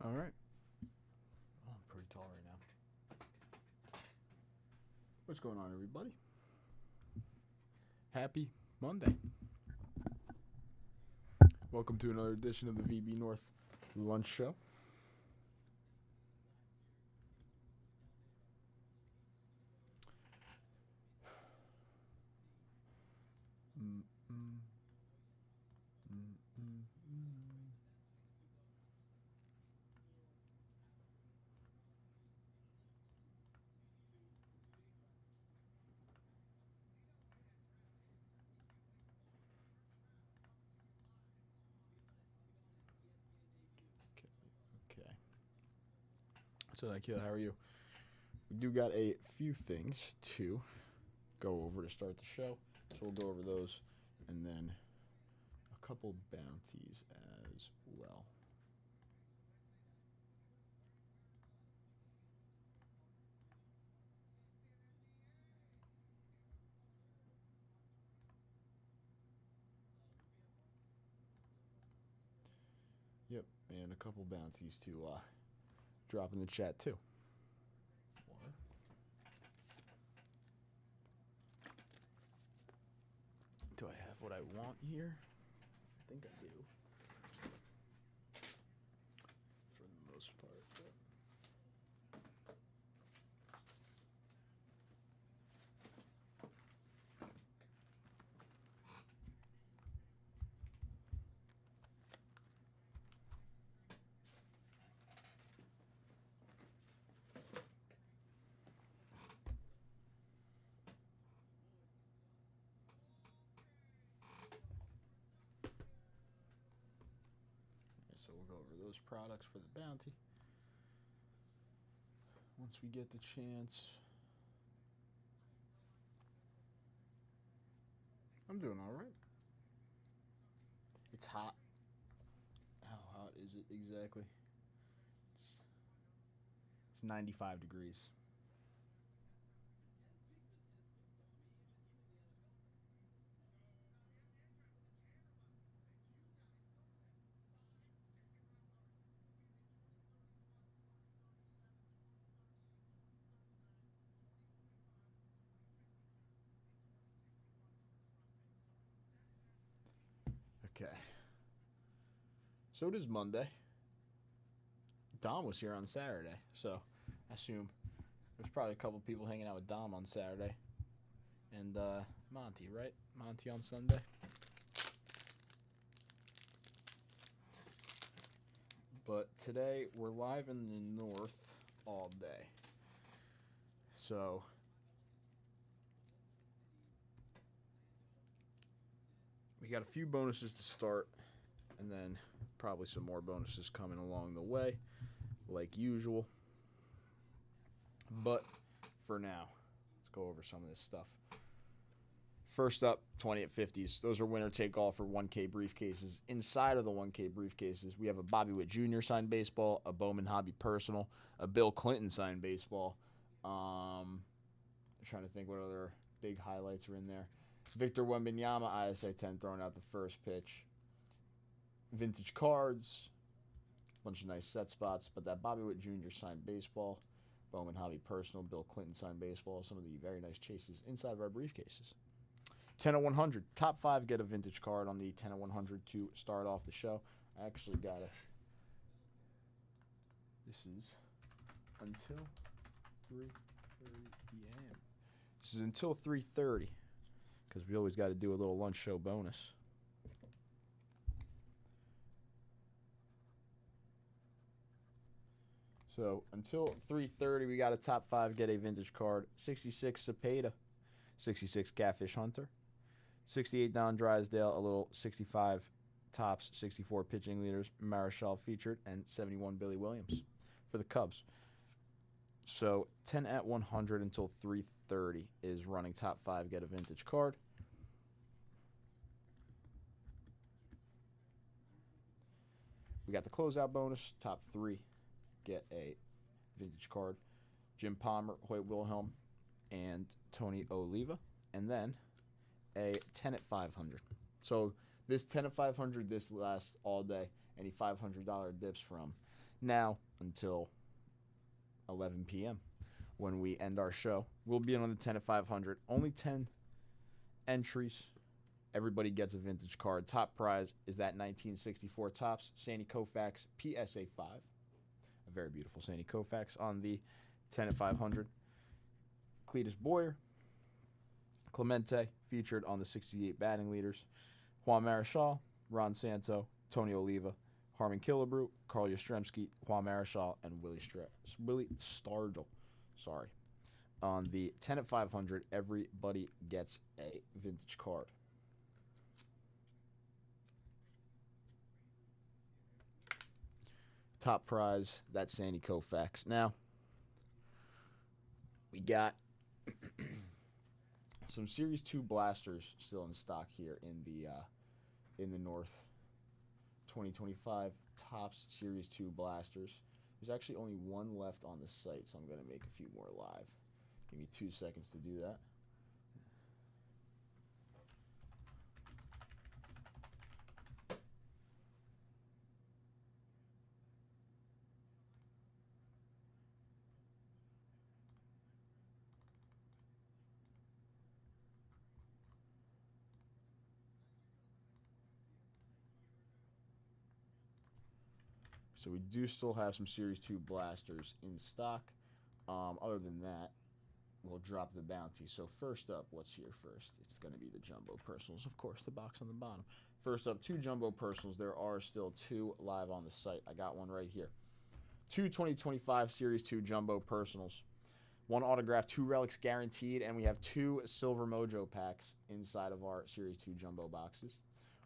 All right. Oh, I'm pretty tall right now. What's going on, everybody? Happy Monday. Welcome to another edition of the VB North Lunch Show. Okay. So, Akil, how are you? We do got a few things to go over to start the show, so we'll go over those, and then a couple bounties as well. Yep, and a couple bounties to drop in the chat too. Do I have what I want here? I think I do. For the most part. So we'll go over those products for the bounty. Once we get the chance. I'm doing all right. It's hot. How hot is it exactly? It's 95 degrees. Okay. So it is Monday. Dom was here on Saturday, so I assume there's probably a couple people hanging out with Dom on Saturday. And Monty, right? Monty on Sunday. But today we're live in the north all day. So we got a few bonuses to start, and then probably some more bonuses coming along the way, like usual. But for now, let's go over some of this stuff. First up, 20 at 50s. Those are winner take all for 1K briefcases. Inside of the 1K briefcases, we have a Bobby Witt Jr. signed baseball, a Bowman Hobby Personal, a Bill Clinton signed baseball. I'm trying to think what other big highlights are in there. Victor Wembanyama, ISI 10, throwing out the first pitch. Vintage cards, bunch of nice set spots, but that Bobby Witt Jr. signed baseball, Bowman Hobby Personal, Bill Clinton signed baseball, some of the very nice chases inside of our briefcases. 10 of 100, top 5 get a vintage card on the 10 of 100 to start off the show. I actually got it. This is until 3:30 p.m. This is until 3:30 because we always got to do a little lunch show bonus. So until 3:30, we got a top 5 get a vintage card. 66 Cepeda, 66 Catfish Hunter, 68 Don Drysdale, a little 65 Topps, 64 pitching leaders, Marichal featured, and 71 Billy Williams for the Cubs. So 10 at 100 until 3:30 is running top 5 get a vintage card. We got the closeout bonus, top 3 get a vintage card. Jim Palmer, Hoyt Wilhelm, and Tony Oliva. And then a 10 at 500. So this 10 at 500, this lasts all day. Any $500 dips from now until 11 p.m. when we end our show. We'll be on the 10 at 500. Only 10 entries. Everybody gets a vintage card. Top prize is that 1964 Topps Sandy Koufax PSA 5. A very beautiful Sandy Koufax on the 10 at 500. Cletus Boyer. Clemente featured on the 68 batting leaders. Juan Marichal, Ron Santo, Tony Oliva, Harmon Killebrew, Carl Yastrzemski, Juan Marichal, and Willie Stargell. Sorry. On the 10 at 500, everybody gets a vintage card. Top prize, that's Sandy Koufax. Now, we got some Series 2 blasters still in stock here in the North. 2025 Topps Series 2 blasters. There's actually only one left on the site, so I'm going to make a few more live. Give me 2 seconds to do that. So we do still have some Series 2 blasters in stock. Other than that, we'll drop the bounty. So first up, what's here first? It's going to be the Jumbo Personals, of course, the box on the bottom. First up, 2 Jumbo Personals. There are still 2 live on the site. I got one right here. 2 2025 Series 2 Jumbo Personals. 1 autograph, 2 relics guaranteed, and we have 2 Silver Mojo packs inside of our Series 2 Jumbo boxes.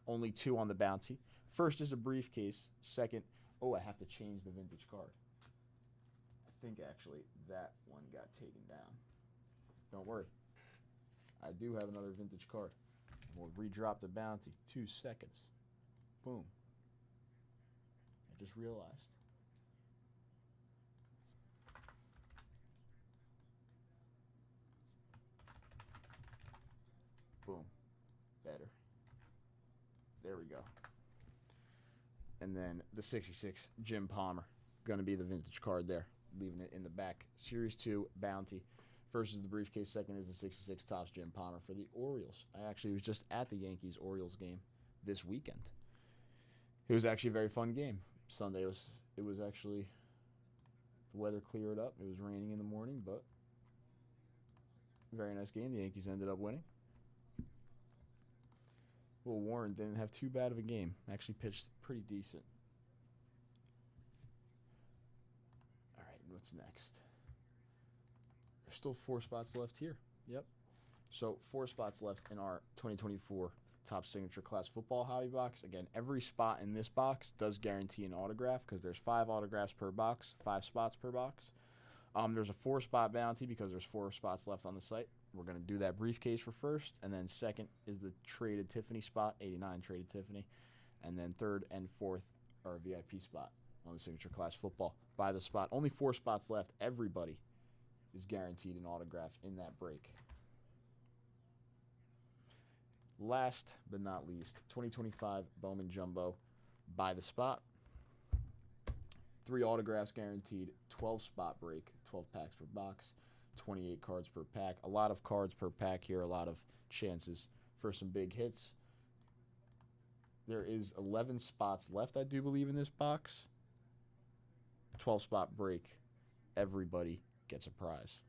Only 2 on the bounty. First is a briefcase. Second, oh, I have to change the vintage card. I think actually that one got taken down. Don't worry. I do have another vintage card. We'll redrop the bounty. 2 seconds. Boom. I just realized. Boom. Better. There we go. And then the 66 Jim Palmer. Going to be the vintage card there. Leaving it in the back. Series 2 bounty. First is the briefcase. Second is the 66 Topps Jim Palmer for the Orioles. I actually was just at the Yankees-Orioles game this weekend. It was actually a very fun game. Sunday it was actually, the weather cleared up. It was raining in the morning, but very nice game. The Yankees ended up winning. Well, Warren didn't have too bad of a game. Actually pitched pretty decent. All right, what's next? There's still 4 spots left here. Yep. So 4 spots left in our 2024 Topps Signature Class Football Hobby Box. Again, every spot in this box does guarantee an autograph because there's 5 autographs per box, 5 spots per box. There's a 4-spot bounty because there's 4 spots left on the site. We're going to do that briefcase for first, and then second is the traded Tiffany spot, 89 traded Tiffany, and then third and fourth are a VIP spot on the Signature Class Football. By the spot, only 4 spots left. Everybody is guaranteed an autograph in that break. Last but not least, 2025 Bowman Jumbo by the spot. 3 autographs guaranteed, 12 spot break, 12 packs per box. 28 cards per pack. A lot of cards per pack here. A lot of chances for some big hits. There is 11 spots left, I do believe, in this box. 12 spot break. Everybody gets a prize.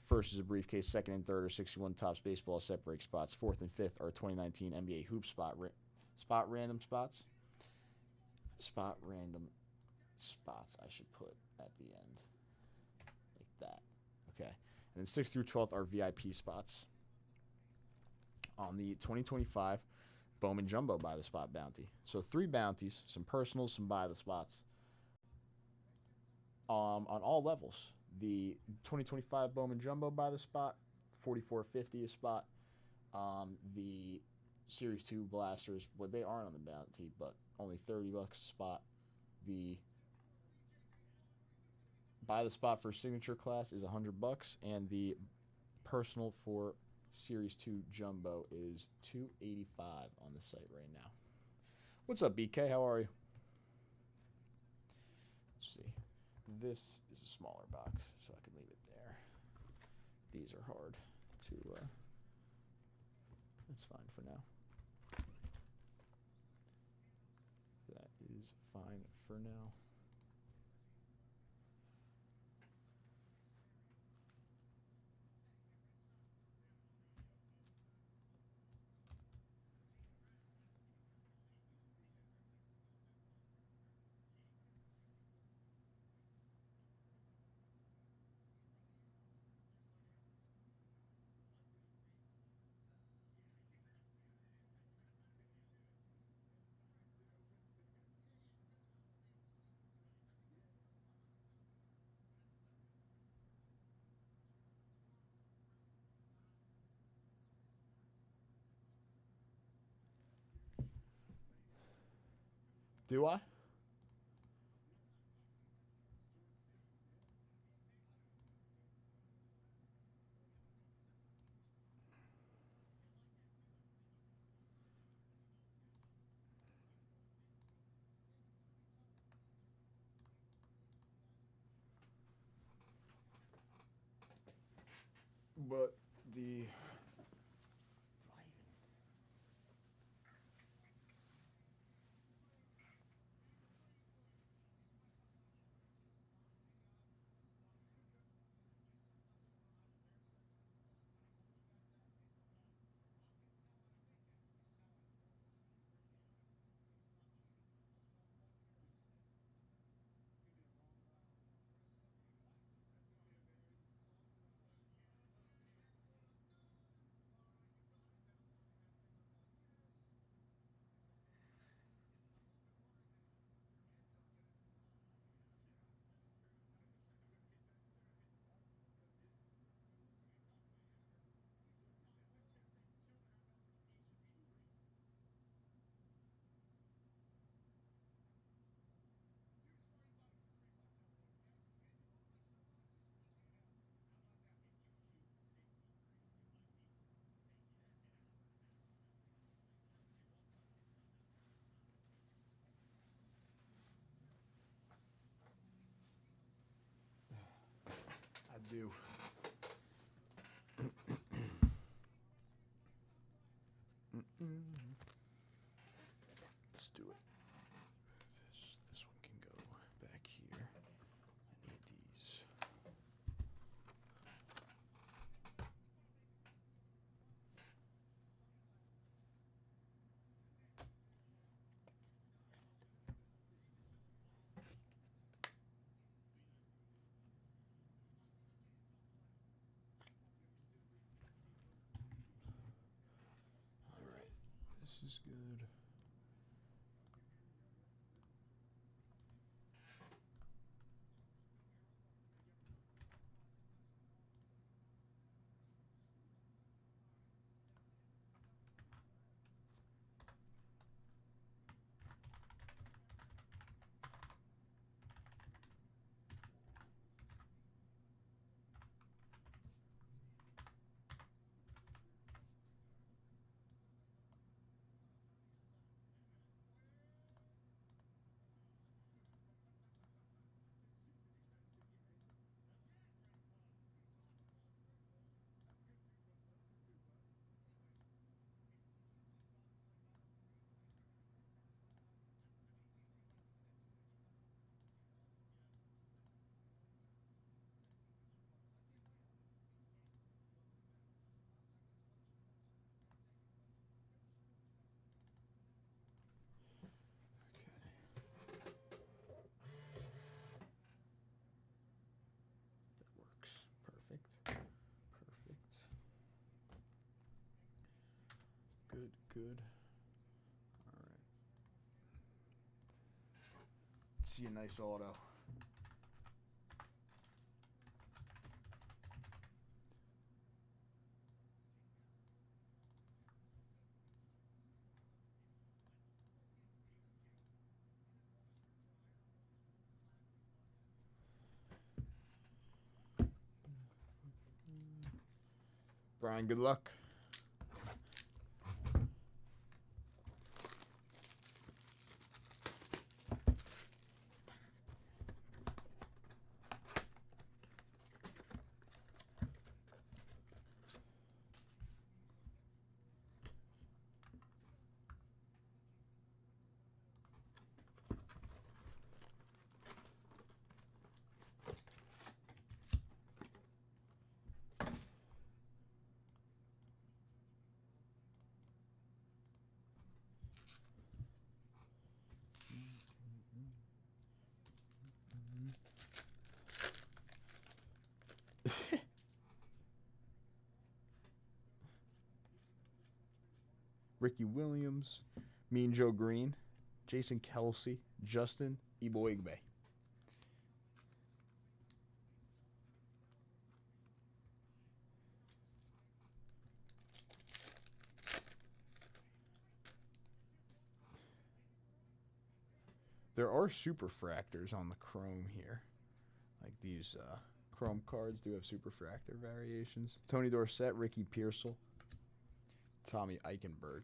First is a briefcase. Second and third are 61 Topps baseball set break spots. Fourth and fifth are 2019 NBA hoop spot random spots. Spot random spots I should put at the end. Like that. Okay, and then 6th through 12th are VIP spots. On the 2025 Bowman Jumbo by the spot bounty. So 3 bounties, some personals, some by the spots. On all levels. The 2025 Bowman Jumbo by the spot, $44.50 a spot. The Series 2 blasters, well, they aren't on the bounty, but only $30 a spot. The by the spot for signature class is $100, and the personal for Series 2 Jumbo is $285 on the site right now. What's up, BK? How are you? Let's see. This is a smaller box, so I can leave it there. These are hard to, that's fine for now. That is fine for now. Do I? But the I do. Let's do it. This one can go back here. I need these. All right, this is good. Perfect. Good. All right. See a nice auto. Brian, good luck. Ricky Williams, Mean Joe Green, Jason Kelsey, Justin Eboigbe. There are superfractors on the chrome here. Like these chrome cards do have superfractor variations. Tony Dorsett, Ricky Pearsall, Tommy Eichenberg.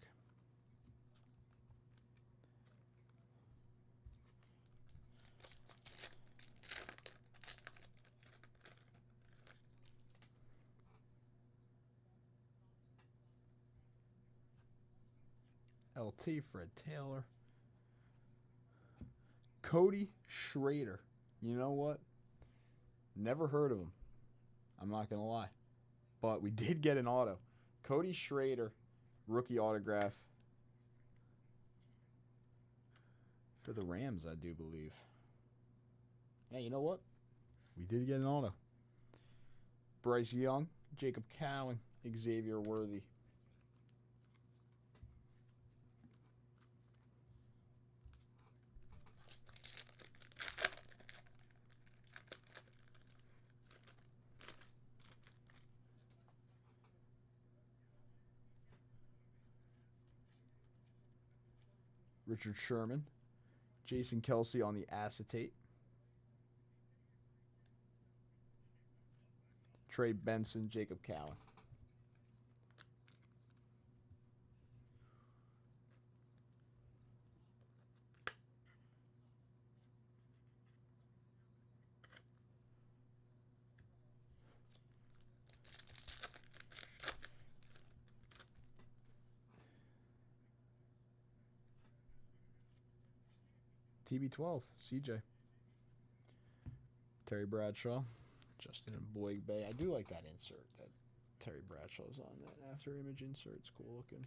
LT, Fred Taylor. Cody Schrader. You know what? Never heard of him. I'm not going to lie. But we did get an auto. Cody Schrader, rookie autograph. For the Rams, I do believe. Yeah, you know what? We did get an auto. Bryce Young, Jacob Cowan, Xavier Worthy. Richard Sherman, Jason Kelsey on the acetate. Trey Benson, Jacob Cowan. TB12, CJ. Terry Bradshaw, Justin Eboigbe. I do like that insert that Terry Bradshaw's on. That after image insert's cool looking.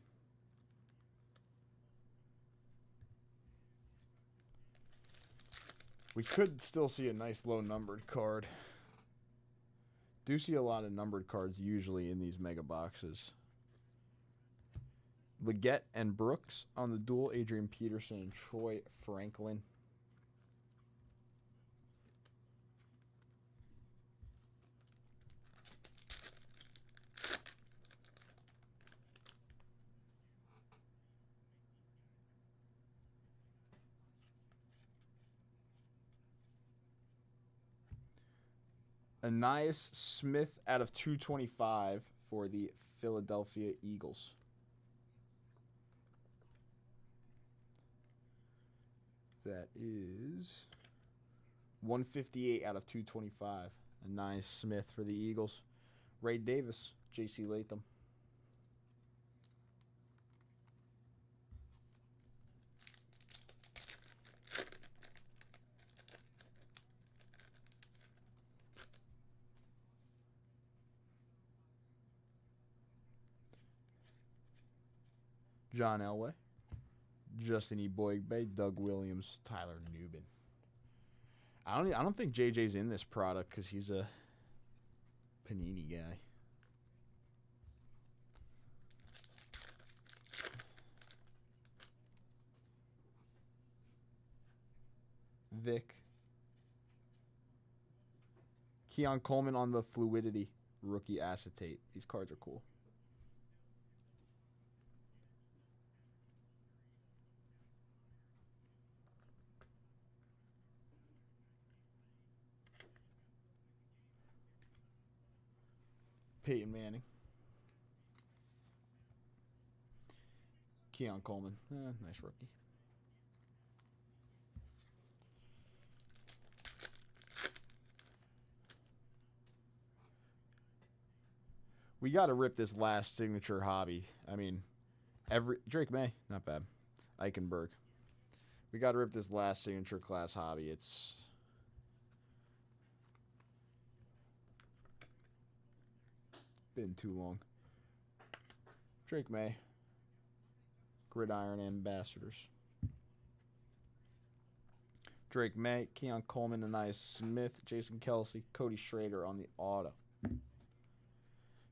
We could still see a nice low numbered card. Do see a lot of numbered cards usually in these mega boxes. Leggett and Brooks on the duel. Adrian Peterson and Troy Franklin. Ainias Smith out of 225 for the Philadelphia Eagles. That is 158 out of 225. Ainias Smith for the Eagles. Ray Davis, J.C. Latham. John Elway, Justin Eboigbe, Doug Williams, Tyler Nubin. I don't think JJ's in this product because he's a Panini guy. Vic. Keon Coleman on the Fluidity rookie acetate. These cards are cool. Peyton Manning. Keon Coleman. Nice rookie. We got to rip this last signature hobby. I mean, Drake May, not bad. Eichenberg. We got to rip this last signature class hobby. It's been too long. Drake May. Gridiron Ambassadors. Drake May, Keon Coleman, Ainias Smith, Jason Kelsey, Cody Schrader on the auto.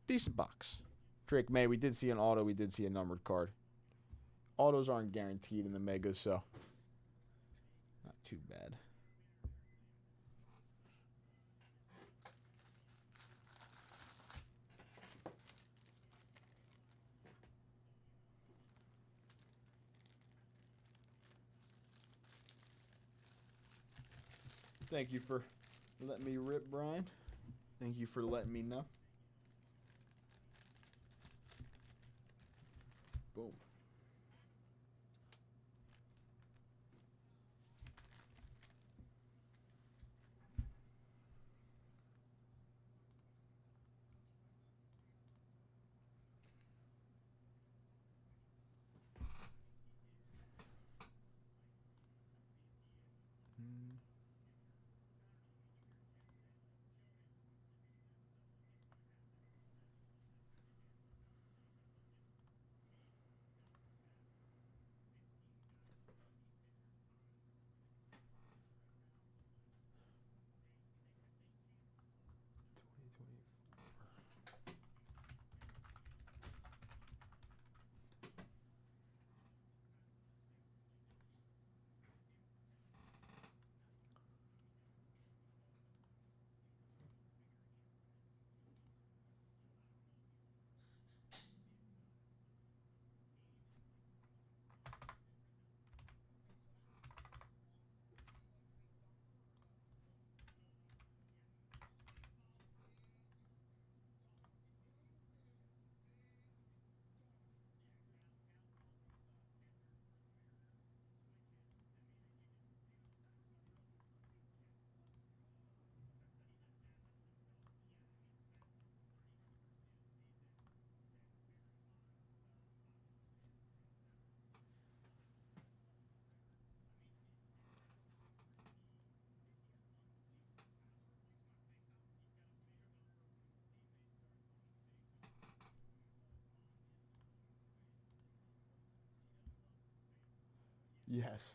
Decent box. Drake May, we did see an auto. We did see a numbered card. Autos aren't guaranteed in the megas, so not too bad. Thank you for letting me rip, Brian. Thank you for letting me know. Boom. Yes.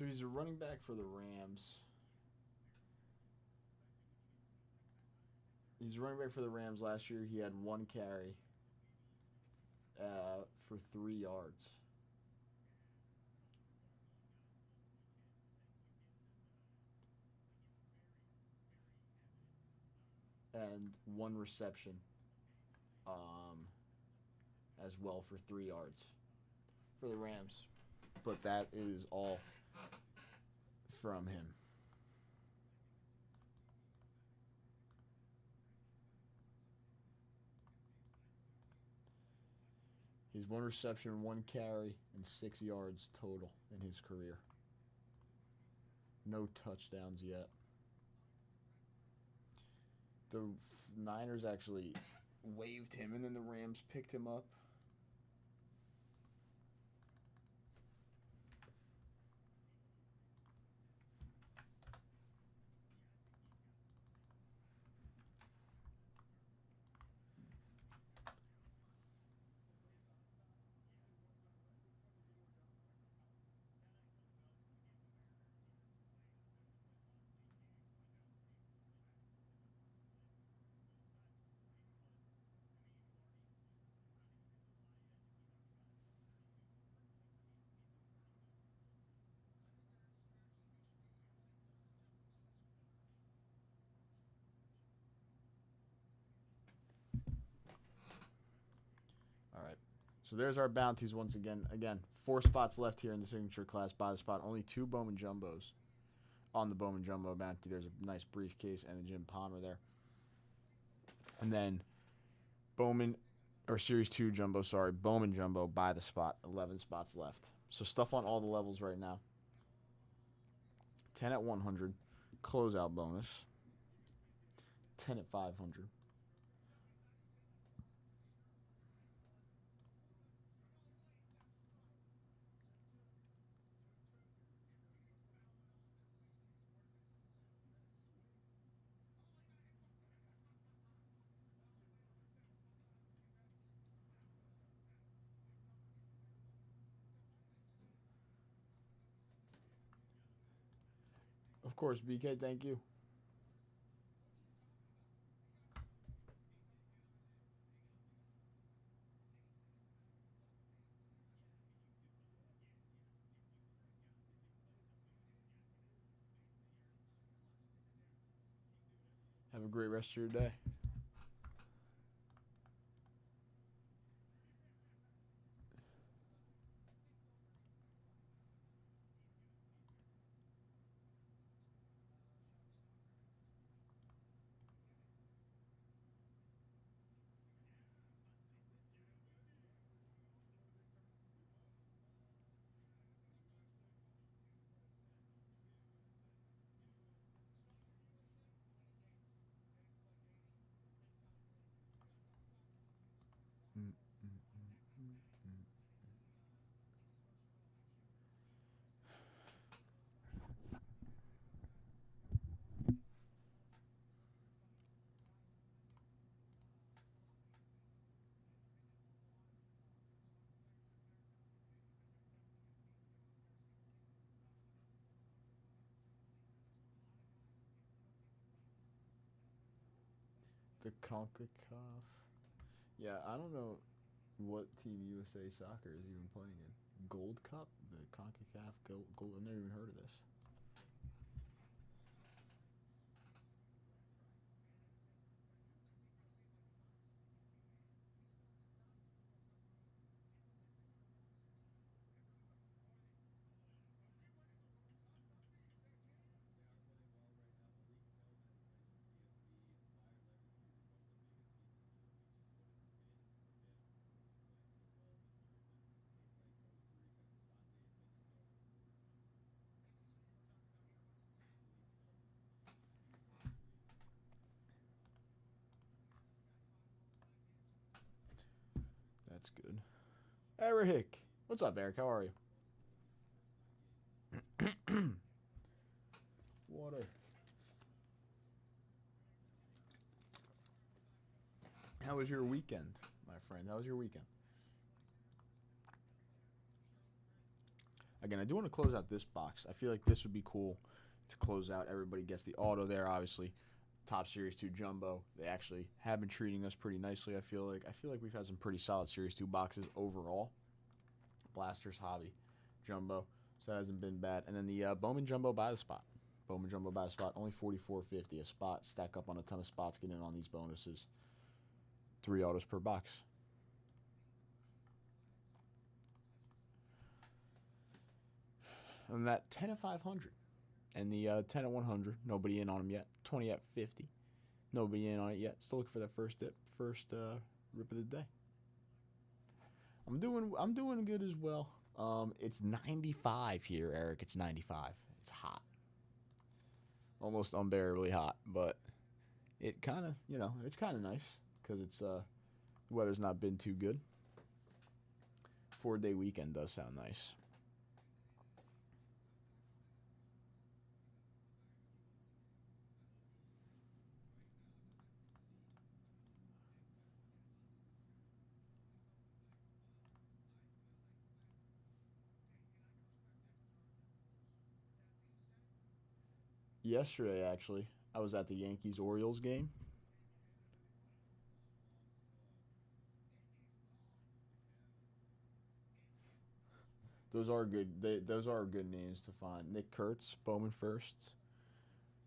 So he's a running back for the Rams. He's a running back for the Rams. Last year he had 1 carry for 3 yards. And 1 reception as well for 3 yards for the Rams. But that is all from him. He's 1 reception, 1 carry, and 6 yards total in his career. No touchdowns yet. The Niners actually waived him, and then the Rams picked him up. So there's our bounties once again. Again, 4 spots left here in the signature class. Buy the spot. Only 2 Bowman Jumbos on the Bowman Jumbo bounty. There's a nice briefcase and a Jim Palmer there. And then Bowman, or Series 2 Jumbo, sorry. Bowman Jumbo, buy the spot. 11 spots left. So stuff on all the levels right now. 10 at 100. Closeout bonus. 10 at 500. Of course, BK, thank you. Have a great rest of your day. The CONCACAF. Yeah, I don't know what Team USA Soccer is even playing in. Gold Cup? The CONCACAF Gold. I've never even heard of this. That's good. Eric. What's up, Eric? How are you? Water. How was your weekend, my friend? How was your weekend? Again, I do want to close out this box. I feel like this would be cool to close out. Everybody gets the auto there, obviously. Top Series 2 Jumbo. They actually have been treating us pretty nicely, I feel like. I feel like we've had some pretty solid Series 2 boxes overall. Blasters Hobby Jumbo. So that hasn't been bad. And then the Bowman Jumbo by the spot. Bowman Jumbo by the spot. Only $44.50 a spot. Stack up on a ton of spots. Get in on these bonuses. 3 autos per box. And that 10 at 500. And the 10 at 100. Nobody in on them yet. 20 at 50. Nobody in on it yet. Still looking for that first dip. First rip of the day. I'm doing good as well. It's 95 here, Eric. It's 95. It's hot. Almost unbearably hot, but it kind of, it's kind of nice because it's the weather's not been too good. 4-day weekend does sound nice. Yesterday, actually, I was at the Yankees-Orioles game. Those are good. Those are good names to find. Nick Kurtz, Bowman first,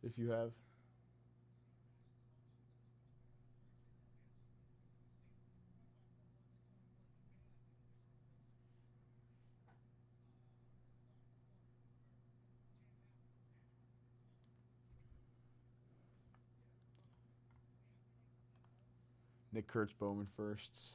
if you have. Nick Kurtz Bowman firsts.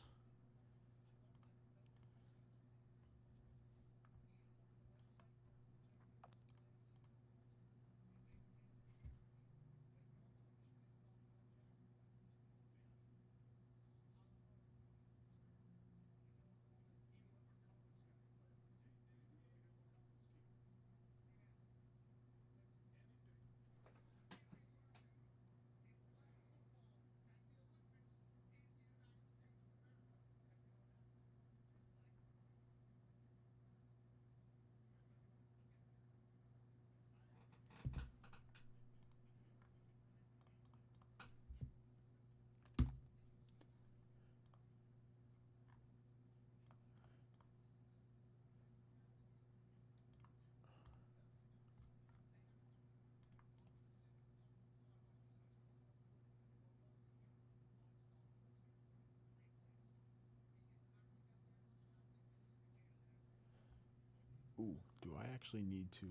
Ooh, do I actually need to,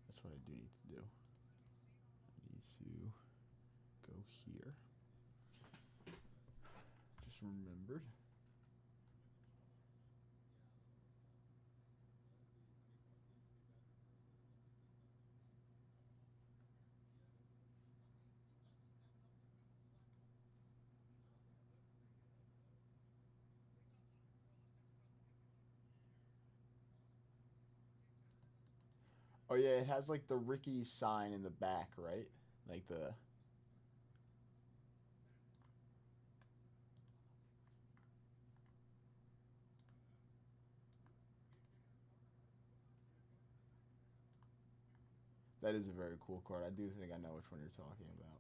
that's what I do need to do. I need to go here. Just remembered. Oh yeah, it has like the Ricky sign in the back, right? Like the that is a very cool card. I do think I know which one you're talking about.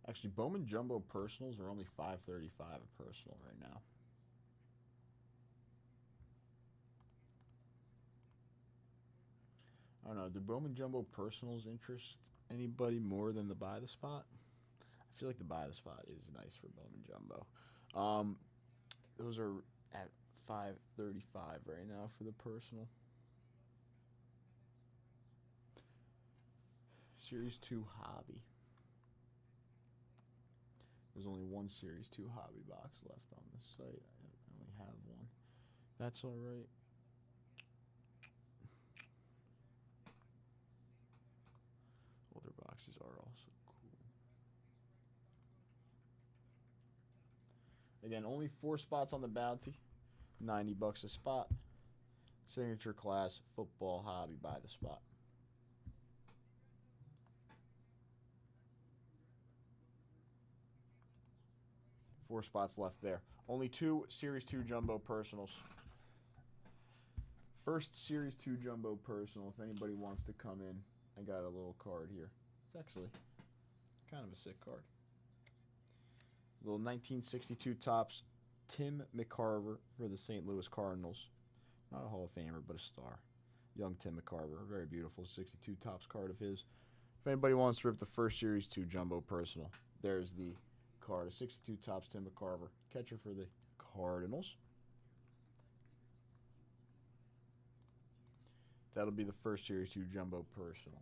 Actually, Bowman Jumbo Personals are only $5.35 a personal right now. I don't know. Do Bowman Jumbo Personals interest anybody more than the buy the spot? I feel like the buy the spot is nice for Bowman Jumbo. Those are at $5.35 right now for the personal. Series 2 Hobby. There's only one Series 2 Hobby box left on the site. I only have one. That's all right. Older boxes are also cool. Again, only 4 spots on the bounty. $90 a spot. Signature class football hobby by the spot. Four spots left there. Only 2 Series 2 Jumbo Personals. First Series 2 Jumbo Personal. If anybody wants to come in, I got a little card here. It's actually kind of a sick card. Little 1962 Topps Tim McCarver for the St. Louis Cardinals. Not a Hall of Famer, but a star. Young Tim McCarver. Very beautiful 62 Topps card of his. If anybody wants to rip the first Series 2 Jumbo Personal, there's the card. A 62 Topps Tim McCarver. Catcher for the Cardinals. That'll be the first Series 2 Jumbo Personal.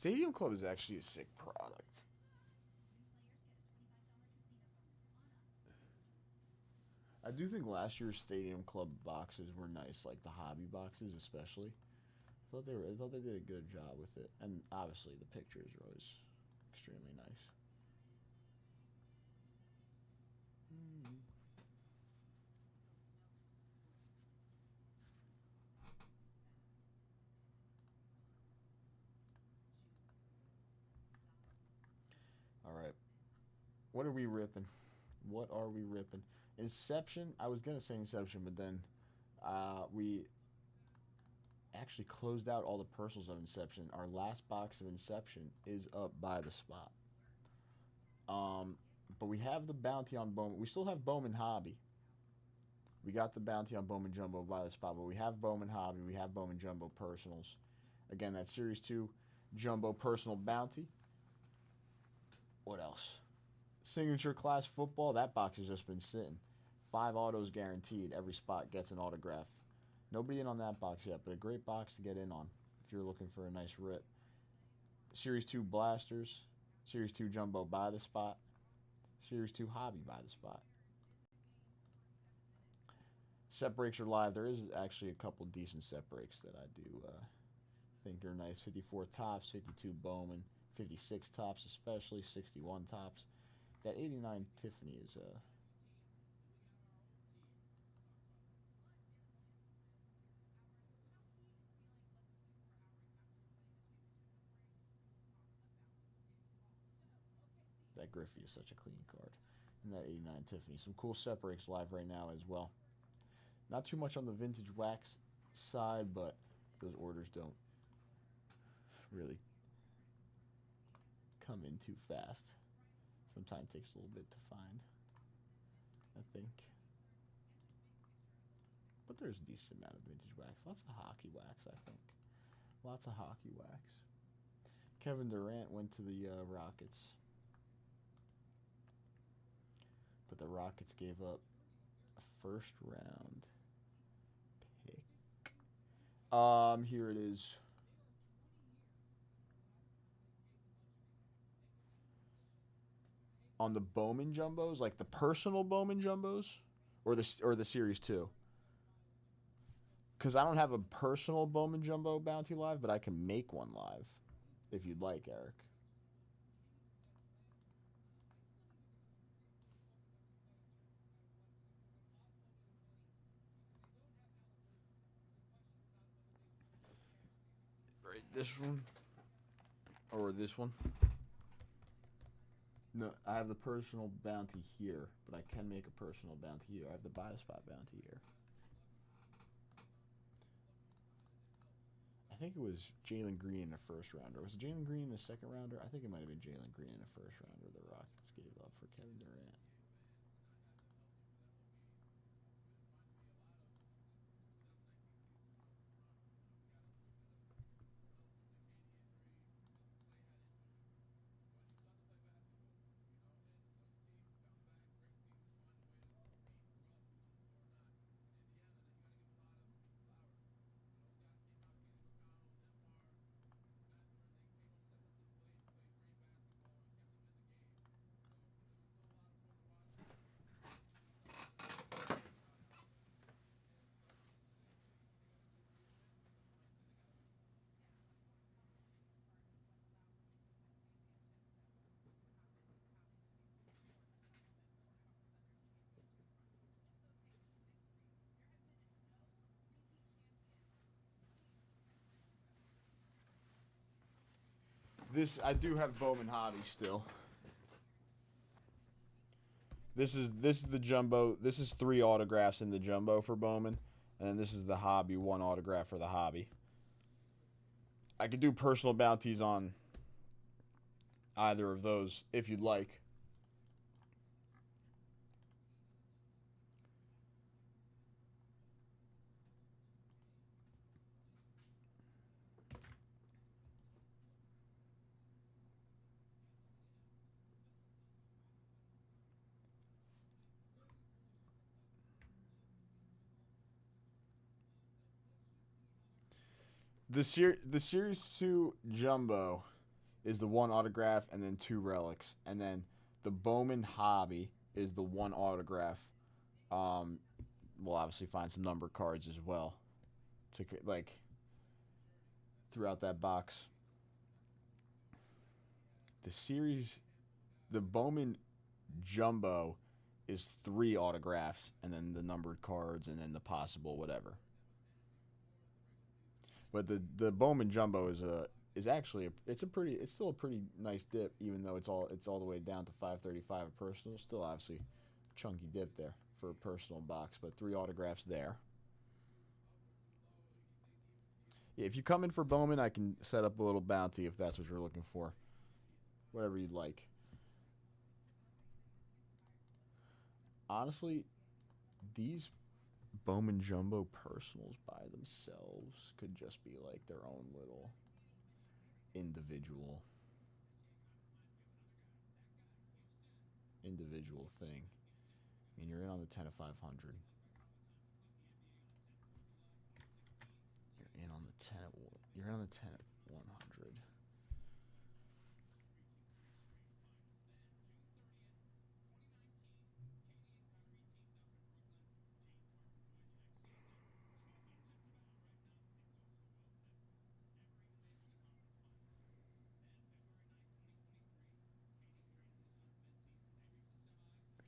Stadium Club is actually a sick product. I do think last year's Stadium Club boxes were nice, like the hobby boxes especially. I thought they did a good job with it, and obviously the pictures are always extremely nice. All right, what are we ripping? What are we ripping? Inception. I was gonna say Inception, but then we actually closed out all the personals of Inception. Our last box of Inception is up by the spot. Um, but we have the bounty on Bowman. We still have Bowman Hobby. We got the bounty on Bowman Jumbo by the spot, but we have Bowman Hobby. We have Bowman Jumbo Personals. Again, that Series 2 Jumbo Personal Bounty. What else? Signature Class Football. That box has just been sitting. 5 autos guaranteed. Every spot gets an autograph. Nobody in on that box yet, but a great box to get in on if you're looking for a nice rip. Series 2 Blasters. Series 2 Jumbo by the spot. Series 2 Hobby by the spot. Set breaks are live. There is actually a couple decent set breaks that I do think are nice. 54 tops, 52 Bowman, 56 tops especially, 61 tops. That 89 Tiffany is that Griffey is such a clean card. And that 89 Tiffany. Some cool set breaks live right now as well. Not too much on the vintage wax side, but those orders don't really come in too fast. Sometimes takes a little bit to find, I think. But there's a decent amount of vintage wax. Lots of hockey wax, I think. Lots of hockey wax. Kevin Durant went to the Rockets. But the Rockets gave up a first round pick. Here it is. On the Bowman Jumbos, like the personal Bowman Jumbos, or the Series 2. Because I don't have a personal Bowman Jumbo bounty live, but I can make one live if you'd like, Eric. Right, this one or this one. No, I have the personal bounty here, but I can make a personal bounty here. I have the buy the spot bounty here. I think it was Jalen Green in the first rounder. Was it Jalen Green in the second rounder? I think it might have been Jalen Green in the first rounder. The Rockets gave up for Kevin Durant. This I do have Bowman Hobby still. This is the jumbo. This is 3 autographs in the jumbo for Bowman, and then this is the hobby, 1 autograph for the hobby. I could do personal bounties on either of those if you'd like. The Series 2 Jumbo is the one autograph and then 2 relics, and then the Bowman Hobby is the 1 autograph. We'll obviously find some number cards as well to like throughout that box. The series, the Bowman Jumbo is 3 autographs and then the numbered cards and then the possible whatever. But the Bowman Jumbo is actually it's still a pretty nice dip, even though it's all the way down to 535 a personal. Still obviously chunky dip there for a personal box, but 3 autographs there. Yeah, if you come in for Bowman, I can set up a little bounty if that's what you're looking for. Whatever you'd like. Honestly, these Bowman Jumbo personals by themselves could just be like their own little individual thing. I mean, you're in on the 10 of 500. You're in on the 10 of 100.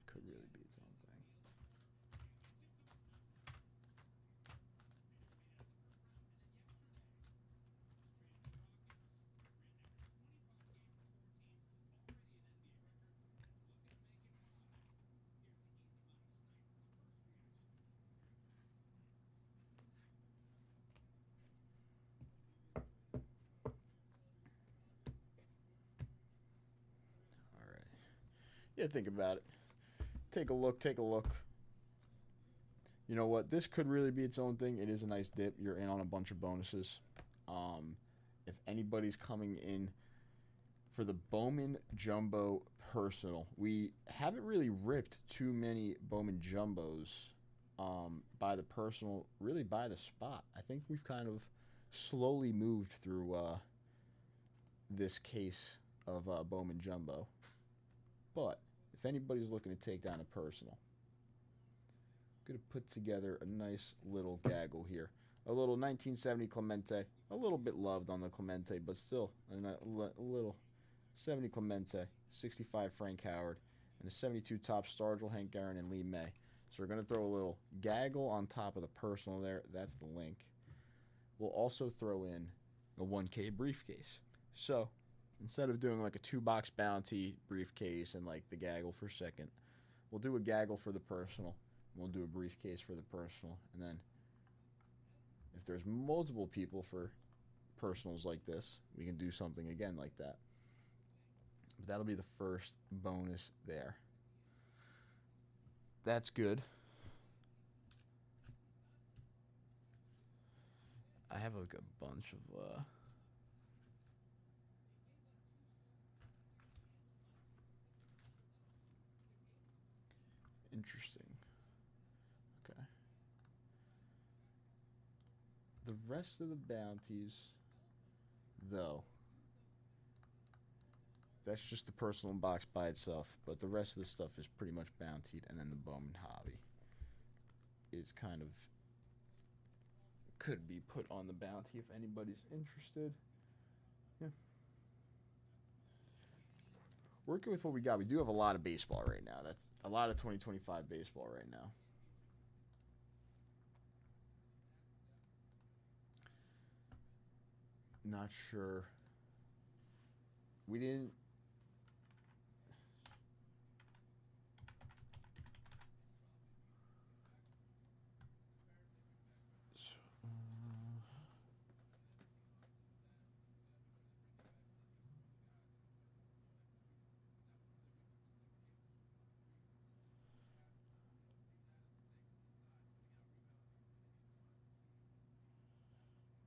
Could really be its own thing. All right. Yeah, think about it. Take a look. You know what? This could really be its own thing. It is a nice dip. You're in on a bunch of bonuses. If anybody's coming in for the Bowman Jumbo Personal, we haven't really ripped too many Bowman Jumbos by the personal, really by the spot. I think we've kind of slowly moved through this case of Bowman Jumbo. But if anybody's looking to take down a personal, I'm going to put together a nice little gaggle here. A little 1970 Clemente, a little bit loved on the Clemente, but still a little 70 Clemente, 65 Frank Howard, and a 72 top Stargell, Hank Aaron, and Lee May. So we're going to throw a little gaggle on top of the personal there. That's the link. We'll also throw in a 1K briefcase. So instead of doing like a 2-box bounty briefcase and like the gaggle for second, we'll do a gaggle for the personal. We'll do a briefcase for the personal. And then if there's multiple people for personals like this, we can do something again like that. But that'll be the first bonus there. That's good. I have like a bunch of interesting. Okay. The rest of the bounties, though, that's just the personal box by itself. But the rest of the stuff is pretty much bountied, and then the Bowman Hobby is kind of could be put on the bounty if anybody's interested. Yeah. Working with what we got, we do have a lot of baseball right now. That's a lot of 2025 baseball right now. Not sure. We didn't.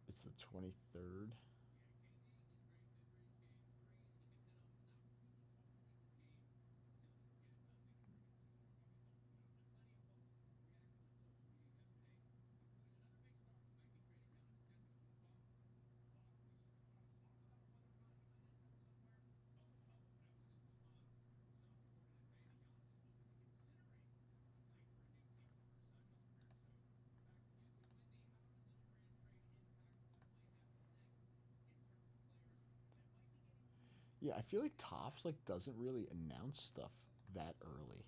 It's the 23rd. Yeah, I feel like Topps like doesn't really announce stuff that early.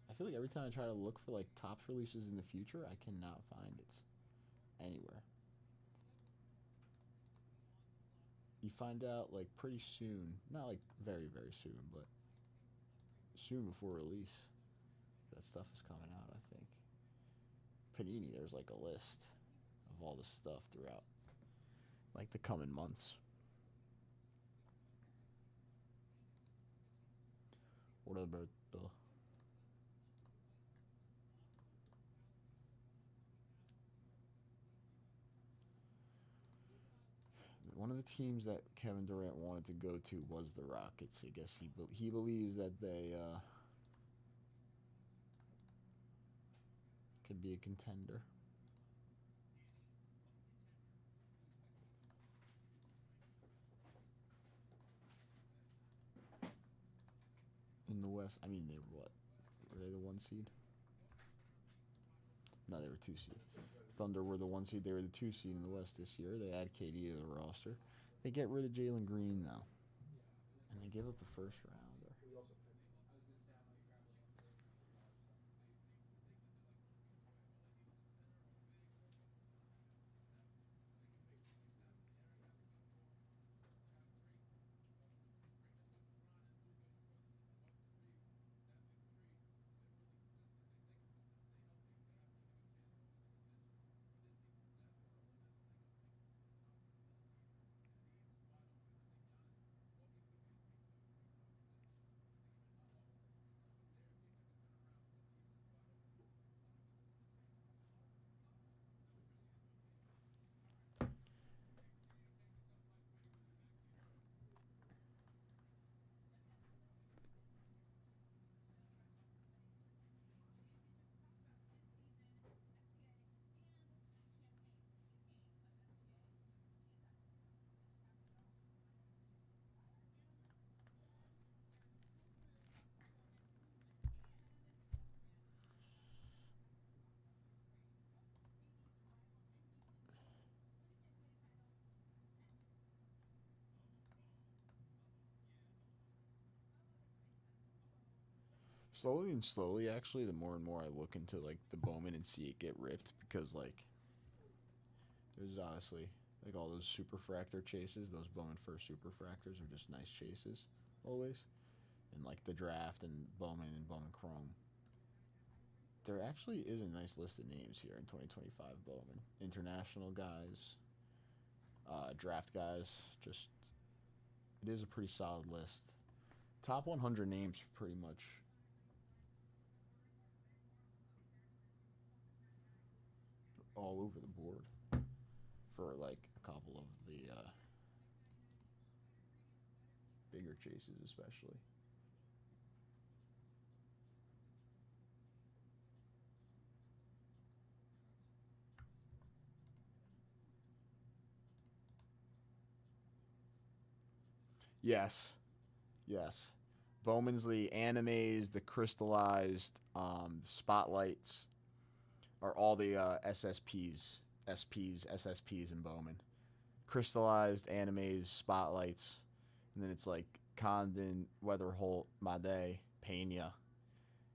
I feel like every time I try to look for like Topps releases in the future, I cannot find it anywhere. You find out like pretty soon, not like very very soon, but soon before release, that stuff is coming out. I think Panini, there's like a list of all the stuff throughout like the coming months. What about the one of the teams that Kevin Durant wanted to go to was the Rockets. I guess he believes that they could be a contender in the West. I mean, they were what? Were they the 1 seed? No, they were 2 seed. Thunder were the 1 seed. They were the 2 seed in the West this year. They add KD to the roster. They get rid of Jalen Green though, and they give up a first rounder. Slowly and slowly, actually, the more and more I look into like the Bowman and see it get ripped because like there's obviously like all those superfractor chases. Those Bowman first superfractors are just nice chases always. And like the draft and Bowman Chrome. There actually is a nice list of names here in 2025 Bowman. International guys, draft guys. Just it is a pretty solid list. Top 100 names pretty much all over the board for like a couple of the bigger chases, especially. Yes, yes. Bowman's the animes, the crystallized spotlights are all the SSPs, SPs, SSPs in Bowman. Crystallized animes, spotlights, and then it's like Condon, Weatherholt, Made, Pena,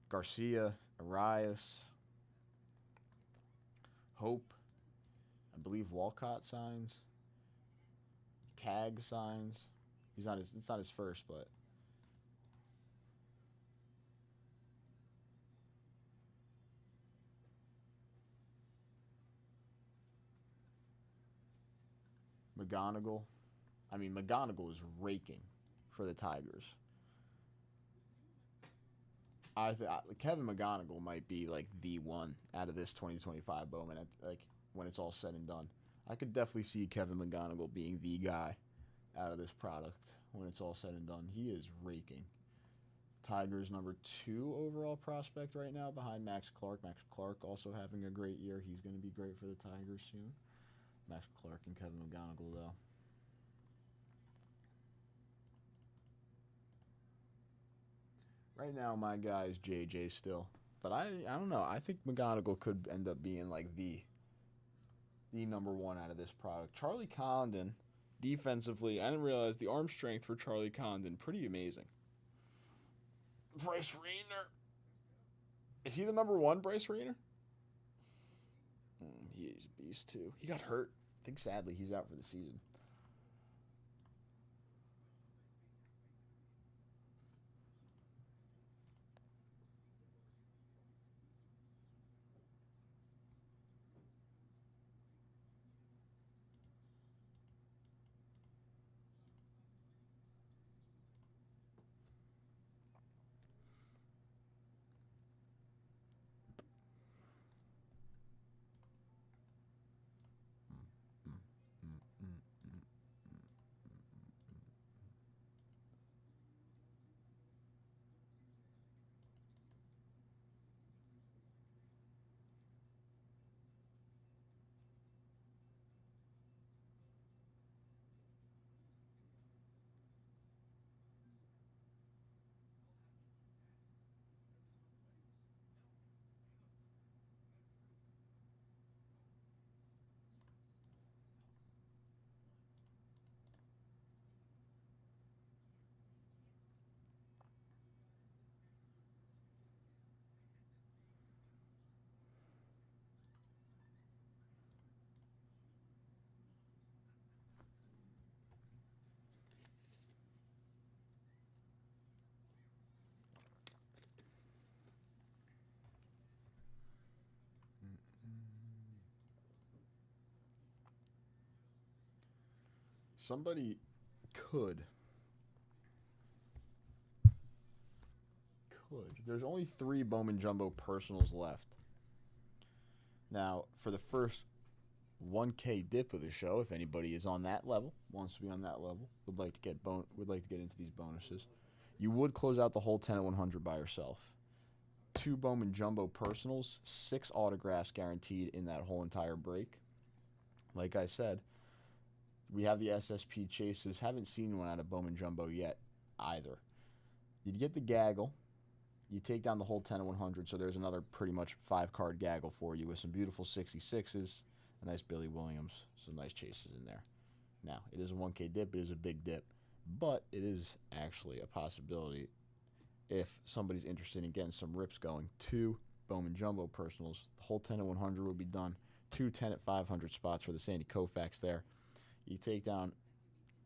Garcia, Arias, Hope. I believe Walcott signs. Cag signs. He's not his. It's not his first, but McGonigal. I mean, McGonigal is raking for the Tigers. Kevin McGonigal might be like the one out of this 2025 Bowman. Like when it's all said and done, I could definitely see Kevin McGonigal being the guy out of this product when it's all said and done. He is raking. Tigers number 2 overall prospect right now behind Max Clark. Max Clark also having a great year. He's going to be great for the Tigers soon. Max Clark and Kevin McGonigal though. Right now, my guy is JJ still, but I don't know. I think McGonigal could end up being like the number 1 out of this product. Charlie Condon Defensively, I didn't realize the arm strength for Charlie Condon, pretty amazing. Bryce Rayner. Is he the number one, Bryce Rayner? He's a beast, too. He got hurt. I think, sadly, he's out for the season. Somebody could. There's only 3 Bowman Jumbo personals left. Now, for the first 1K dip of the show, if anybody is on that level, wants to be on that level, would like to get into these bonuses, you would close out the whole 10 at 100 by yourself. 2 Bowman Jumbo personals, 6 autographs guaranteed in that whole entire break. Like I said, we have the SSP chases. Haven't seen one out of Bowman Jumbo yet either. You'd get the gaggle. You take down the whole 10 and 100, so there's another pretty much 5-card gaggle for you with some beautiful 66s, a nice Billy Williams, some nice chases in there. Now, it is a 1K dip. It is a big dip, but it is actually a possibility if somebody's interested in getting some rips going. 2 Bowman Jumbo personals. The whole 10 and 100 will be done. 2 10 at 500 spots for the Sandy Koufax there. You take down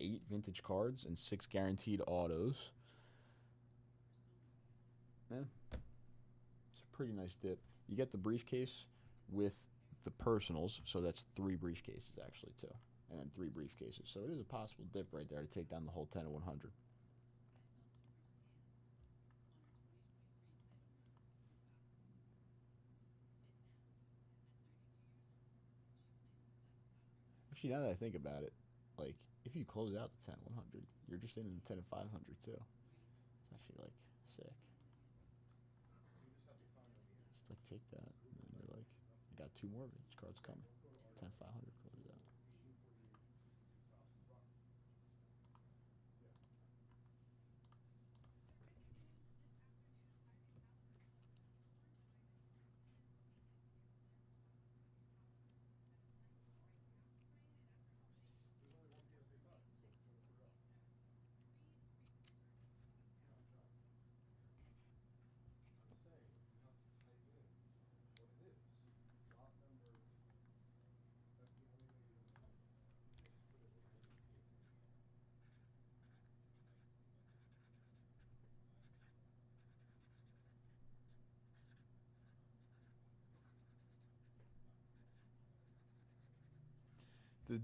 8 vintage cards and 6 guaranteed autos. Yeah, it's a pretty nice dip. You get the briefcase with the personals, so that's 3 briefcases actually too, and then 3 briefcases. So it is a possible dip right there to take down the whole 10 and 100. Actually, now that I think about it, like if you close out the 10 100, you're just in the 10 and 500 too. It's actually like sick. Just like take that, and then you're like, I got 2 more vintage cards coming. 10 500 closes out.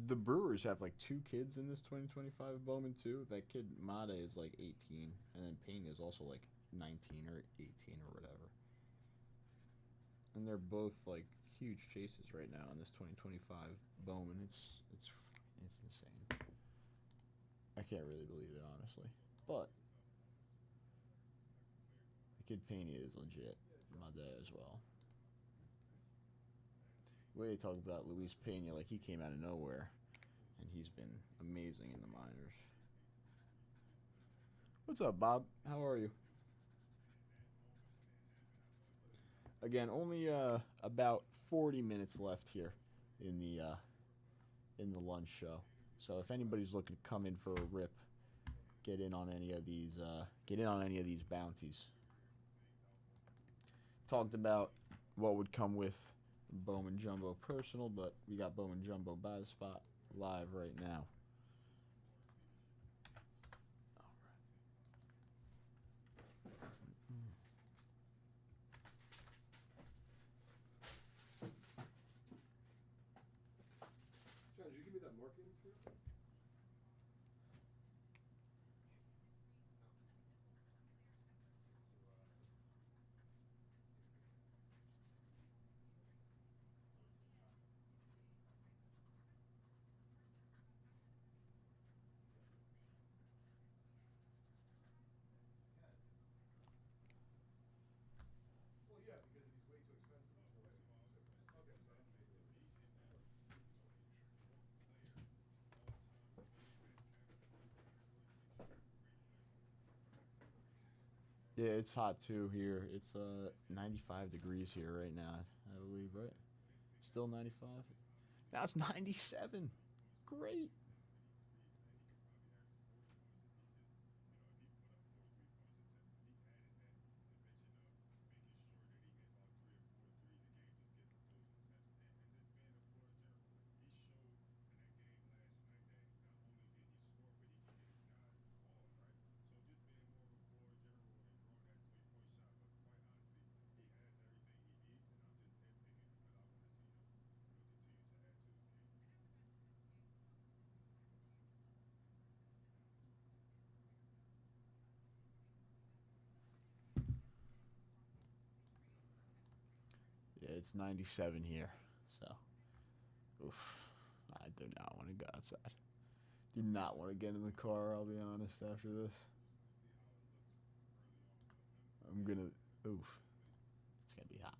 The Brewers have like 2 kids in this 2025 Bowman too. That kid Made is like 18, and then Pena is also like 19 or 18 or whatever. And they're both like huge chases right now in this 2025 Bowman. It's insane. I can't really believe it honestly, but the kid Pena is legit. Made as well. The way they talk about Luis Pena, like he came out of nowhere, and he's been amazing in the minors. What's up, Bob? How are you? Again, only about 40 minutes left here in the lunch show. So if anybody's looking to come in for a rip, get in on any of these. Get in on any of these bounties. Talked about what would come with Bowman Jumbo Personal, but we got Bowman Jumbo by the spot live right now. John, did you give me that marking material? Well, yeah, because if he's way too expensive, there's no way I can accept that. Okay, so I'm Yeah, it's hot too here. It's 95 degrees here right now, I believe, right? Still 95. Now it's 97. Great. Yeah, it's 97 here. So, oof. I do not want to go outside. Do not want to get in the car, I'll be honest, after this. I'm gonna, oof. It's gonna be hot.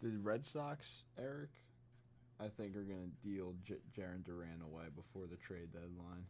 The Red Sox, Eric, I think are going to deal Jaren Duran away before the trade deadline.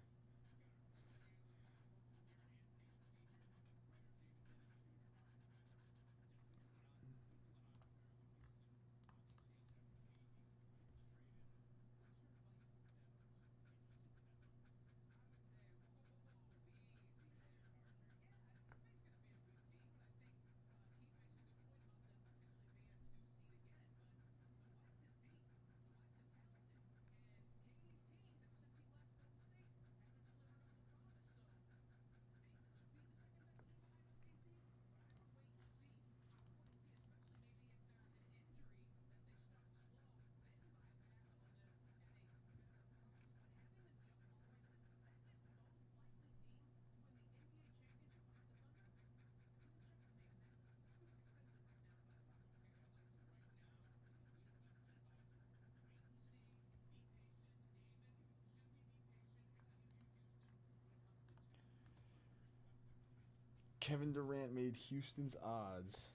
Kevin Durant made Houston's odds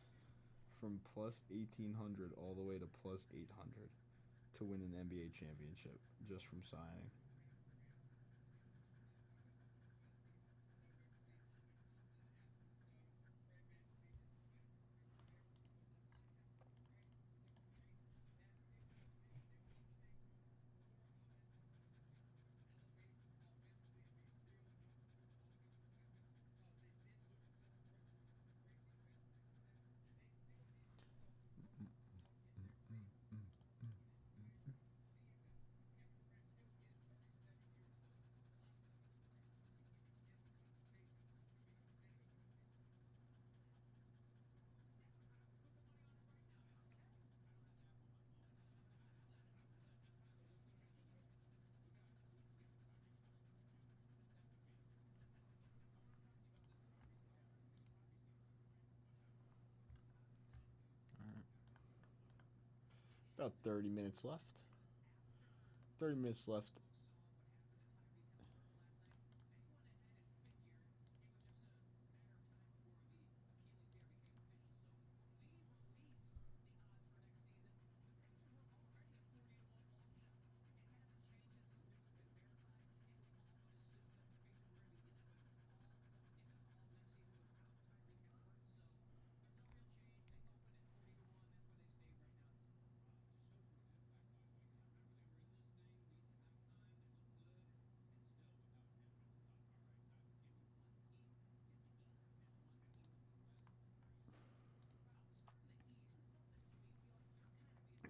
from plus 1,800 all the way to plus 800 to win an NBA championship just from signing. About 30 minutes left. 30 minutes left.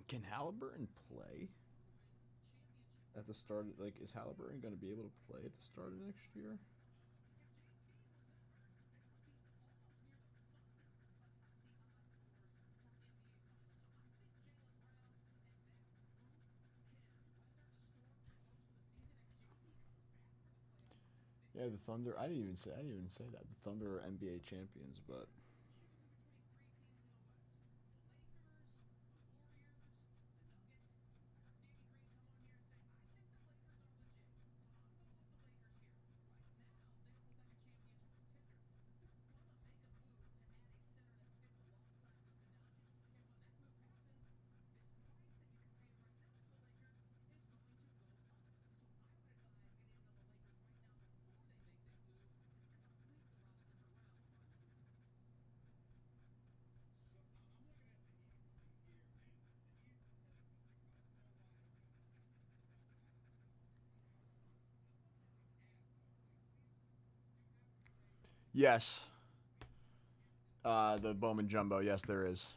Can Halliburton play at the start? Like, is Halliburton going to be able to play at the start of next year? Yeah, the Thunder. I didn't even say that. The Thunder are NBA champions, but yes. The Bowman Jumbo. Yes, there is.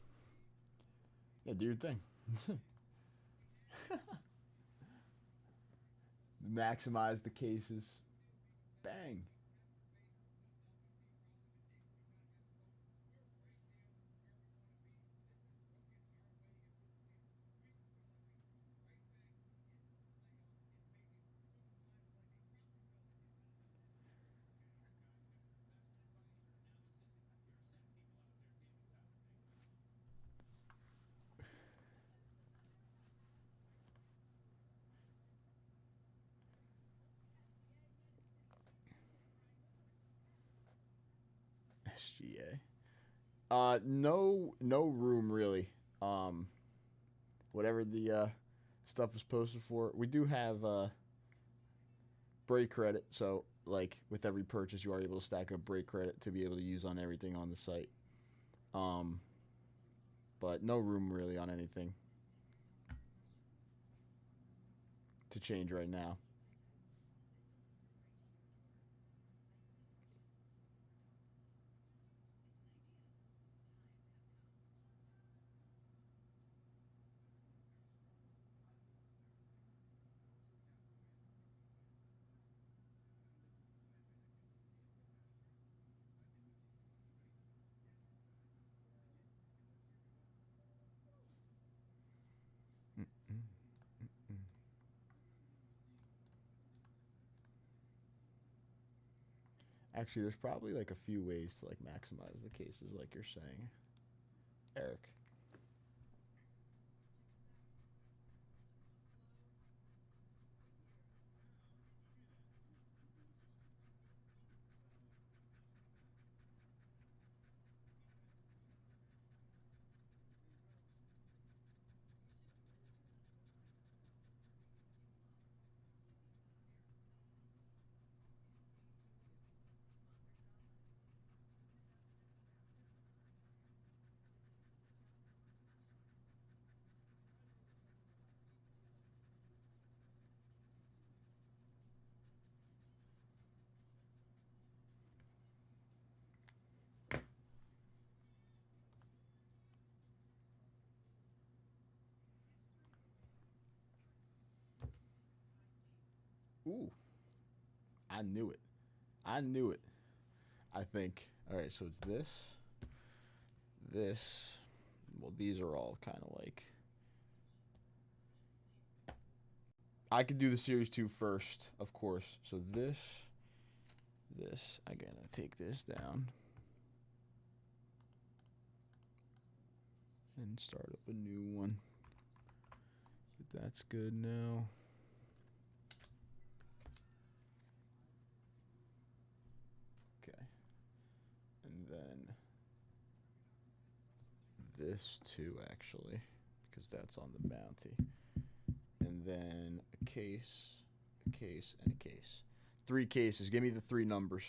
Yeah, do your thing. Maximize the cases. Bang. SGA. No room really. Whatever the stuff is posted for, we do have break credit. So like with every purchase, you are able to stack up break credit to be able to use on everything on the site. Um, but no room really on anything to change right now. Actually, there's probably like a few ways to like maximize the cases, like you're saying, Eric. Ooh, I knew it. I knew it. I think. All right, so it's this. Well, these are all kind of like. I could do the series 2 first, of course. So this. I'm gonna take this down and start up a new one. That's good now. Okay. And then this too, actually, because that's on the bounty. And then a case, and a case. 3 cases. Give me the 3 numbers.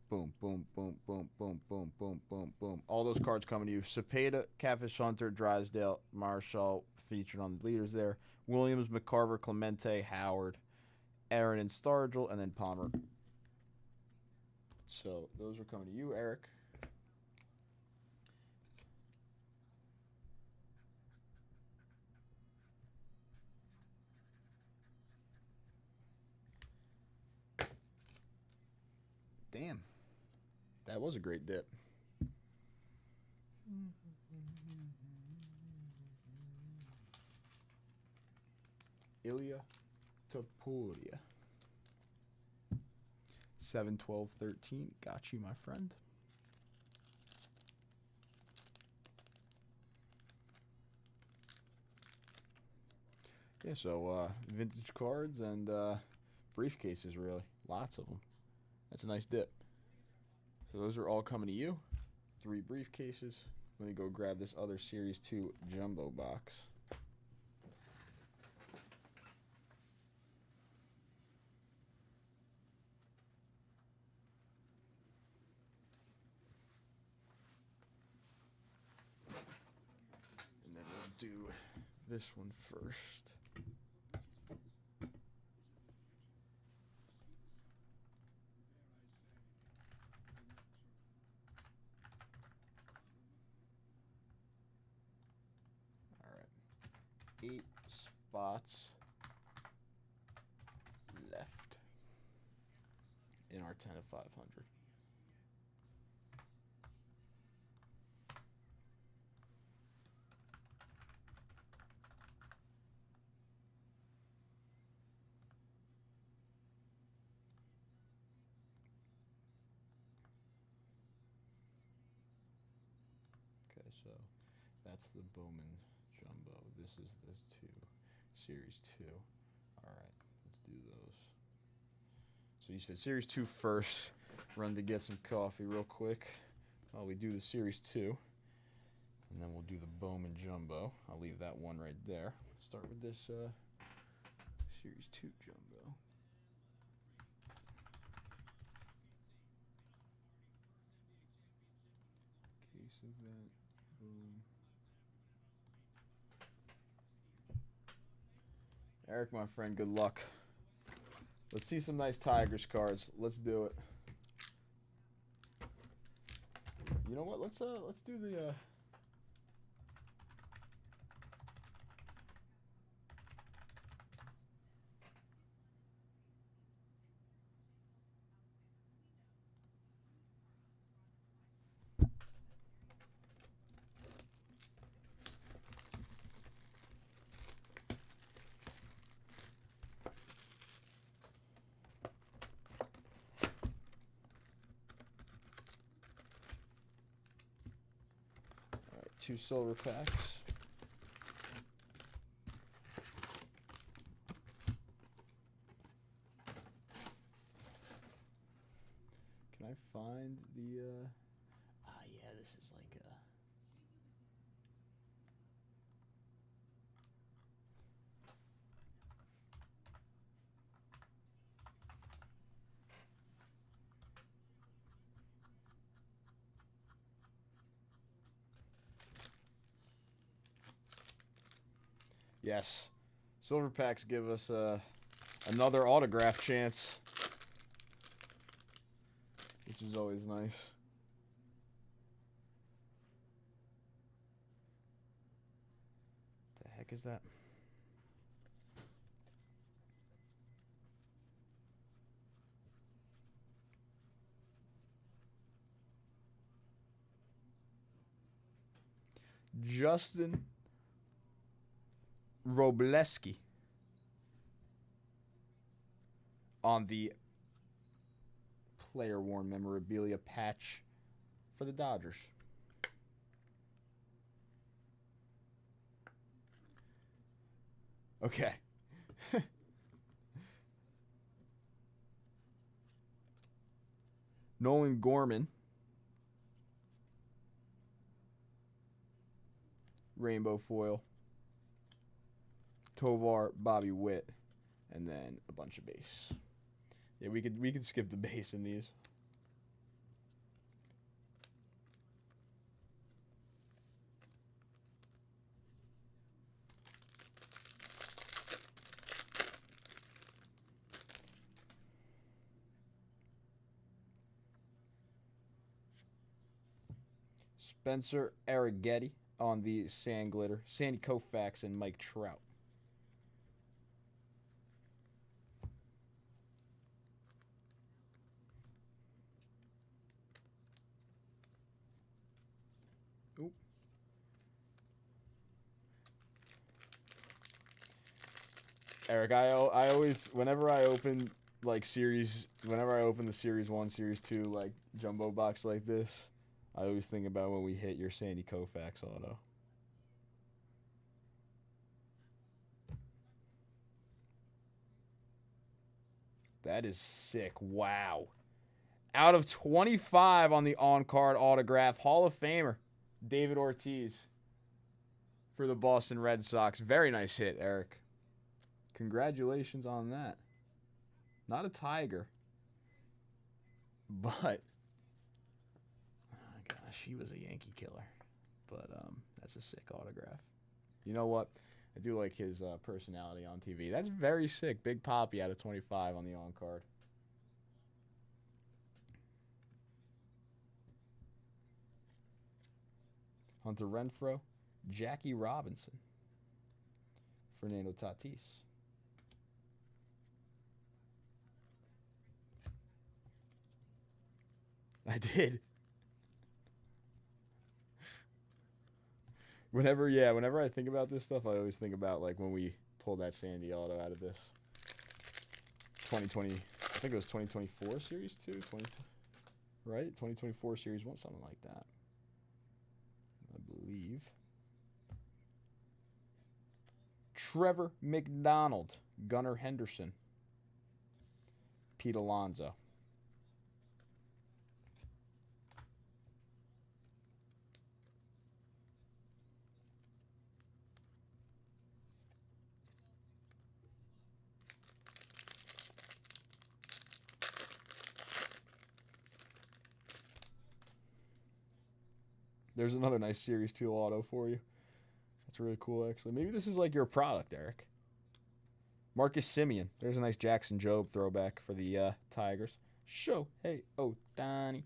Boom, boom, boom, boom, boom, boom, boom, boom, boom. All those cards coming to you. Cepeda, Catfish Hunter, Drysdale, Marshall featured on the leaders there. Williams, McCarver, Clemente, Howard, Aaron and Stargell, and then Palmer. So those are coming to you, Eric. Damn. That was a great dip. Ilya Topuria. 7, 12, 13. Got you, my friend. Yeah, so vintage cards and briefcases, really. Lots of them. That's a nice dip. So those are all coming to you. 3 briefcases. Let me go grab this other Series 2 jumbo box. And then we'll do this one first. All right. 8 spots left in our 10 of 500. Okay, so that's the Bowman Jumbo. This is the Series 2. All right, let's do those. So you said Series 2 first. Run to get some coffee real quick while we do the Series 2. And then we'll do the Bowman Jumbo. I'll leave that one right there. Start with this Series 2 Jumbo. Case of that. Boom. Eric, my friend, good luck. Let's see some nice Tigers cards. Let's do it. You know what? Let's do the all right, 2 silver packs. Can I find the yeah, this is like a yes. Silver packs give us another autograph chance, which is always nice. The heck is that? Justin Robleski on the player worn memorabilia patch for the Dodgers. Okay. Nolan Gorman. Rainbow foil. Tovar, Bobby Witt, and then a bunch of base. Yeah, we could skip the base in these. Spencer Arrighetti on the Sand Glitter. Sandy Koufax and Mike Trout. Oop. Eric, I always, whenever I open like series, whenever I open the series 1, series 2 like jumbo box like this, I always think about when we hit your Sandy Koufax auto. That is sick. Wow. Out of 25 on the on-card autograph, Hall of Famer, David Ortiz for the Boston Red Sox. Very nice hit, Eric. Congratulations on that. Not a Tiger, but oh gosh, he was a Yankee killer. But that's a sick autograph. You know what? I do like his personality on TV. That's very sick. Big Poppy out of 25 on the on-card. Hunter Renfroe, Jackie Robinson, Fernando Tatis. I did. Whenever I think about this stuff, I always think about like when we pulled that Sandy auto out of this 2020. I think it was 2024 Series 2, right? 2024 Series 1, something like that. I believe. Trevor McDonald, Gunnar Henderson, Pete Alonso. There's another nice Series 2 auto for you. That's really cool, actually. Maybe this is like your product, Eric. Marcus Semien. There's a nice Jackson Jobe throwback for the Tigers. Shohei Ohtani.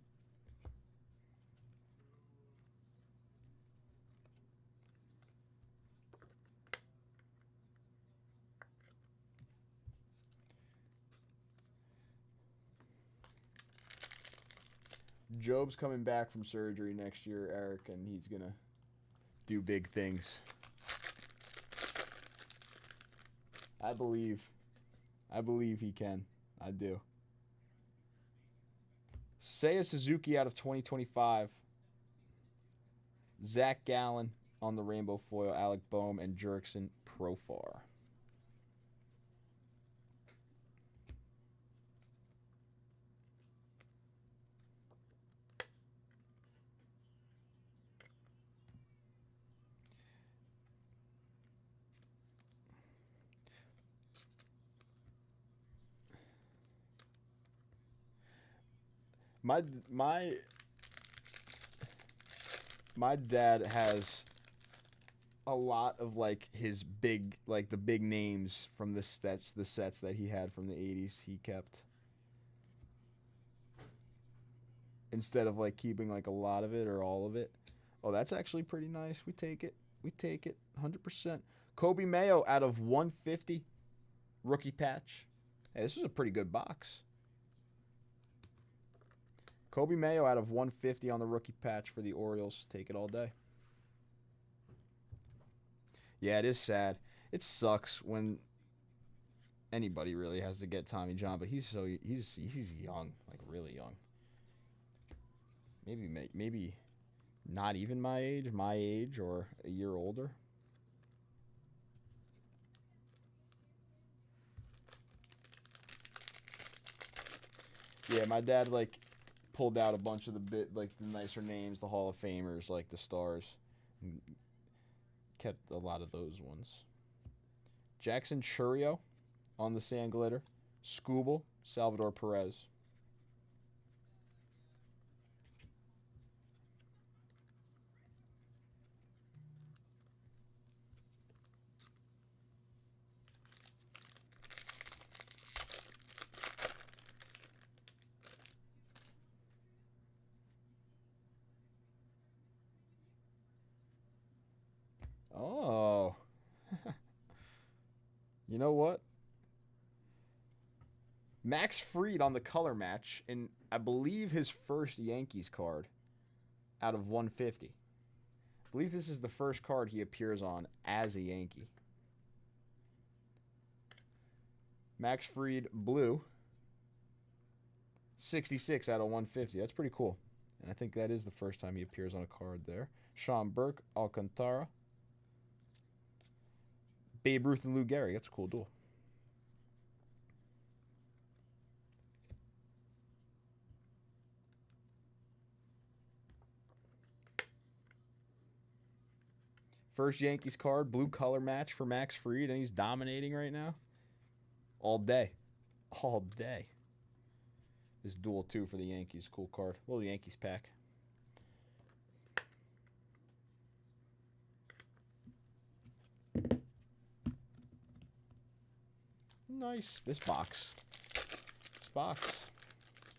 Jobe's coming back from surgery next year, Eric, and he's going to do big things. I believe he can. I do. Seiya Suzuki out of 2025. Zach Gallen on the rainbow foil. Alec Boehm and Jurickson Profar. My dad has a lot of like his big, like the big names from the sets that he had from the 80s he kept, instead of like keeping like a lot of it or all of it. Oh, that's actually pretty nice. We take it 100%. Kobe Mayo out of 150 rookie patch. Hey, this is a pretty good box. Kobe Mayo out of 150 on the rookie patch for the Orioles. Take it all day. Yeah, it is sad. It sucks when anybody really has to get Tommy John, but he's young, like really young. Maybe not even my age or a year older. Yeah, my dad like pulled out a bunch of the nicer names, the Hall of Famers, like the stars, and kept a lot of those ones. Jackson Churio on the sand glitter. Scooble, Salvador Perez. Oh. You know what? Max Fried on the color match, and I believe his first Yankees card out of 150. I believe this is the first card he appears on as a Yankee. Max Fried blue. 66 out of 150. That's pretty cool. And I think that is the first time he appears on a card there. Sean Burke, Alcantara. Babe Ruth and Lou Gehrig. That's a cool duel. First Yankees card, blue color match for Max Fried, and he's dominating right now. All day. All day. This duel, too, for the Yankees. Cool card. Little Yankees pack. Nice. This box.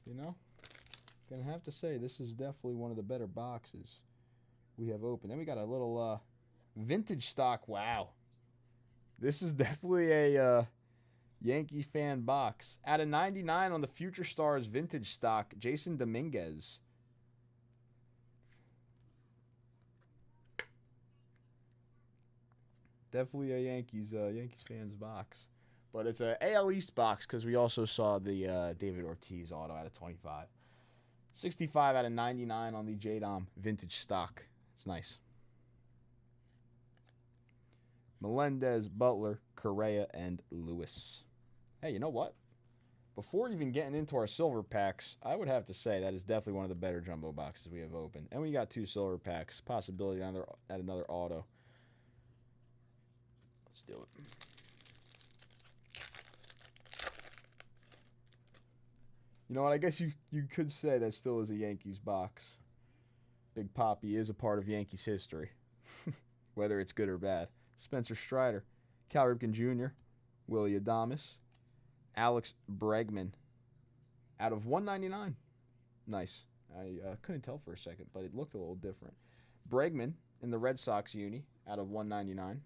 You know? Gonna have to say, this is definitely one of the better boxes we have open. Then we got a little vintage stock. Wow. This is definitely a Yankee fan box. Out of 99 on the Future Stars vintage stock, Jason Dominguez. Definitely a Yankees fans box. But it's a AL East box because we also saw the David Ortiz auto out of 25. 65 out of 99 on the J-Dom vintage stock. It's nice. Melendez, Butler, Correa, and Lewis. Hey, you know what? Before even getting into our silver packs, I would have to say that is definitely one of the better jumbo boxes we have open. And we got 2 silver packs. Possibility at another auto. Let's do it. You know what? I guess you could say that still is a Yankees box. Big Papi is a part of Yankees history, whether it's good or bad. Spencer Strider, Cal Ripken Jr., Willie Adames, Alex Bregman, out of 199. Nice. I couldn't tell for a second, but it looked a little different. Bregman in the Red Sox uni, out of 199.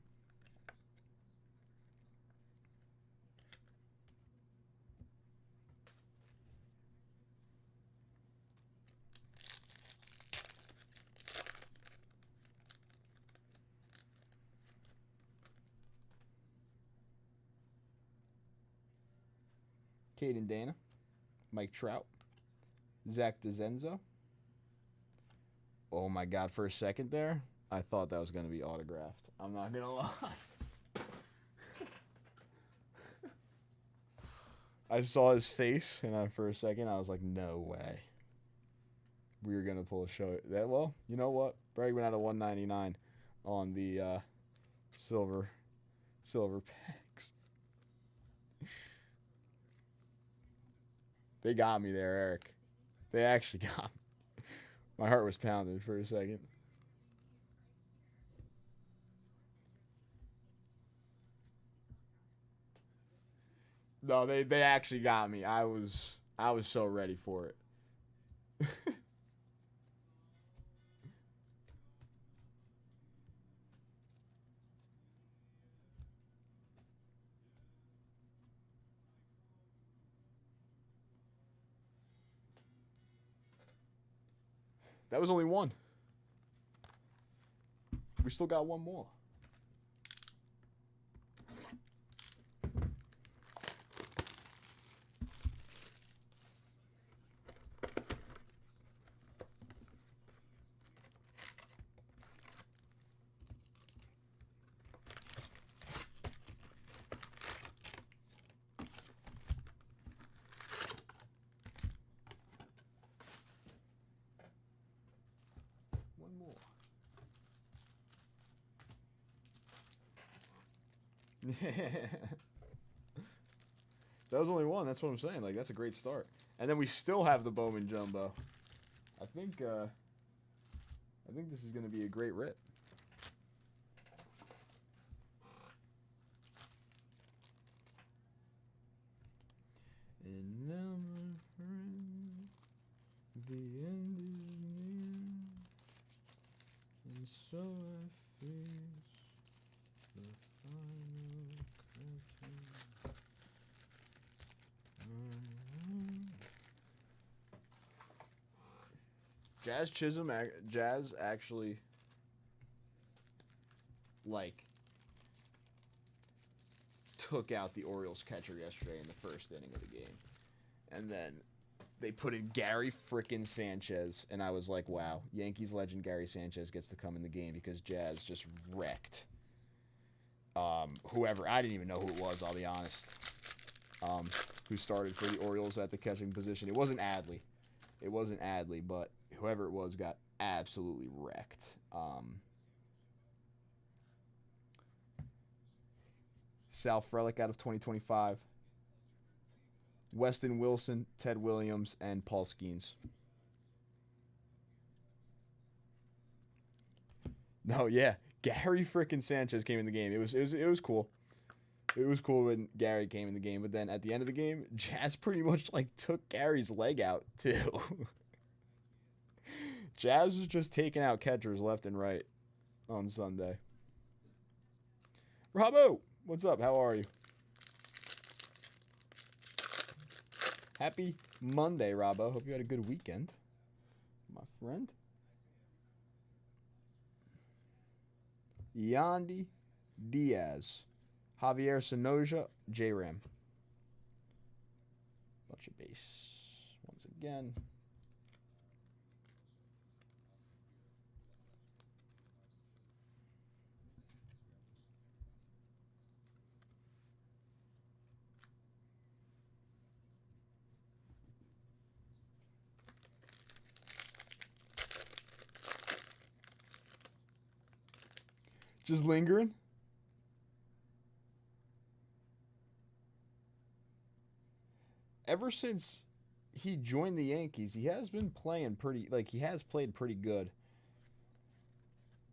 Caden Dana, Mike Trout, Zach DeZenzo. Oh my God, for a second there, I thought that was going to be autographed. I'm not going to lie. I saw his face, and for a second, I was like, no way. We were going to pull a show. Well, you know what? Bregman out of 199 on the silver packs. They got me there, Eric. They actually got me. My heart was pounding for a second. No, they actually got me. I was so ready for it. That was only one. We still got one more. That was only one. That's what I'm saying. Like, that's a great start. And then we still have the Bowman Jumbo. I think this is going to be a great rip. And now, my friend, the end is near, and so I face the final curtain. Jazz Chisholm, Jazz actually, like, took out the Orioles catcher yesterday in the first inning of the game. And then they put in Gary frickin' Sanchez, and I was like, wow, Yankees legend Gary Sanchez gets to come in the game because Jazz just wrecked whoever. I didn't even know who it was, I'll be honest, who started for the Orioles at the catching position. It wasn't Adley. It wasn't Adley, but whoever it was got absolutely wrecked. Sal Frelick out of 2025. Weston Wilson, Ted Williams, and Paul Skeens. No, yeah, Gary frickin' Sanchez came in the game. It was cool. It was cool when Gary came in the game, but then at the end of the game, Jazz pretty much like took Gary's leg out too. Jazz was just taking out catchers left and right on Sunday. Robbo, what's up? How are you? Happy Monday, Robbo. Hope you had a good weekend, my friend. Yandy Diaz, Javier Sonoja, J-Ram. Bunch of base once again. Just lingering. Ever since he joined the Yankees, he has been playing pretty, like, he has played pretty good.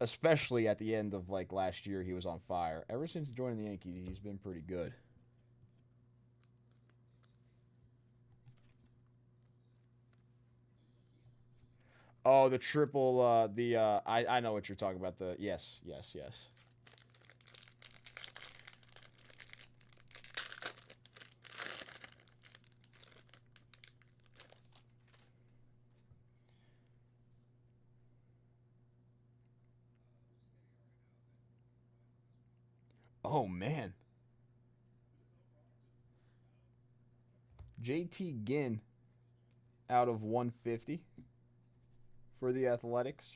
Especially at the end of, like, last year, he was on fire. Ever since joining the Yankees, he's been pretty good. Oh, the triple, I know what you're talking about. Yes. Oh, man. JT Ginn out of 150 for the Athletics.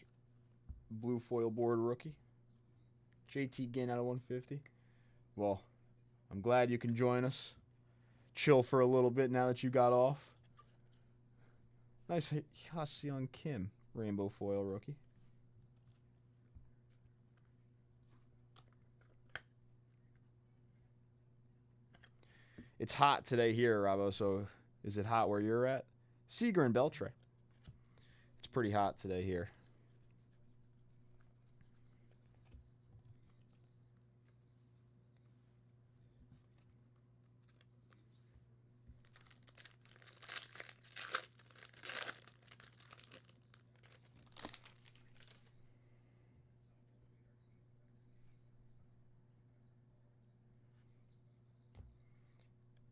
Blue foil board rookie. JT Ginn out of 150. Well, I'm glad you can join us. Chill for a little bit now that you got off. Nice Ha-Seong Kim, rainbow foil rookie. It's hot today here, Robbo, so is it hot where you're at? Seager and Beltre. It's pretty hot today here.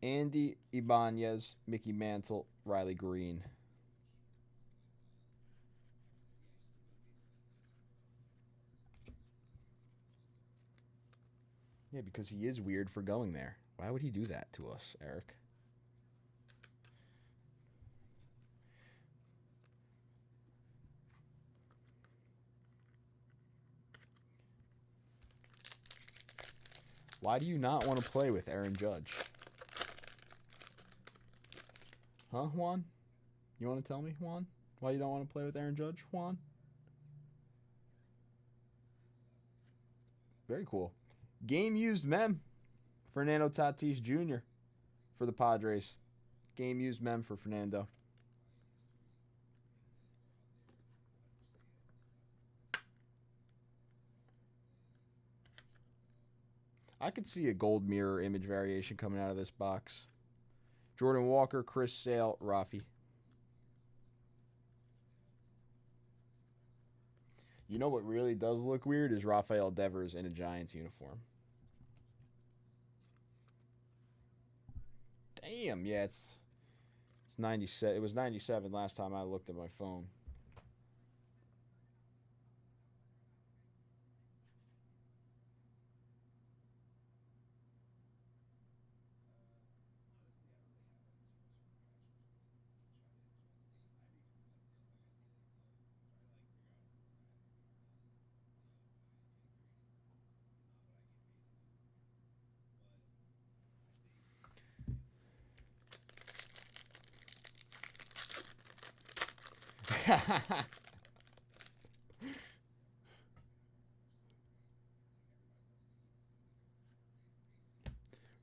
Andy Ibanez, Mickey Mantle, Riley Green. Yeah, because he is weird for going there. Why would he do that to us, Eric? Why do you not want to play with Aaron Judge? Huh, Juan? You want to tell me, Juan? Why you don't want to play with Aaron Judge, Juan? Very cool. Game used, mem. Fernando Tatis Jr. for the Padres. Game used mem for Fernando. I could see a gold mirror image variation coming out of this box. Jordan Walker, Chris Sale, Rafi. You know what really does look weird is Rafael Devers in a Giants uniform. Damn, yeah, it's 97. It was 97 last time I looked at my phone.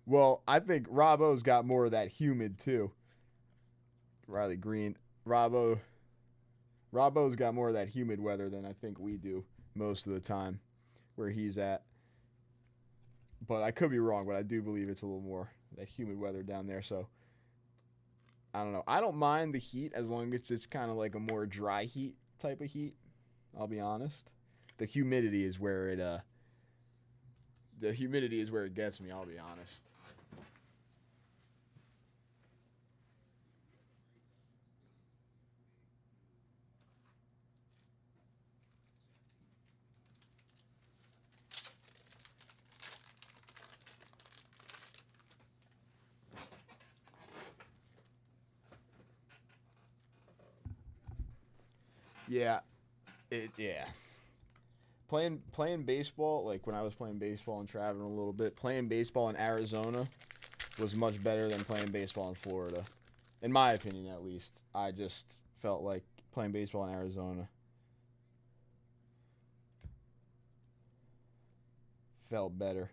Well, I think Robbo's got more of that humid too. Riley Green. Robbo's got more of that humid weather than I think we do most of the time where he's at. But I could be wrong, but I do believe it's a little more that humid weather down there. So I don't know. I don't mind the heat as long as it's kind of like a more dry heat type of heat. I'll be honest. The humidity is where it gets me, I'll be honest. Yeah. Yeah. Playing baseball, like when I was playing baseball and traveling a little bit, playing baseball in Arizona was much better than playing baseball in Florida. In my opinion, at least. I just felt like playing baseball in Arizona felt better.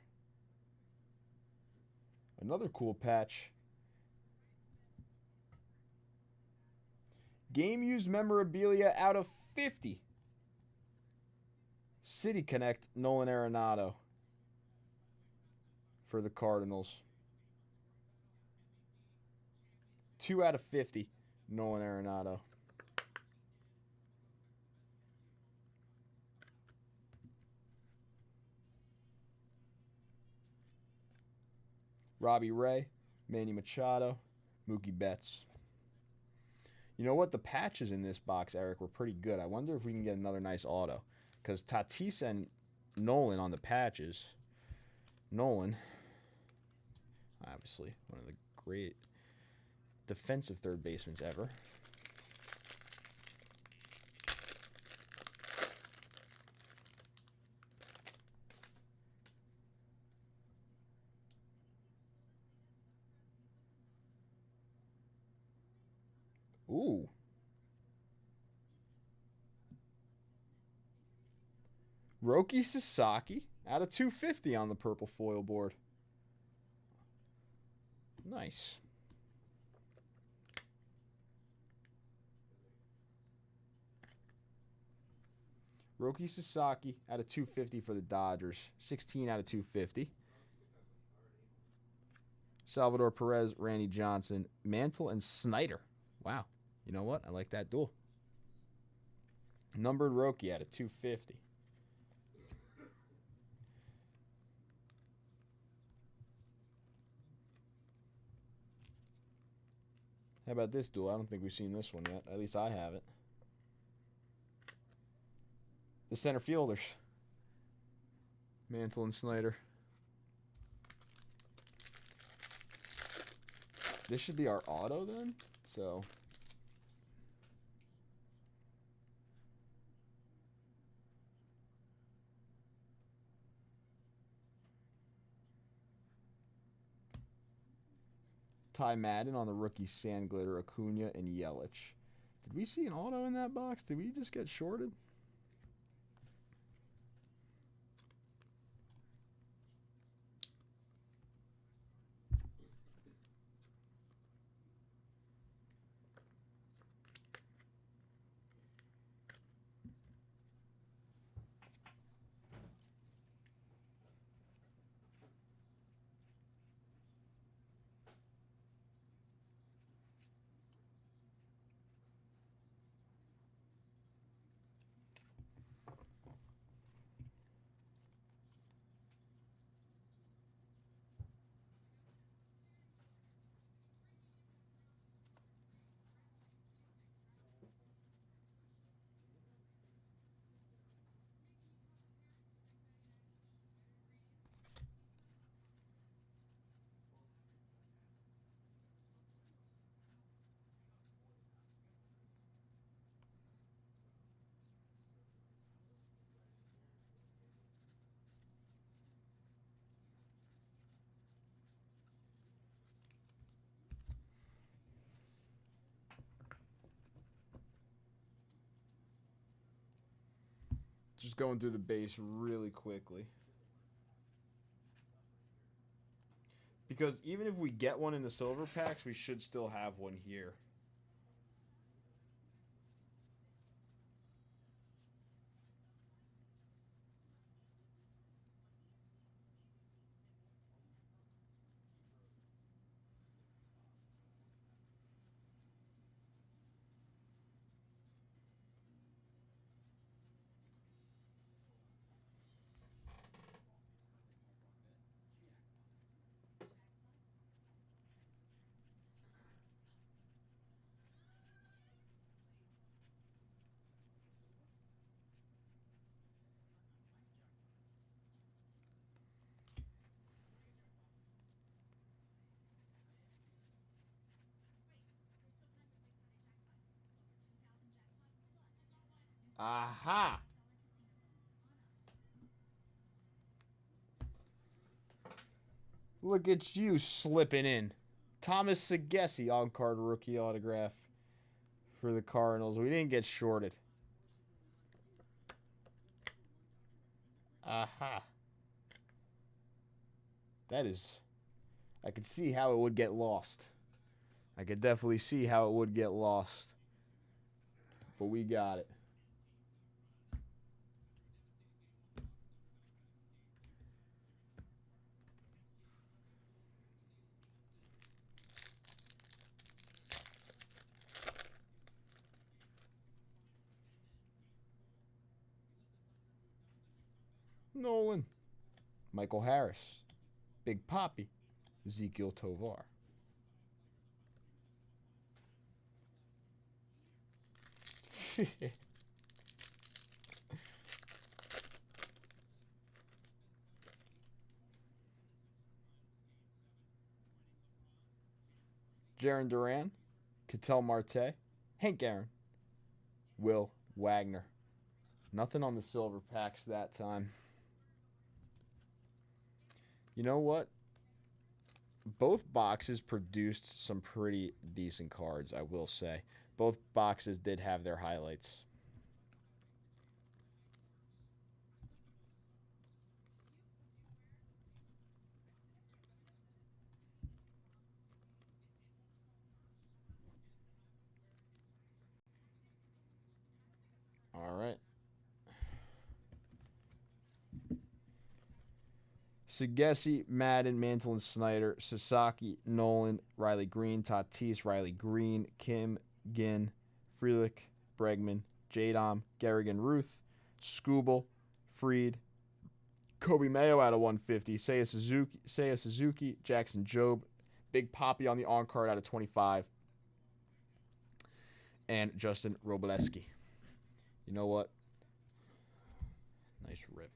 Another cool patch. Game used memorabilia out of 50. City Connect, Nolan Arenado for the Cardinals. 2 out of 50, Nolan Arenado. Robbie Ray, Manny Machado, Mookie Betts. You know what? The patches in this box, Eric, were pretty good. I wonder if we can get another nice auto. Because Tatis and Nolan on the patches. Nolan, obviously, one of the great defensive third basemen ever. Ooh. Roki Sasaki out of 250 on the purple foil board. Nice. Roki Sasaki out of 250 for the Dodgers. 16 out of 250. Salvador Perez, Randy Johnson, Mantle, and Snyder. Wow. You know what? I like that duel. Numbered Roki out of 250. How about this duel? I don't think we've seen this one yet. At least I haven't. The center fielders. Mantle and Snyder. This should be our auto then. So Ty Madden on the rookie Sandglitter, Acuna, and Yelich. Did we see an auto in that box? Did we just get shorted? Just going through the base really quickly. Because even if we get one in the silver packs, we should still have one here. Aha! Look at you slipping in. Thomas Segesi on-card rookie autograph for the Cardinals. We didn't get shorted. Aha. That is... I could see how it would get lost. I could definitely see how it would get lost. But we got it. Nolan. Michael Harris. Big Poppy. Ezekiel Tovar. Jaron Duran. Ketel Marte. Hank Aaron. Will Wagner. Nothing on the silver packs that time. You know what? Both boxes produced some pretty decent cards, I will say. Both boxes did have their highlights. All right. Segesi, Madden, Mantle, and Snyder, Sasaki, Nolan, Riley Green, Tatis, Riley Green, Kim, Ginn, Frelick, Bregman, Jadom, Garrigan, Ruth, Skubal, Freed, Kobe Mayo out of 150, Seiya Suzuki, Jackson Jobe, Big Poppy on the on-card out of 25, and Justin Robleski. You know what? Nice rip.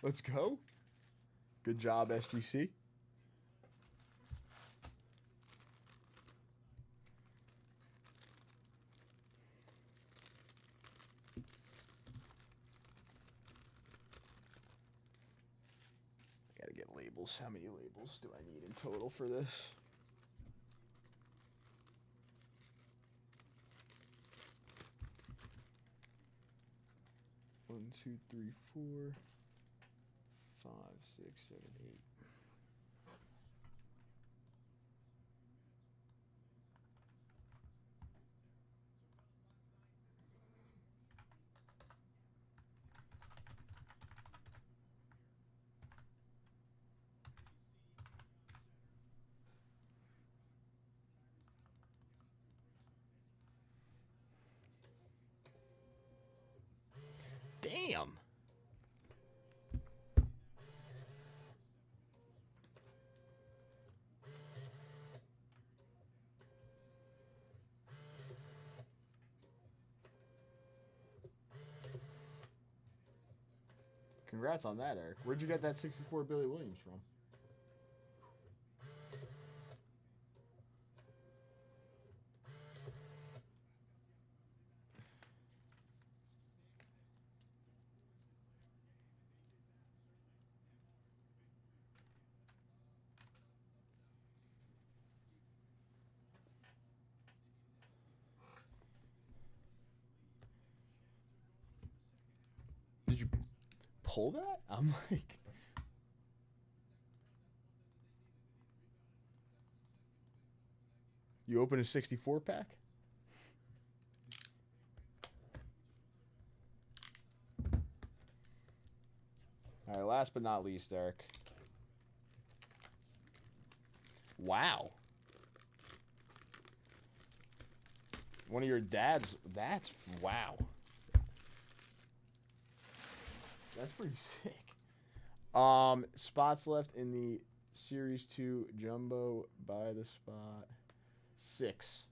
Let's go. Good job, SGC. I gotta get labels. How many labels do I need in total for this? One, two, three, four, 5, 6, 7, 8. Damn. Congrats on that, Eric. Where'd you get that 64 Billy Williams from? Did you pull that? I'm like... You open a 64 pack? All right, last but not least, Eric. Wow. One of your dad's... That's... Wow. That's pretty sick. Spots left in the Series 2 Jumbo by the spot. 6.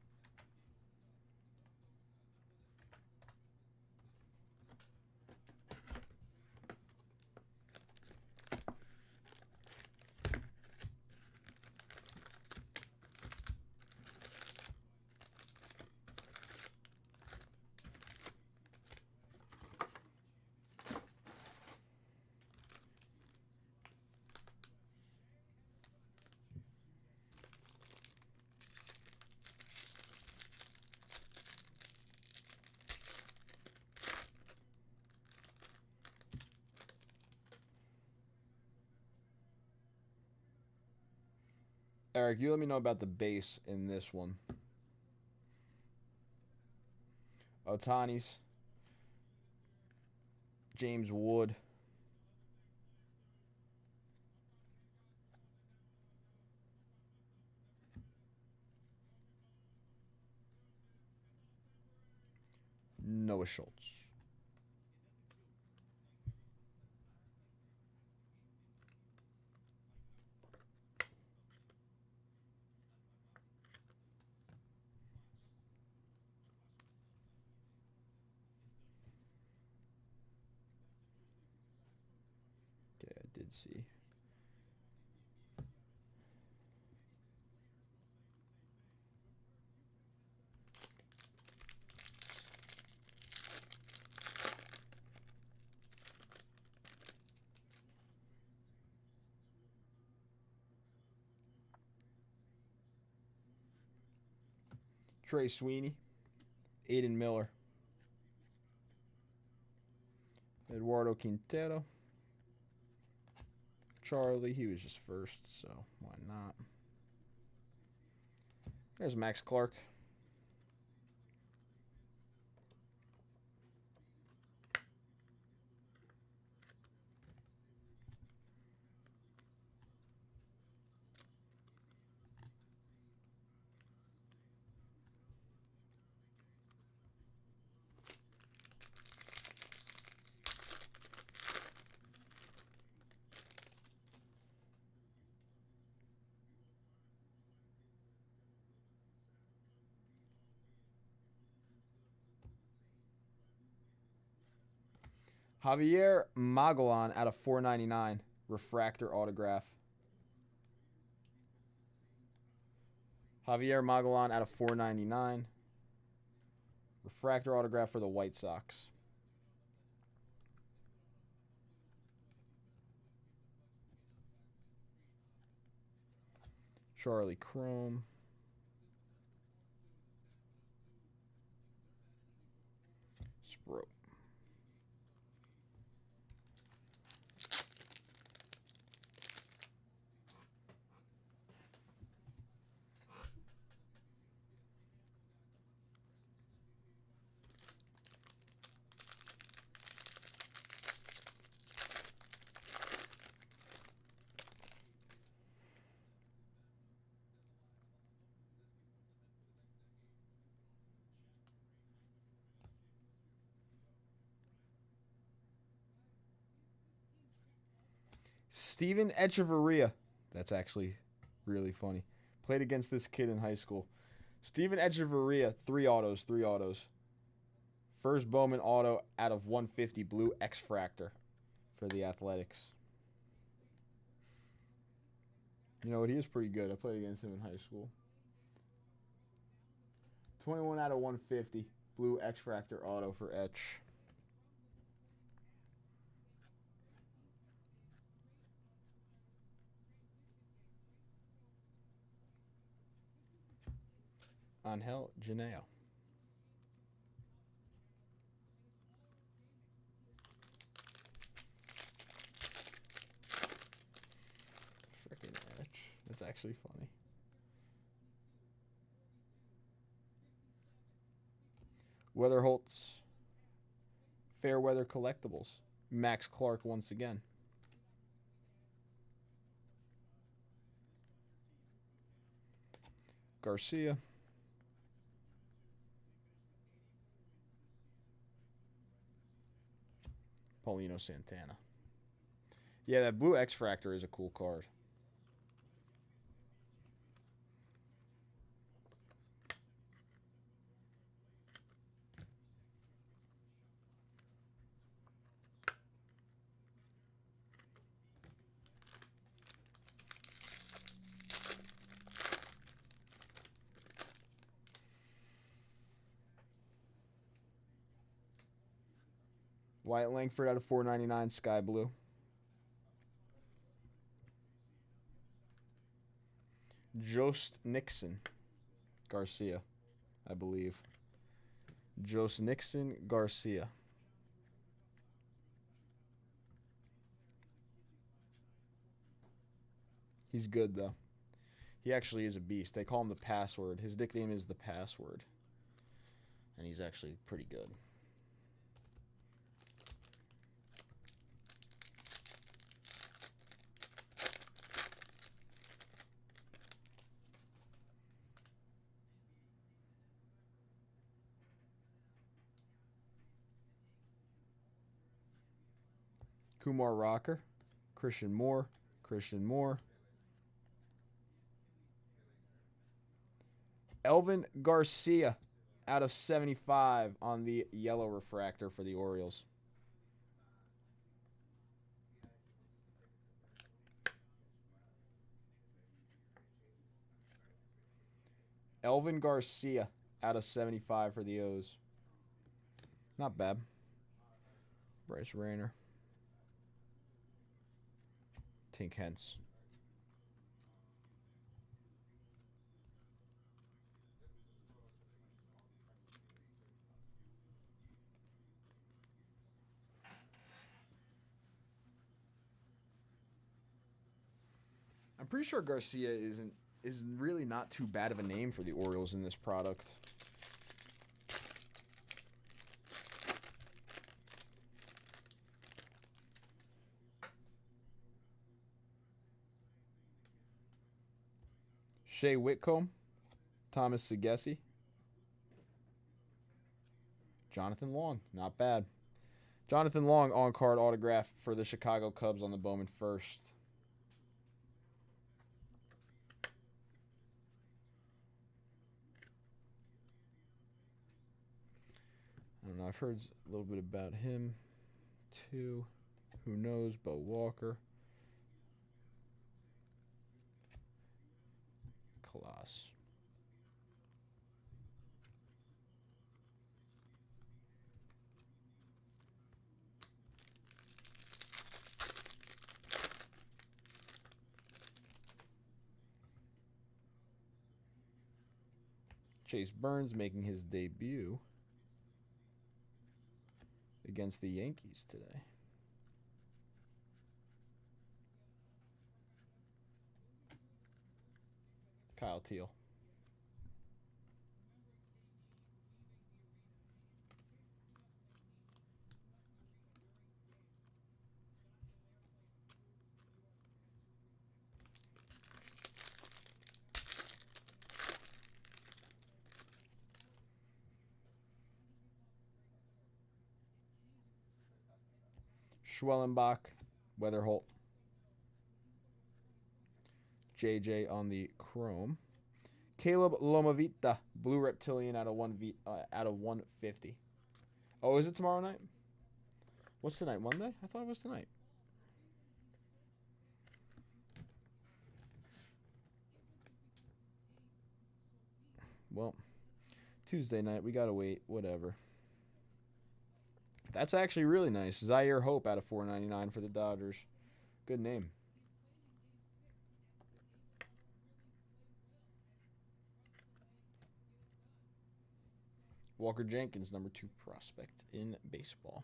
Eric, you let me know about the base in this one. Otani's. James Wood. Noah Schultz. Okay, I did see. Trey Sweeney. Aiden Miller. Eduardo Quintero. Charlie, he was just first, so why not? There's Max Clark. Javier Magellan out of 499. Refractor autograph. Javier Magellan out of 499. Refractor autograph for the White Sox. Charlie Chrome. Spro. Steven Echeverria. That's actually really funny. Played against this kid in high school. Steven Echeverria, 3 autos, 3 autos. First Bowman auto out of 150 blue X-Fractor for the Athletics. You know what? He is pretty good. I played against him in high school. 21 out of 150 blue X-Fractor auto for Etch. Angel Janeo. Frickin' Etch. That's actually funny. Weatherholtz. Fairweather Collectibles. Max Clark once again. Garcia. Paulino Santana. Yeah, that blue X-Fractor is a cool card. Wyatt Langford out of 499 Sky Blue. Jost Nixon Garcia, I believe. Jost Nixon Garcia. He's good, though. He actually is a beast. They call him the Password. His nickname is the Password. And he's actually pretty good. Kumar Rocker, Christian Moore, Elvin Garcia out of 75 on the yellow refractor for the Orioles. Elvin Garcia out of 75 for the O's. Not bad. Bryce Rayner. Tink Hence. I'm pretty sure Garcia is really not too bad of a name for the Orioles in this product. Shea Whitcomb, Thomas Segesi, Jonathan Long, not bad. Jonathan Long on-card autograph for the Chicago Cubs on the Bowman first. I don't know. I've heard a little bit about him, too. Who knows? Bo Walker. Class. Chase Burns making his debut against the Yankees today. Kyle Teal. Schwellenbach, Weatherholt. JJ on the chrome. Caleb Lomavita, blue reptilian out of 150. Oh, is it tomorrow night? What's tonight? Monday? I thought it was tonight. Well, Tuesday night, we gotta wait. Whatever. That's actually really nice. Zaire Hope out of 499 for the Dodgers. Good name. Walker Jenkins, number 2 prospect in baseball.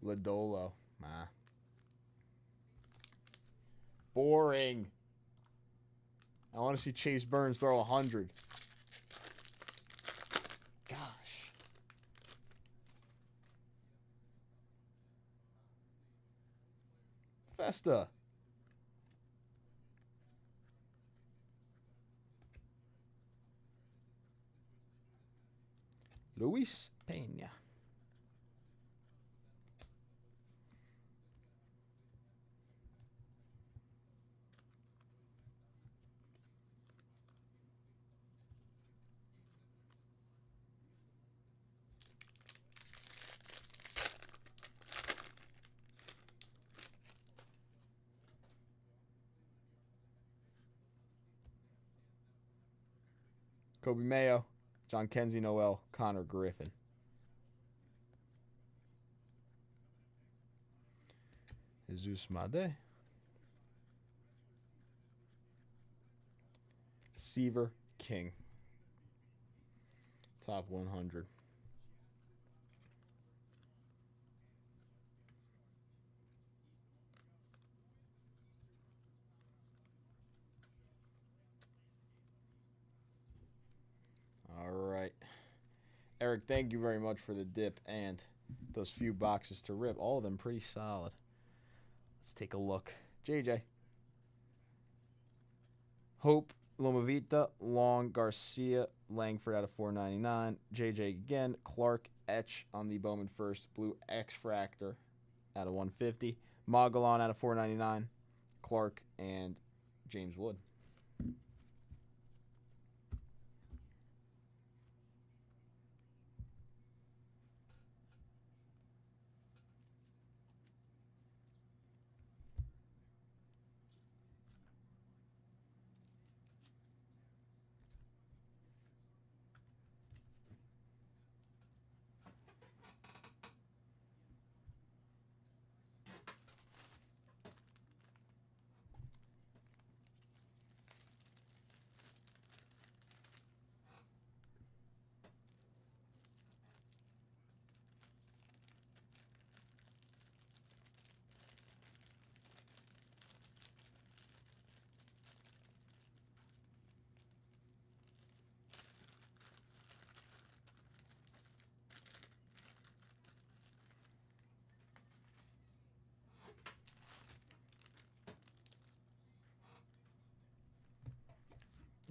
Lodolo. Boring. I want to see Chase Burns throw 100. Gosh. Festa. Luis Pena. Kobe Mayo, John Kenzie Noel, Connor Griffin. Jesus Made. Seaver King. Top 100. All right. Eric, thank you very much for the dip and those few boxes to rip. All of them pretty solid. Let's take a look. JJ. Hope, Lomavita, Long, Garcia, Langford out of 499. JJ again. Clark, Etch on the Bowman first. Blue X-Fractor out of 150. Mogollon out of 499. Clark and James Wood.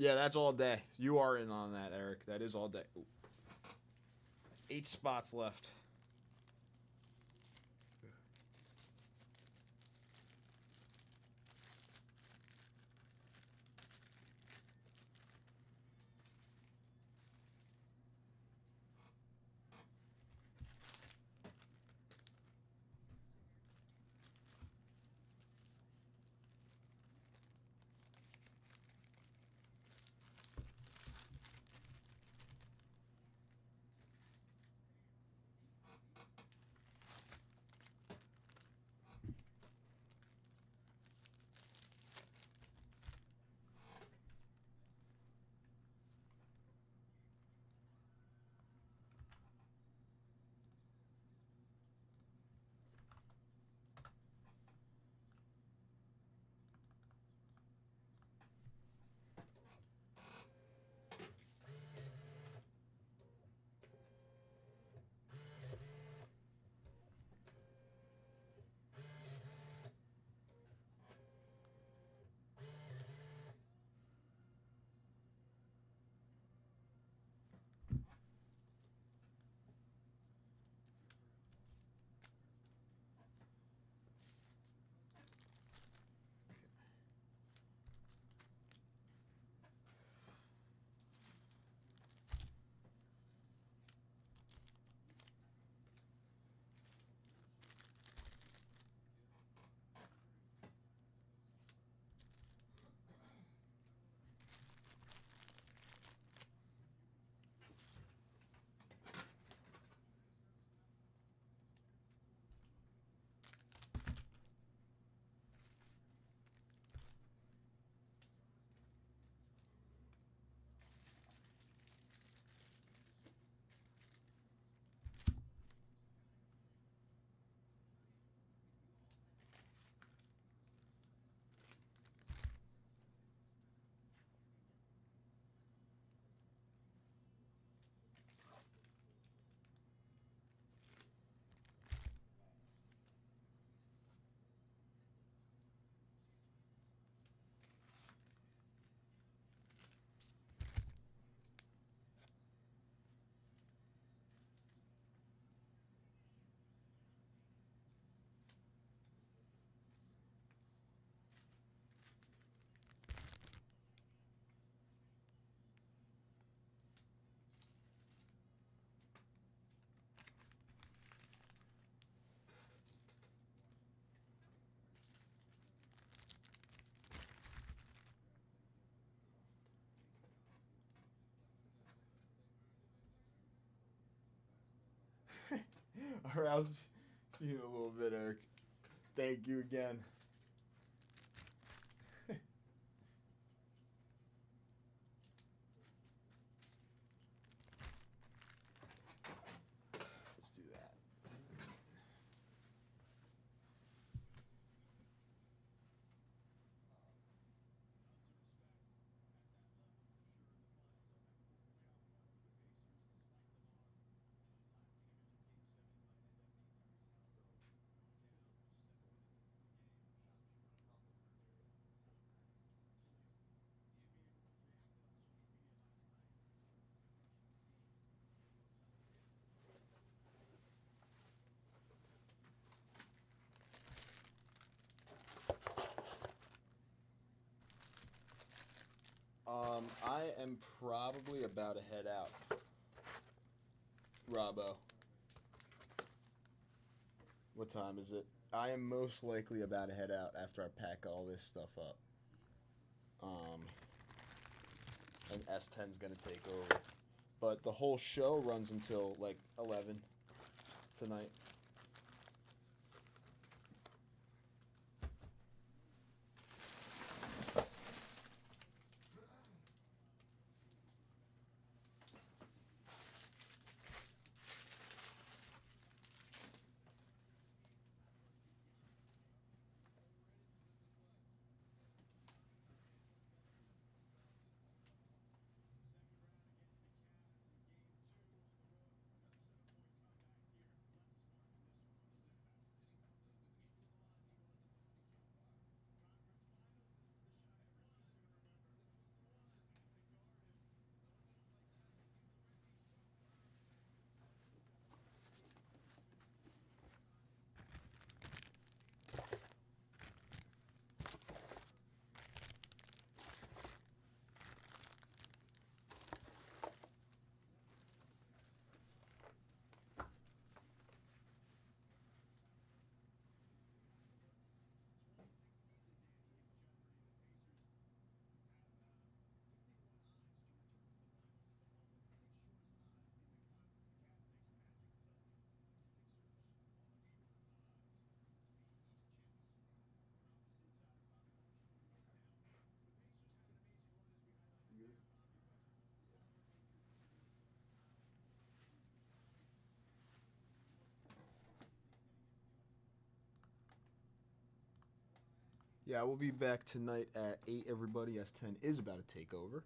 Yeah, that's all day. You are in on that, Eric. That is all day. Ooh. 8 spots left. All right, I'll see you in a little bit, Eric. Thank you again. Let's do that. I am probably about to head out. Robbo. What time is it? I am most likely about to head out after I pack all this stuff up. And S10's gonna take over. But the whole show runs until like 11 tonight. Yeah, we'll be back tonight at 8, everybody. S10 is about to take over.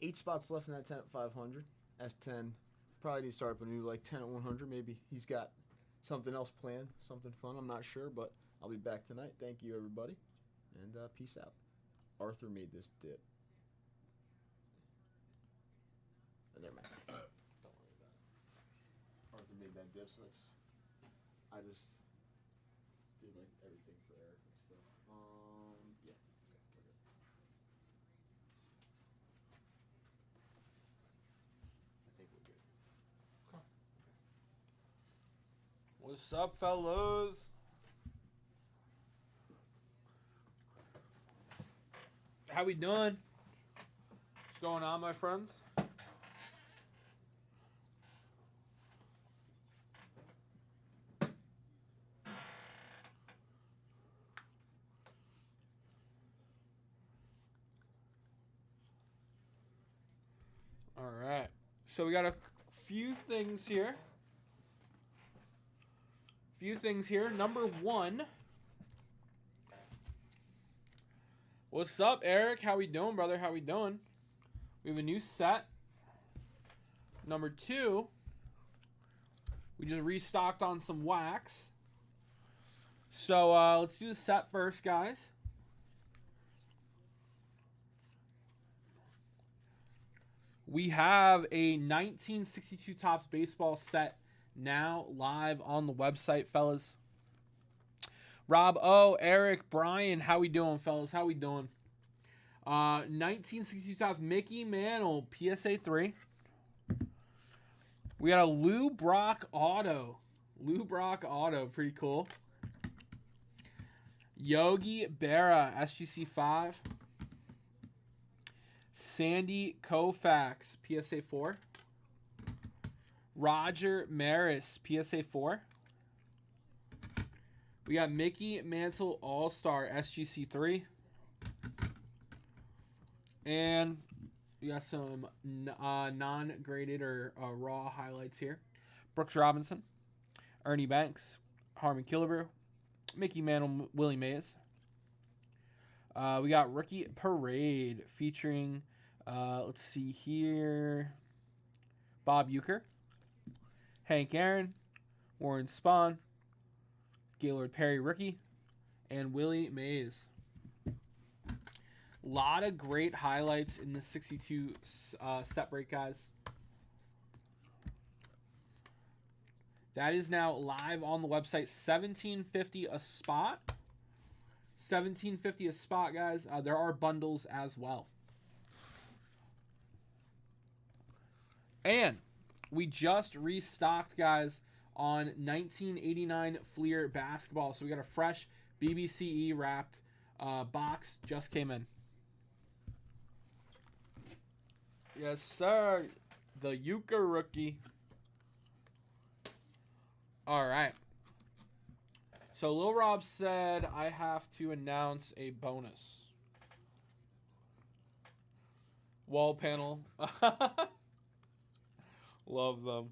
8 spots left in that 10 at 500. S10 probably need to start up a new, like, 10 at 100. Maybe he's got something else planned, something fun. I'm not sure, but I'll be back tonight. Thank you, everybody, and peace out. Arthur made this dip. Oh, never mind. Don't worry about it. Arthur made that dip, so that's... I just did, like, everything for Eric and stuff. Yeah. Okay. I think we're good. What's up, fellas? How we doing? What's going on, my friends? All right. So we got a few things here. Number one. What's up, Eric? How we doing, brother? How we doing? We have a new set. Number two. We just restocked on some wax. So let's do the set first, guys. We have a 1962 Topps baseball set now live on the website, fellas. Rob O, Eric, Brian, how we doing, fellas? How we doing? 1962 Topps Mickey Mantle PSA 3. We got a Lou Brock auto. Pretty cool. Yogi Berra SGC 5. Sandy Koufax PSA 4. Roger Maris, PSA 4. We got Mickey Mantle All-Star SGC 3. And we got some non-graded or raw highlights here. Brooks Robinson, Ernie Banks, Harmon Killebrew, Mickey Mantle, Willie Mays. We got Rookie Parade featuring, let's see here, Bob Uecker, Hank Aaron, Warren Spahn, Gaylord Perry rookie, and Willie Mays. A lot of great highlights in the 62 set break, guys. That is now live on the website. $17.50 a spot. $17.50 a spot, guys. There are bundles as well. And we just restocked, guys, on 1989 Fleer basketball. So we got a fresh BBCE wrapped box. Just came in. Yes, sir. The Uecker rookie. All right. So Lil Rob said I have to announce a bonus. Wall panel. Love them.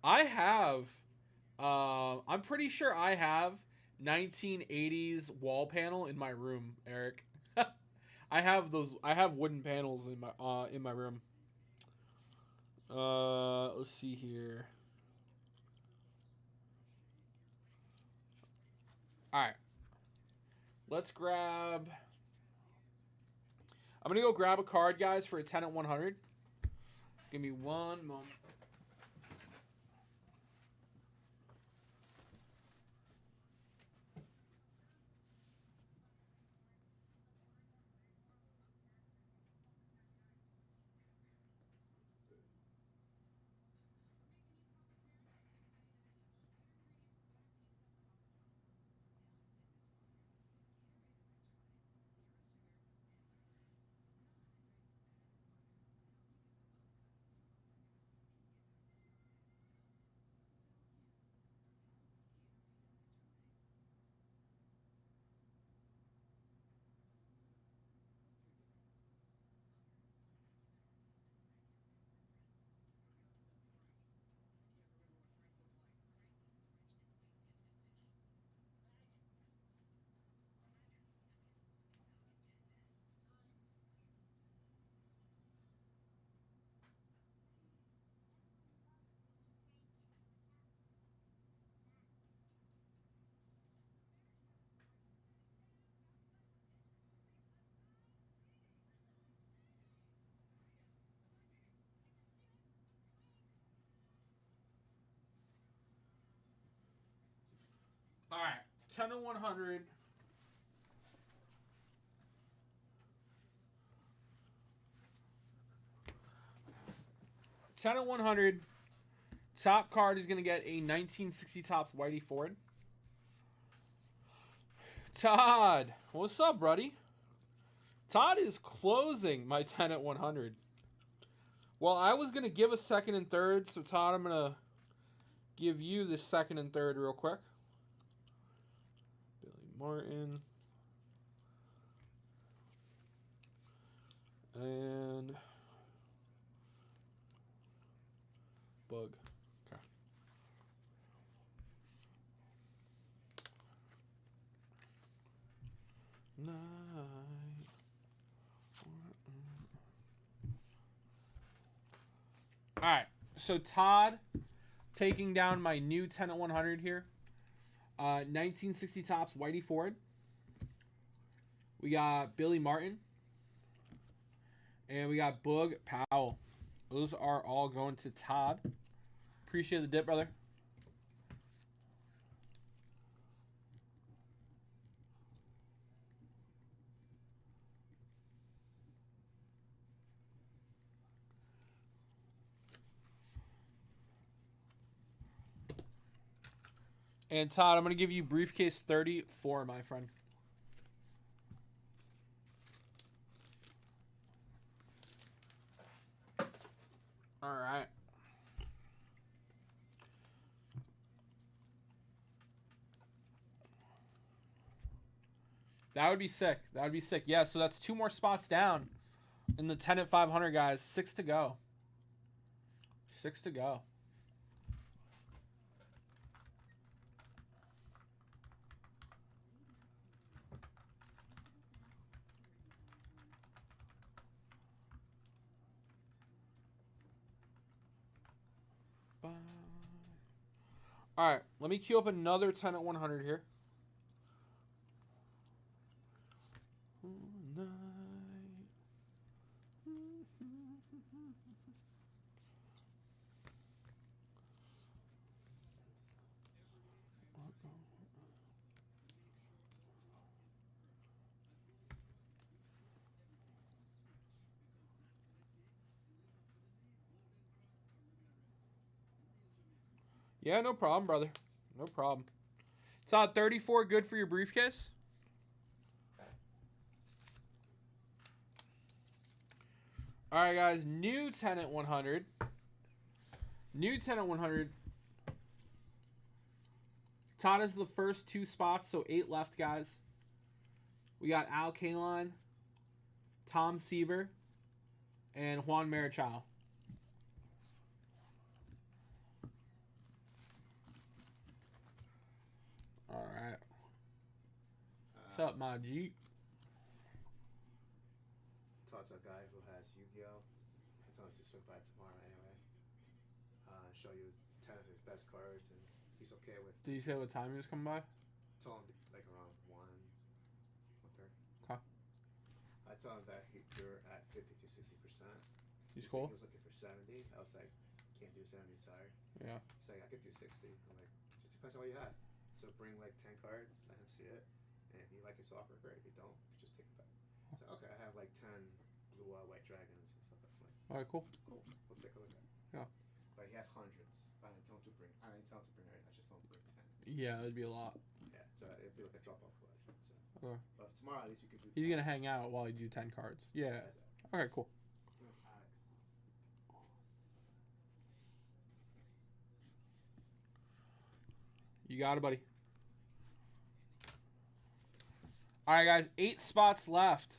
I have, I'm pretty sure I have 1980s wall panel in my room, Eric. I have those. I have wooden panels in my room. Let's see here. All right. Let's grab. I'm gonna go grab a card, guys, for a 10 at 100. Give me one moment. All right, 10 to 100. Ten to 100. Top card is going to get a 1960 Topps Whitey Ford. Todd, what's up, buddy? Todd is closing my 10 at 100. Well, I was going to give a second and third, so Todd, I'm going to give you the second and third real quick. Billy Martin. And Bug. Okay. Night. All right. So Todd taking down my new 10 at 100 here. 1960 Topps Whitey Ford. We got Billy Martin. And we got Boog Powell. Those are all going to Todd. Appreciate the dip, brother. And Todd, I'm going to give you briefcase 34, my friend. That would be sick. That would be sick. Yeah, so that's 2 more spots down in the 10 at 500, guys. 6 to go. 6 to go. All right, let me queue up another 10 at 100 here. Yeah, no problem, brother. No problem. It's not 34 good for your briefcase? All right, guys. New 10 at 100. New 10 at 100. Todd is the first 2 spots, so 8 left, guys. We got Al Kaline, Tom Seaver, and Juan Marichal. All right. What's up, my G? Talk to a guy who has Yu-Gi-Oh! I told him to swing by tomorrow anyway. Show you 10 of his best cards, and he's okay with. Did you say what time he was coming by? Told him like around 1:30. Okay. I told him that you're at 50 to 60%. He's cool. He was looking for 70. I was like, can't do 70, sorry. Yeah. He's like, I could do 60. I'm like, just depends on what you have. So bring like 10 cards, let him see it, and if you like his offer, great. If you don't, just take it back. So okay, I have like 10 blue white dragons and stuff like that. All right, cool. Cool. We'll take a look at it. Yeah. But he has hundreds. I didn't tell him to bring. I didn't tell him to bring everything. I just told him to bring 10. Yeah, it'd be a lot. Yeah. So it'd be like a drop-off collection. So. Okay. But tomorrow at least you could do. He's going to hang out while you do 10 cards. Yeah. Okay, cool. You got it, buddy. All right, guys. 8 spots left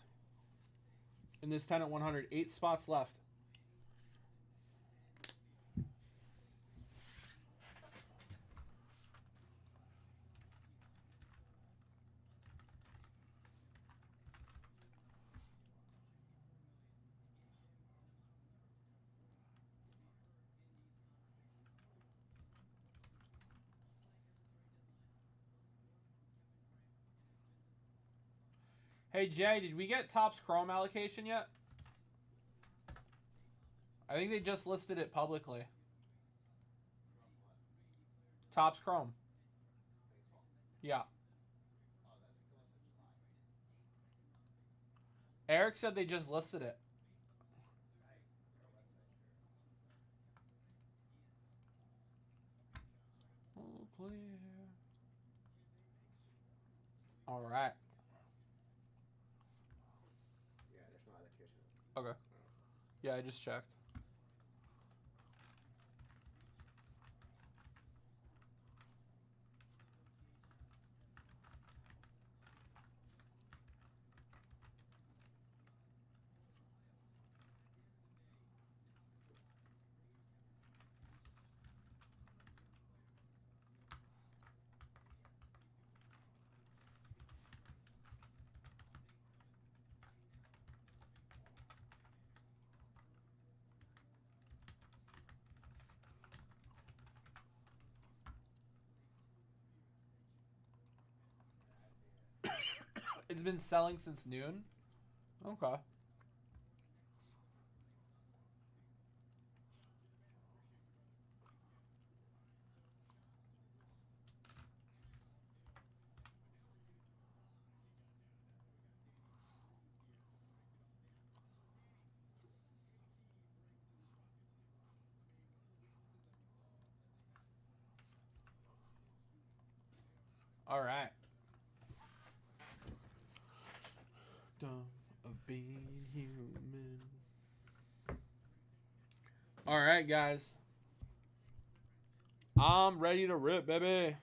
in this 10 at 100. 8 spots left. Hey, Jay, did we get Topps Chrome allocation yet? I think they just listed it publicly. Topps Chrome. Yeah. Eric said they just listed it. All right. Yeah, there's no allocation. Okay. Yeah, I just checked. It's been selling since noon? Okay. All right. Dumb of being human. All right, guys. I'm ready to rip, baby.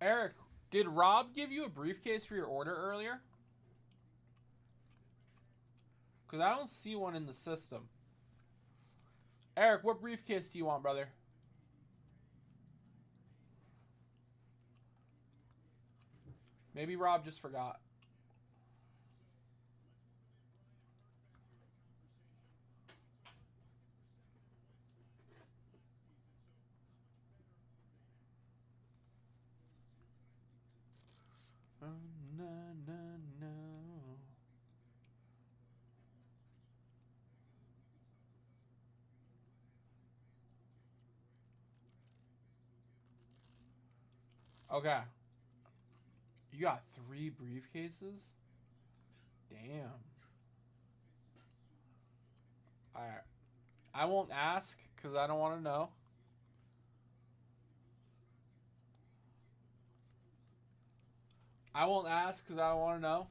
Eric, did Rob give you a briefcase for your order earlier? Because I don't see one in the system. Eric, what briefcase do you want, brother? Maybe Rob just forgot. Oh, no, no, no. Okay. You got 3 briefcases? Damn. Alright. I won't ask because I don't want to know. I won't ask because I don't want to know.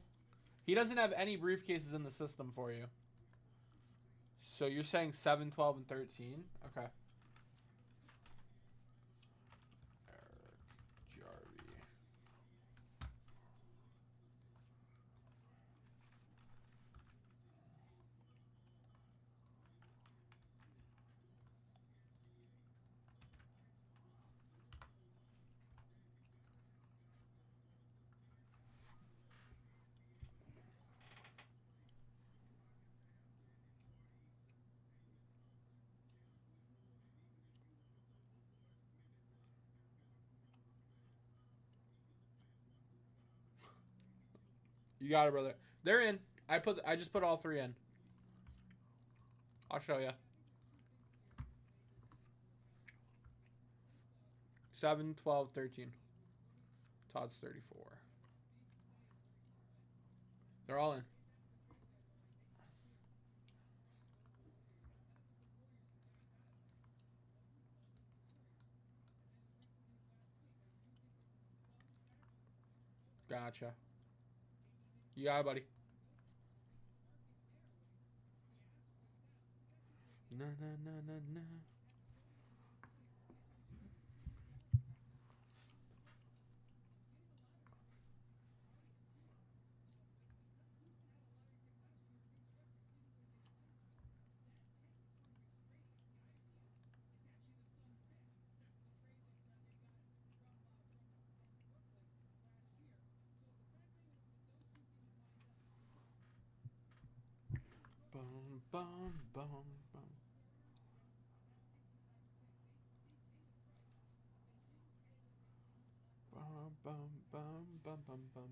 He doesn't have any briefcases in the system for you. So you're saying 7, 12, and 13? Okay. Eric Jarvie. You got it, brother. They're in. I just put all 3 in. I'll show you. 7, 12, 13. Todd's 34. They're all in. Gotcha. You got it, buddy. Na na na na na. Bum bum bum bum. Bum bum bum bum bum bum.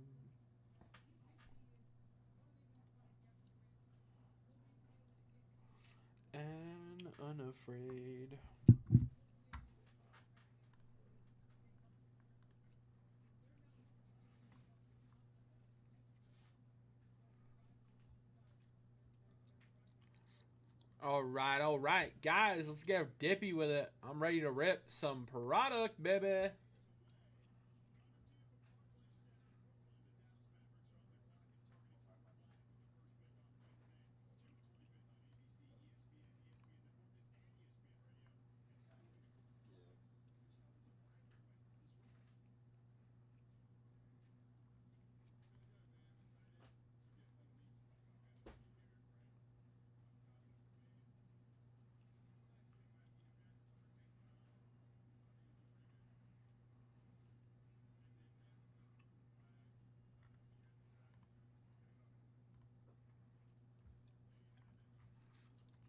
And unafraid. All right, guys, let's get dippy with it. I'm ready to rip some product, baby.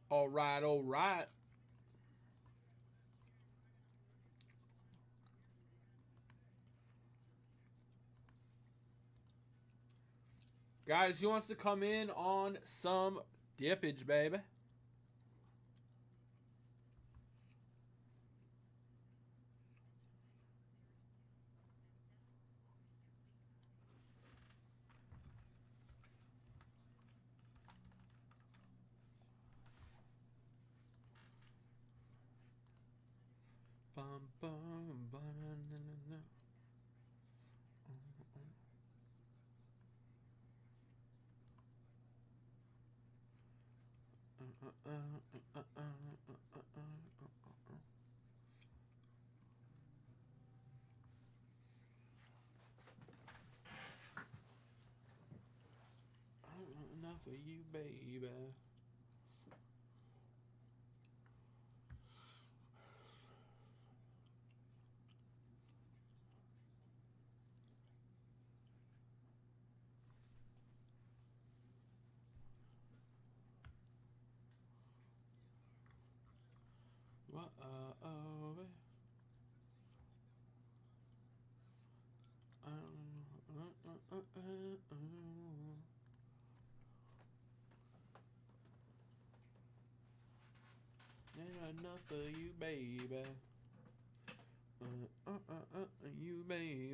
All right. Guys, who wants to come in on some dippage, baby? Bum, bum, bum, na, na, na. you, baby. What? Ain't enough for you, baby. You, baby.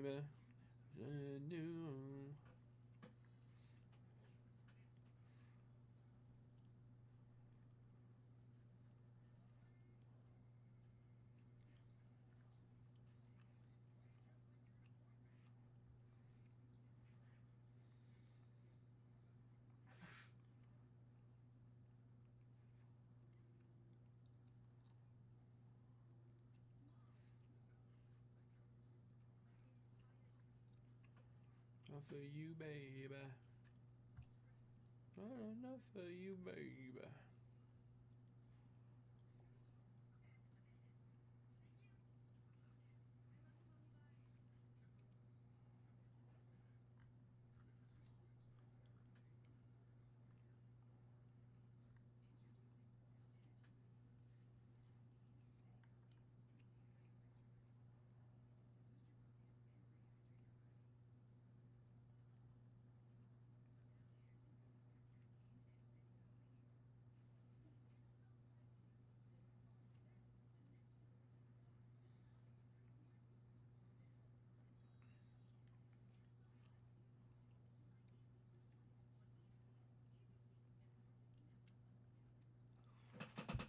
Enough for you, baby. Not enough for you, baby.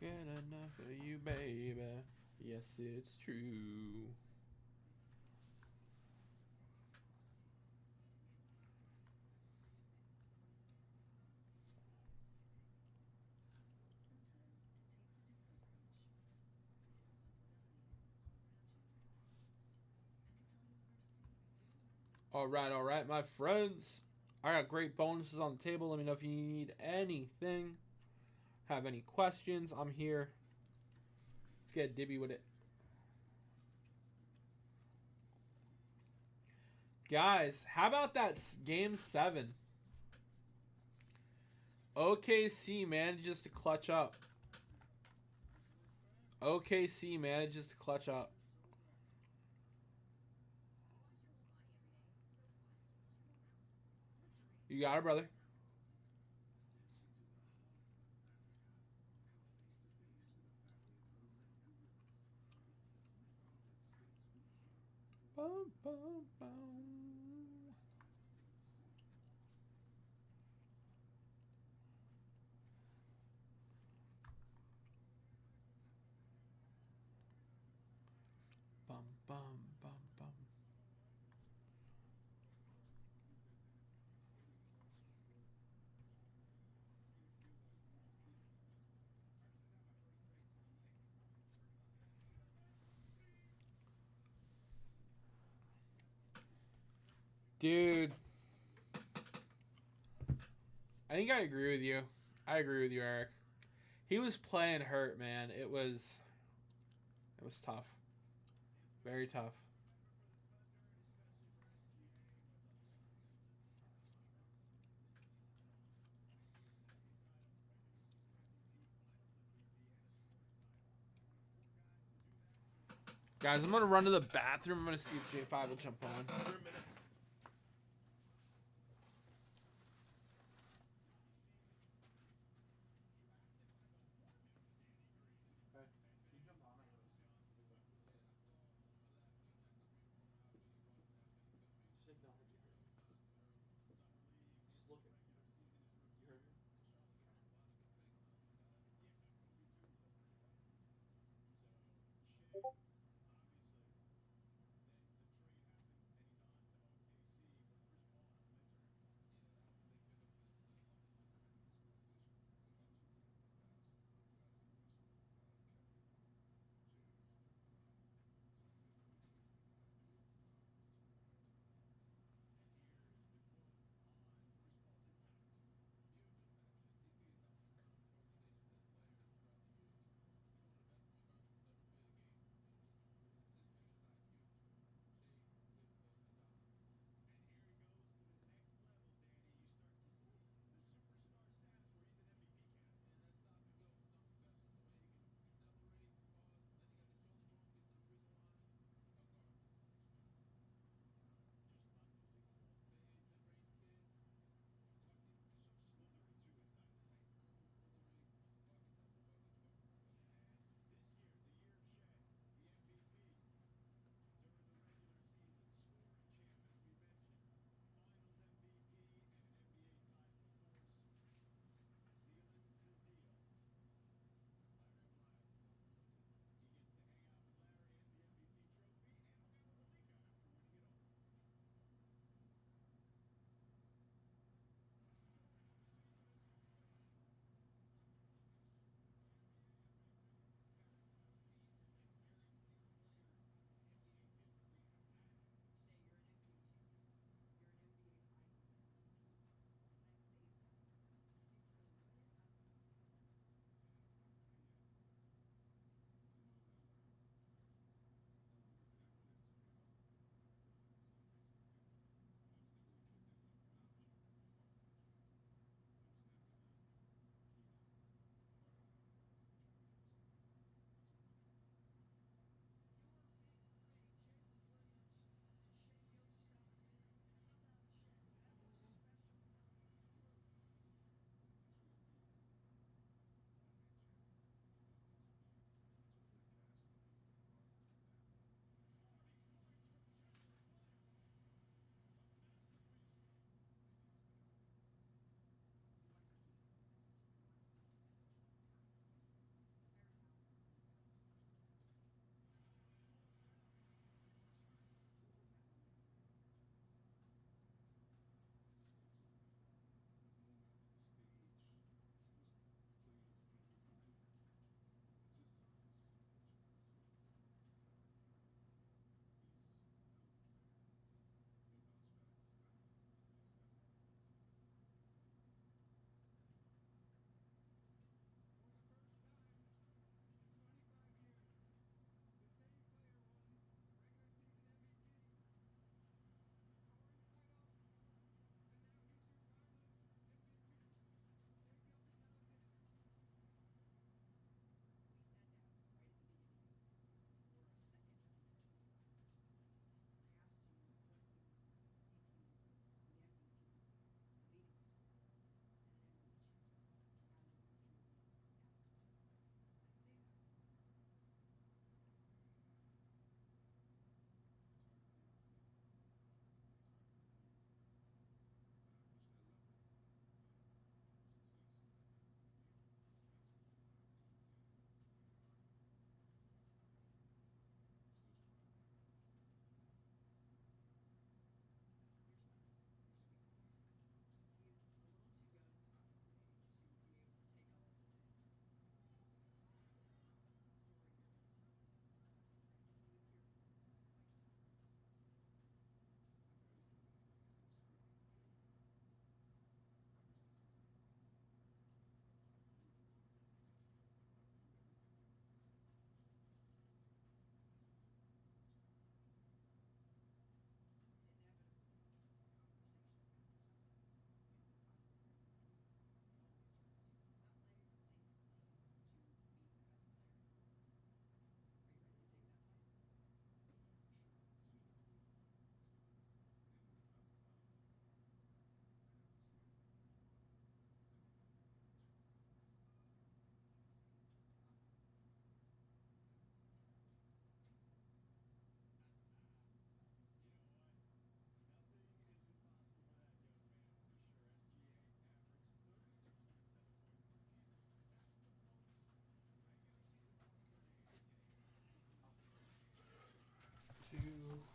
Get enough for you, baby. Yes, it's true. All right, my friends. I got great bonuses on the table. Let me know if you need anything. Have any questions? I'm here. Let's get dibby with it. Guys, how about that game 7? OKC manages to clutch up. OKC manages to clutch up. You got it, brother. Bum, bum, bum. Bum, bum, bum, bum. Dude. I think I agree with you. I agree with you, Eric. He was playing hurt, man. It was tough. Very tough. Guys, I'm going to run to the bathroom. I'm going to see if J5 will jump on.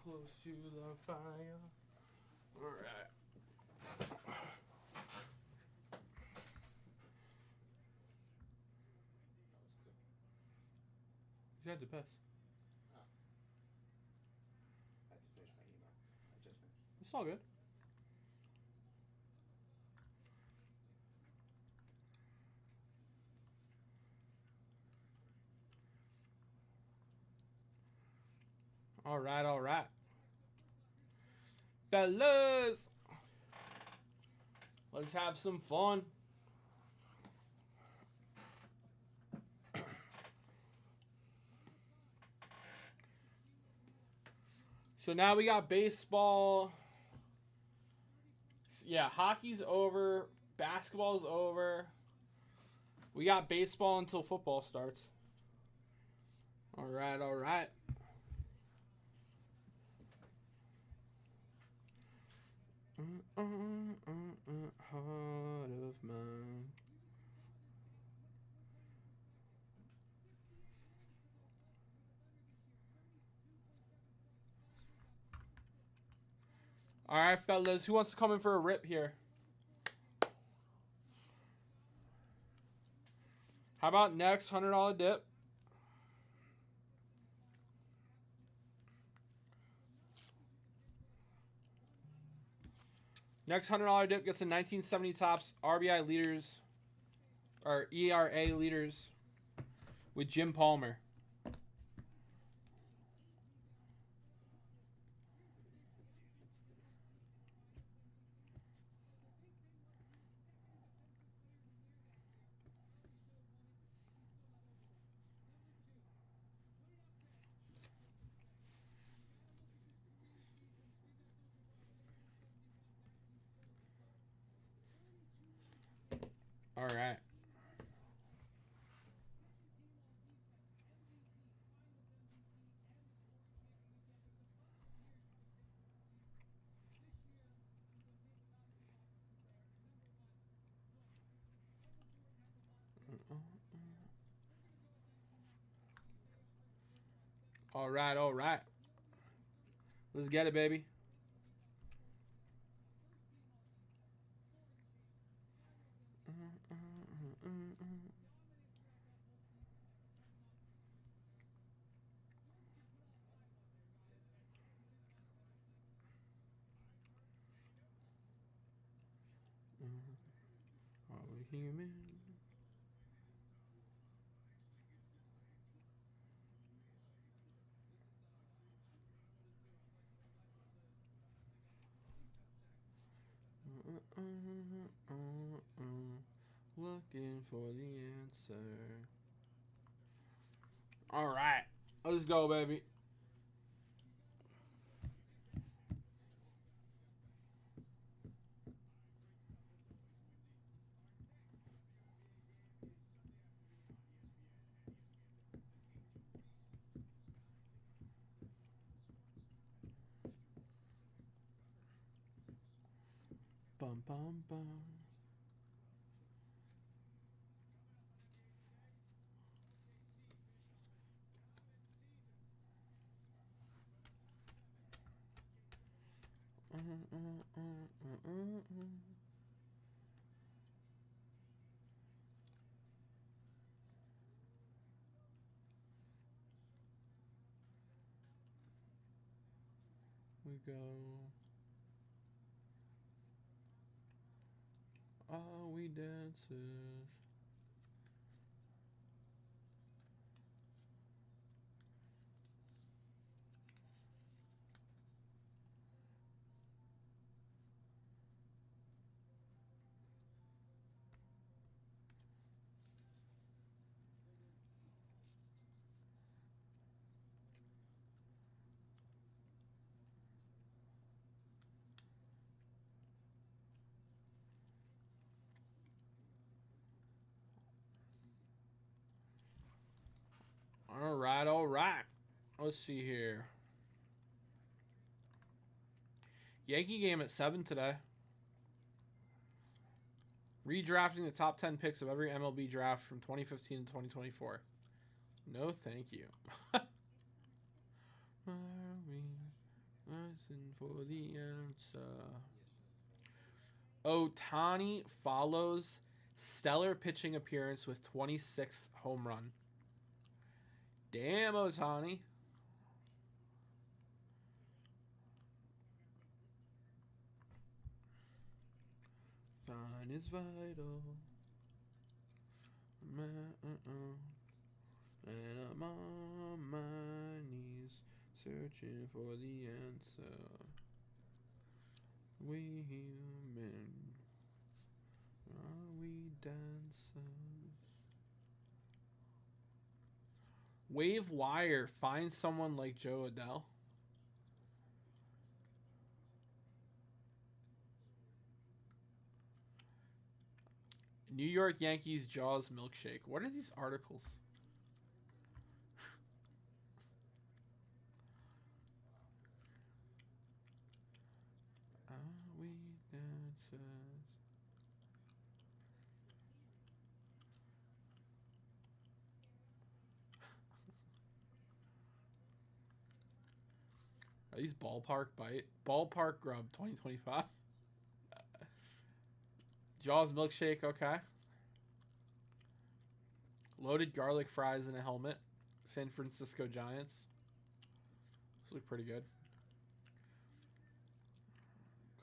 close to the fire. All right. He's had to piss. I had to finish my email. I just finished. It's all good. All right, all right. Fellas, let's have some fun. So now we got baseball. Yeah, hockey's over. Basketball's over. We got baseball until football starts. All right, all right. Heart of mine. All right, fellas. Who wants to come in for a rip here? How about next $100 dip? Next $100 dip gets a 1970 tops RBI leaders or ERA leaders with Jim Palmer. All right. All right, all right. Let's get it, baby. Are we human? Looking for the answer. All right, let's go, baby. Bum bum bum. We go. Are we dancers? All right, all right. Let's see here. Yankee game at 7 today. Redrafting the top 10 picks of every MLB draft from 2015 to 2024. No, thank you. Are we for the answer. Ohtani follows stellar pitching appearance with 26th home run. Damn, Ohtani. Sign is vital. And I'm on my knees searching for the answer. We human, are we dancers? Wave wire, find someone like Joe Adele. New York Yankees Jaws milkshake. What are these articles? Are we dancers? Are these ballpark bite? Ballpark grub 2025. Jaws milkshake, okay. Loaded garlic fries in a helmet. San Francisco Giants. These look pretty good.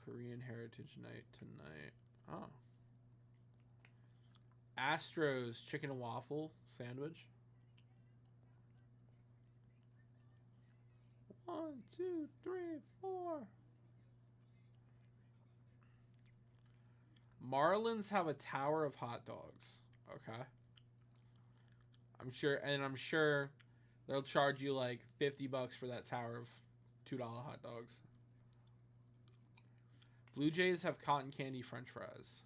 Korean Heritage Night tonight. Oh. Astros chicken and waffle sandwich. 1, 2, 3, 4. Marlins have a tower of hot dogs. Okay. I'm sure they'll charge you like $50 for that tower of $2 hot dogs. Blue Jays have cotton candy french fries.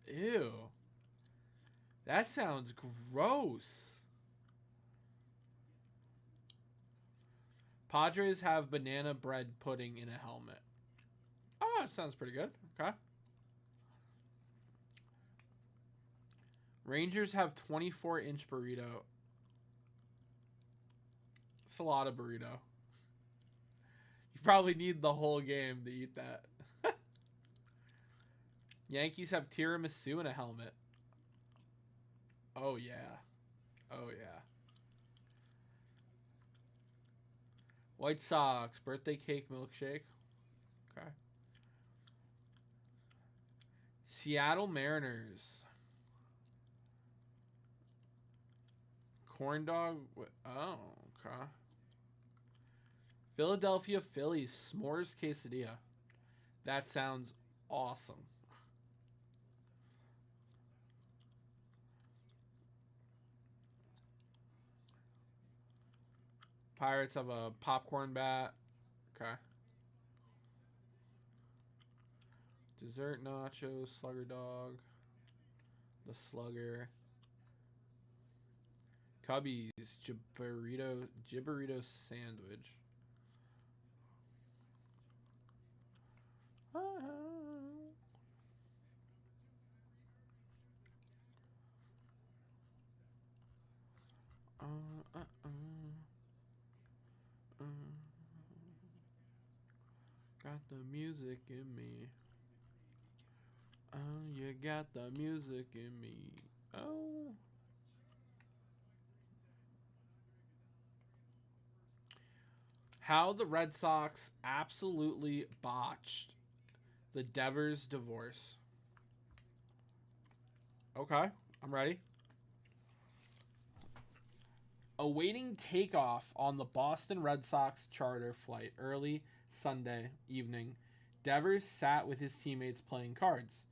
Ew. That sounds gross. Padres have banana bread pudding in a helmet. Oh, that sounds pretty good. Okay. Rangers have 24-inch burrito. It's a lot of burrito. You probably need the whole game to eat that. Yankees have tiramisu in a helmet. Oh, yeah. Oh, yeah. White Sox, birthday cake milkshake. Okay. Seattle Mariners. Corn dog. Oh, okay. Philadelphia Phillies s'mores quesadilla. That sounds awesome. Pirates have a popcorn bat. Okay. Dessert nachos, slugger dog. The slugger. Cubbies, gibberito sandwich. Got the music in me. You got the music in me. Oh. How the Red Sox absolutely botched the Devers divorce. Okay, I'm ready. Awaiting takeoff on the Boston Red Sox charter flight early Sunday evening, Devers sat with his teammates playing cards.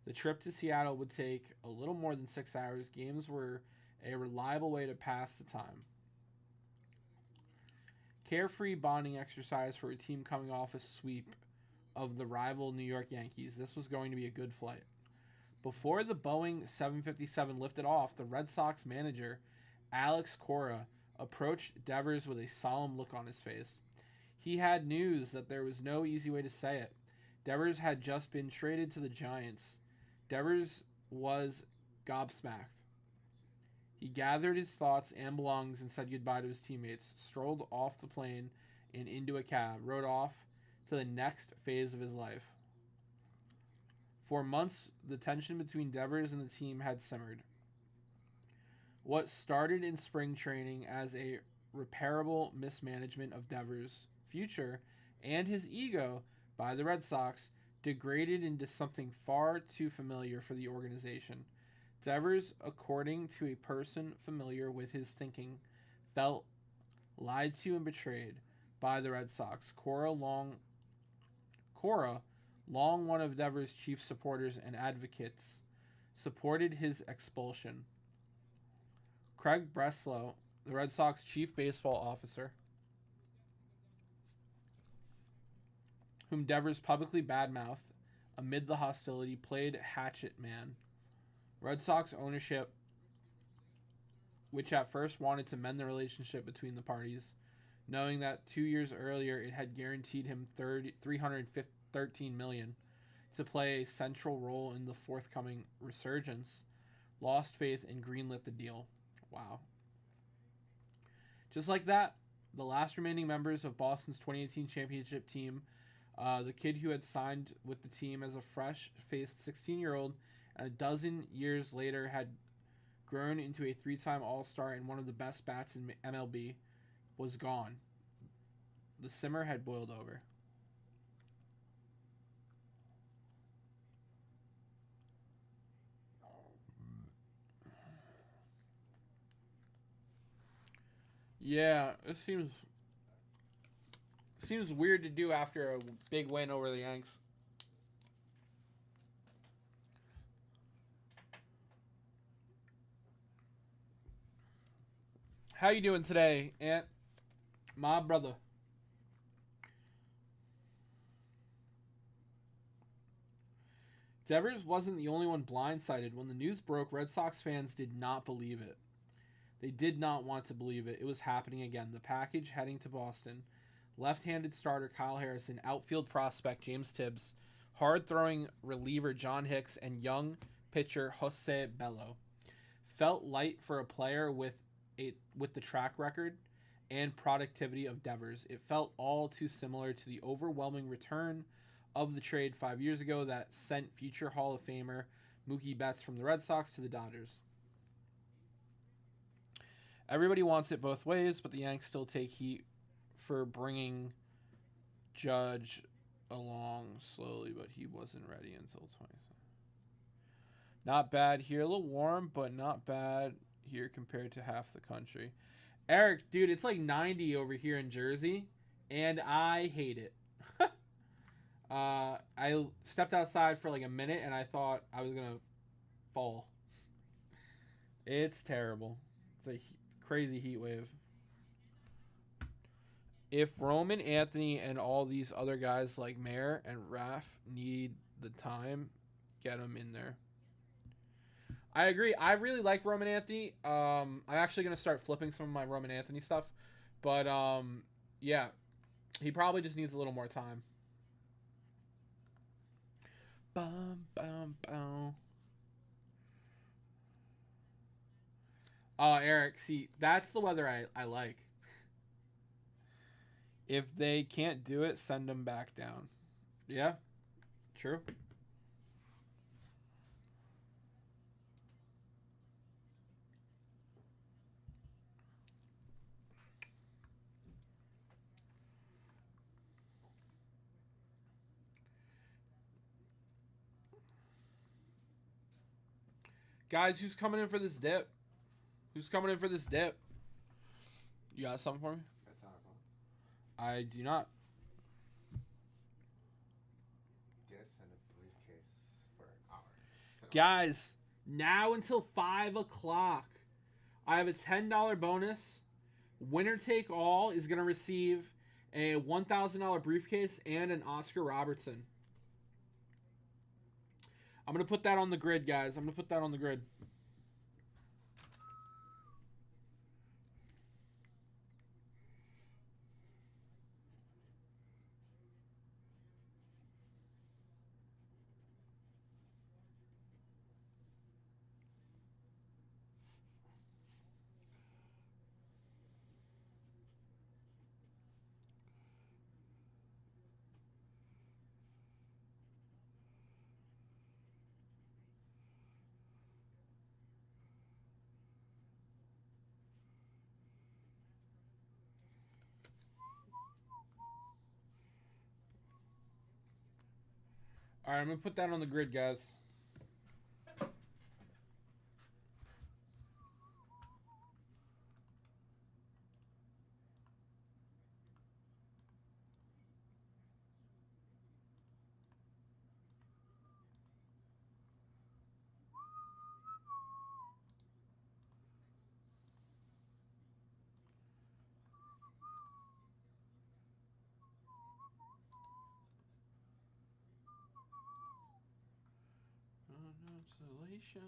The trip to Seattle would take a little more than 6 hours. Games were a reliable way to pass the time. Carefree bonding exercise for a team coming off a sweep of the rival New York Yankees. This was going to be a good flight. Before the Boeing 757 lifted off, the Red Sox manager, Alex Cora, approached Devers with a solemn look on his face. He had news that there was no easy way to say it. Devers had just been traded to the Giants. Devers was gobsmacked. He gathered his thoughts and belongings and said goodbye to his teammates, strolled off the plane and into a cab, rode off to the next phase of his life. For months, the tension between Devers and the team had simmered. What started in spring training as a repairable mismanagement of Devers' future and his ego by the Red Sox degraded into something far too familiar for the organization. Devers, according to a person familiar with his thinking, felt lied to and betrayed by the Red Sox. Cora, long one of Devers' chief supporters and advocates, supported his expulsion. Craig Breslow, the Red Sox chief baseball officer, whom Devers publicly badmouthed amid the hostility, played hatchet man. Red Sox ownership, which at first wanted to mend the relationship between the parties, knowing that 2 years earlier it had guaranteed him $313 million to play a central role in the forthcoming resurgence, lost faith and greenlit the deal. Wow. Just like that, the last remaining members of Boston's 2018 championship team, the kid who had signed with the team as a fresh-faced 16-year-old and a dozen years later had grown into a 3-time All-Star and one of the best bats in MLB, was gone. The simmer had boiled over. Yeah, it seems weird to do after a big win over the Yanks. How you doing today, Aunt? My brother. Devers wasn't the only one blindsided. When the news broke, Red Sox fans did not believe it. They did not want to believe it. It was happening again. The package heading to Boston. Left-handed starter Kyle Harrison, outfield prospect James Tibbs, hard-throwing reliever John Hicks, and young pitcher Jose Bello. Felt light for a player with the track record and productivity of Devers. It felt all too similar to the overwhelming return of the trade 5 years ago that sent future Hall of Famer Mookie Betts from the Red Sox to the Dodgers. Everybody wants it both ways, but the Yanks still take heat for bringing Judge along slowly, but he wasn't ready until 20. Not bad here. A little warm, but not bad here compared to half the country. Eric, dude, it's like 90 over here in Jersey, and I hate it. I stepped outside for like a minute, and I thought I was going to fall. It's terrible. It's a crazy heat wave. If Roman, Anthony, and all these other guys like Mayer and Raff need the time, get them in there. I agree. I really like Roman Anthony. I'm actually going to start flipping some of my Roman Anthony stuff. But, yeah, he probably just needs a little more time. Bum, bum, bum. Oh, Eric, see, that's the weather I like. If they can't do it, send them back down. Yeah, true. Guys, who's coming in for this dip? Who's coming in for this dip? You got something for me? That's how it goes. I do not. This and a briefcase for an hour. Guys, now until 5 o'clock, I have a $10 bonus. Winner take all is going to receive a $1,000 briefcase and an Oscar Robertson. I'm going to put that on the grid, guys. I'm going to put that on the grid. All right, I'm gonna put that on the grid, guys. Consolation.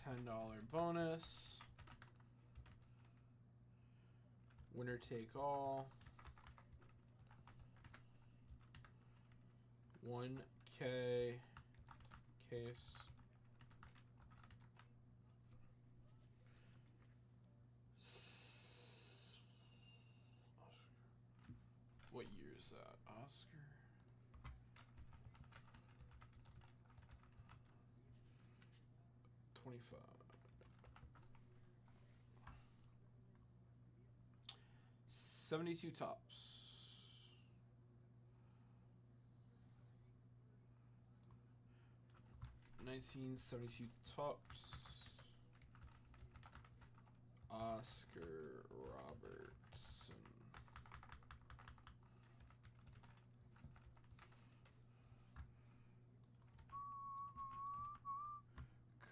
$10 bonus. Winner take all. 1K case. What year is that? Oscar? $25. 72 tops. 1972 tops. Oscar Robertson.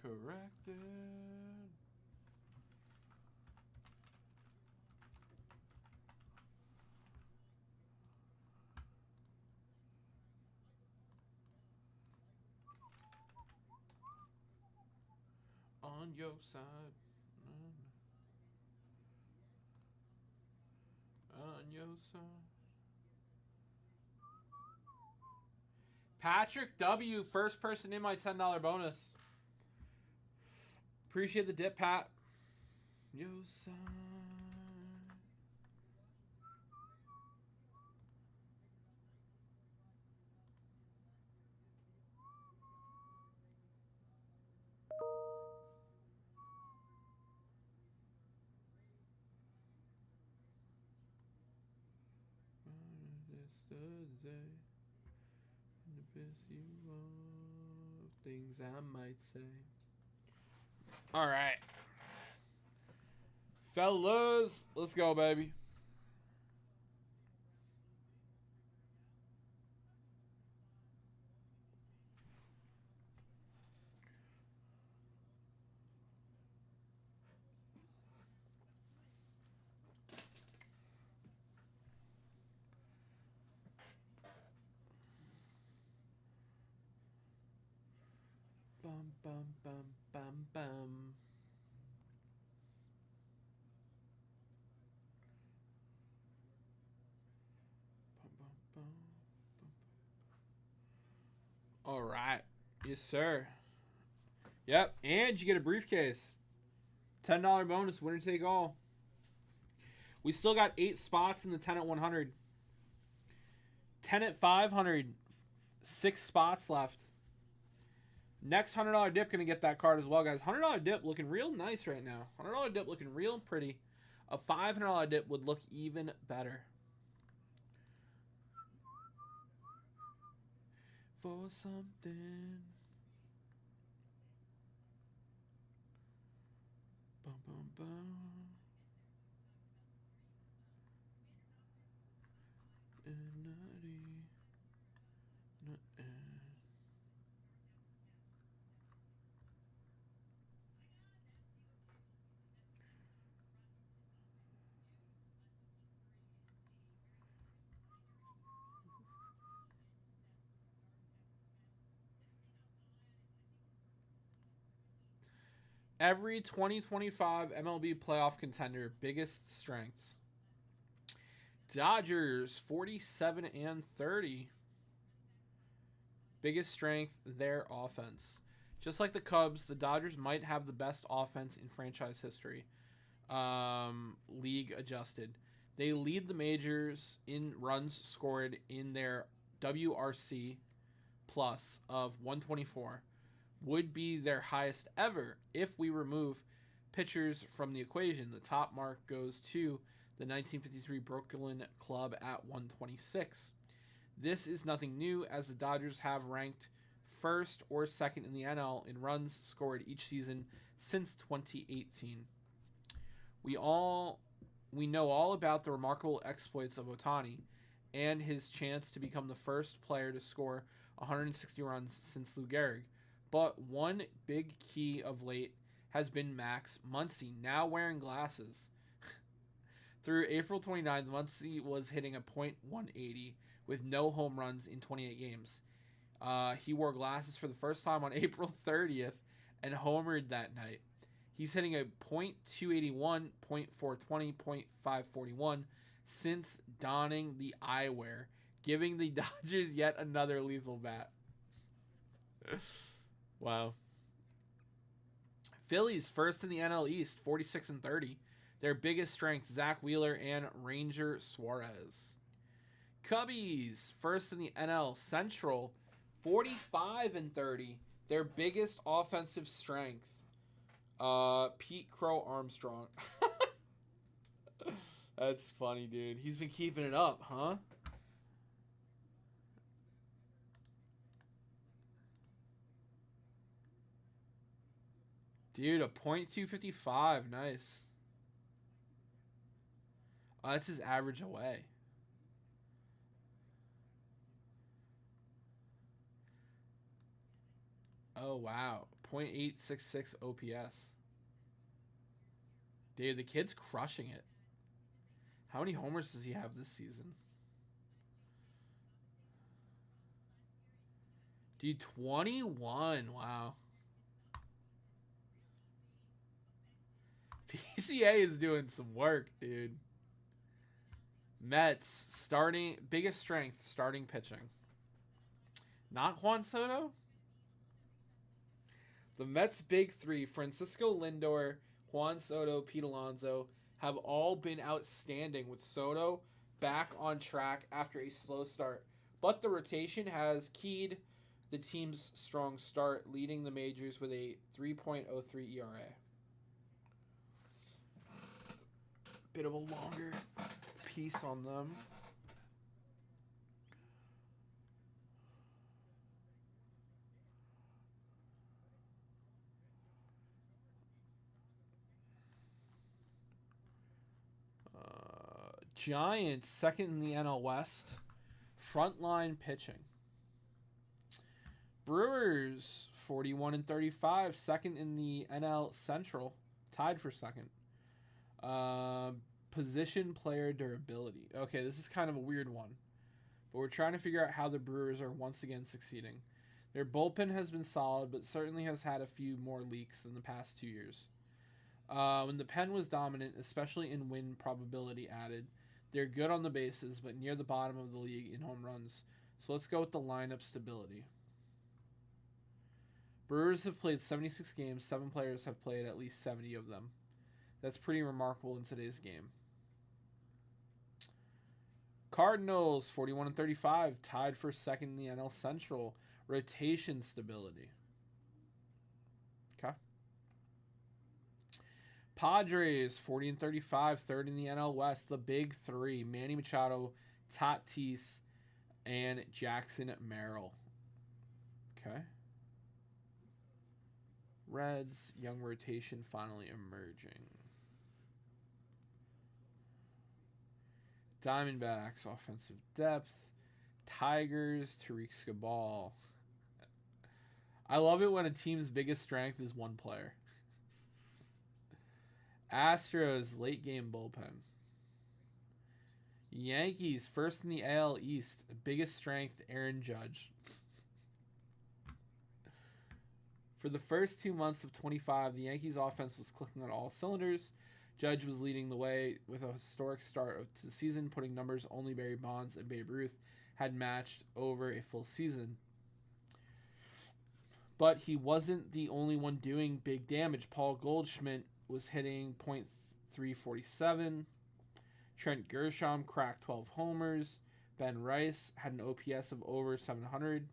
Corrected. On your side. On your side. Patrick W., first person in my $10 bonus. Appreciate the dip, Pat. Your side. The best you want, things I might say. All right, fellas, let's go, baby. Bum bum bum bum bum. All right. Yes, sir. Yep. And you get a briefcase. $10 bonus. Winner take all. We still got 8 spots in the 10 at 100. 10 at 500. 6 spots left. Next $100 dip going to get that card as well, guys. $100 dip looking real nice right now. $100 dip looking real pretty. A $500 dip would look even better. For something. Bum, bum, bum. Every 2025 MLB playoff contender, biggest strengths. Dodgers, 47 and 30. Biggest strength, their offense. Just like the Cubs, the Dodgers might have the best offense in franchise history. League adjusted. They lead the majors in runs scored in their WRC plus of 124. would be their highest ever if we remove pitchers from the equation. The top mark goes to the 1953 Brooklyn Club at 126. This is nothing new, as the Dodgers have ranked first or second in the NL in runs scored each season since 2018. We know all about the remarkable exploits of Ohtani and his chance to become the first player to score 160 runs since Lou Gehrig. But one big key of late has been Max Muncy, now wearing glasses. Through April 29th, Muncy was hitting a .180 with no home runs in 28 games. He wore glasses for the first time on April 30th and homered that night. He's hitting a .281, .420, .541 since donning the eyewear, giving the Dodgers yet another lethal bat. Wow. Phillies first in the NL East, 46-30. Their biggest strength, Zach Wheeler and Ranger Suarez. Cubbies first in the NL Central, 45-30. Their biggest offensive strength, Pete Crow Armstrong. That's funny, dude. He's been keeping it up, huh? Dude, a .255. Nice. Oh, that's his average away. Oh, wow. .866 OPS. Dude, the kid's crushing it. How many homers does he have this season? Dude, 21. Wow. PCA is doing some work, dude. Mets, biggest strength, starting pitching. Not Juan Soto? The Mets' big three, Francisco Lindor, Juan Soto, Pete Alonso, have all been outstanding, with Soto back on track after a slow start. But the rotation has keyed the team's strong start, leading the majors with a 3.03 ERA. Bit of a longer piece on them. Giants, second in the NL West. Frontline pitching. Brewers, 41-35, second in the NL Central. Tied for second. Position player durability. Okay, this is kind of a weird one, but we're trying to figure out how the Brewers are once again succeeding. Their bullpen has been solid, but certainly has had a few more leaks than the past 2 years. When the pen was dominant, especially in win probability added, they're good on the bases, but near the bottom of the league in home runs. So let's go with the lineup stability. Brewers have played 76 games. 7 players have played at least 70 of them. That's pretty remarkable in today's game. Cardinals, 41-35, tied for second in the NL Central. Rotation stability. Okay. Padres, 40-35, third in the NL West. The big three, Manny Machado, Tatis, and Jackson Merrill. Okay. Reds, young rotation finally emerging. Diamondbacks, offensive depth. Tigers, Tariq Skubal. I love it when a team's biggest strength is one player. Astros, late game bullpen. Yankees, first in the AL East. Biggest strength, Aaron Judge. For the first 2 months of 25, the Yankees offense was clicking on all cylinders. Judge was leading the way with a historic start to the season, putting numbers only Barry Bonds and Babe Ruth had matched over a full season. But he wasn't the only one doing big damage. Paul Goldschmidt was hitting .347. Trent Gershom cracked 12 homers. Ben Rice had an OPS of over 700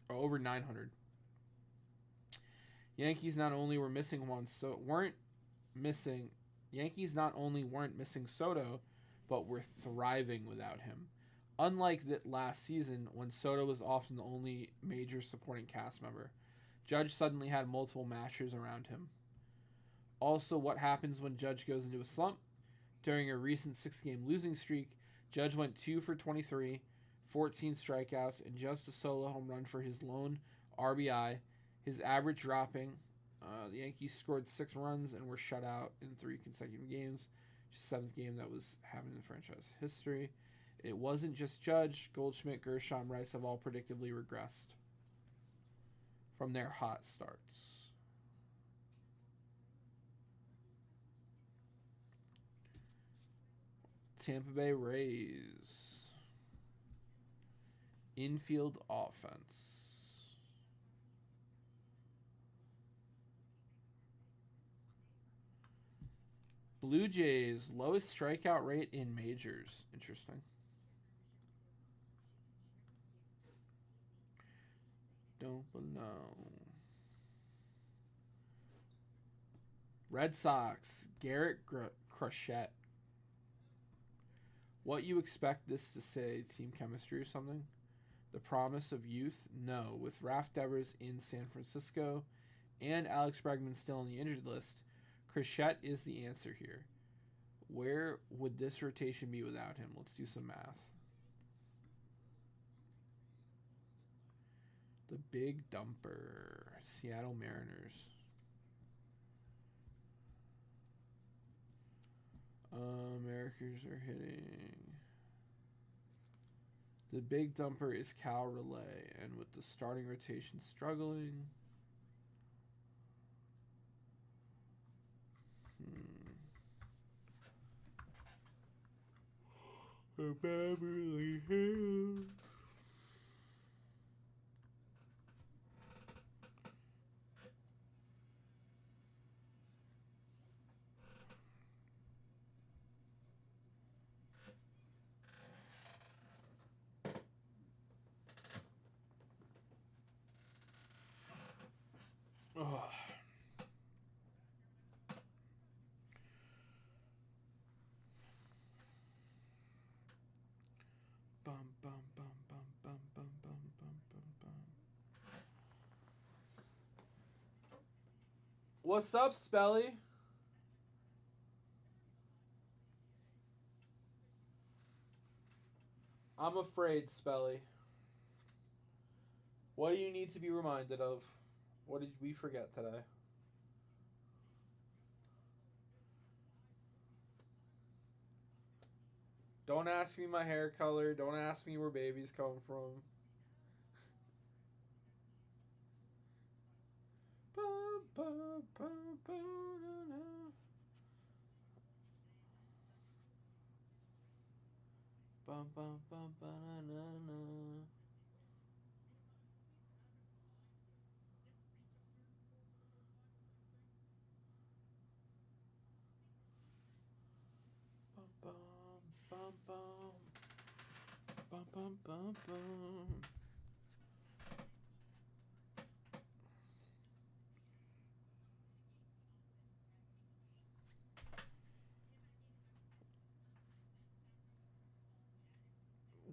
or over 900. Yankees not only weren't missing Soto, but were thriving without him. Unlike that last season, when Soto was often the only major supporting cast member, Judge suddenly had multiple mashers around him. Also, what happens when Judge goes into a slump? During a recent 6-game losing streak, Judge went 2 for 23, 14 strikeouts, and just a solo home run for his lone RBI, his average dropping. The Yankees scored 6 runs and were shut out in 3 consecutive games. 7th game that was happening in franchise history. It wasn't just Judge. Goldschmidt, Gershon, Rice have all predictably regressed from their hot starts. Tampa Bay Rays. Infield offense. Blue Jays, lowest strikeout rate in majors. Interesting. Don't know. Red Sox, Garrett Crochet. What you expect this to say, team chemistry or something? The promise of youth? No. With Raf Devers in San Francisco and Alex Bregman still on the injured list, Crochet is the answer here. Where would this rotation be without him? Let's do some math. The Big Dumper. Seattle Mariners. Americans are hitting. The Big Dumper is Cal Relay, and with the starting rotation struggling. Beverly Hills. Oh. Bum, bum, bum, bum, bum, bum, bum, bum, bum, bum. What's up, Spelly? I'm afraid, Spelly. What do you need to be reminded of? What did we forget today? Don't ask me my hair color. Don't ask me where babies come from.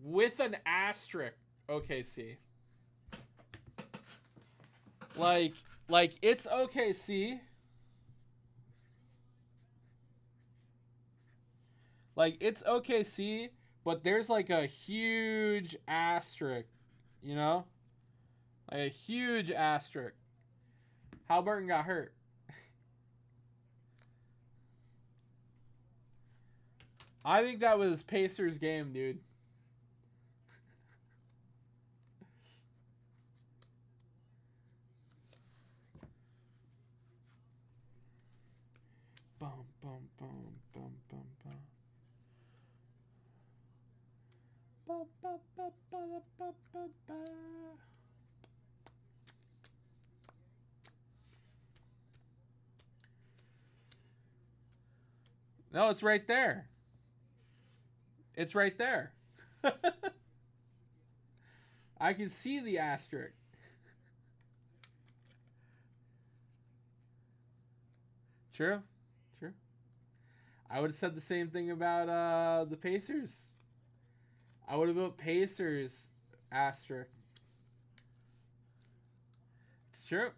With an asterisk, OKC. Like it's OKC. Like it's OKC, but there's like a huge asterisk, you know? Like a huge asterisk. Halliburton got hurt. I think that was Pacers game, dude. Bum, bum, bum, bum, bum, bum. Ba, ba, ba, ba, ba, ba, ba. No, it's right there. It's right there. I can see the asterisk. True. True. I would have said the same thing about the Pacers. I would have put Pacers asterisk. It's true.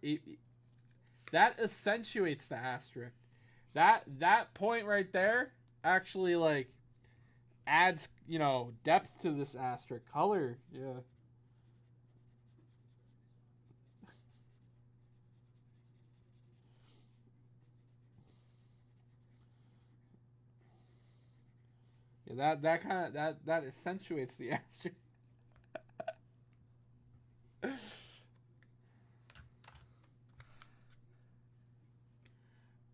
That accentuates the asterisk. That point right there actually like adds, you know, depth to this asterisk. Color. Yeah. Yeah, that accentuates the asterisk.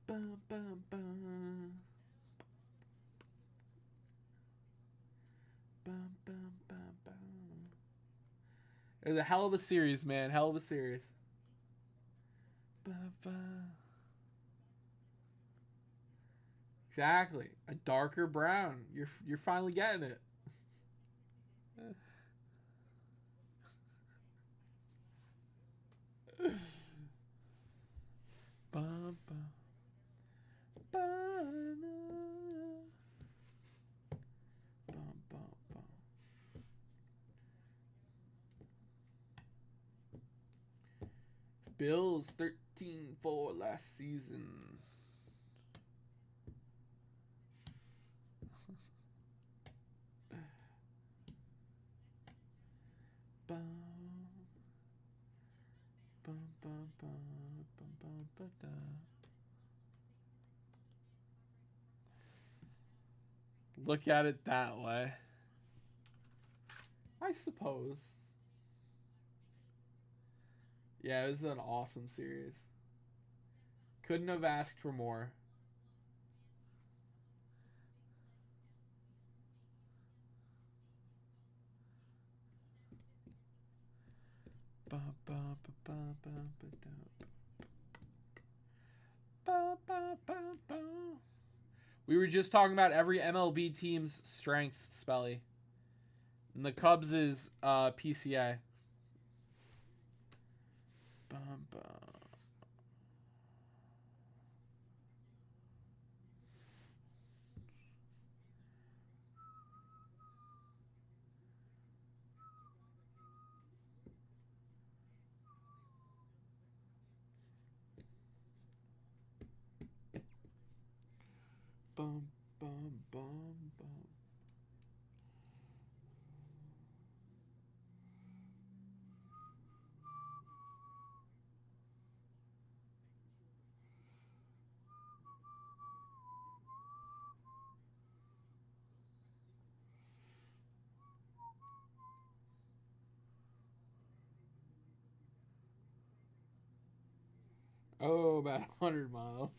Bum, bum, bum. Bum, bum, bum, bum. It was a hell of a series, man. Hell of a series. Bum, bum. Exactly. A darker brown. You're finally getting it. Bum, bum. Bum, bum, bum. Bills 13-4 last season. Bum, bum, bum, bum, bum, bum, bum, bum. Look at it that way. I suppose. Yeah, it was an awesome series. Couldn't have asked for more. We were just talking about every MLB team's strengths, Spelly. And the Cubs is PCA. Bum, bum. Bum, bum, bum, bum. Oh, about 100 miles.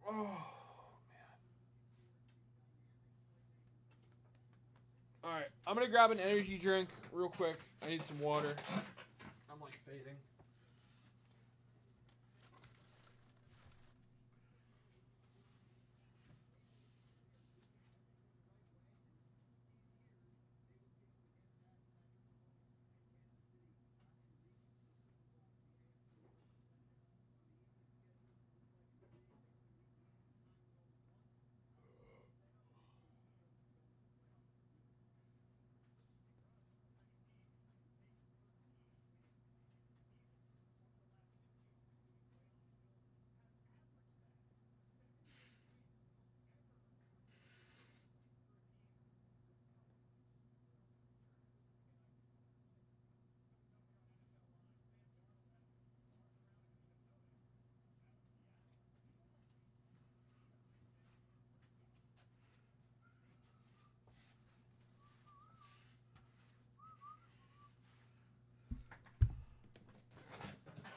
Oh, man. All right, I'm going to grab an energy drink real quick. I need some water. I'm like fading.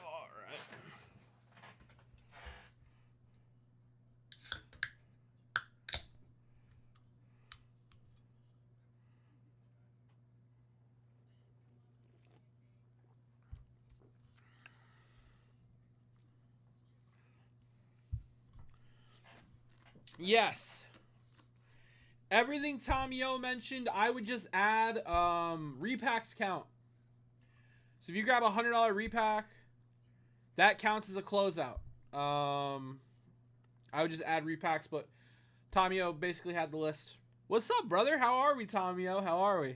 All right. Yes. Everything Tom Yo mentioned, I would just add repacks count. So if you grab a $100 repack, that counts as a closeout. I would just add repacks, but Tomio basically had the list. What's up, brother? How are we, Tomio? How are we?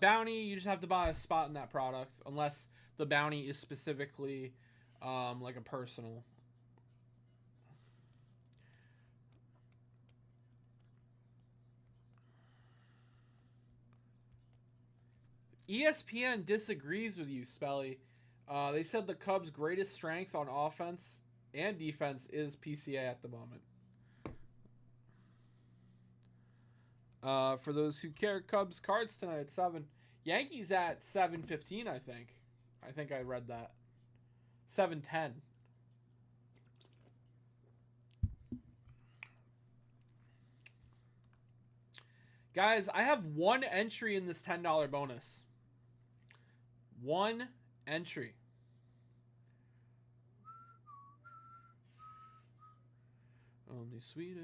Bounty, you just have to buy a spot in that product, unless the bounty is specifically like a personal. ESPN disagrees with you, Spelly. They said the Cubs' greatest strength on offense and defense is PCA at the moment. For those who care, Cubs cards tonight at 7. Yankees at 7:15, I think. I think I read that. 7:10. Guys, I have one entry in this $10 bonus. One entry. Only sweeter.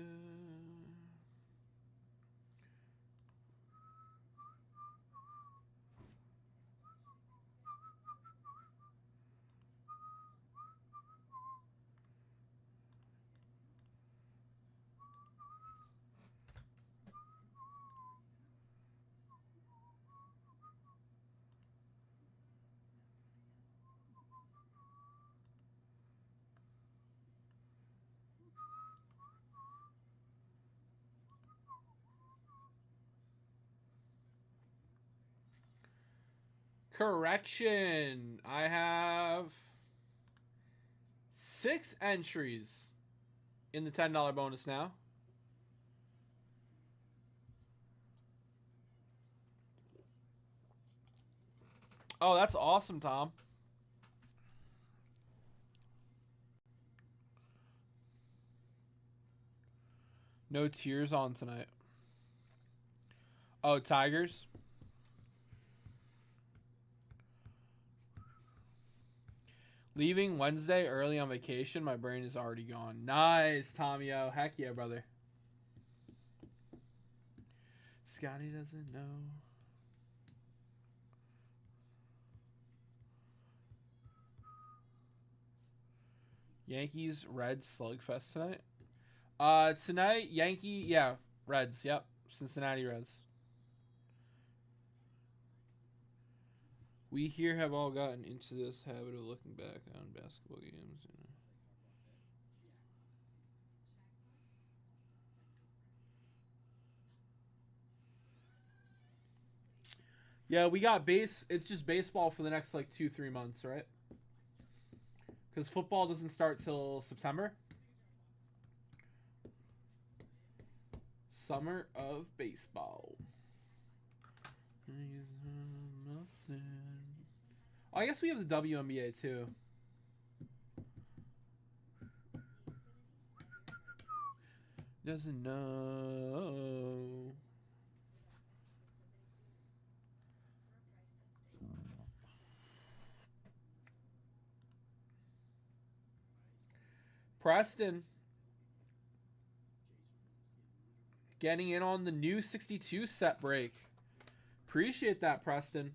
Correction. I have 6 entries in the $10 bonus now. Oh, that's awesome, Tom. No tears on tonight. Oh, Tigers? Leaving Wednesday early on vacation. My brain is already gone. Nice, Tomio. Heck yeah, brother. Scotty doesn't know. Yankees, Reds, slugfest tonight. Tonight, Reds. Yep, Cincinnati Reds. We here have all gotten into this habit of looking back on basketball games. Yeah, we got it's just baseball for the next like 2-3 months, right? Because football doesn't start till September. Summer of baseball. Nothing. Oh, I guess we have the WNBA too. Doesn't know. Preston getting in on the new 62 set break. Appreciate that, Preston.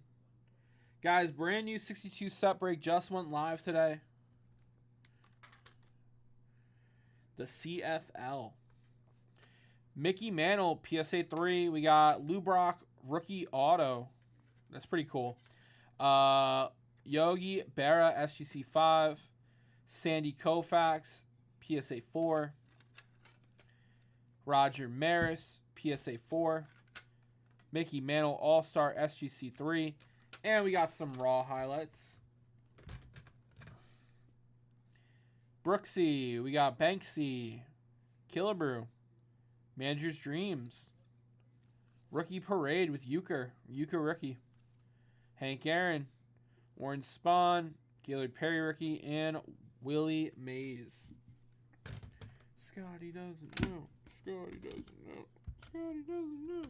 Guys, brand new 62 set break just went live today. The CFL. Mickey Mantle, PSA 3. We got Lou Brock, rookie auto. That's pretty cool. Yogi Berra, SGC 5. Sandy Koufax, PSA 4. Roger Maris, PSA 4. Mickey Mantle, All-Star, SGC 3. And we got some raw highlights. Brooksy. We got Banksy. Killebrew. Manager's Dreams. Rookie Parade with Euchre. Euchre rookie. Hank Aaron. Warren Spahn. Gaylord Perry rookie. And Willie Mays. Scotty doesn't know. Scotty doesn't know. Scotty doesn't know.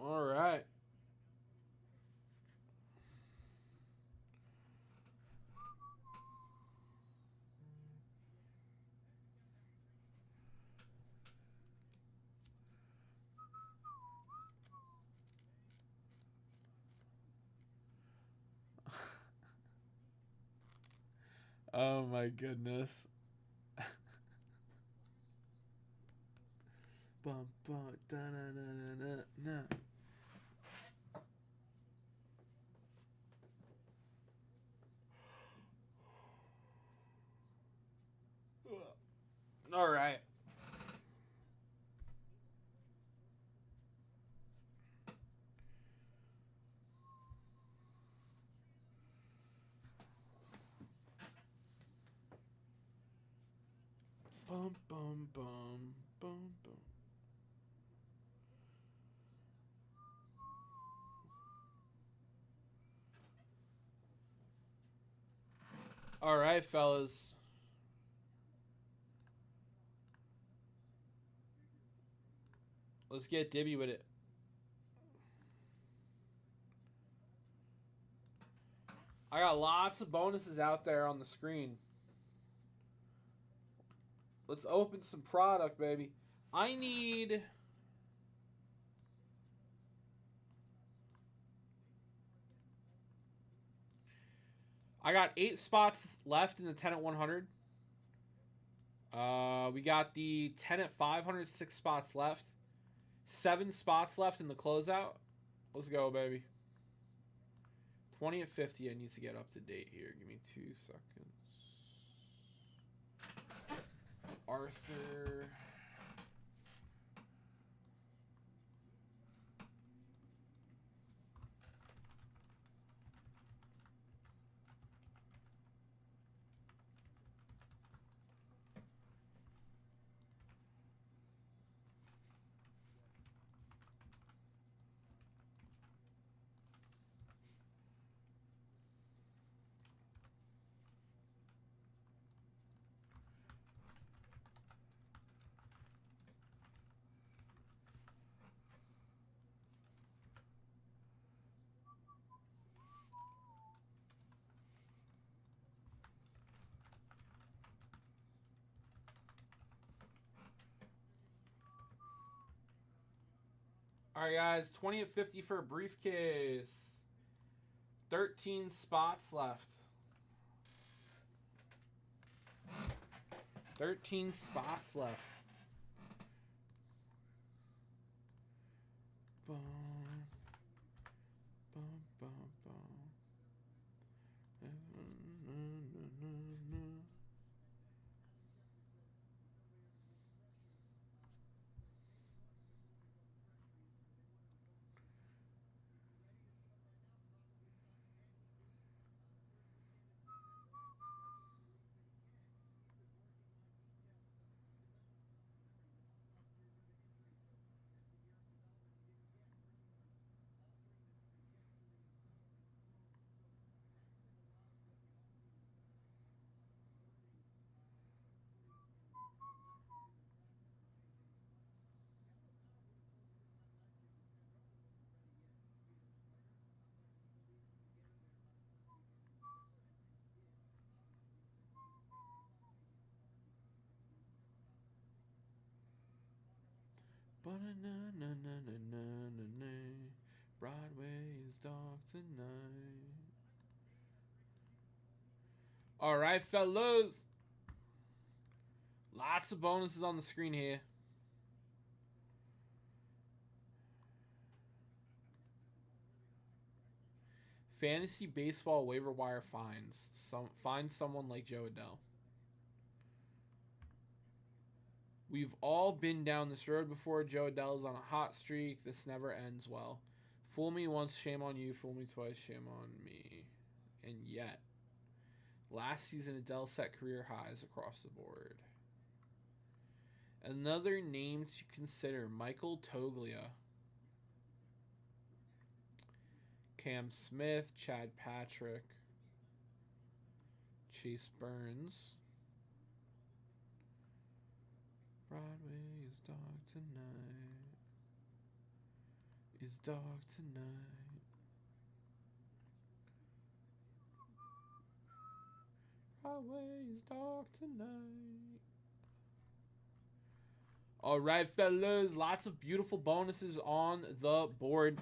All right. Oh my goodness. Bum, bum, da, na, na, na, na. All right. Bum, bum, bum, bum, bum. All right, fellas. Let's get Dibby with it. I got lots of bonuses out there on the screen. Let's open some product, baby. I got 8 spots left in the 10 at 100. We got the 10 at 500, 6 spots left. 7 spots left in the closeout. Let's go, baby. 20 at 50, I need to get up to date here. Give me 2 seconds. Arthur. All right, guys. 20 at 50 for a briefcase. 13 spots left. 13 spots left. Bum, bum, bum, bum. Broadway is dark tonight. All right, fellas. Lots of bonuses on the screen here. Fantasy baseball waiver wire finds. Find someone like Joe Adele. We've all been down this road before. Joe Adele's on a hot streak. This never ends well. Fool me once, shame on you. Fool me twice, shame on me. And yet, last season Adele set career highs across the board. Another name to consider, Michael Toglia. Cam Smith, Chad Patrick, Chase Burns. Broadway is dark tonight. is dark tonight. Broadway is dark tonight. All right, fellas. Lots of beautiful bonuses on the board.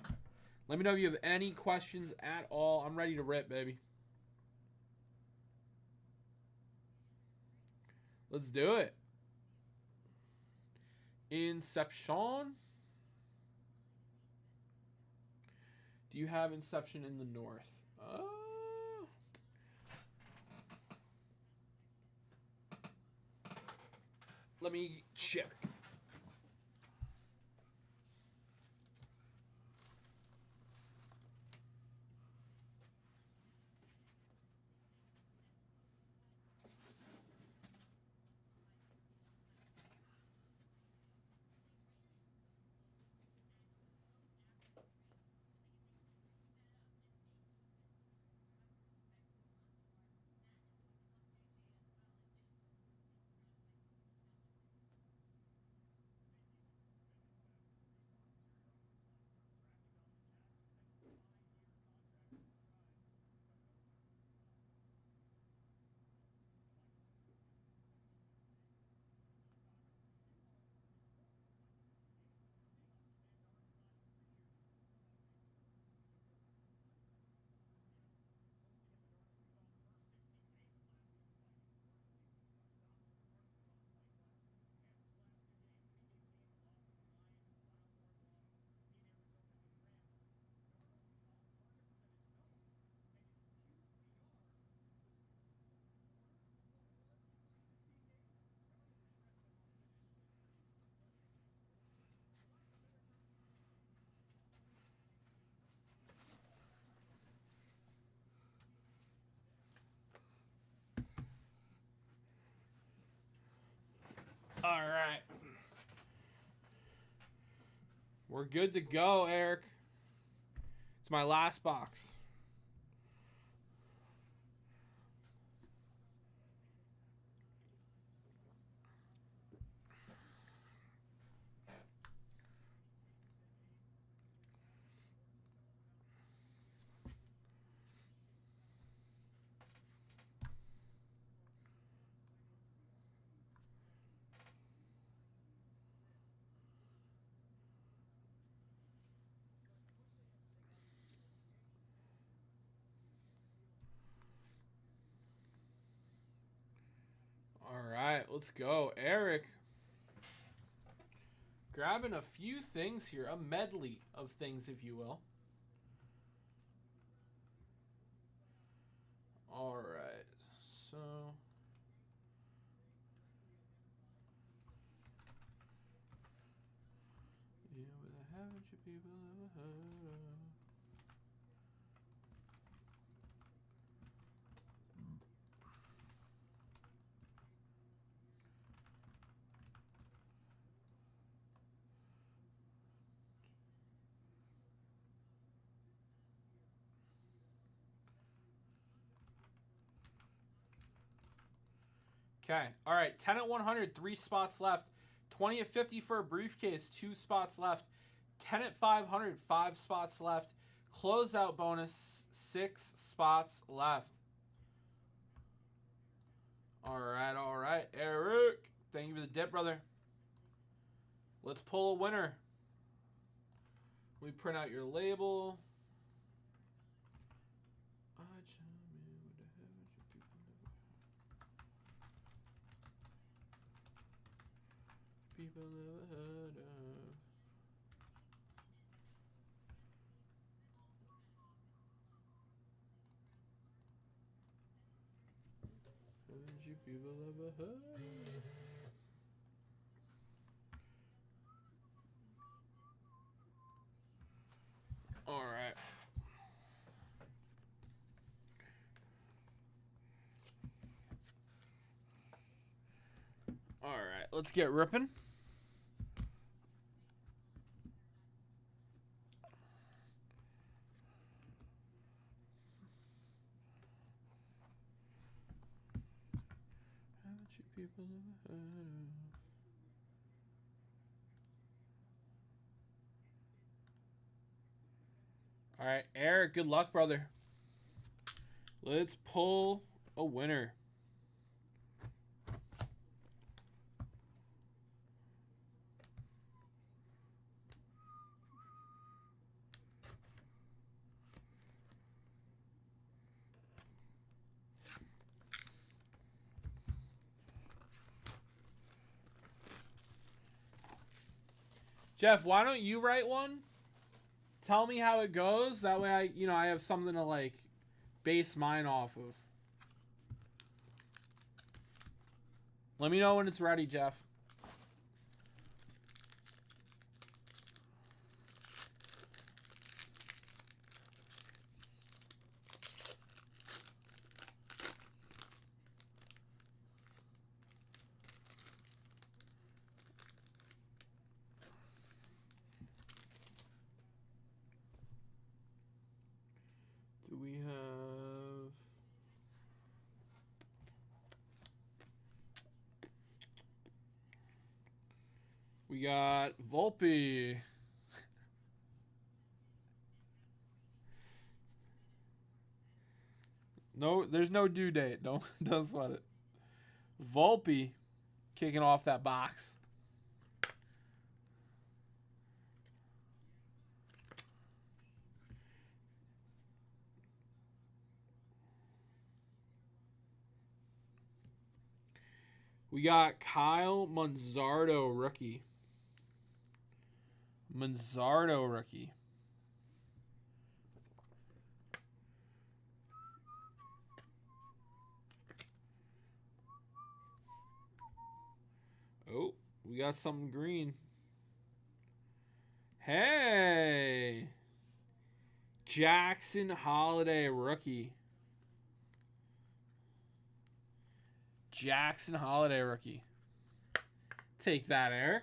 Let me know if you have any questions at all. I'm ready to rip, baby. Let's do it. Inception. Do you have Inception in the North? Let me check. All right. We're good to go, Eric. It's my last box. All right, let's go. Eric, grabbing a few things here, a medley of things, if you will. All right, so... Yeah, what haven't you people ever heard of? Okay. All right. 10 at 100, 3 spots left. 20 at 50 for a briefcase, 2 spots left. 10 at 500, 5 spots left. Closeout bonus, 6 spots left. All right. Eric, thank you for the dip, brother. Let's pull a winner. We print out your label. People never heard of. Haven't you people ever heard of? All right. All right, let's get ripping. Haven't you people ever heard of? All right, Eric, good luck, brother. Let's pull a winner. Jeff, why don't you write one? Tell me how it goes. That way I have something to like base mine off of. Let me know when it's ready, Jeff. Do we have... We got Volpe. No, there's no due date. Don't sweat it. Volpe kicking off that box. We got Kyle Manzardo rookie. Manzardo rookie. Oh, we got something green. Hey! Jackson Holiday rookie. Jackson Holiday rookie. Take that, Eric.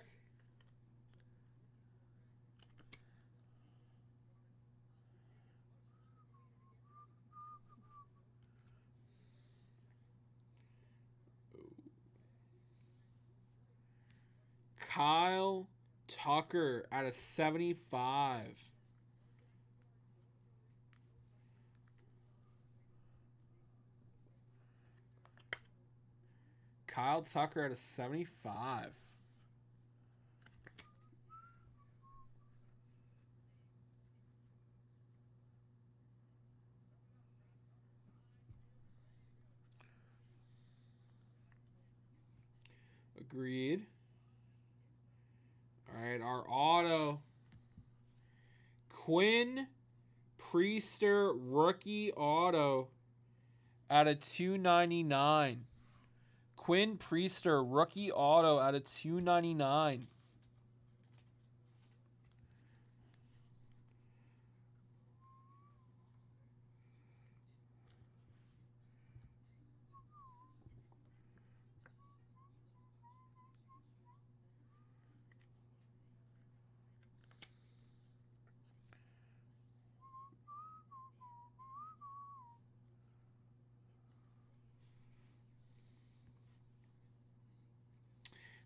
Kyle Tucker out of 75. Kyle Tucker out of 75. Agreed. All right, our auto. Quinn Priester rookie auto out of 299. Quinn Priester rookie auto out of 299.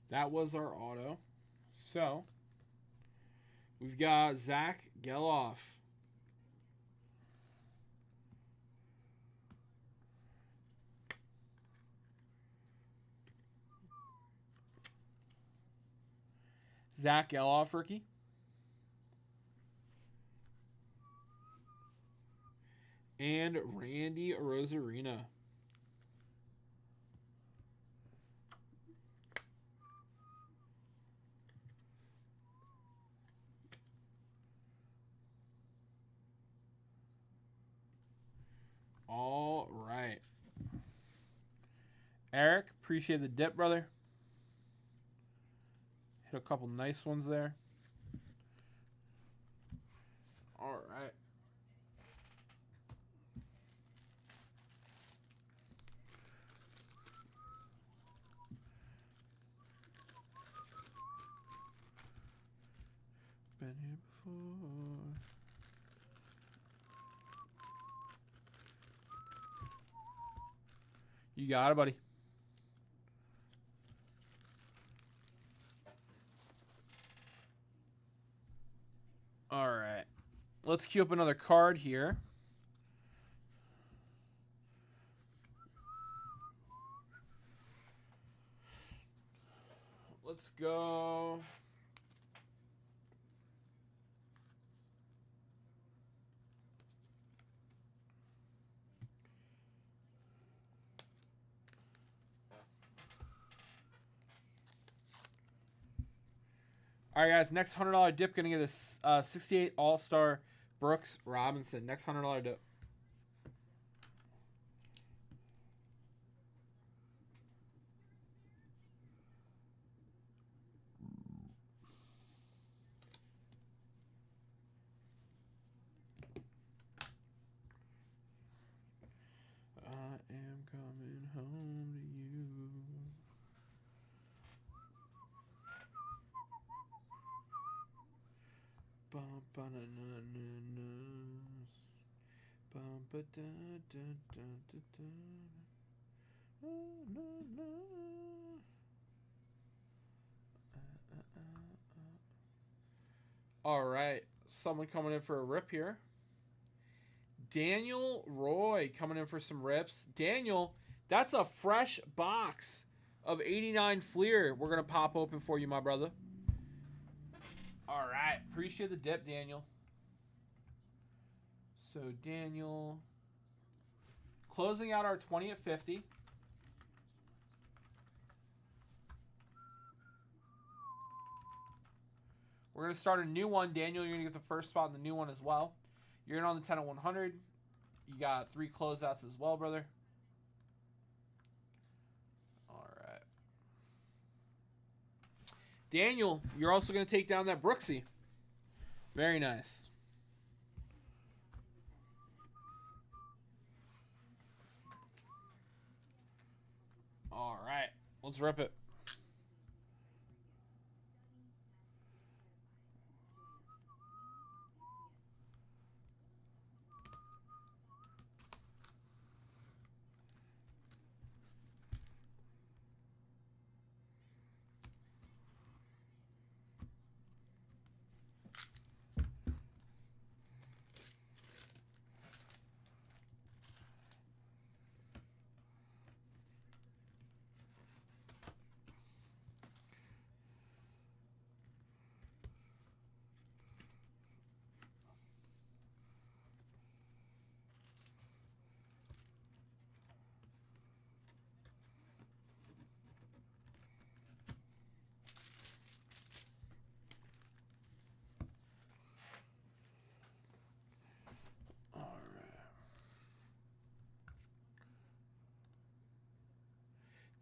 That was our auto. So, we've got Zach Geloff. Zach Geloff rookie. And Randy Rosarina. All right. Eric, appreciate the dip, brother. Hit a couple nice ones there. All right. Been here before. You got it, buddy. All right. Let's let's queue up another card here. Let's go. All right, guys. Next $100 dip gonna get a 68 All-Star Brooks Robinson. Next $100 dip. I am coming home to you. Bum, ba, na, na, na, na. Bum, ba, da, da, da, da, da. Na, na. All right, someone coming in for a rip here. Daniel Roy coming in for some rips. Daniel, that's a fresh box of 89 Fleer we're going to pop open for you, my brother. All right. Appreciate the dip, Daniel. So, Daniel. Closing out our 20 at 50. We're going to start a new one. Daniel, you're going to get the first spot in the new one as well. You're in on the 10 at 100. You got 3 closeouts as well, brother. All right. Daniel, you're also going to take down that Brooksy. Very nice. All right. Let's rip it.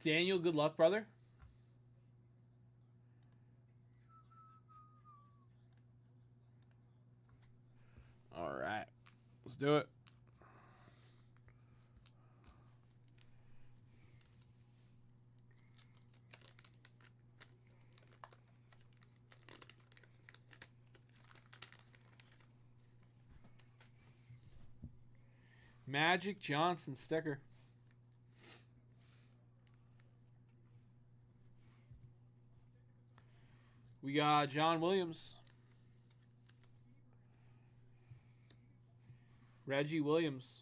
Daniel, good luck, brother. All right. Let's do it. Magic Johnson sticker. We got John Williams. Reggie Williams.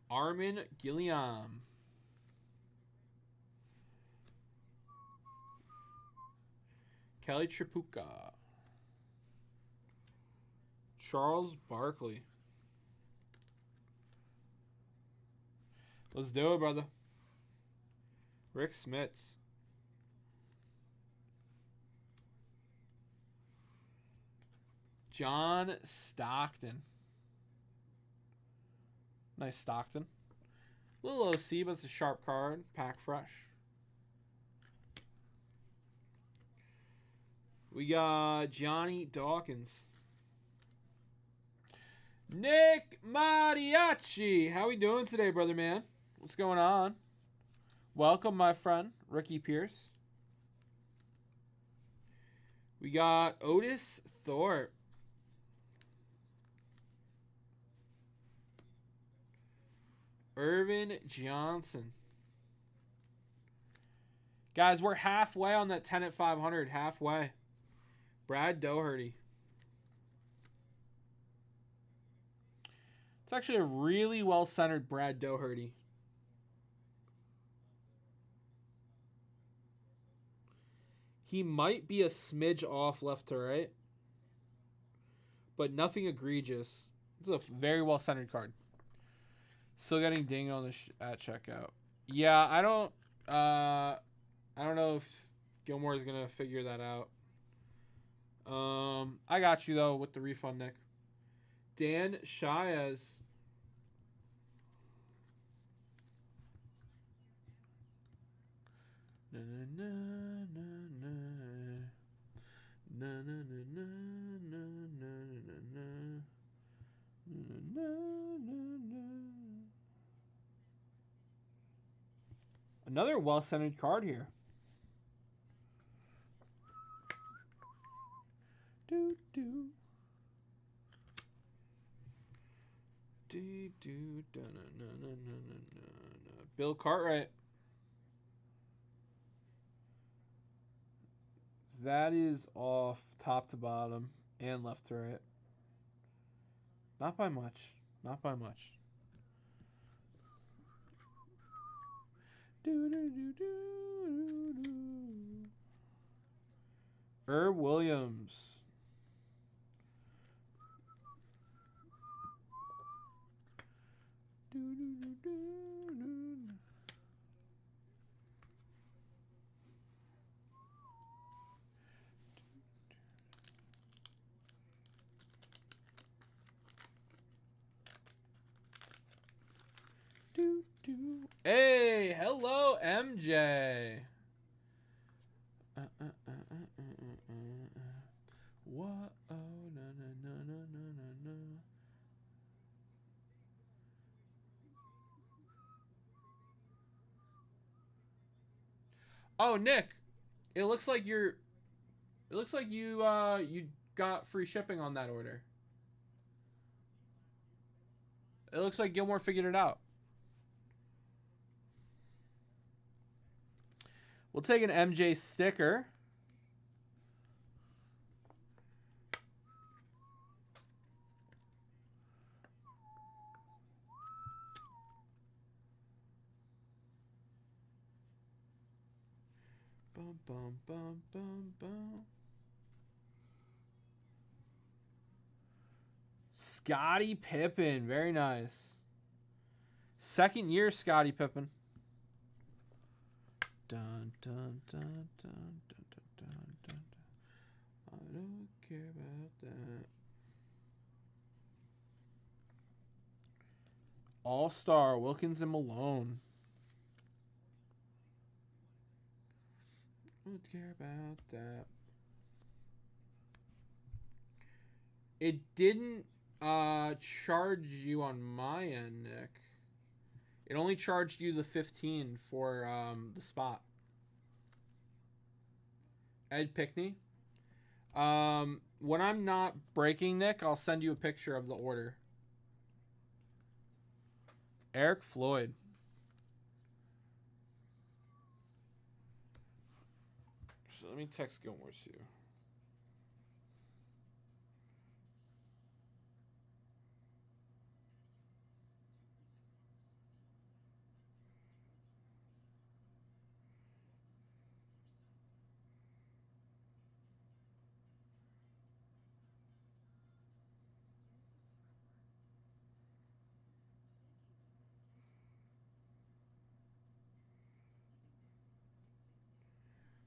Armin Gilliam. Kelly Tripucka. Charles Barkley. Let's do it, brother. Rick Smits. John Stockton. Nice Stockton. A little OC, but it's a sharp card. Pack fresh. We got Johnny Dawkins. Nick Mariachi. How we doing today, brother man? What's going on? Welcome, my friend, Ricky Pierce. We got Otis Thorpe. Irvin Johnson. Guys, we're halfway on that 10 at 500. Halfway. Brad Doherty. It's actually a really well-centered Brad Doherty. He might be a smidge off left to right, but nothing egregious. It's a very well-centered card. Still getting dinged on the at checkout. Yeah, I don't know if Gilmore is gonna figure that out. I got you though with the refund, Nick. Dan Shias. Na na na na na na na na na na na na. Another well-centered card here. Do do do do da na na na na na na. Bill Cartwright. That is off top to bottom and left to right. Not by much. Not by much. Do do do do do. Herb Williams. Do do do do do. Do do. Hey, hello, MJ. What? Oh, no, no, no, no, no, no, no. Oh, Nick, it looks like you you got free shipping on that order. It looks like Gilmore figured it out. We'll take an MJ sticker. Bum, bum, bum, bum, bum. Scottie Pippen. Very nice. Second year Scottie Pippen. Dun, dun, dun, dun, dun, dun, dun, dun. I don't care about that. All-Star Wilkins and Malone. Don't care about that. It didn't charge you on my end, Nick. It only charged you the 15 for the spot. Ed Pickney. When I'm not breaking, Nick, I'll send you a picture of the order. Eric Floyd. So let me text Gilmore too.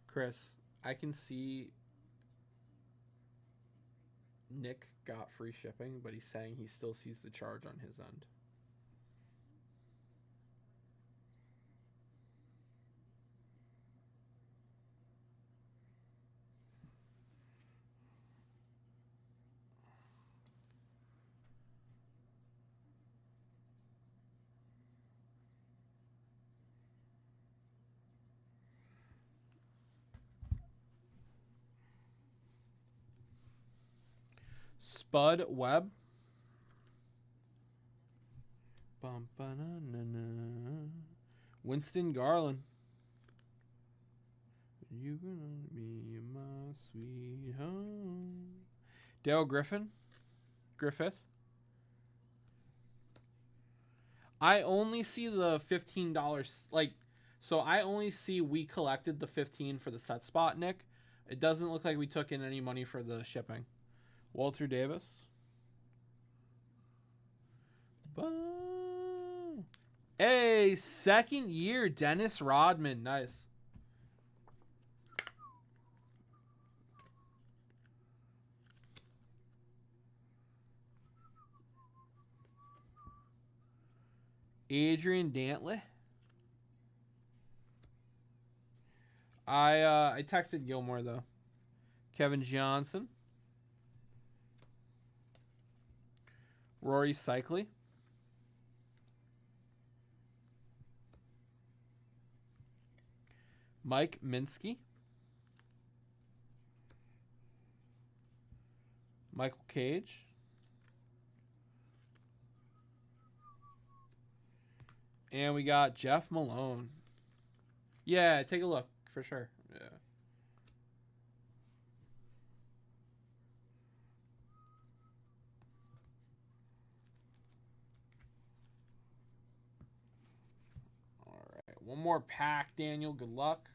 Chris, I can see Nick got free shipping, but he's saying he still sees the charge on his end. Spud Webb. Bum, ba-na-na-na. Winston Garland. You can be my sweet home. Dale Griffith. I only see the $15 so I only see we collected the 15 for the set spot, Nick. It doesn't look like we took in any money for the shipping. Walter Davis. Hey, second year, Dennis Rodman. Nice. Adrian Dantley. I texted Gilmore though. Kevin Johnson. Rory Cycli. Mike Minsky. Michael Cage. And we got Jeff Malone. Yeah, take a look for sure. Yeah. All right. One more pack, Daniel. Good luck.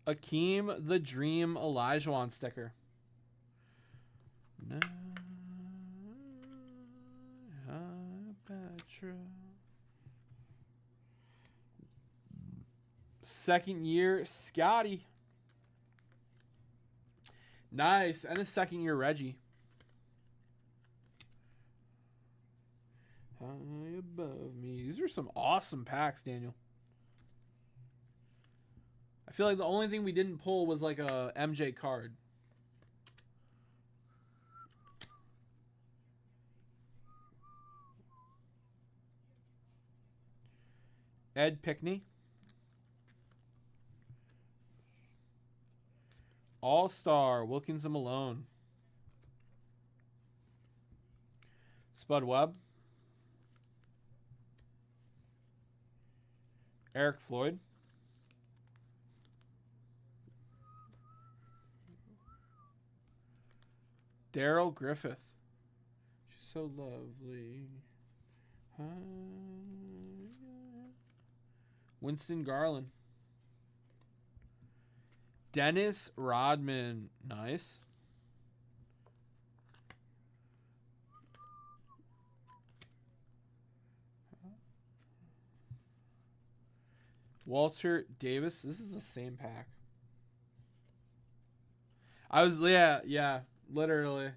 Akeem the Dream Olajuwon sticker. Second year Scotty. Nice. And a second year Reggie. High above me. These are some awesome packs, Daniel. I feel like the only thing we didn't pull was like a MJ card. Ed Pickney. All-Star Wilkins and Malone. Spud Webb. Eric Floyd. Daryl Griffith. She's so lovely. Winston Garland. Dennis Rodman. Nice. Walter Davis. This is the same pack. Yeah, literally.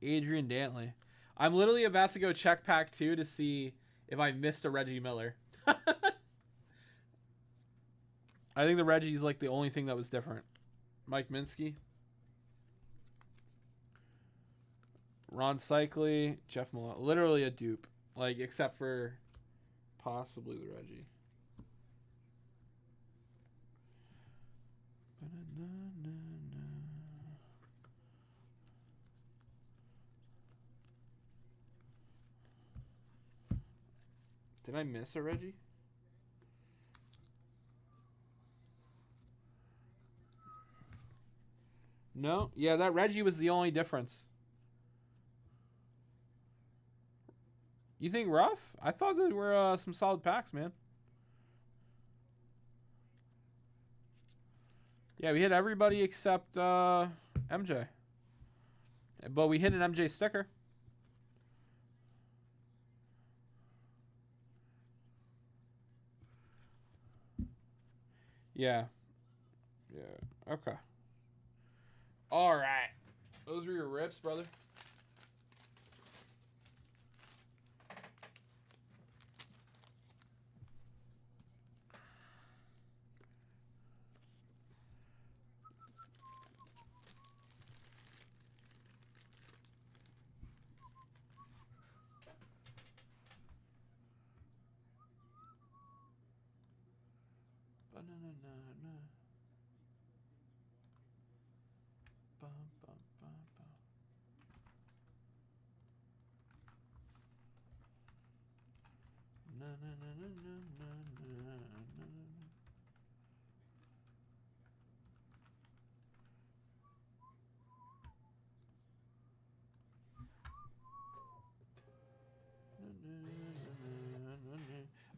Adrian Dantley. I'm literally about to go check pack 2 to see if I missed a Reggie Miller. I think the Reggie's like the only thing that was different. Mike Minsky. Ron Cycli. Jeff Malone. Literally a dupe. Like, except for possibly the Reggie. Did I miss a Reggie? No? Yeah, that Reggie was the only difference. You think rough? I thought there were some solid packs, man. Yeah, we hit everybody except MJ. But we hit an MJ sticker. Yeah. Yeah. Okay. All right. Those were your rips, brother. Ba-na-na-na-na. Bum, bum, bum, bum. Na-na-na-na-na-na-na-na.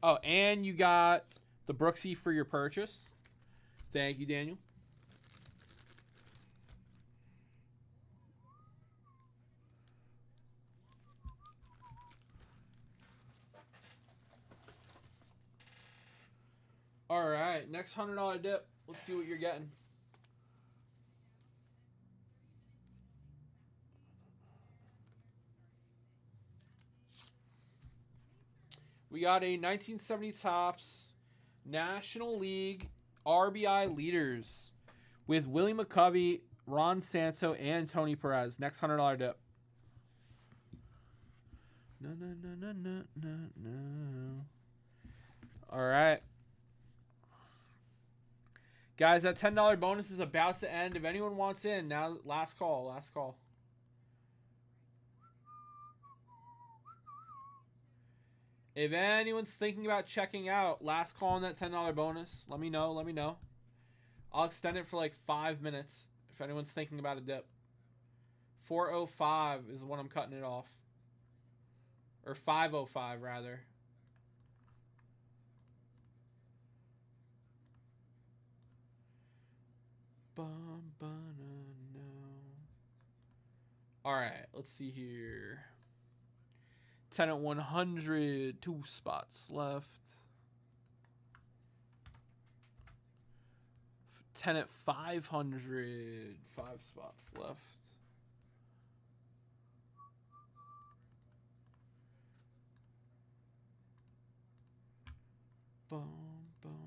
Oh, and you got the Brooksy for your purchase. Thank you, Daniel. All right, next $100 dip. Let's see what you're getting. We got a 1970 Topps National League RBI leaders with Willie McCovey, Ron Santo, and Tony Perez. Next $100 dip. No, no, no, no, no, no, no. All right. Guys, that $10 bonus is about to end. If anyone wants in, now last call, last call. If anyone's thinking about checking out, last call on that $10 bonus, let me know, let me know. I'll extend it for like 5 minutes if anyone's thinking about a dip. 405 is when I'm cutting it off. Or 505 rather. All right, let's see here. 10 at 100, 2 spots left. 10 at 500, 5 spots left. Boom, boom, boom.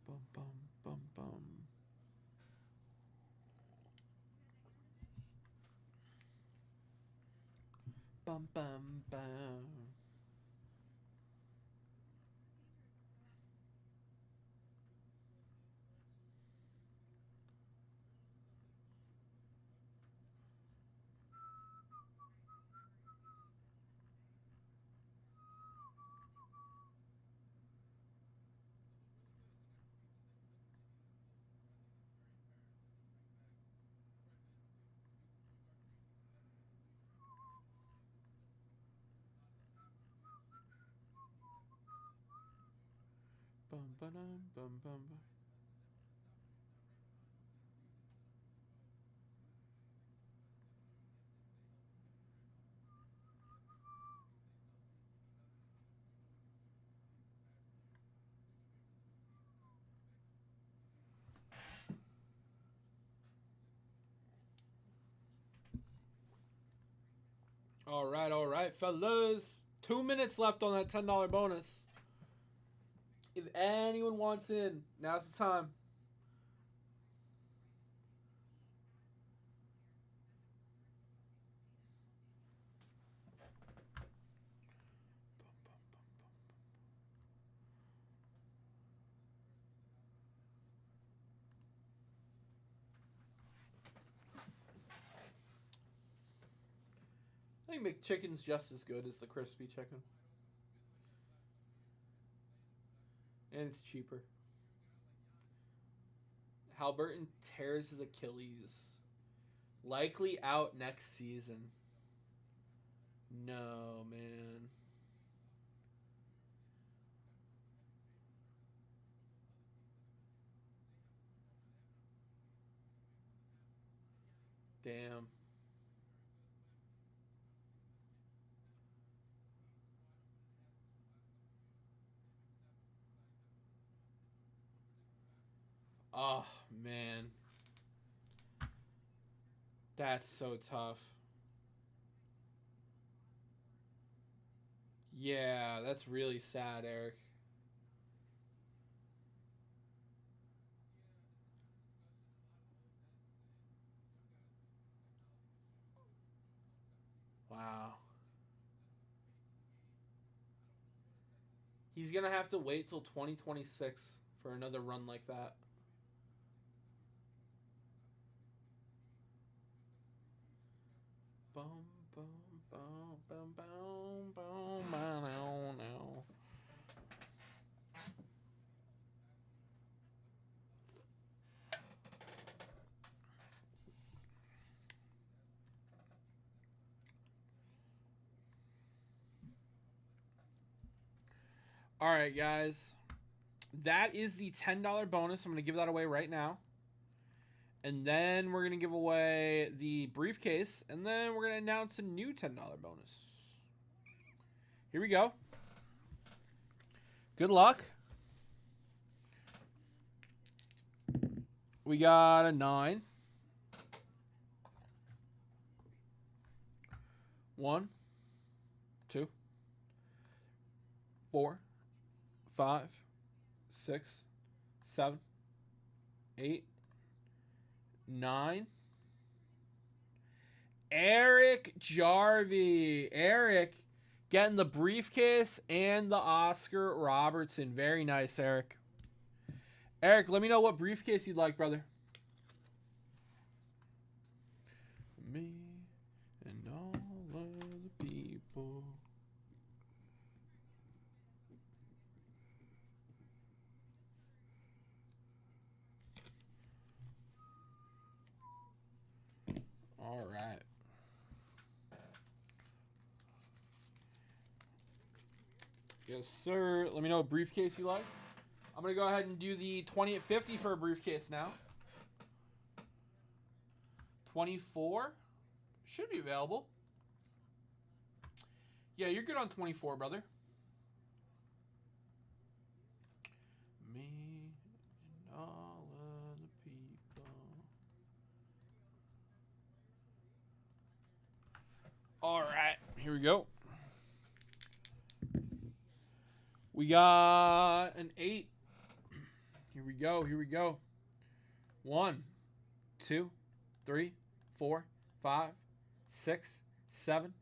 Bum, bum, bum, bum. Bum, bum, bum. Bum, ba-dum, bum, bum, bum. All right, fellas. 2 minutes left on that $10 bonus. If anyone wants in, now's the time. I think McChicken's just as good as the crispy chicken. And it's cheaper. Halberton tears his Achilles. Likely out next season. No, man. Damn. Oh, man. That's so tough. Yeah, that's really sad, Eric. Wow. He's going to have to wait till 2026 for another run like that. Boom, boom, boom, boom, boom, boom, boom, no. All right, guys. That is the $10 bonus. I'm going to give that away right now. And then we're going to give away the briefcase. And then we're going to announce a new $10 bonus. Here we go. Good luck. We got a 9. 1, 2, 4, 5, 6, 7, 8, 9. Eric Jarvie. Eric getting the briefcase and the Oscar Robertson. Very nice, Eric. Eric, let me know what briefcase you'd like, brother. Me and all of the people. All right. Yes, sir. Let me know what briefcase you like. I'm going to go ahead and do the 20 at 50 for a briefcase now. 24 should be available. Yeah, you're good on 24, brother. Me and all of the people. All right, here we go. We got an 8. Here we go. Here we go. 1, 2, 3, 4, 5, 6, 7,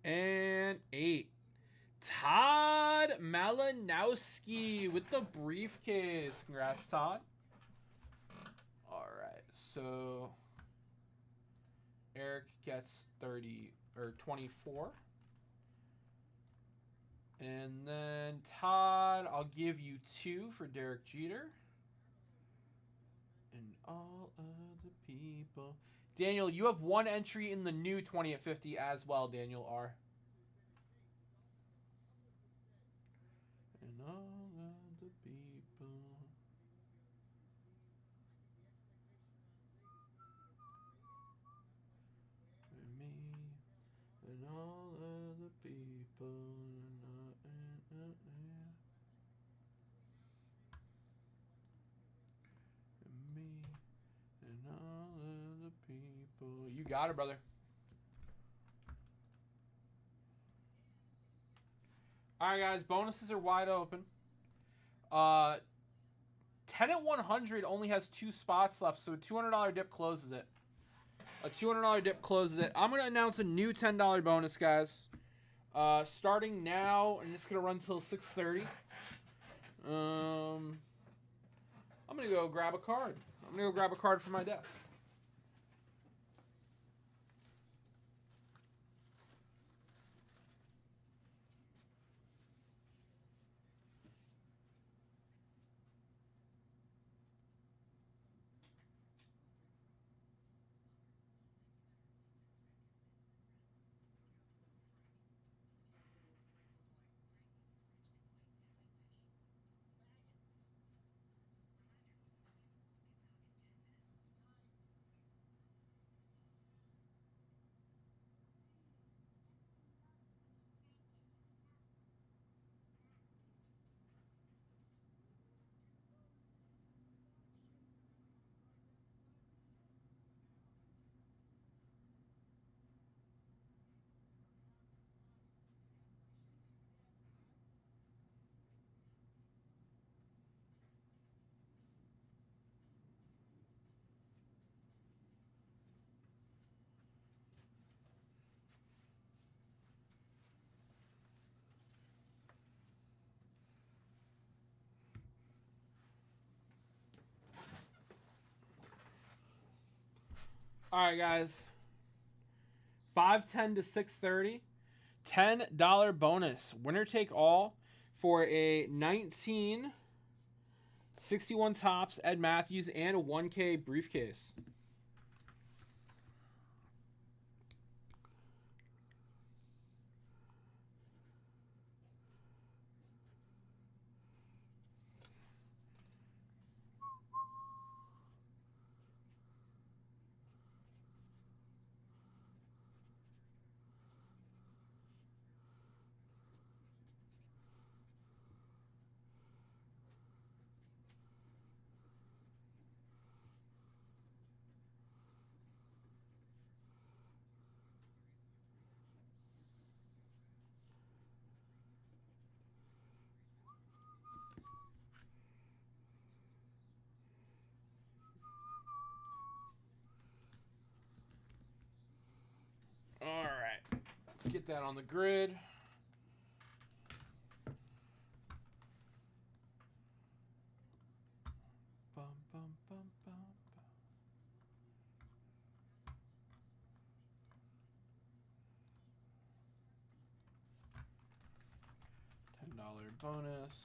and 8. Todd Malinowski with the briefcase. Congrats, Todd. All right, so Eric gets 30 or 24. And then Todd, I'll give you 2 for Derek Jeter. And all of the people. Daniel, you have 1 entry in the new 20 at 50 as well, Daniel R. And all of the people. And me. And all of the people. And me. And all of the people. You got it, brother. All right, guys. Bonuses are wide open. 10 at 100 only has 2 spots left, so a $200 dip closes it. A $200 dip closes it. I'm going to announce a new $10 bonus, guys. Starting now, and it's going to run till 6:30. I'm going to go grab a card. I'm going to go grab a card from my desk. All right, guys. 510 to 630. $10 bonus. Winner take all for a 1961 Topps Ed Matthews and a 1K briefcase. All right. Let's get that on the grid. Bum, bum, bum, bum, bum. $10 bonus.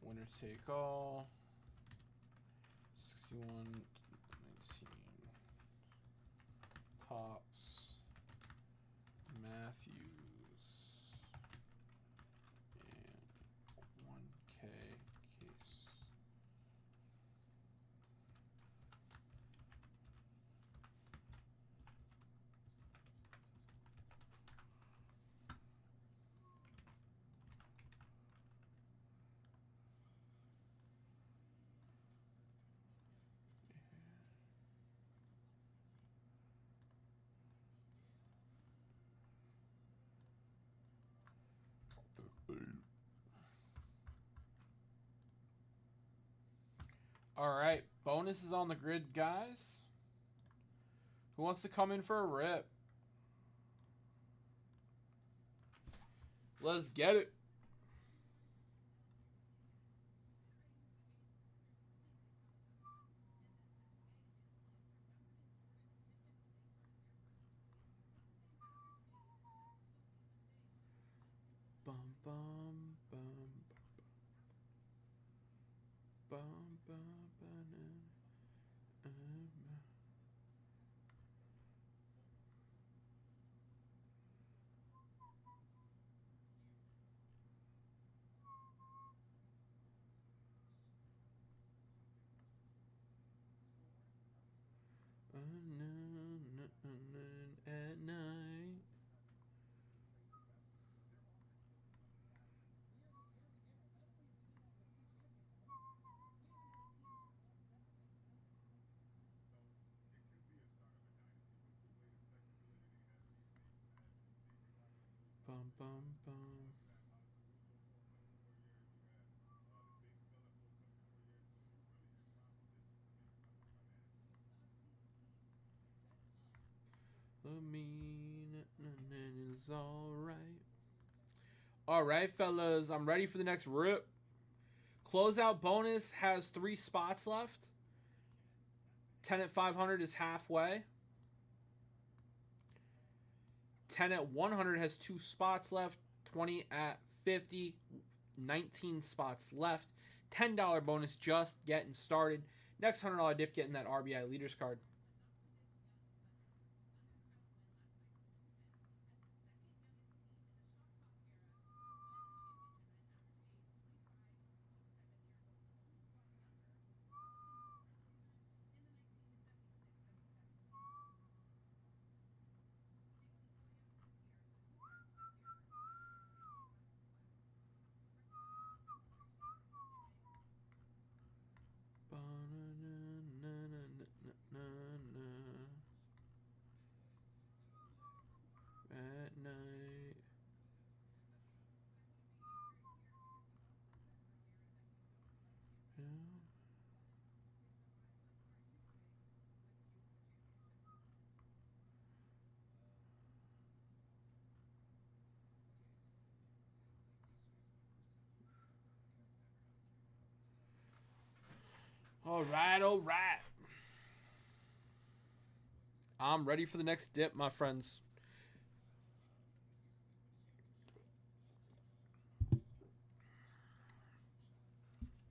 Winner take all. 61 19. Topps. Matthews. And 1K case. All right, bonus is on the grid, guys. Who wants to come in for a rip? Let's get it. Bum bum bum bum bum at night. Bum bum bum. It's all right. All right, fellas, I'm ready for the next rip. Closeout bonus has 3 spots left. 10 at 500 is halfway. 10 at 100 has 2 spots left. 20 at 50, 19 spots left. $10 bonus just getting started. Next $100 dip getting that RBI leaders card. At night. All right, all right. I'm ready for the next dip, my friends.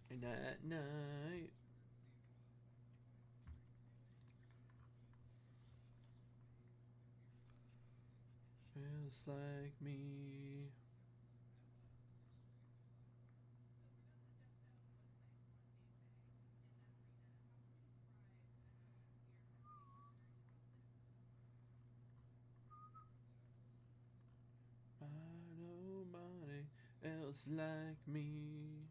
And at night. Feels like me. Nobody else like me.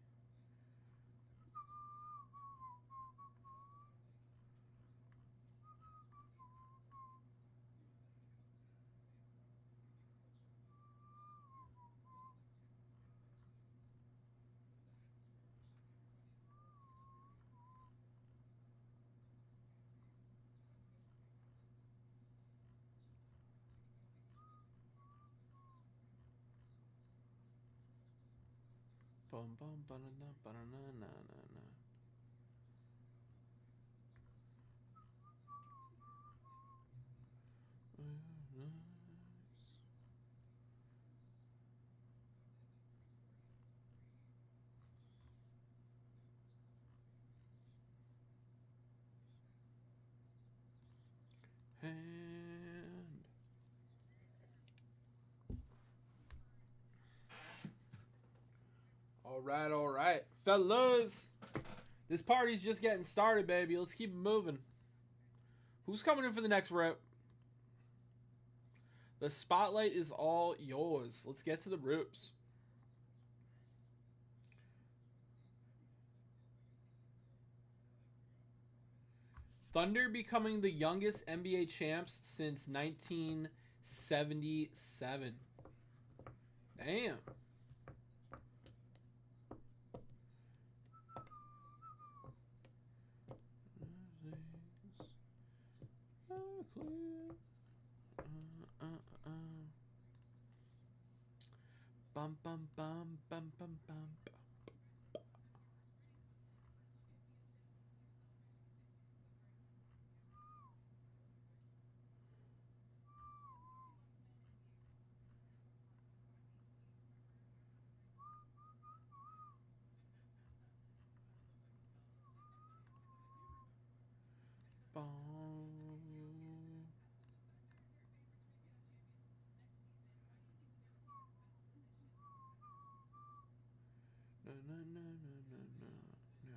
Bum bum ba-da-na ba-da-na na na na. And all right, fellas. This party's just getting started, baby. Let's keep it moving. Who's coming in for the next rip? The spotlight is all yours. Let's get to the rips. Thunder becoming the youngest NBA champs since 1977. Damn. Bum bum bum bum bum bum. Bum. No, no, no, no, no, no, no.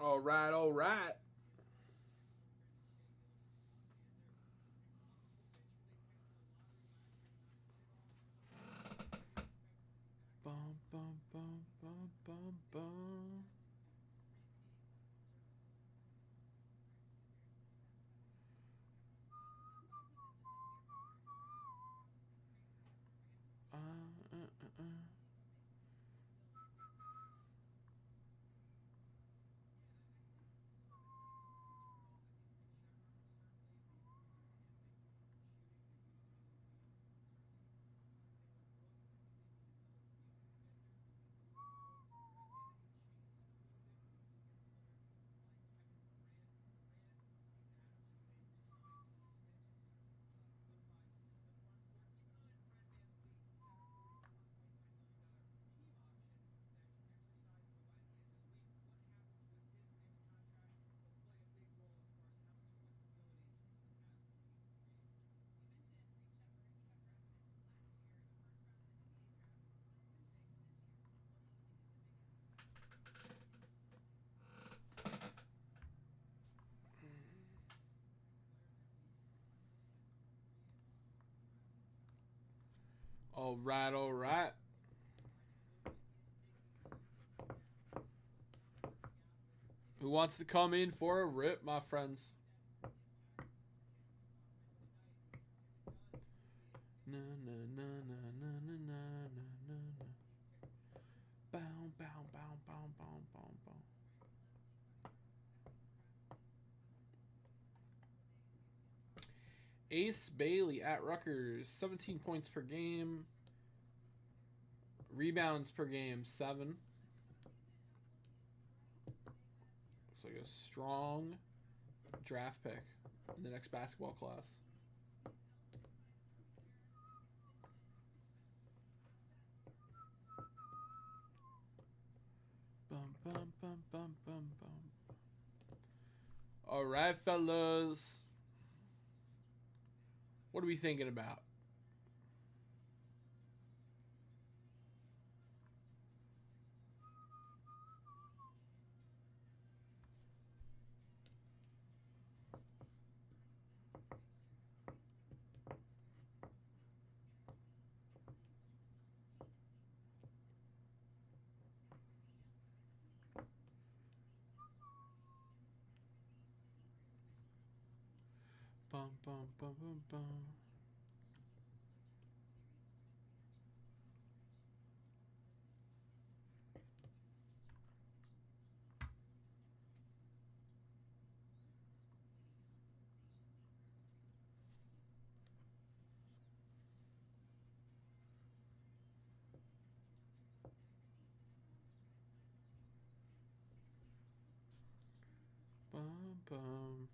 All right, all right. Bum bum bum bum bum bum. Uh, uh, uh, uh. All right, all right. Who wants to come in for a rip, my friends? Na na na na na na na na na. Bow bow bow bow bow bow bow. Ace Bailey at Rutgers, 17 points per game. Rebounds per game, 7. Looks like a strong draft pick in the next basketball class. Bum, bum, bum, bum, bum, bum. All right, fellas. What are we thinking about? Bum, bum, bum, bum, bum. Bum, bum.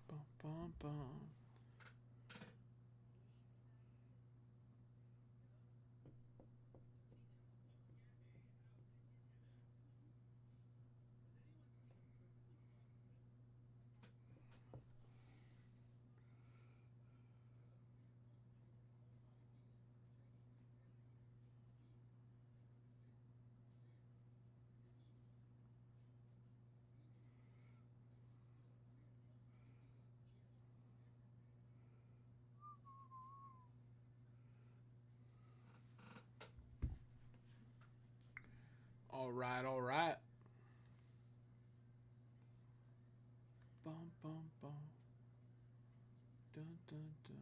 Bum, bum, bum. All right, all right. Bum, bum, bum. Dun, dun, dun.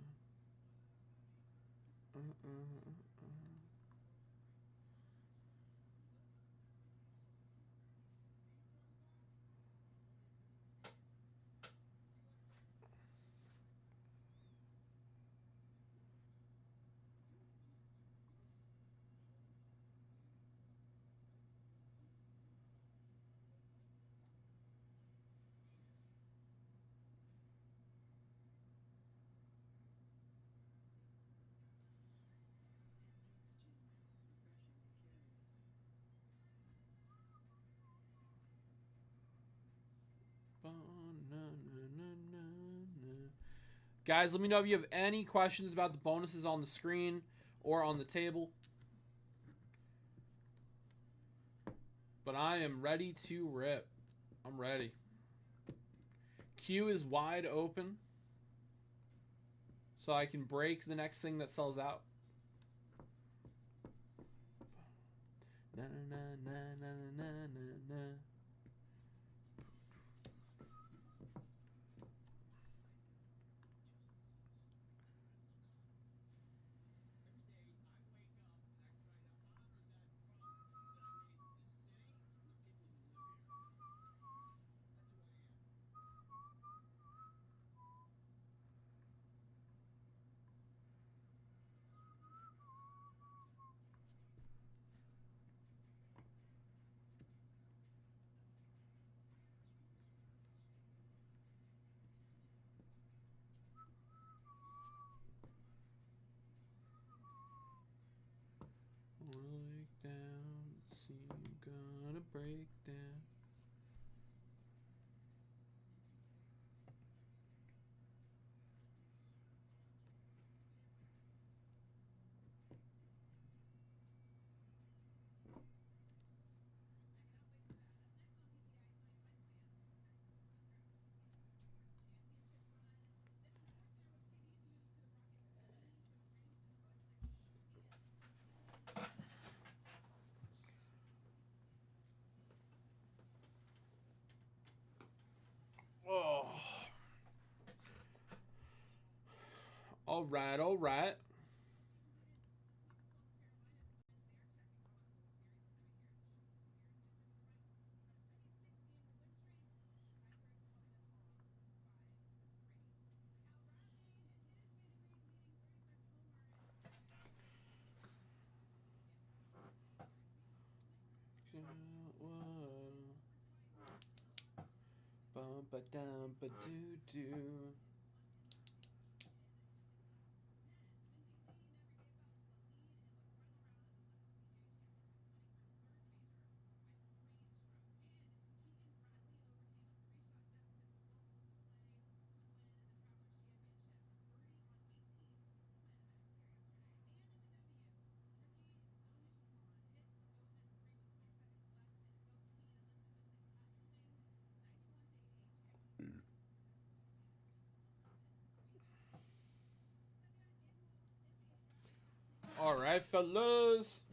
Guys, let me know if you have any questions about the bonuses on the screen or on the table. But I am ready to rip. I'm ready. Q is wide open, so I can break the next thing that sells out. Na, na, na, na, na, na, na. Break down, see you gonna break down. Oh. All right, all right. Bum ba dum ba doo doo. All right, fellas.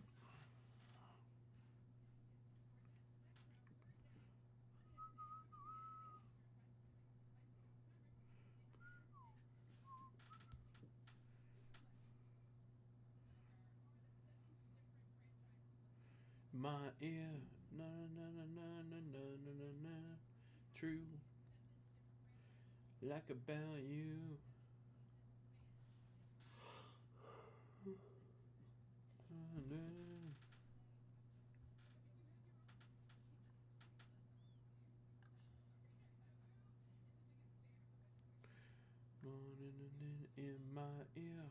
My ear, na na na na na na na na na. True, like about you. Morning in my ear.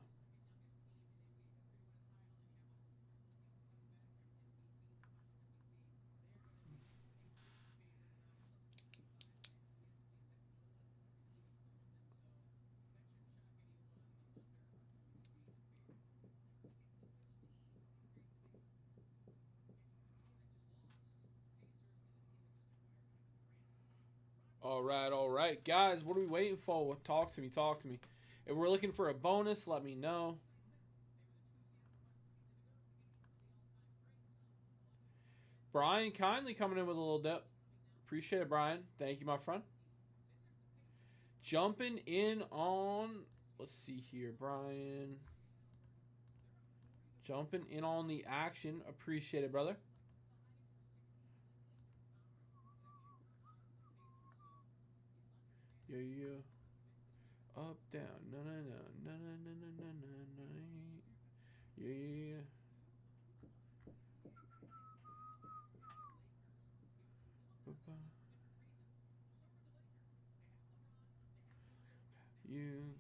All right, guys. What are we waiting for? Talk to me. Talk to me. If we're looking for a bonus, let me know. Brian kindly coming in with a little dip. Appreciate it, Brian. Thank you, my friend. Jumping in on, let's see here, Brian. Jumping in on the action. Appreciate it, brother. Yeah, yeah. Up, down. No, no, no. No, no, no, no, no, no, no. Yeah, yeah, yeah. You.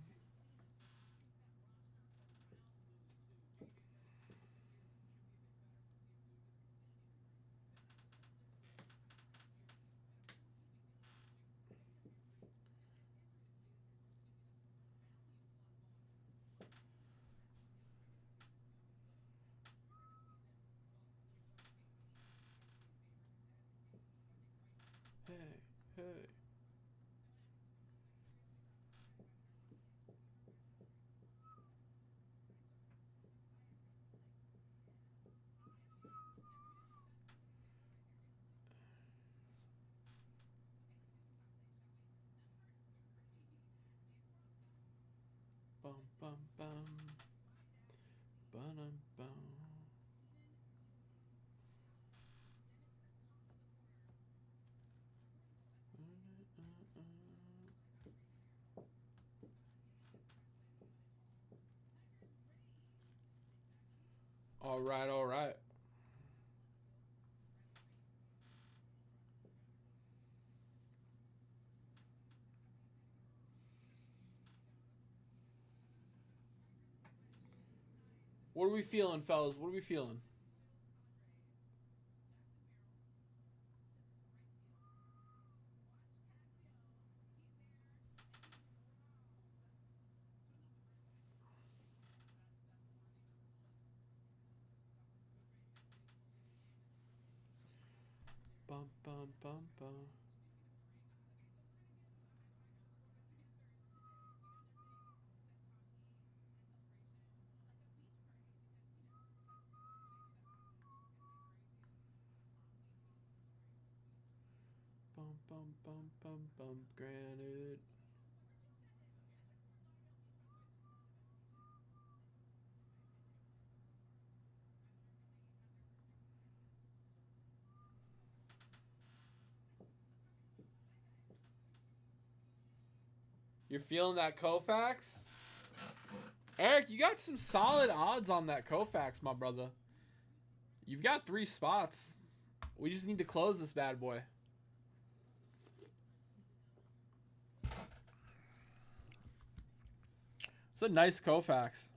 Hey, hey. Bum, bum, bum. Ba-dum, bum. All right, all right. What are we feeling, fellas? What are we feeling? Bum, bum, bum, bum. Bum, bum, bum, bum, bum. Granted. You're feeling that Koufax? Eric, you got some solid odds on that Koufax, my brother. You've got 3 spots. We just need to close this bad boy. It's a nice Koufax.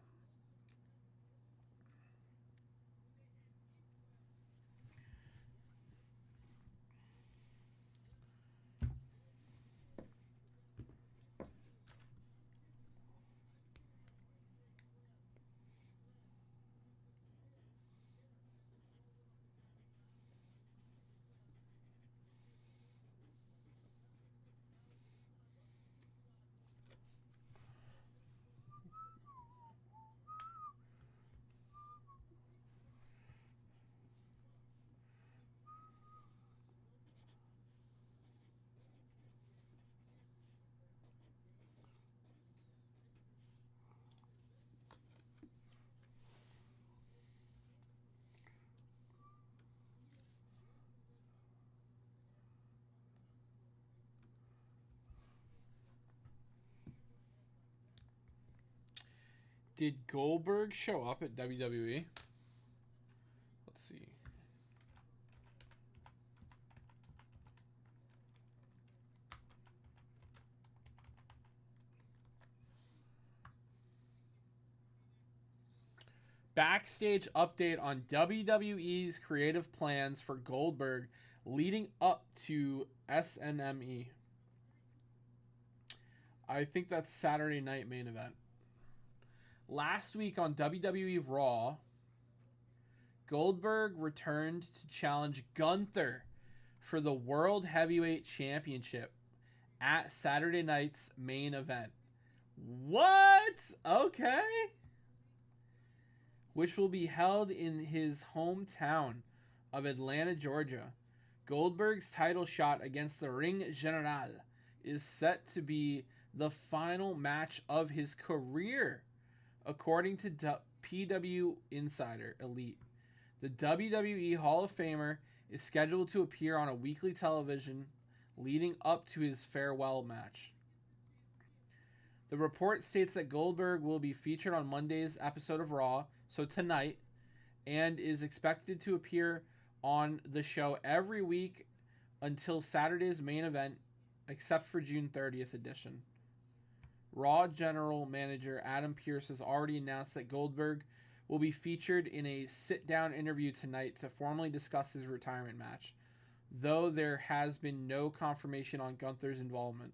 Did Goldberg show up at WWE? Let's see. Backstage update on WWE's creative plans for Goldberg leading up to SNME. I think that's Saturday night main event. Last week on WWE Raw, Goldberg returned to challenge Gunther for the World Heavyweight Championship at Saturday night's main event. What? Okay. Which will be held in his hometown of Atlanta, Georgia. Goldberg's title shot against the Ring General is set to be the final match of his career, according to PW Insider Elite. The WWE Hall of Famer is scheduled to appear on a weekly television leading up to his farewell match. The report states that Goldberg will be featured on Monday's episode of Raw, so tonight, and is expected to appear on the show every week until Saturday's main event, except for June 30th edition. Raw General Manager Adam Pearce has already announced that Goldberg will be featured in a sit-down interview tonight to formally discuss his retirement match, though there has been no confirmation on Gunther's involvement.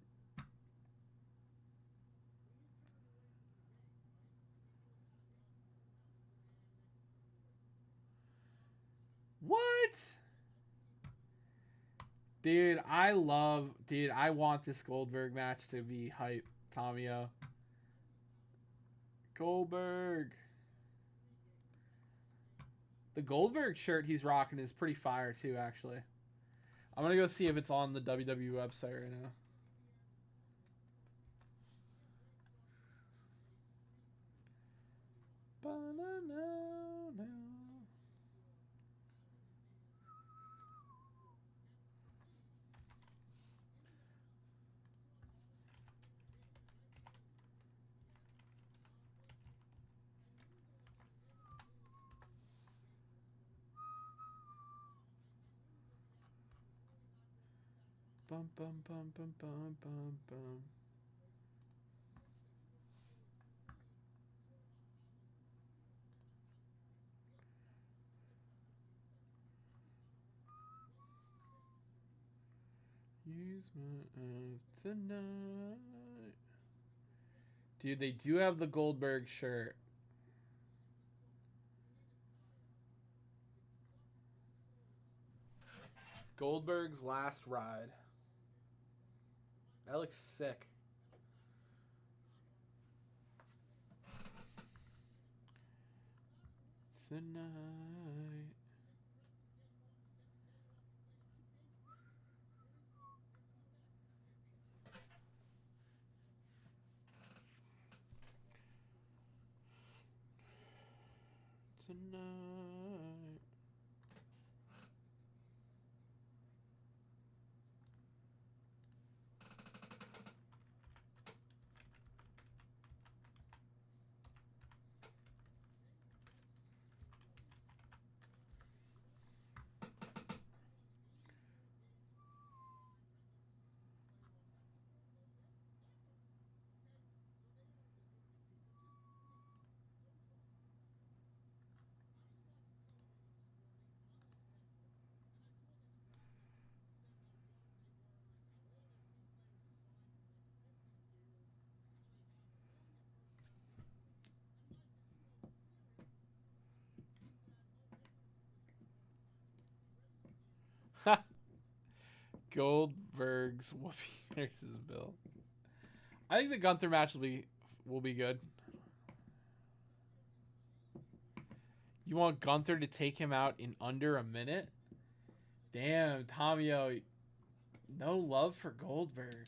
What? Dude, I want this Goldberg match to be hype, Tomio. Goldberg. The Goldberg shirt he's rocking is pretty fire too, actually. I'm going to go see if it's on the WWE website right now. Bum bum bum bum bum bum bum. Use my tonight. Dude, they do have the Goldberg shirt. Goldberg's last ride. That looks sick. Tonight. Tonight. Goldberg's Whoopi versus Bill. I think the Gunther match will be good. You want Gunther to take him out in under a minute? Damn, Tomio. No love for Goldberg.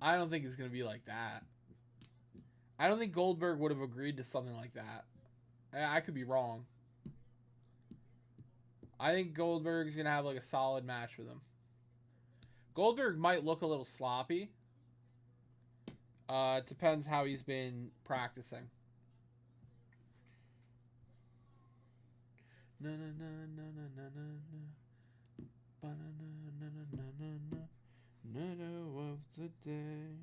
I don't think it's going to be like that. I don't think Goldberg would have agreed to something like that. I could be wrong. I think Goldberg's going to have like a solid match with him. Goldberg might look a little sloppy. It depends how he's been practicing. Na na na na na na na na. Ba-na-na na na na na na. Nano of the day.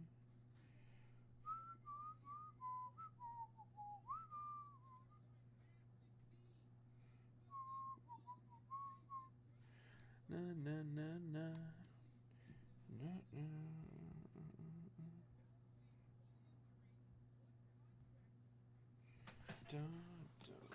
Na na na na. Na na. Dun, dun.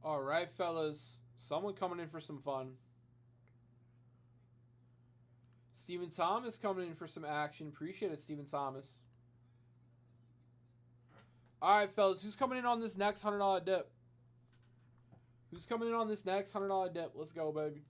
All right, fellas. Someone coming in for some fun. Stephen Thomas coming in for some action. Appreciate it, Stephen Thomas. All right, fellas. Who's coming in on this next $100 dip? Who's coming in on this next $100 dip? Let's go, baby.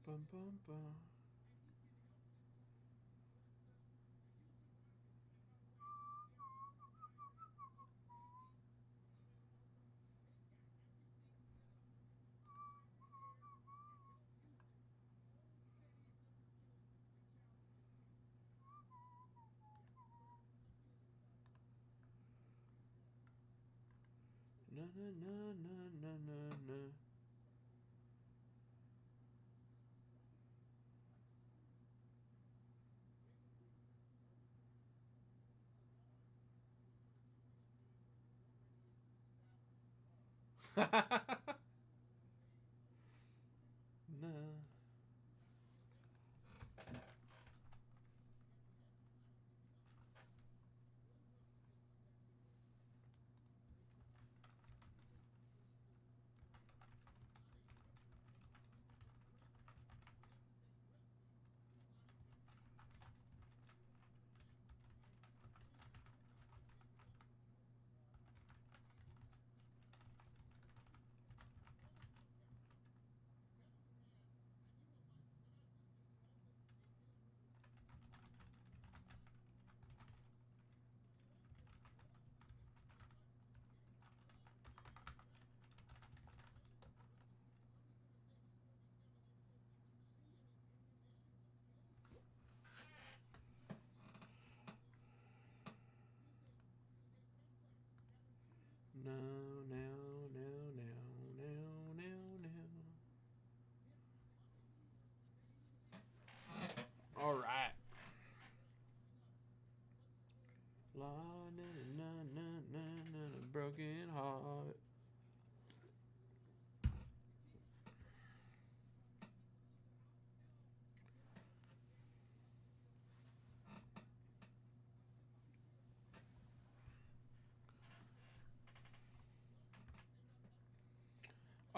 Bum, bum, bum. Na na na na na na na. No.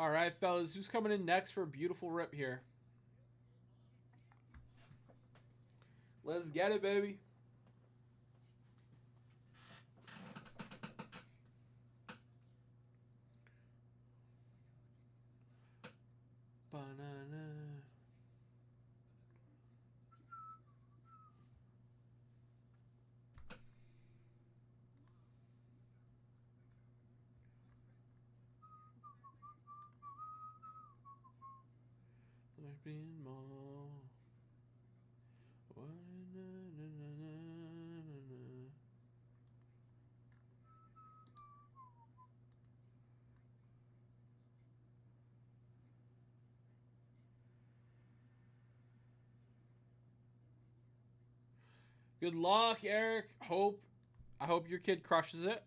All right, fellas. Who's coming in next for a beautiful rip here? Let's get it, baby. Banana. There's been more. Good luck, Eric. I hope your kid crushes it.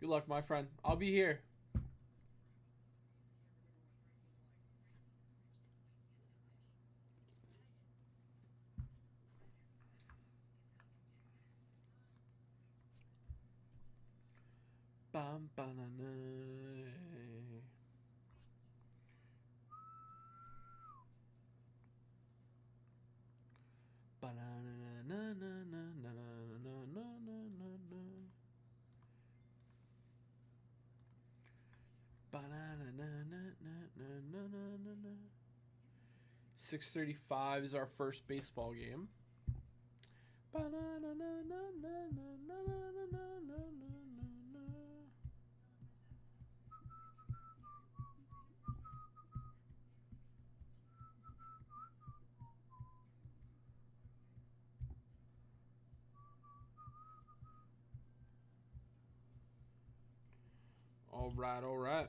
Good luck, my friend. I'll be here. Bam banana. Banana na na na na na na na na na. Banana na na na na na na na. 6:35 is our first baseball game. Banana na na na na na na na na na. All right, all right.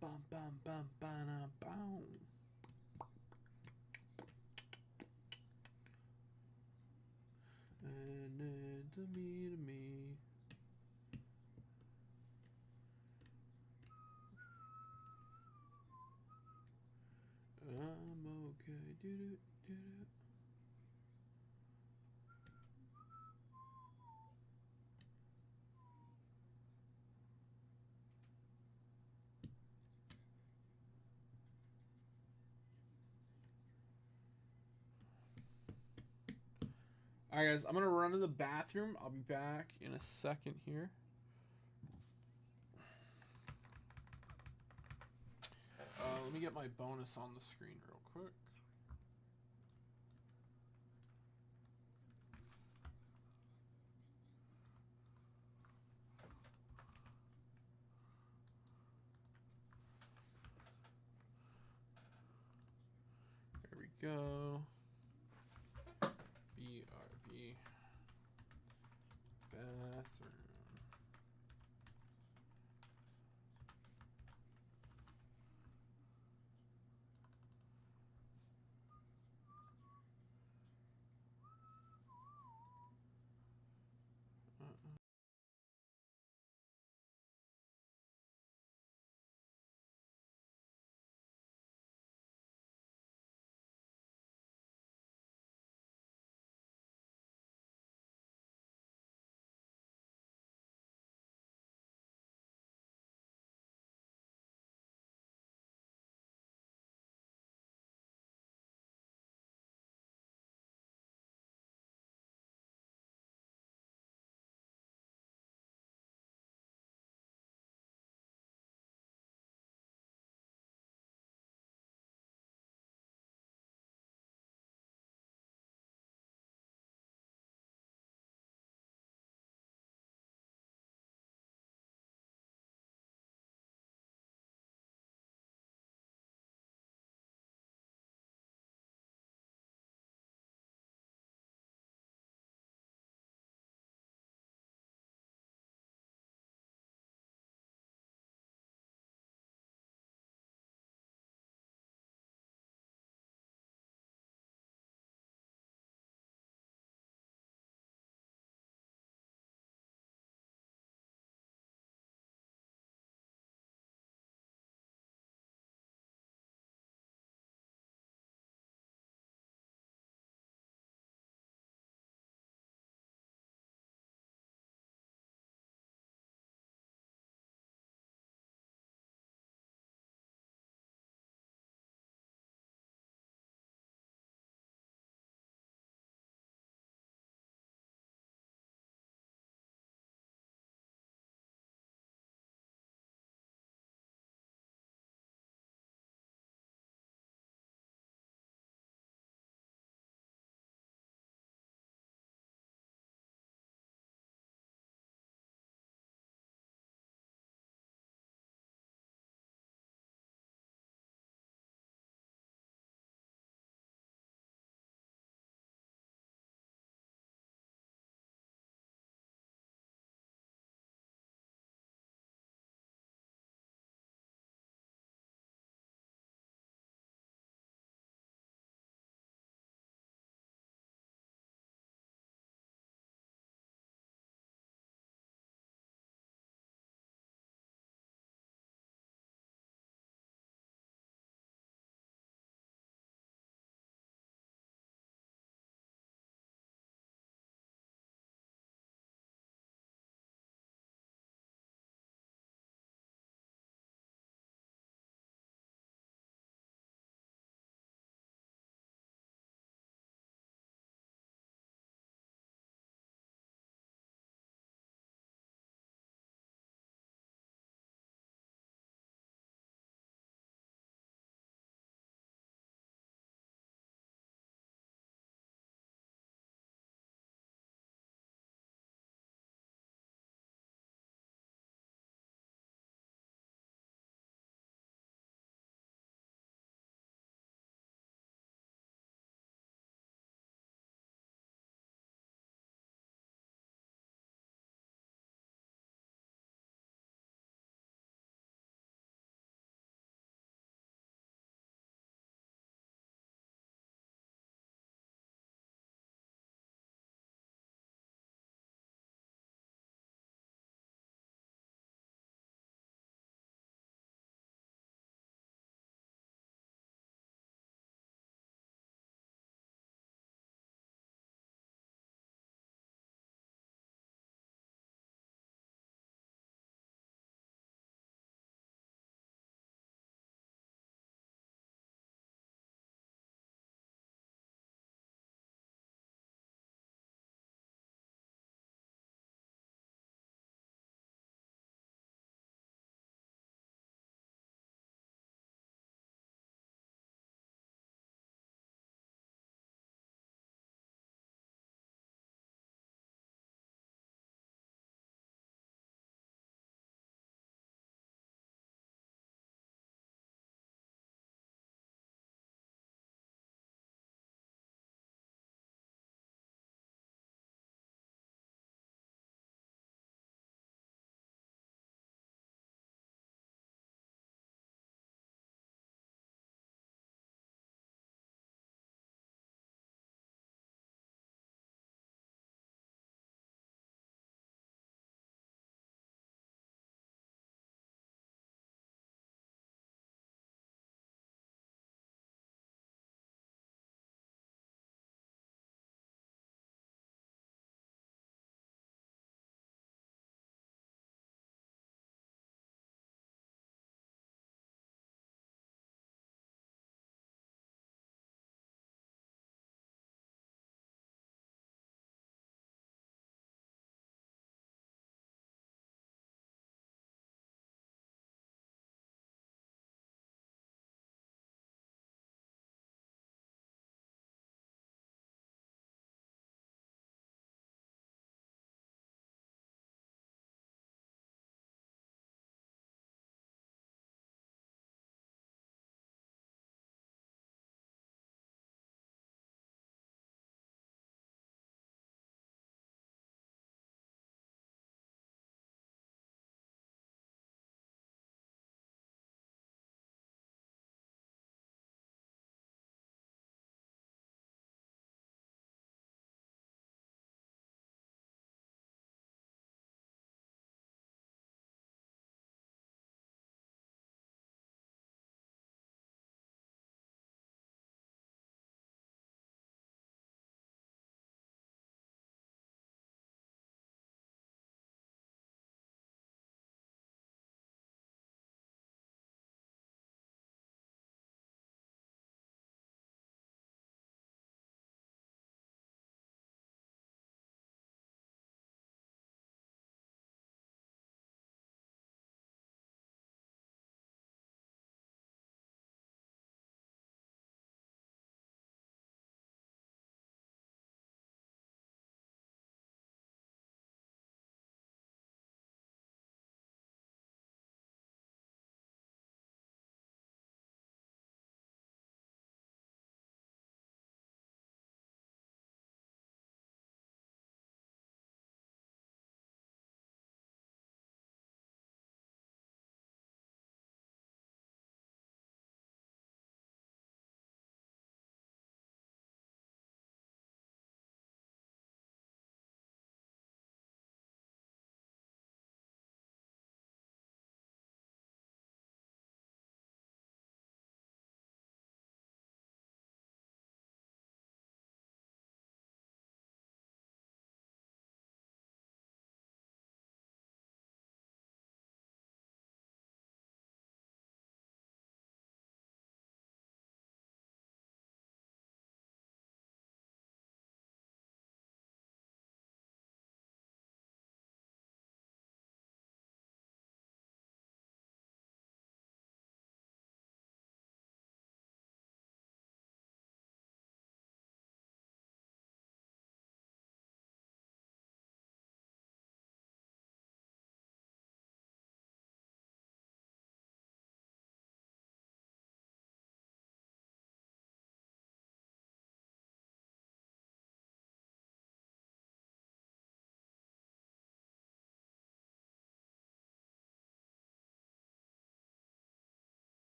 Bam bam bam bam bam. And then to me. I'm okay. Do do do do. All right, guys. I'm gonna run to the bathroom. I'll be back in a second here. Let me get my bonus on the screen real quick. There we go. BRB bathroom.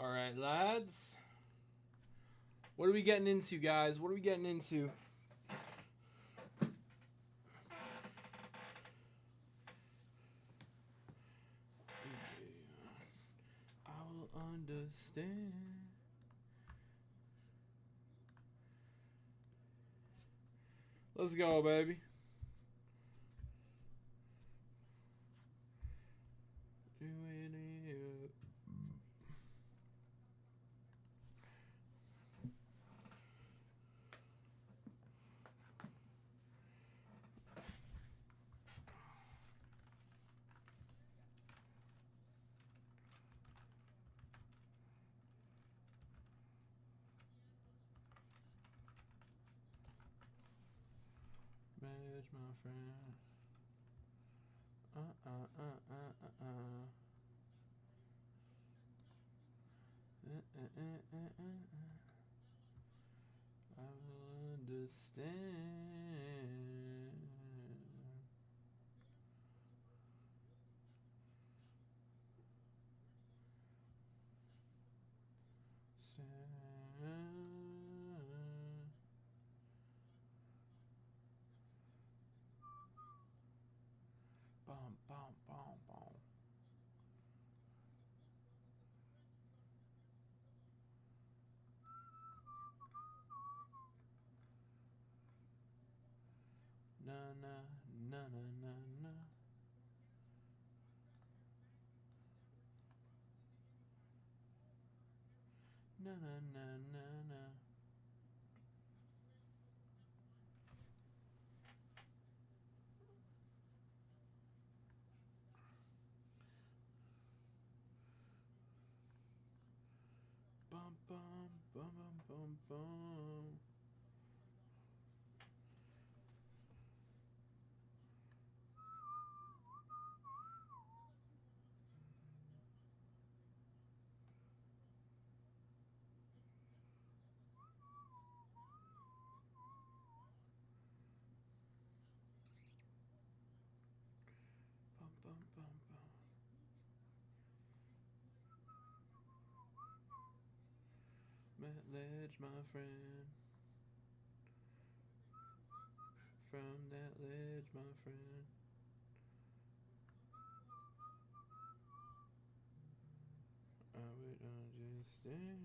All right, lads. What are we getting into, guys? What are we getting into? I will understand. Let's go, baby. Match, my friend. I will understand. Bum, bum, bum, bum. Na na na na na na. Na na na na na. Bum bum bum bum bum bum. Bum bum bum bum. Matt Ledge, my friend. From that ledge, my friend. I would understand.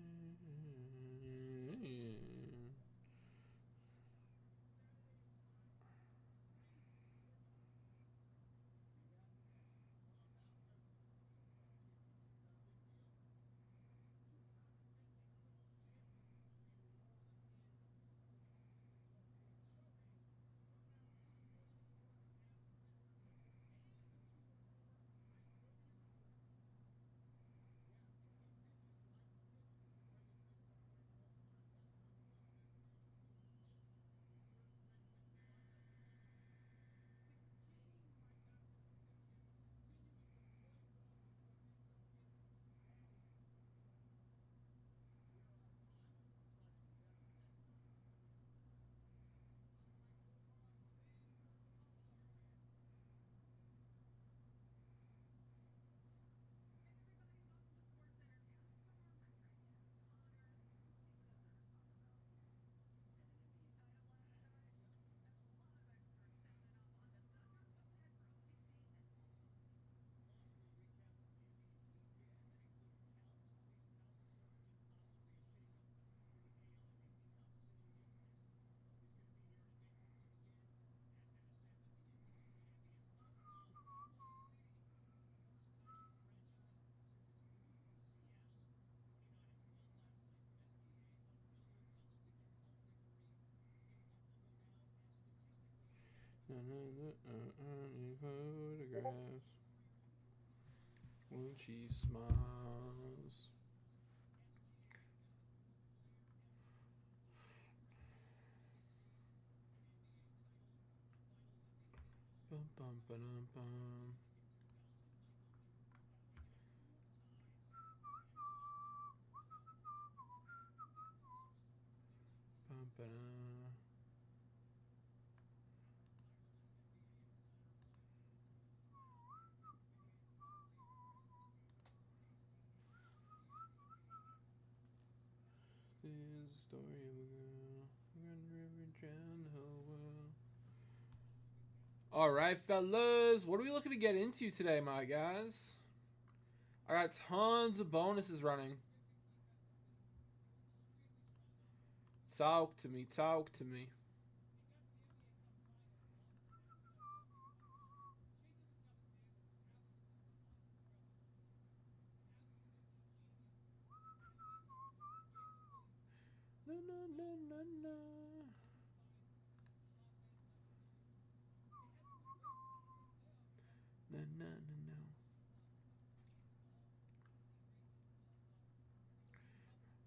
Photographs when she smiles. Bum bum ba dum bum. Bum ba da. the story of a girl. All right, fellas. What are we looking to get into today, my guys? I got tons of bonuses running. Talk to me. Talk to me. Na, na, na, na, na. Na, na, na, na.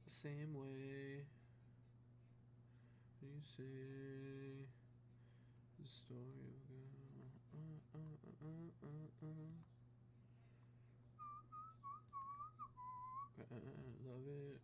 Same way. You say the story of a girl. Love it.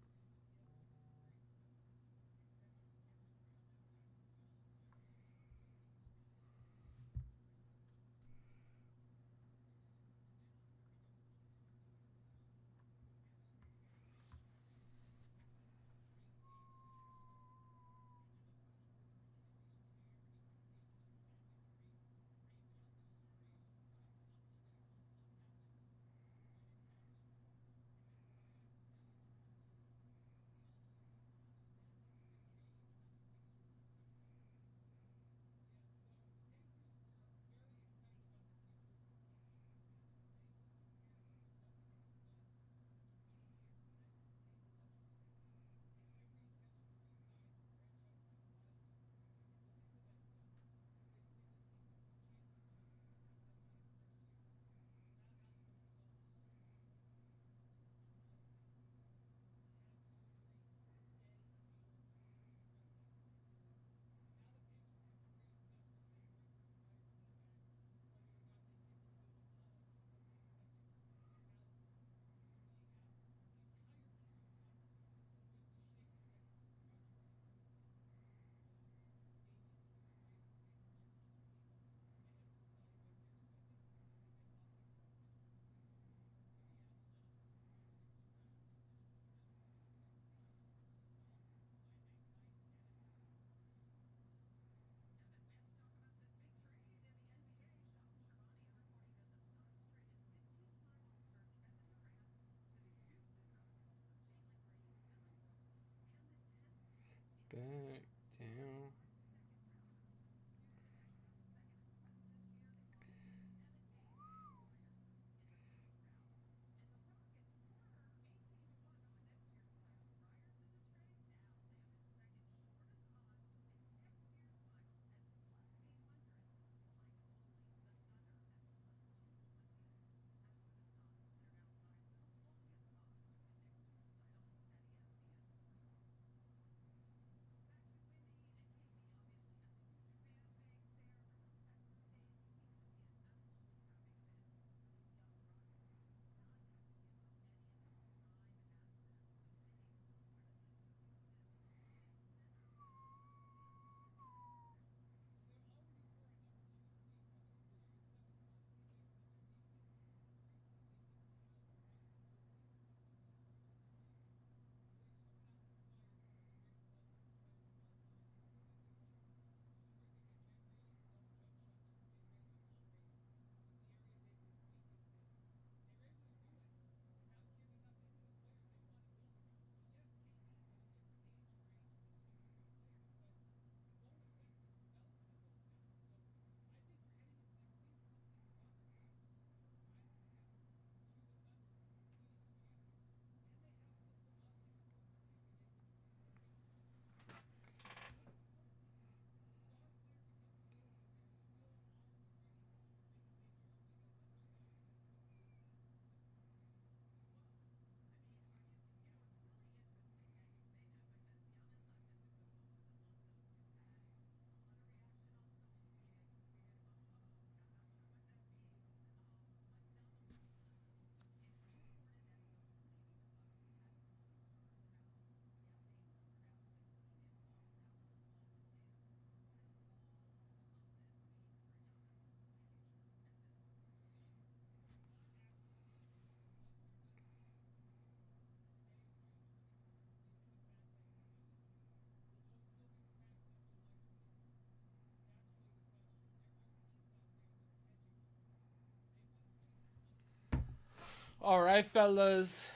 All right, fellas.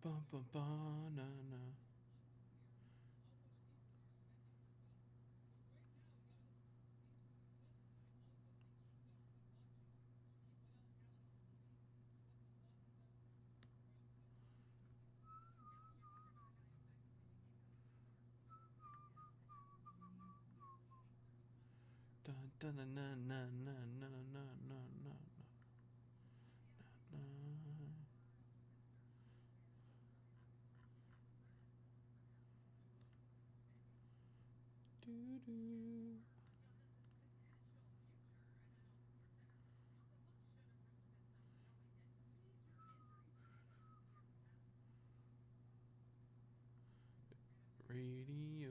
Bum, bum, bum, na, na. Dun, dun, na, na, na, na, na, na, na, na, na. Doo, doo. Radio.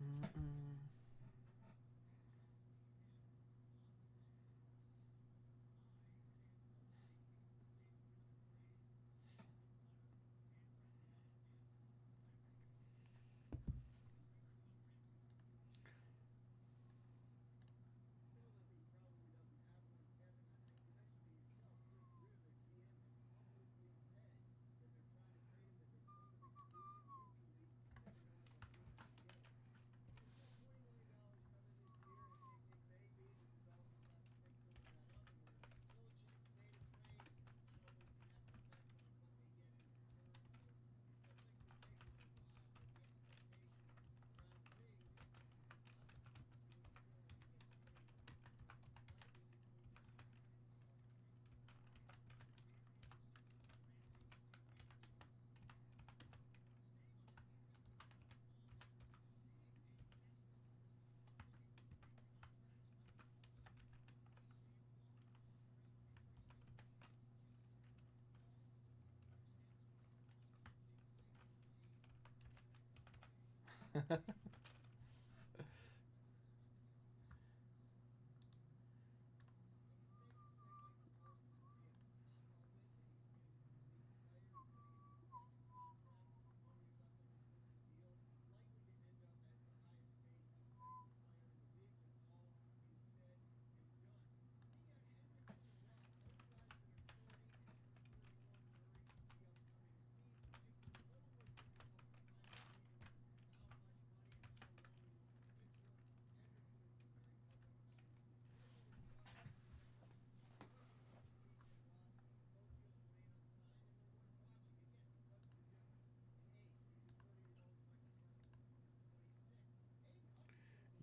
Mm-mm.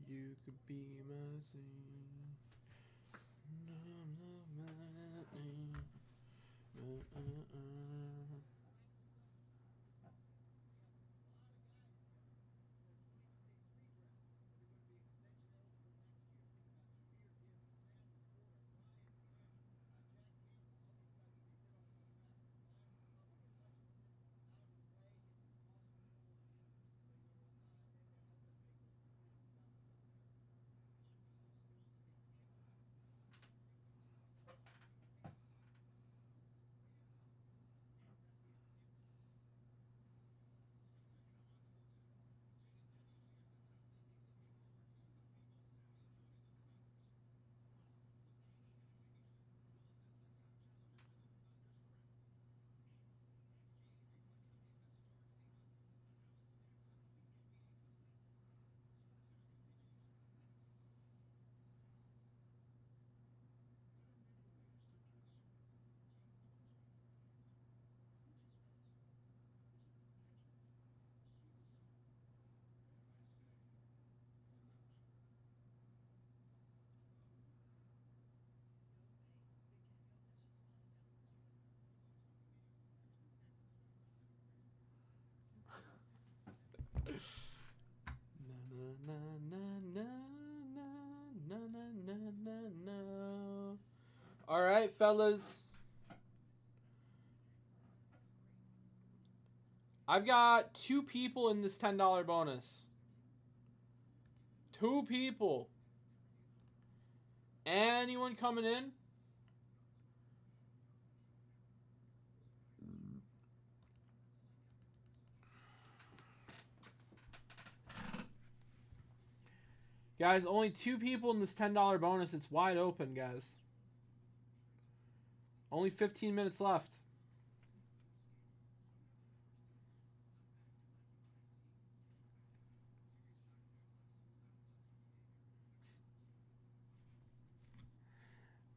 You could be my scene. No, no, right, fellas. I've got 2 people in this $10 bonus. 2 people. Anyone coming in? Guys, only 2 people in this $10 bonus. It's wide open, guys. Only 15 minutes left.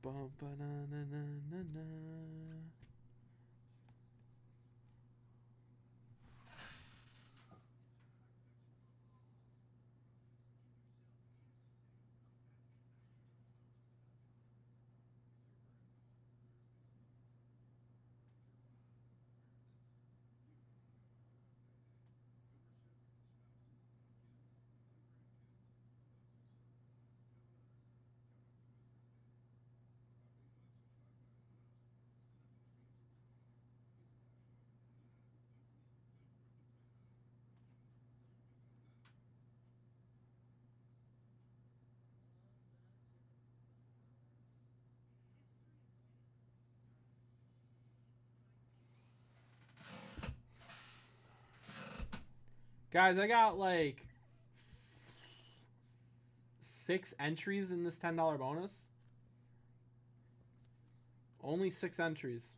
Bum, ba-na-na-na-na-na. Guys, I got like 6 entries in this $10 bonus. Only 6 entries.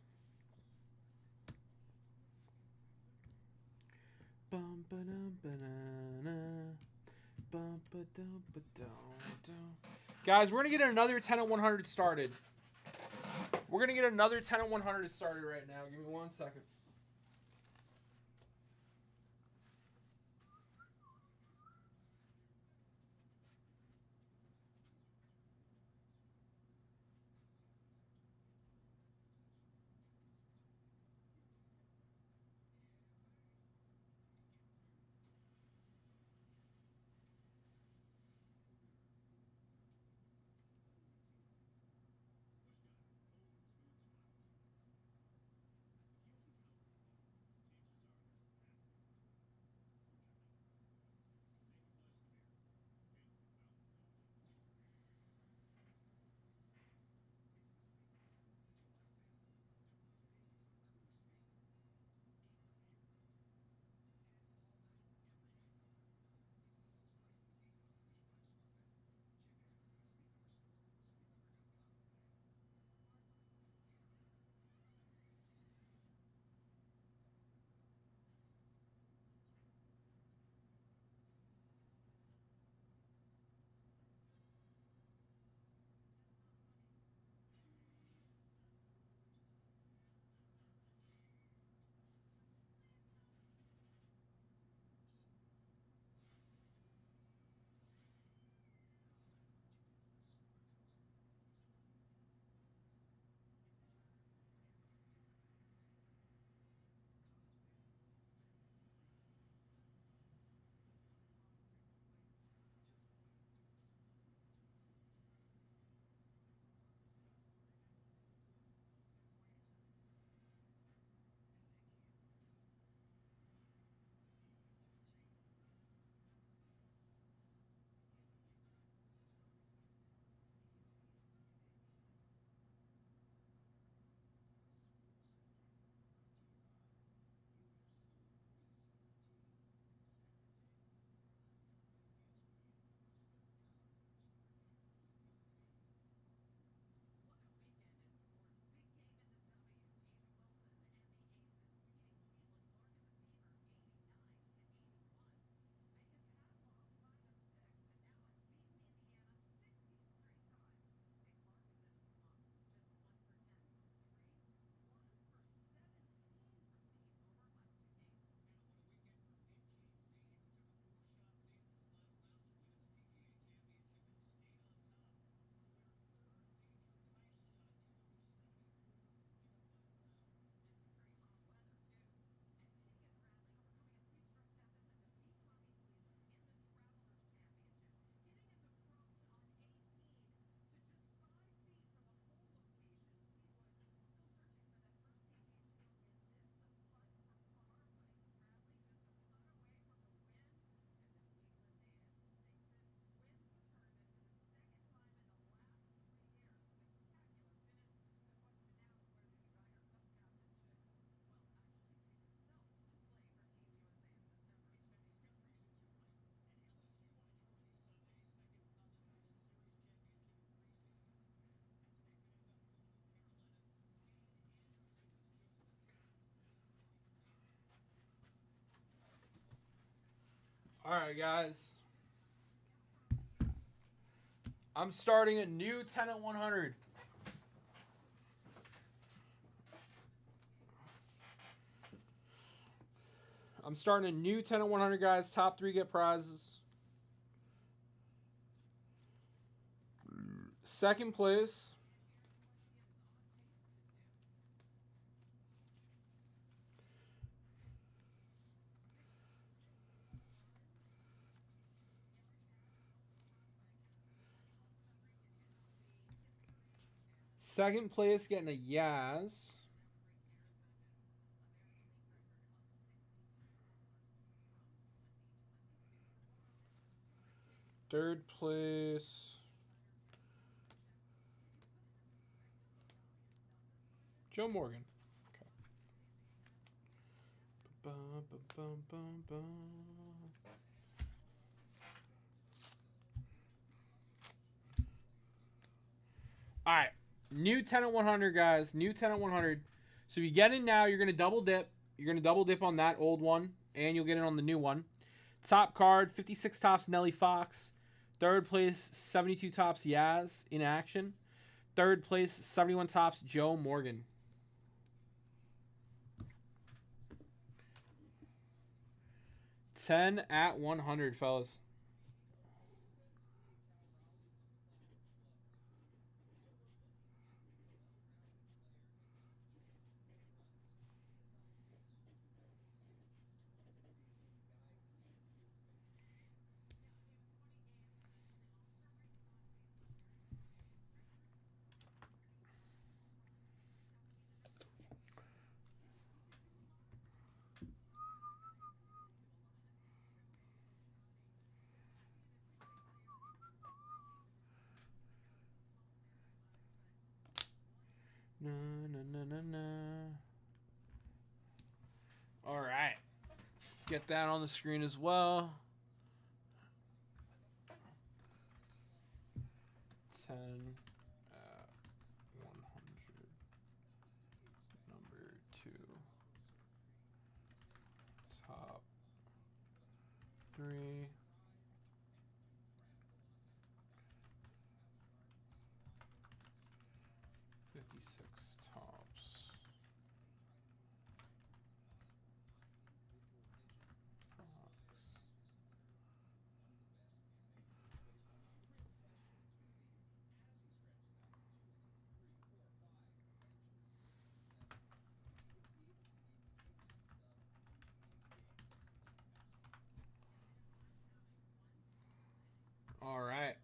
Bum, ba-dum, ba-na-na. Bum, ba-dum, ba-dum. Guys, we're going to get another 10 at 100 started. We're going to get another 10 at 100 started right now. Give me 1 second. All right, guys. I'm starting a new 10 at 100. I'm starting a new 10 at 100, guys. Top 3 get prizes. Second place. Second place getting a Yaz. Third place. Joe Morgan. Okay. All right. New 10 at 100, guys. New 10 at 100. So if you get in now, you're going to double dip. You're going to double dip on that old one, and you'll get in on the new one. Top card, 56 tops, Nelly Fox. Third place, 72 tops, Yaz in action. Third place, 71 tops, Joe Morgan. $10 at 100, fellas. Na, na, na, na, na. All right. Get that on the screen as well. 10 at 100. Number 2. Top 3. Tops. Fox. All right.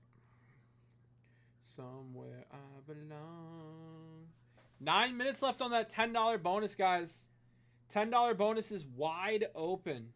Somewhere I belong. 9 minutes left on that $10 bonus, guys. $10 bonus is wide open.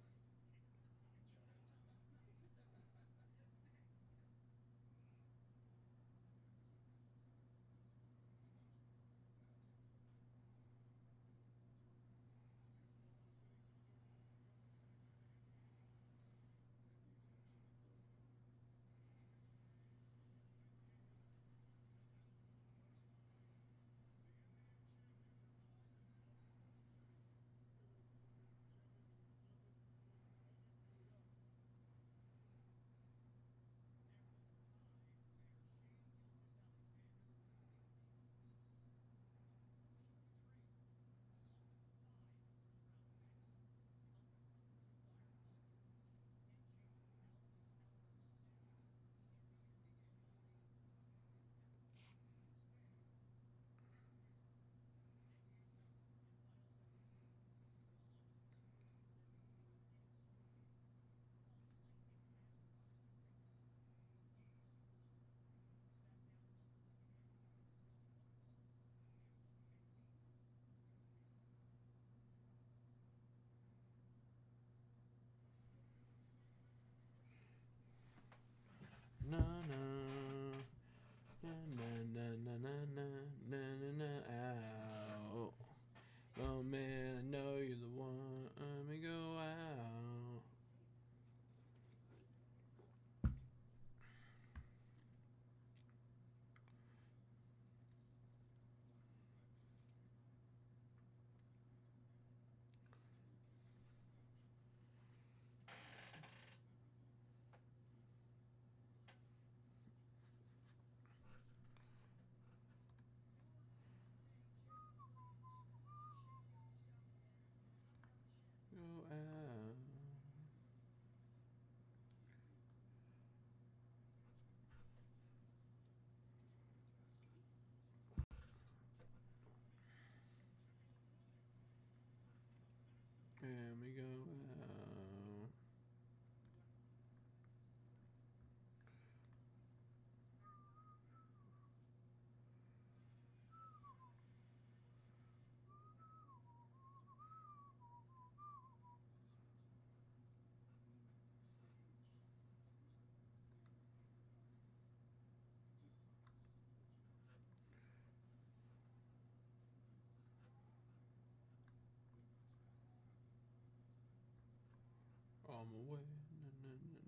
on my way.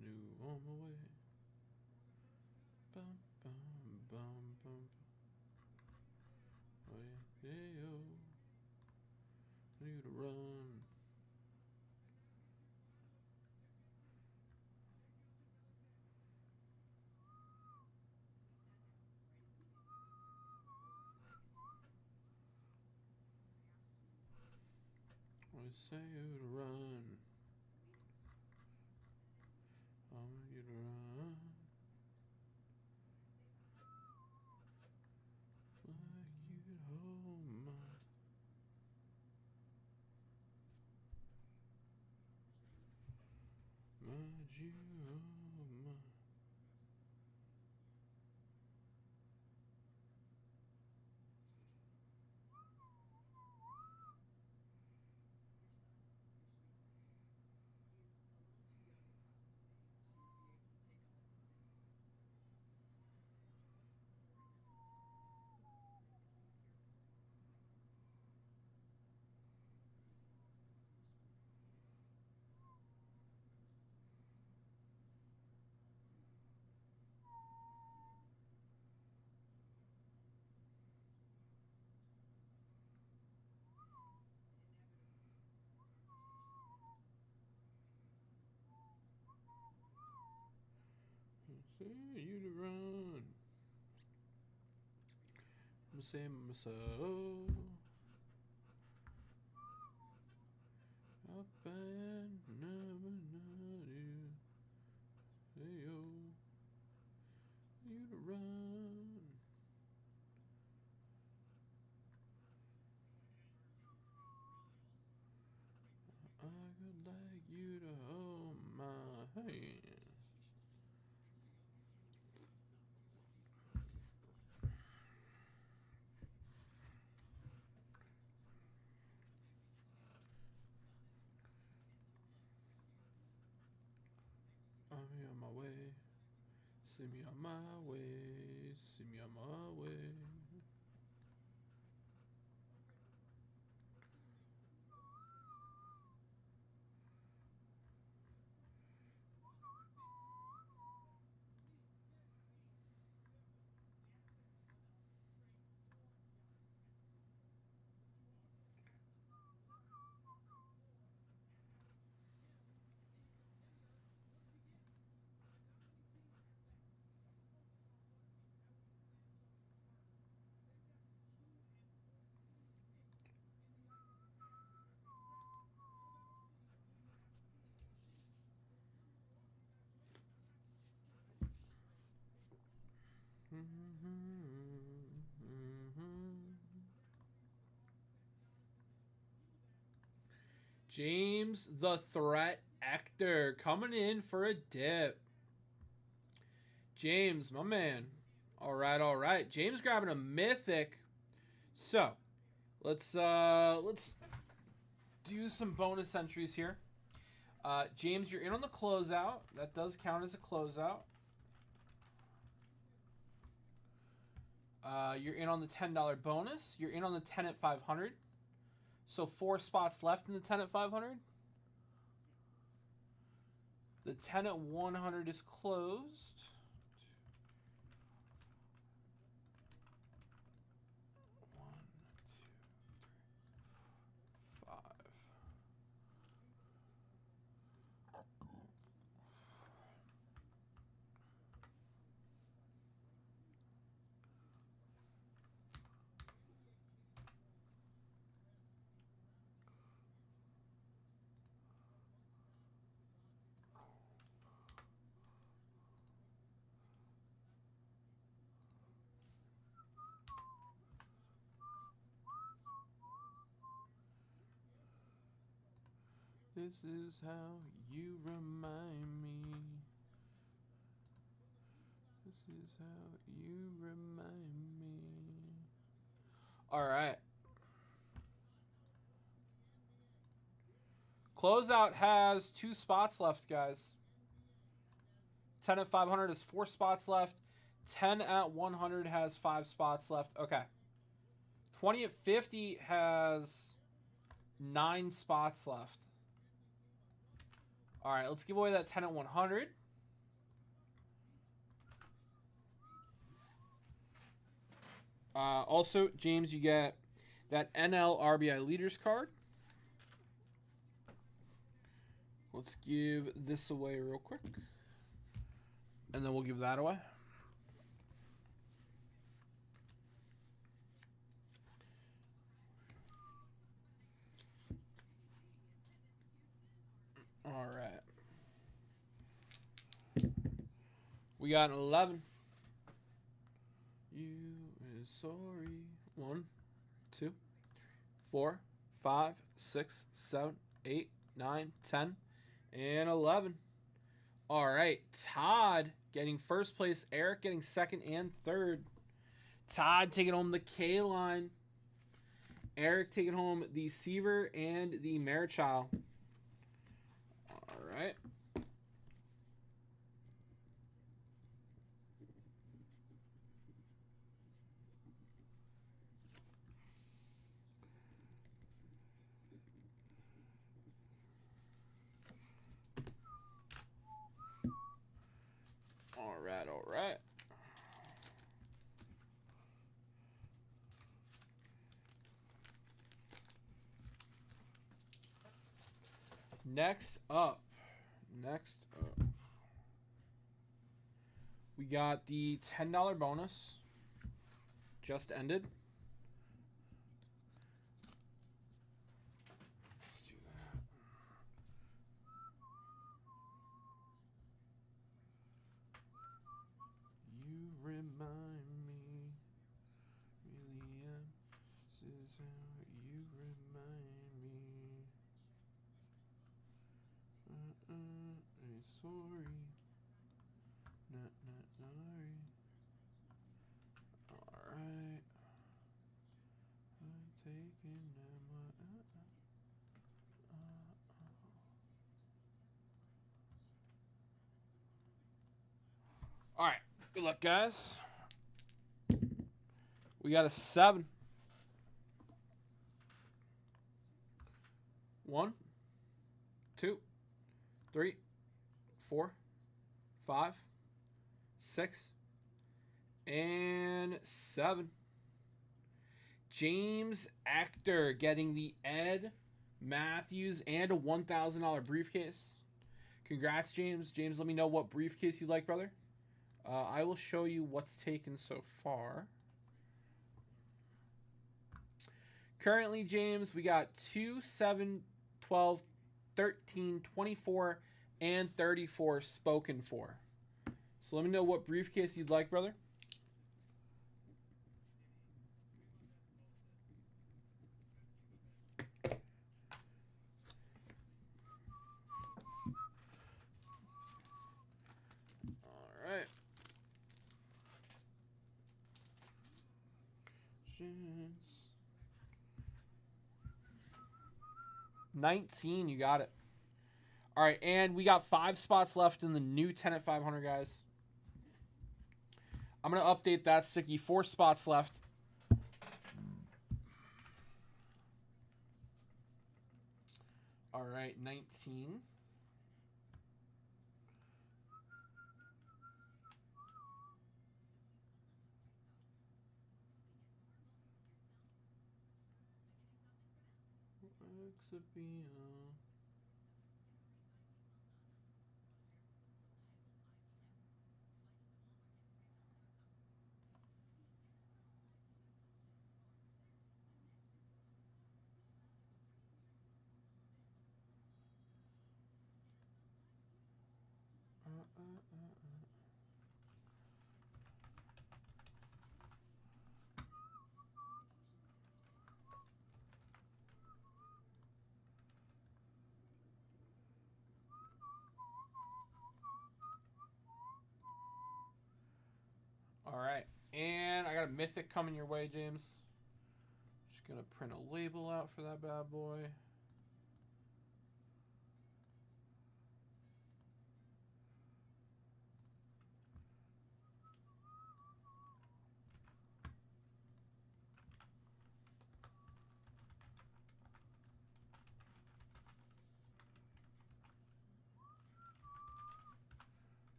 New on my way. Bum, bum, bum, bum. Oh, yeah, yeah, yo. Need to run. I say you to run. I want you to run. Like you to hold my. Mind you hold my. Say you to run. I'm saying myself. Up and never know you. Hey yo, you to run. I could like you to hold my hand. I'm on my way. See me on my way. See me on my way. James the Threat Actor coming in for a dip. James, my man. All right. James grabbing a mythic. So, let's do some bonus entries here. James, you're in on the closeout. That does count as a closeout. You're in on the $10 bonus. You're in on the 10 at 500. So 4 spots left in the 10 at 500. The 10 at 100 is closed. 1, 2, 3, 5. This is how you remind me. This is how you remind me. All right. Closeout has 2 spots left, guys. 10 at 500 has 4 spots left. 10 at 100 has 5 spots left. Okay. 20 at 50 has 9 spots left. All right, let's give away that 10 at 100. Also, James, you get that NL RBI Leaders card. Let's give this away real quick. And then we'll give that away. All right. We got an 11. You is sorry. 1, 2, 4, 5, 6, 7, 8, 9, 10, and 11. All right. Todd getting first place. Eric getting second and third. Todd taking home the K line. Eric taking home the Seaver and the Marichal. All right. All right. Next up, we got the $10 bonus. Just ended. Let's do that. You remind me, really am. This is how you remind me. I'm sorry. Not sorry. Alright. I'm taking them. Alright. Good luck, guys. We got a 7. 1, 2, 3, 4, 5, 6, and 7. James Actor getting the Ed Matthews and a $1,000 briefcase. Congrats, James. James, let me know what briefcase you like, brother. I will show you what's taken so far. Currently, James, we got 2, 7, 12, 13, 24, and 34 spoken for. So let me know what briefcase you'd like, brother. All right. 19, you got it. All right, and we got 5 spots left in the new 10 at 500, guys. I'm going to update that sticky. 4 spots left. All right, 19. All right, and I got a Mythic coming your way, James. Just going to print a label out for that bad boy.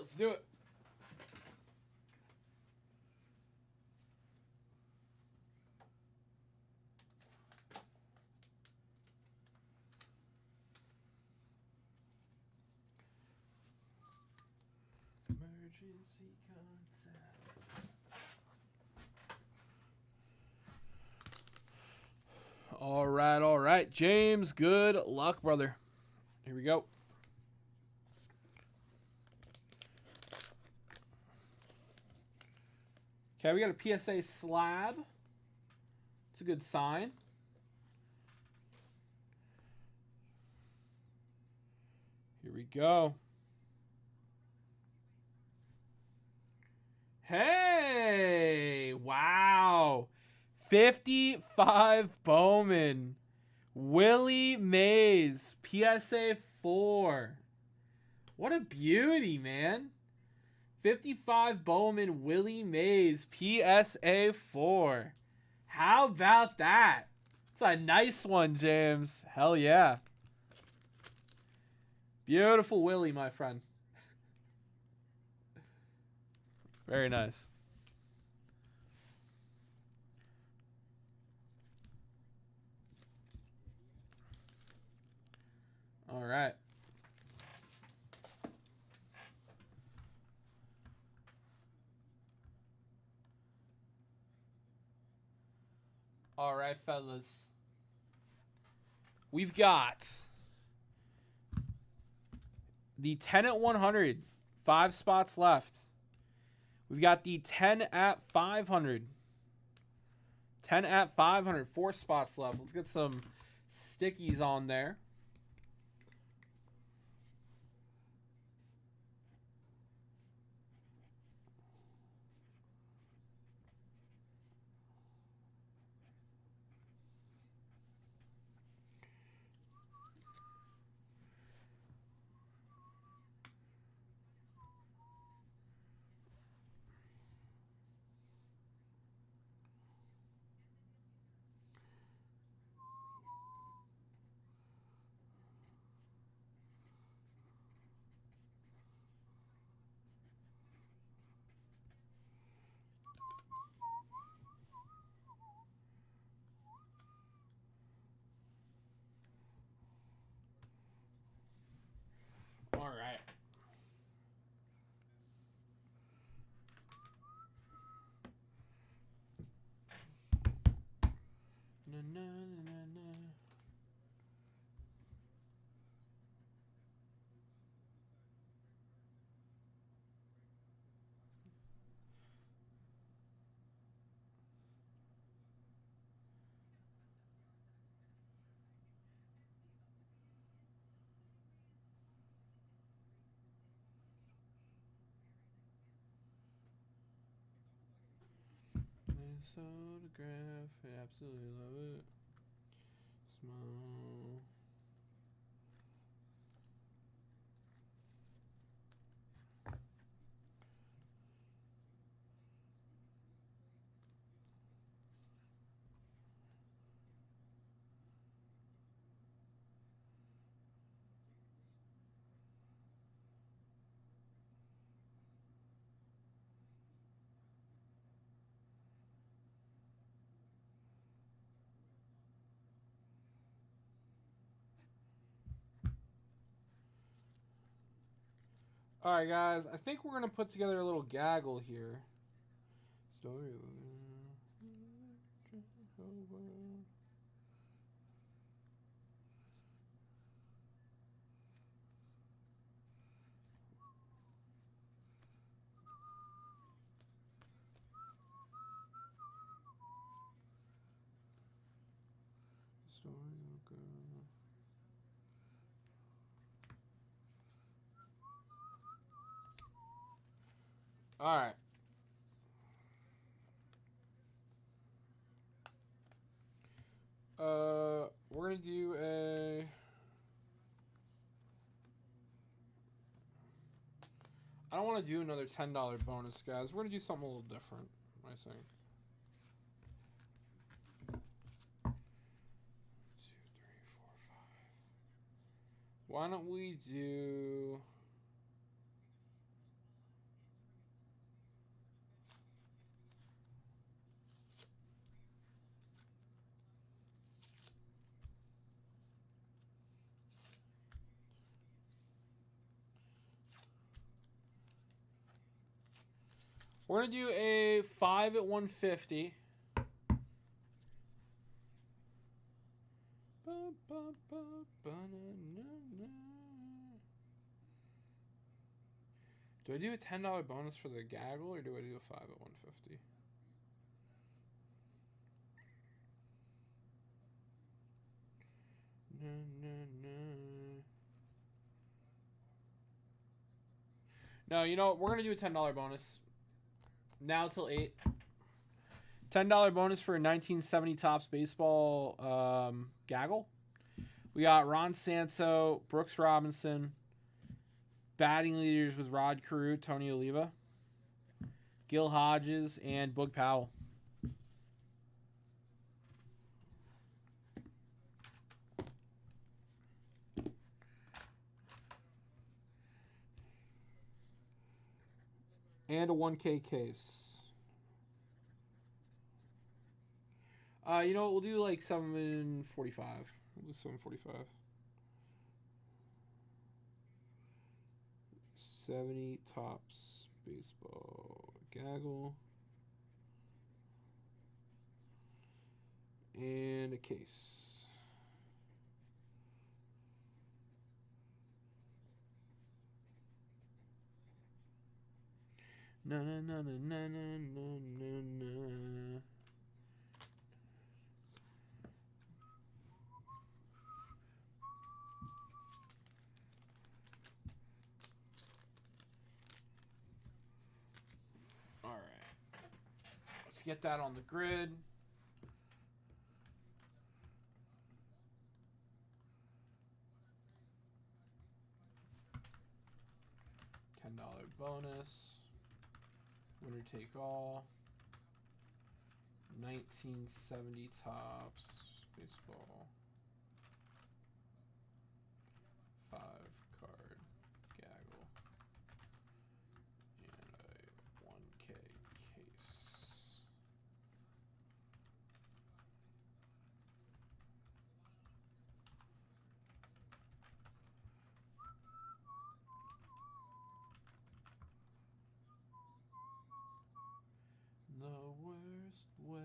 let's do it. Emergency contact. All right. James, good luck, brother. Here we go. Okay, we got a PSA slab. It's a good sign. Here we go. Hey! Wow. 55 Bowman. Willie Mays. PSA 4. What a beauty, man. 55 Bowman. Willie Mays. PSA 4. How about that? It's a nice one, James. Hell yeah. Beautiful Willie, my friend. Very nice. All right. All right, fellas. We've got the 10 at 100. 5 spots left. We've got the 10 at 500. 10 at 500. 4 spots left. Let's get some stickies on there. All right. Na, na, na, na. This autograph, I absolutely love it. Small. All right, guys. I think we're gonna put together a little gaggle here. Story. All right. We're gonna do a. I don't want to do another $10 bonus, guys. We're gonna do something a little different, I think. 1, 2, 3, 4, 5. Why don't we do We're going to do a 5 at 150. Do I do a $10 bonus for the gaggle, or do I do a 5 at 150? No, you know what? We're going to do a $10 bonus. Now till 8. $10 bonus for a 1970 Topps baseball gaggle. We got Ron Santo, Brooks Robinson, batting leaders with Rod Carew, Tony Oliva, Gil Hodges, and Boog Powell. And a 1K case. You know what? We'll do like 745. We'll do 745. 70 Topps baseball gaggle. And a case. Na na na na na na na na. All right. Let's get that on the grid. $10 bonus. Winner take all. 1970 Topps baseball. 5-card gaggle. And a 1K case. The worst way.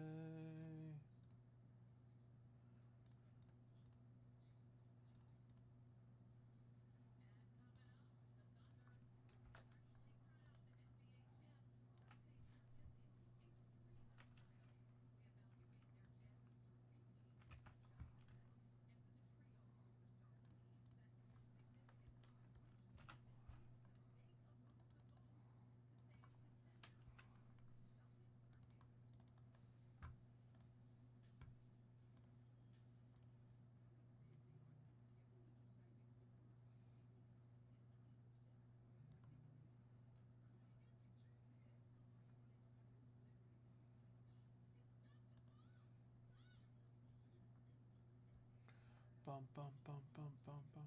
Bum bum bum bum bum bum.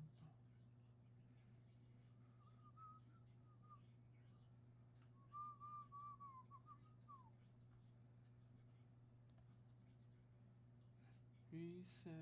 Reset.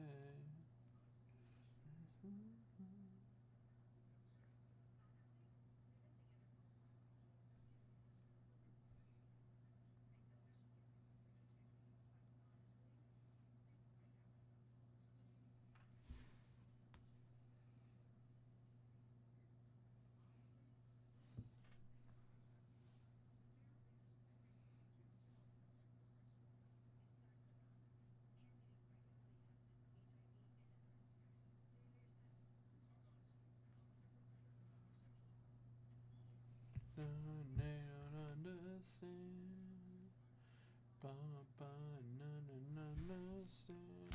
They don't understand. Understand.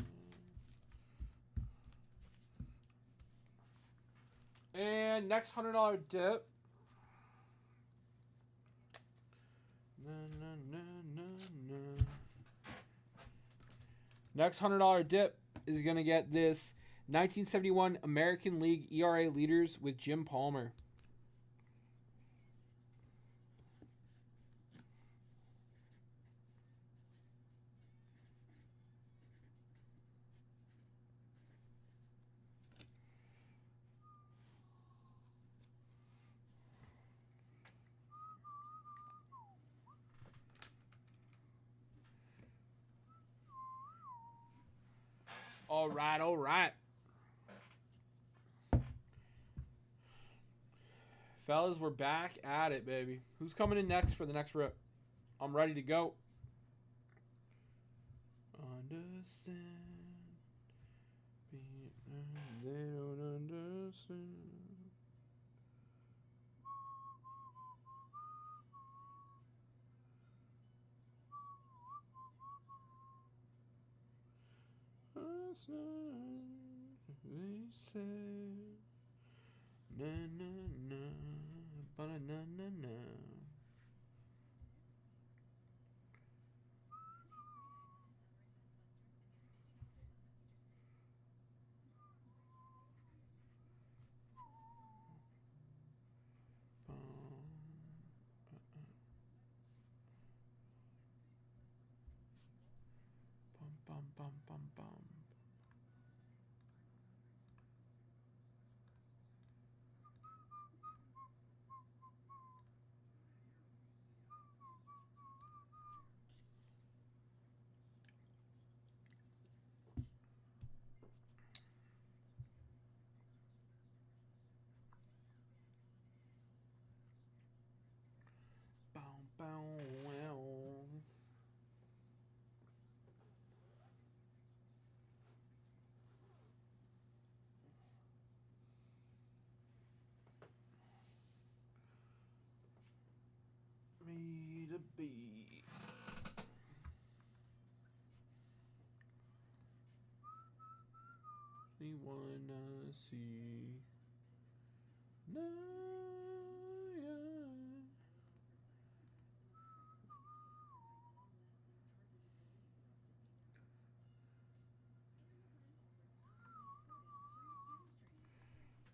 And next $100 dip. Next $100 dip is going to get this 1971 American League ERA leaders with Jim Palmer. All right, all right. Fellas, we're back at it, baby. Who's coming in next for the next rip? I'm ready to go. Understand. They don't understand. They say na na na ba na na na. Bum bum bum bum. Bow bow wow. Me to be. We wanna see. No, yeah.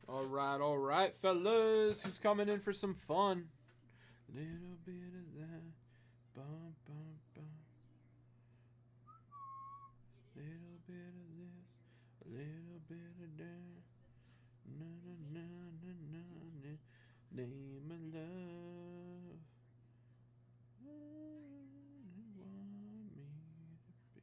All right, fellas. Who's coming in for some fun? Little bit of that. Bum, bum, bum. Little bit of this. A little bit of that. Na na na na na na. Name of love. You want me to be.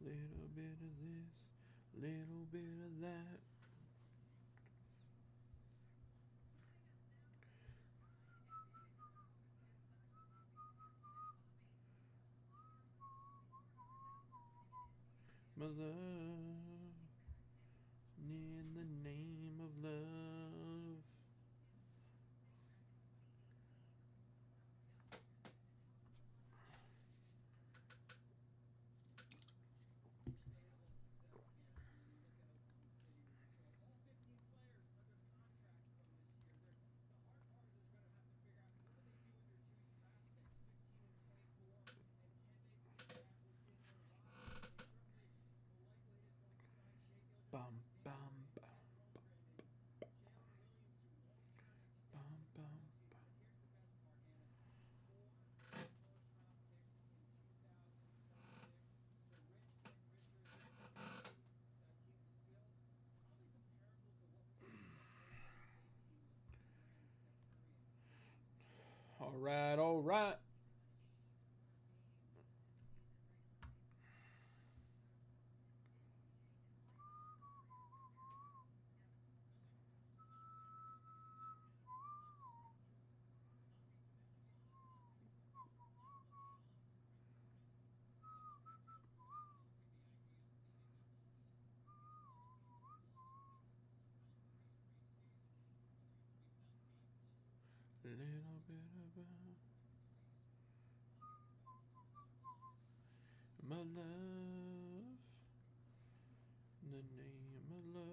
Little bit of this, little bit of that. My love, in the name of love. Bum bum bum bum bum. All right, all right. Little bit about my love, the name of love.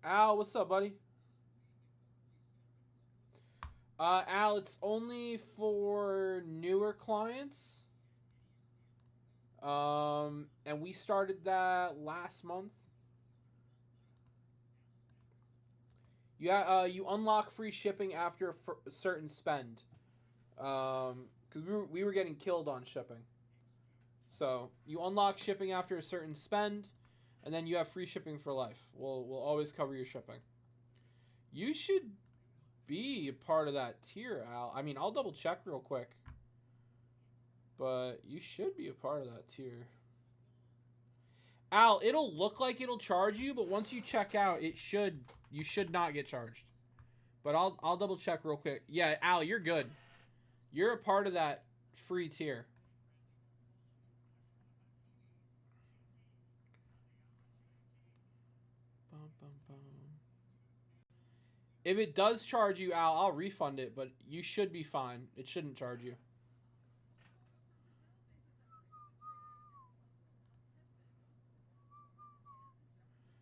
Al, what's up, buddy? Al, it's only for newer clients. And we started that last month. You unlock free shipping after a certain spend. Because we were getting killed on shipping. So you unlock shipping after a certain spend, and then you have free shipping for life. We'll always cover your shipping. You should be a part of that tier, Al. I mean, I'll double check real quick. But you should be a part of that tier. Al, it'll look like it'll charge you, but once you check out, you should not get charged. But I'll double check real quick. Yeah, Al, you're good. You're a part of that free tier. If it does charge you, Al, I'll refund it, but you should be fine. It shouldn't charge you.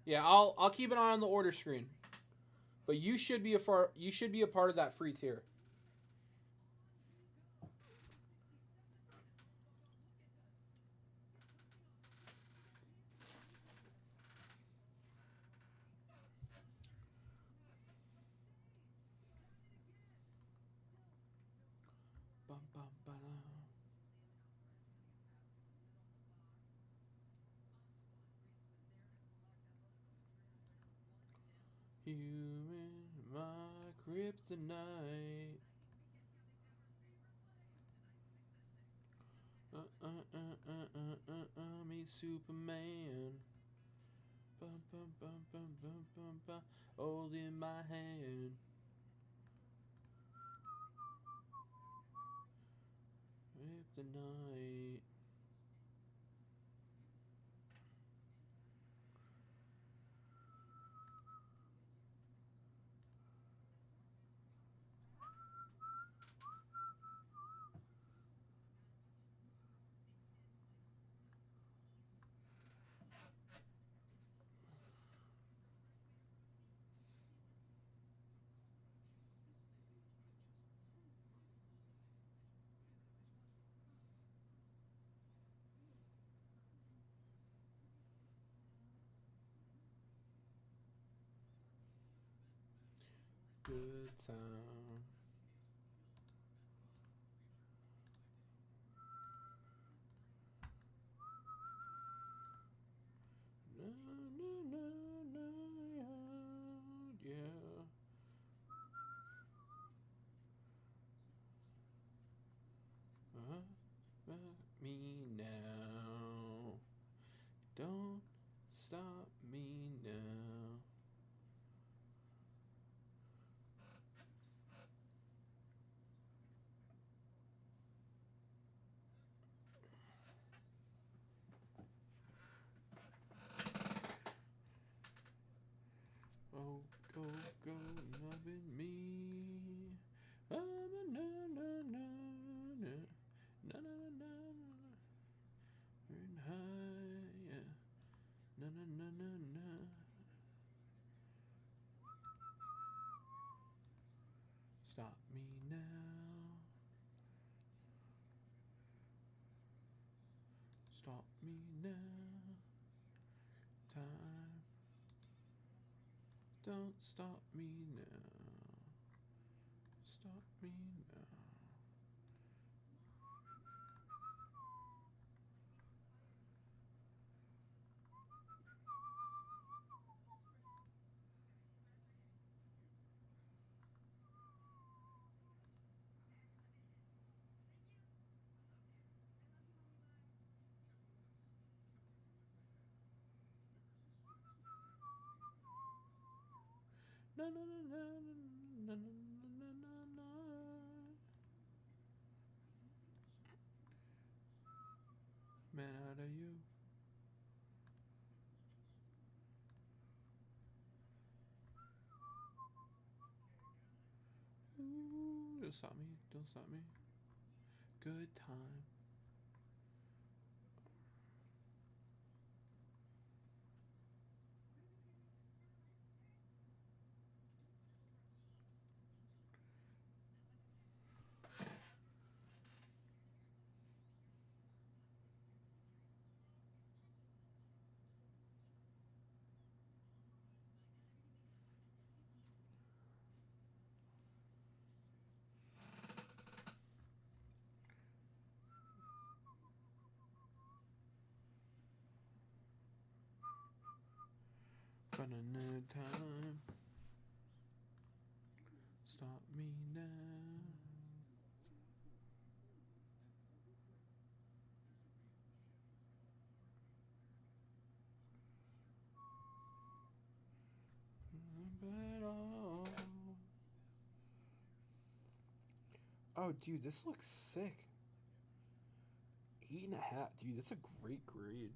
Yeah, I'll keep an eye on the order screen. But you should be a part of that free tier. You in my kryptonite. Me Superman. Bum bum bum bum bum bum bum. Holding my hand. Kryptonite. Good time. Na, na, na, na, yeah. Me now. Don't stop me now. Oh, go, go, loving me. Na na na na na na na na na. We're high, yeah. Na na na na na. Stop me now. Stop me now. Time. Don't stop me now. Stop me now. Na na na na na na na na na. Man out of you. Ooh, don't stop me. Don't stop me. Good time. good time. Stop me now. Oh, dude, this looks sick. 8.5. Dude, that's a great grade.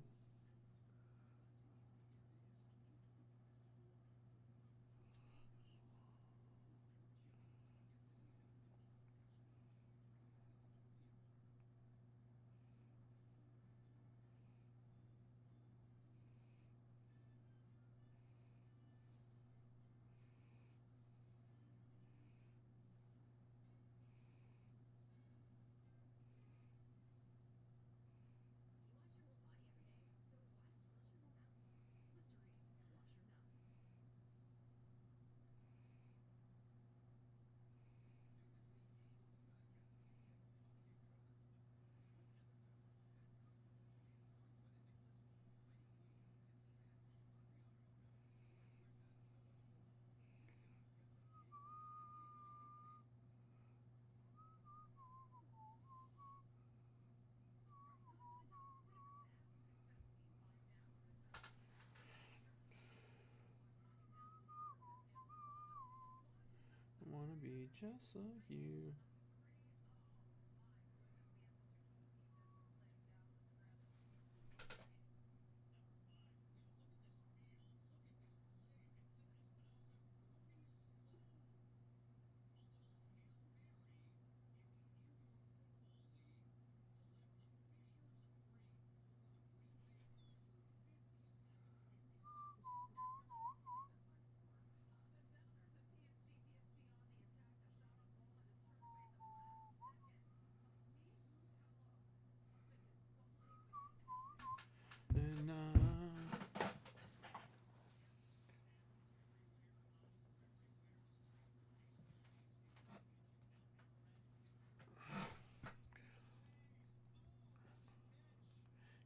I wanna be just like you. And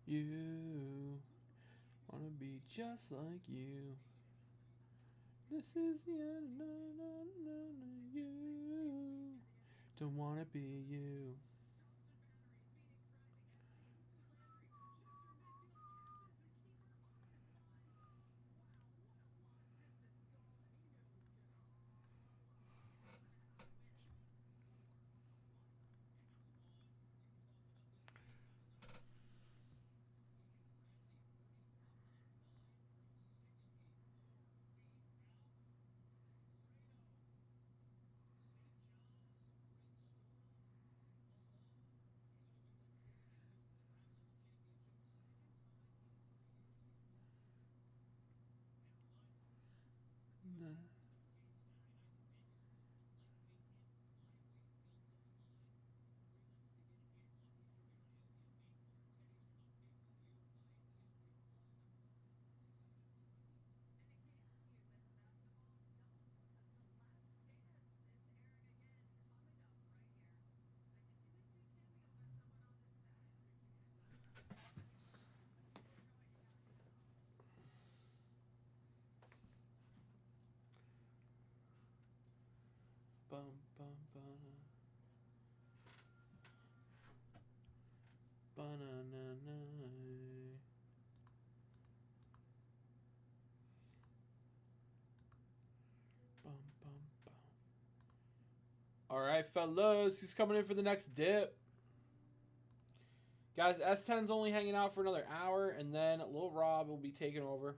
you wanna be just like you. This is the end. You don't wanna be you. Bum bum bum. Banana. Bum bum bum. All right, fellas, who's coming in for the next dip? Guys, S10's only hanging out for another hour, and then Lil Rob will be taking over.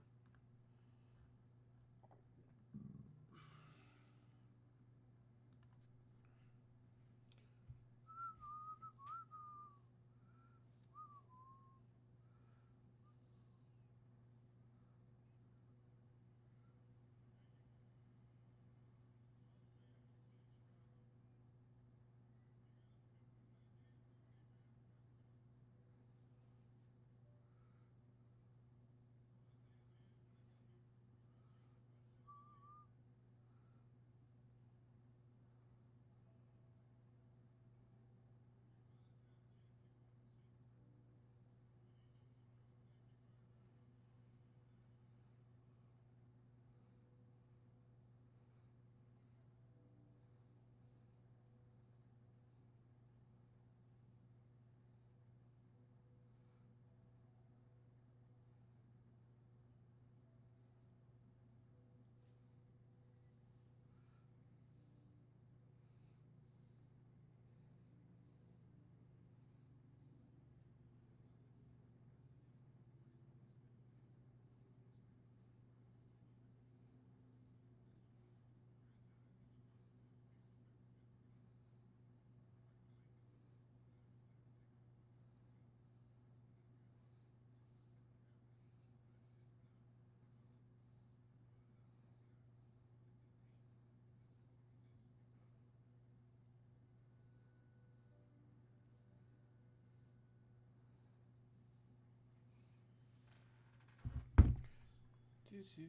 lose you.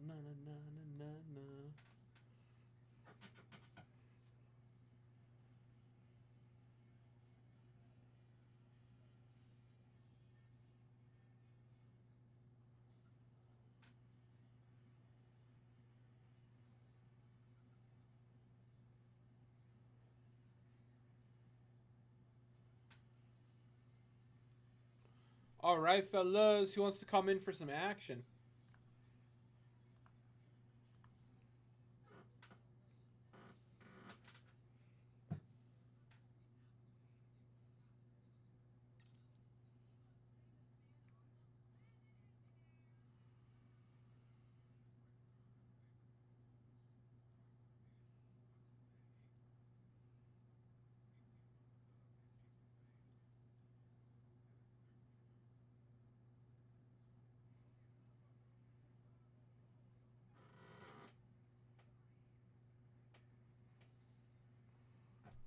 Na na na na na na. All right, fellas, who wants to come in for some action?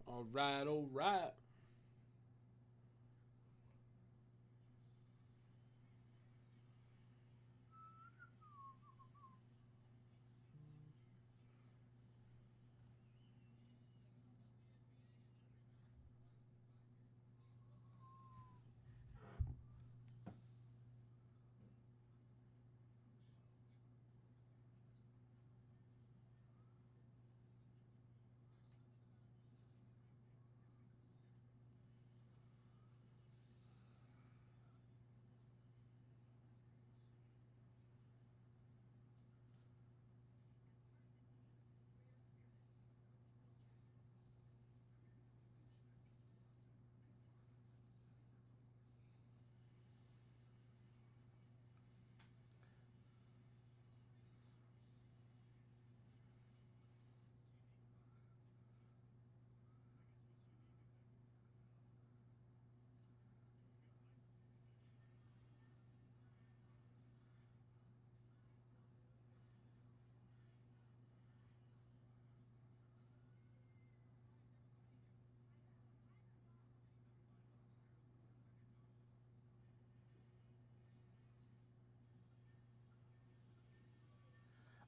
All right, all right.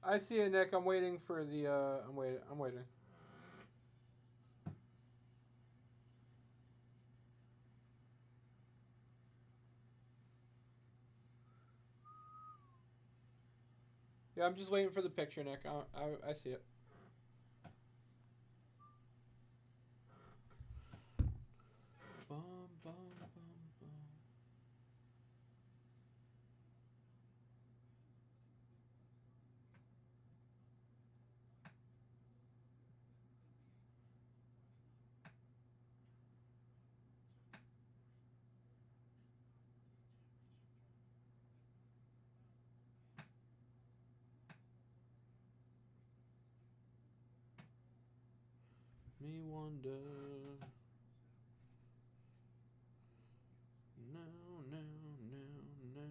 I see it, Nick. I'm waiting for the. I'm waiting. I'm waiting. Yeah, I'm just waiting for the picture, Nick. I see it. Bum, bum, bum, bum. Me wonder. No, no, no, no.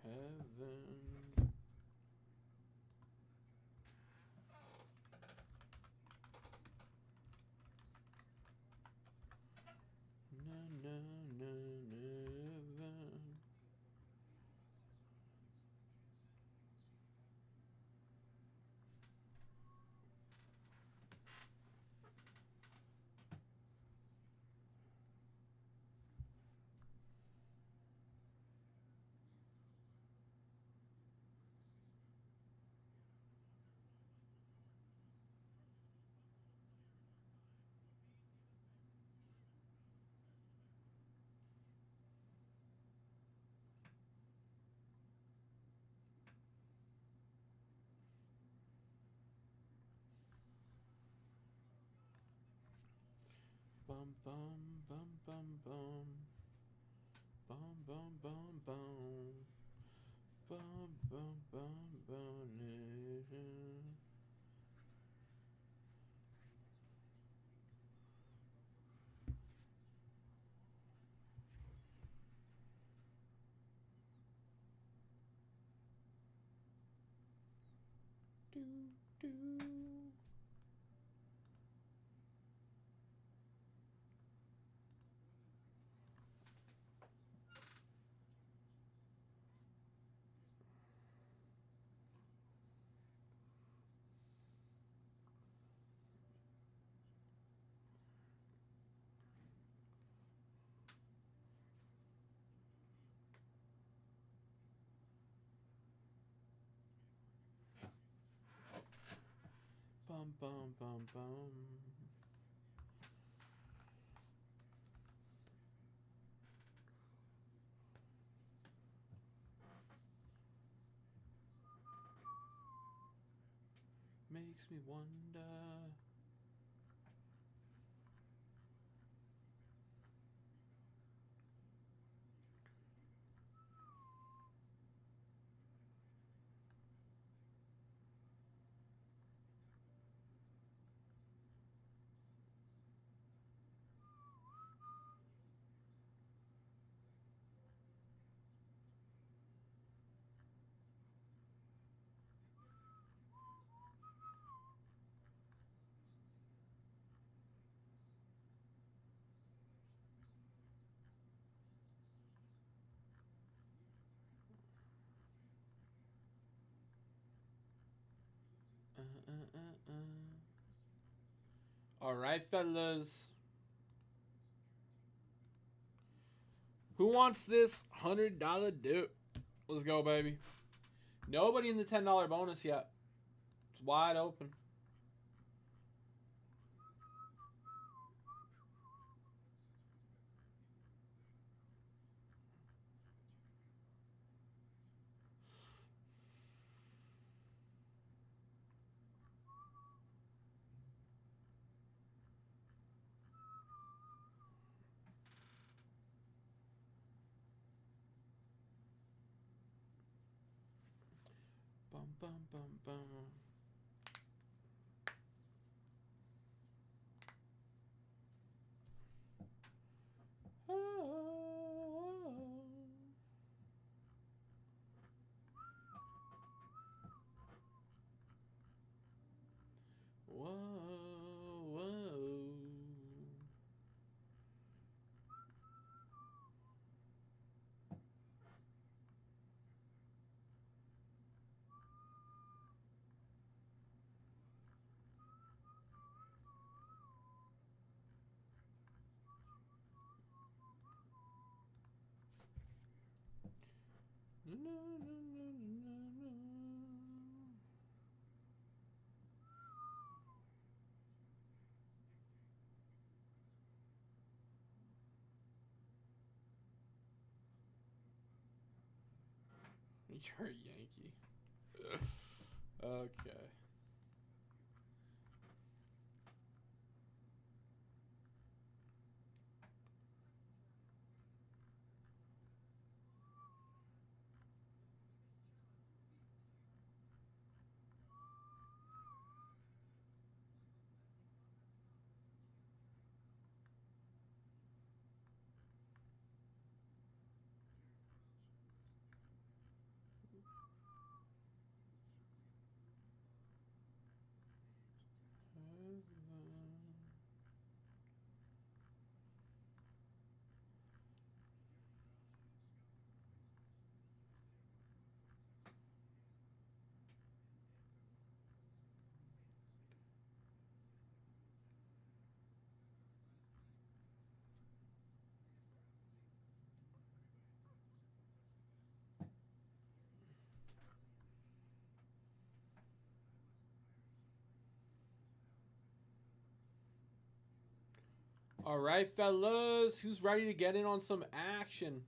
Heaven. No, no, no, never. Bum bum bum bum bum bum bum bum bum bum bum bum bum. Do do. bum, bum, bum. Makes me wonder. All right, fellas. Who wants this $100 dip? Let's go, baby. Nobody in the $10 bonus yet. It's wide open. Bum, bum, bum, bum. Whoa, whoa. No, no, no, no, no, no. You're a Yankee. Okay. All right, fellas. Who's ready to get in on some action?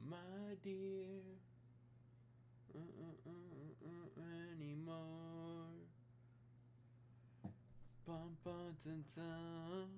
My dear, anymore. Bum, bum, dun, dun.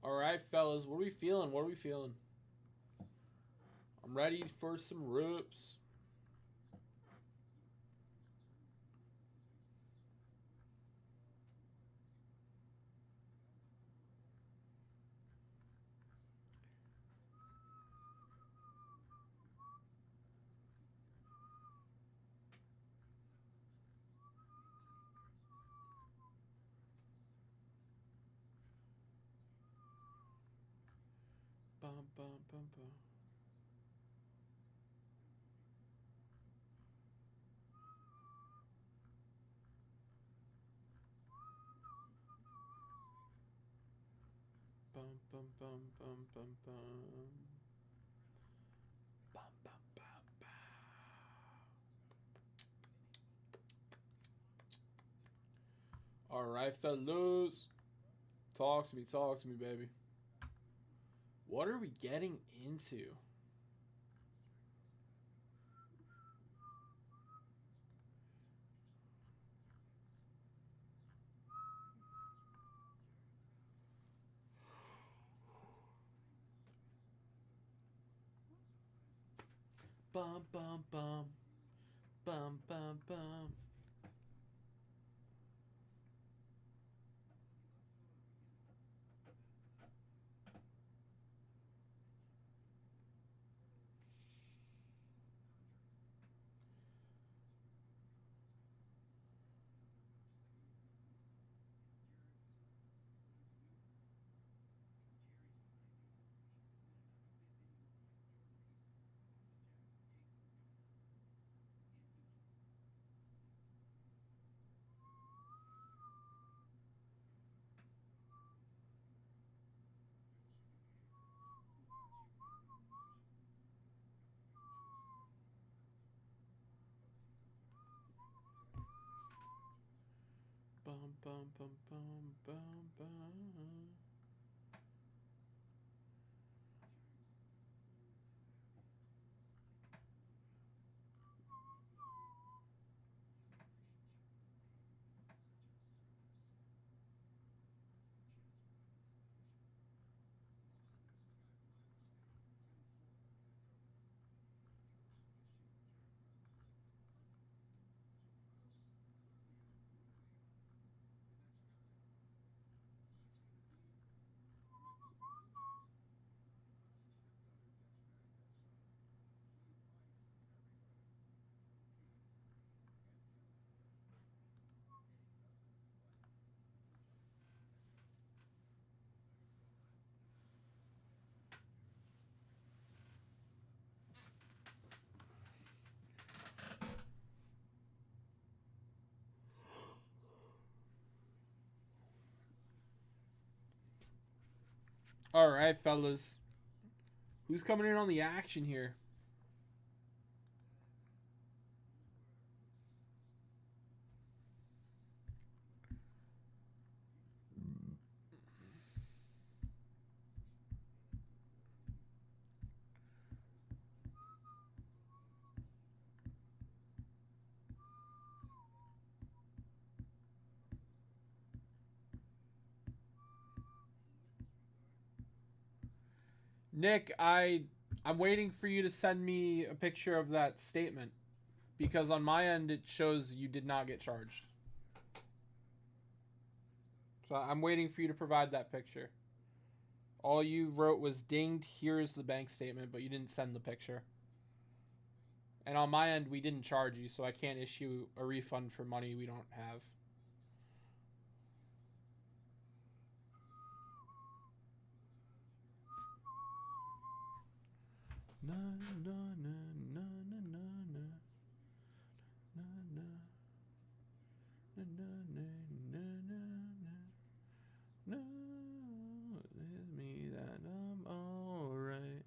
All right, fellas. What are we feeling? What are we feeling? I'm ready for some rips. Bum, bum, bum, bum. Bum, bum, bum, bum, bum, bum. Bum, bum, bum, bum. All right, fellas. Talk to me, baby. What are we getting into? Bum, bum, bum. Bum, bum, bum. Bum, bum, bum, bum, bum, bum. All right, fellas. Who's coming in on the action here? Nick, I'm waiting for you to send me a picture of that statement because on my end it shows you did not get charged. So I'm waiting for you to provide that picture. All you wrote was dinged, here's the bank statement, but you didn't send the picture. And on my end we didn't charge you, so I can't issue a refund for money we don't have. Na na na na na na na na na na na na na na. It's me that I'm alright.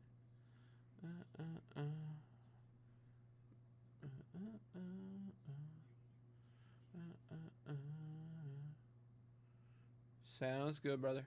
Sounds good, brother.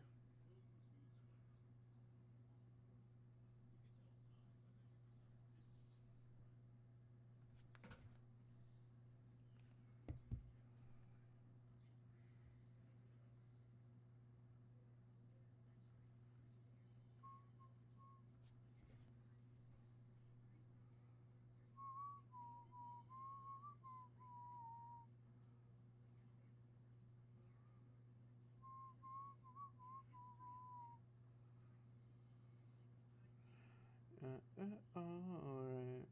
Alright.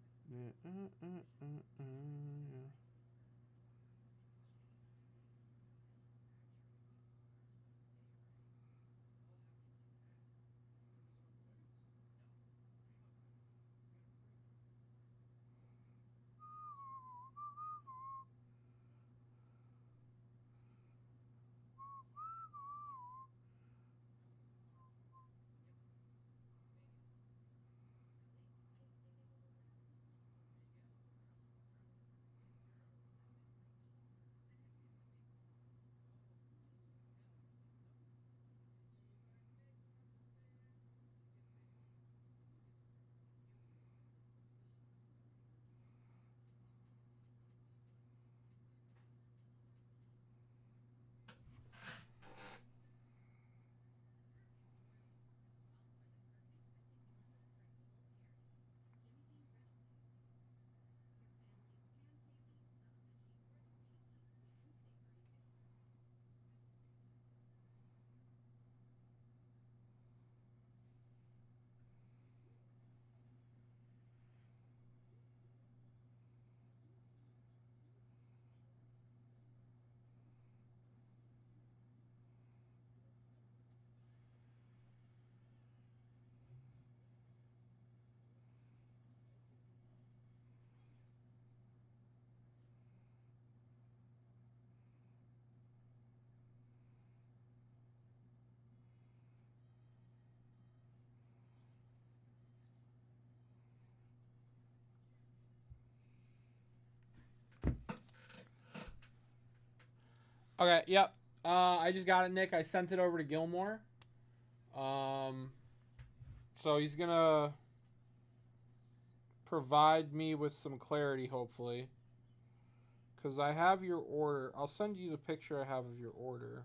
Okay, yep. I just got it, Nick. I sent it over to Gilmore. So he's gonna provide me with some clarity, hopefully. Because I have your order. I'll send you the picture I have of your order.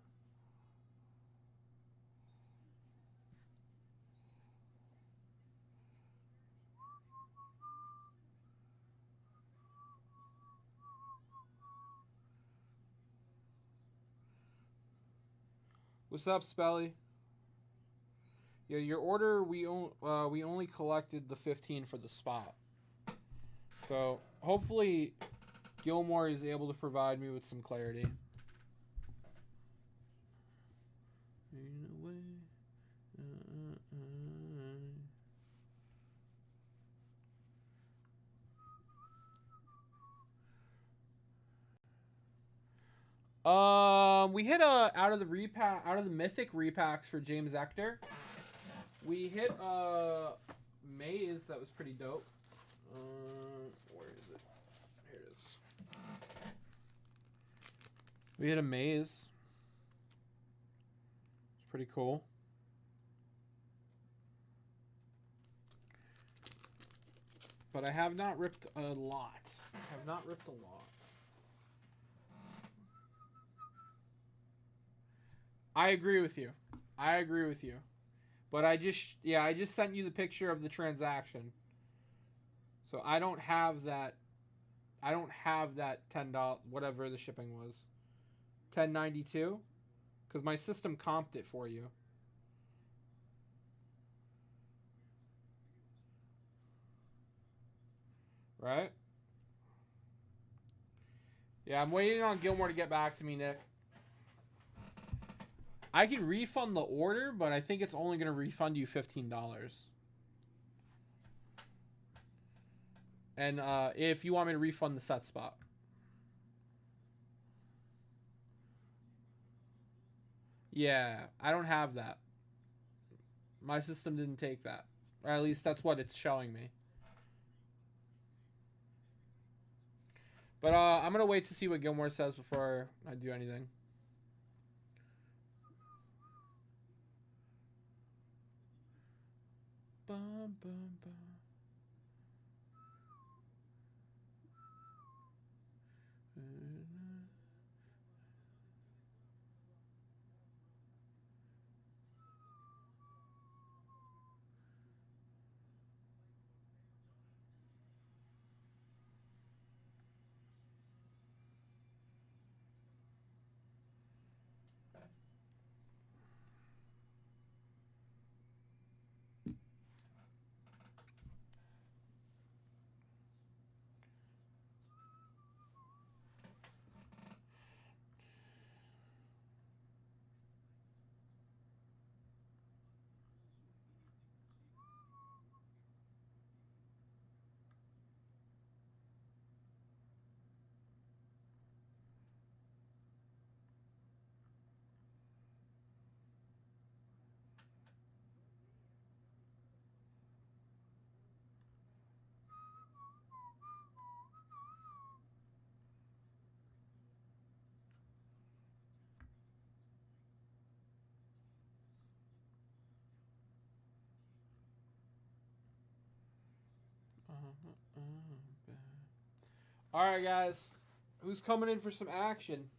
What's up, Spelly? Yeah, your order, we only collected the 15 for the spot. So hopefully Gilmore is able to provide me with some clarity. We hit out of the mythic repacks for James Ector. We hit Maze that was pretty dope. Where is it? Here it is. We hit a Maze. It's pretty cool. But I have not ripped a lot. I agree with you. But I just sent you the picture of the transaction. So I don't have that $10, whatever the shipping was. $10.92 cuz my system comped it for you. Right? Yeah, I'm waiting on Gilmore to get back to me, Nick. I can refund the order, but I think it's only going to refund you $15. And if you want me to refund the set spot. Yeah, I don't have that. My system didn't take that. Or at least that's what it's showing me. But I'm going to wait to see what Gilmore says before I do anything. Bum, bum, bum. All right, guys. Who's coming in for some action?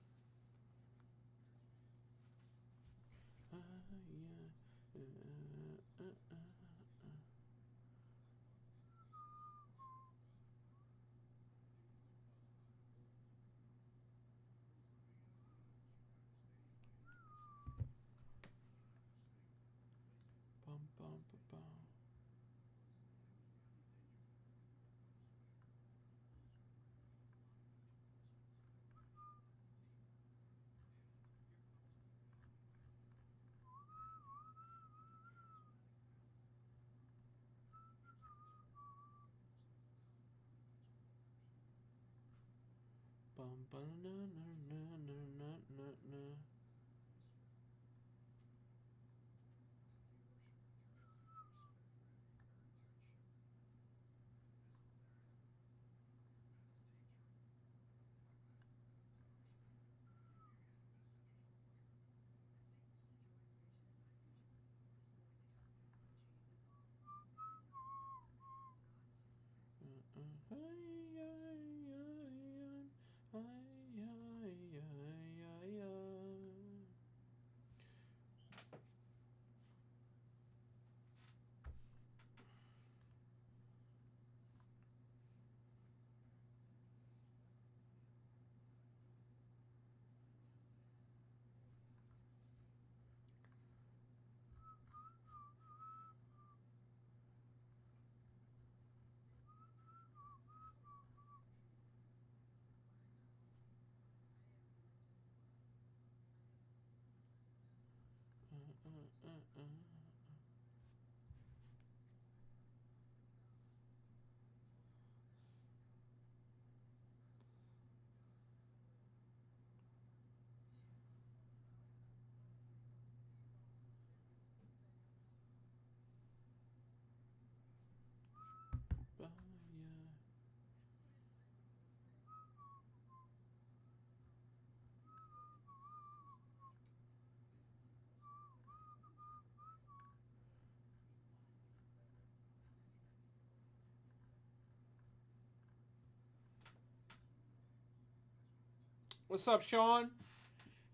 What's up, Sean?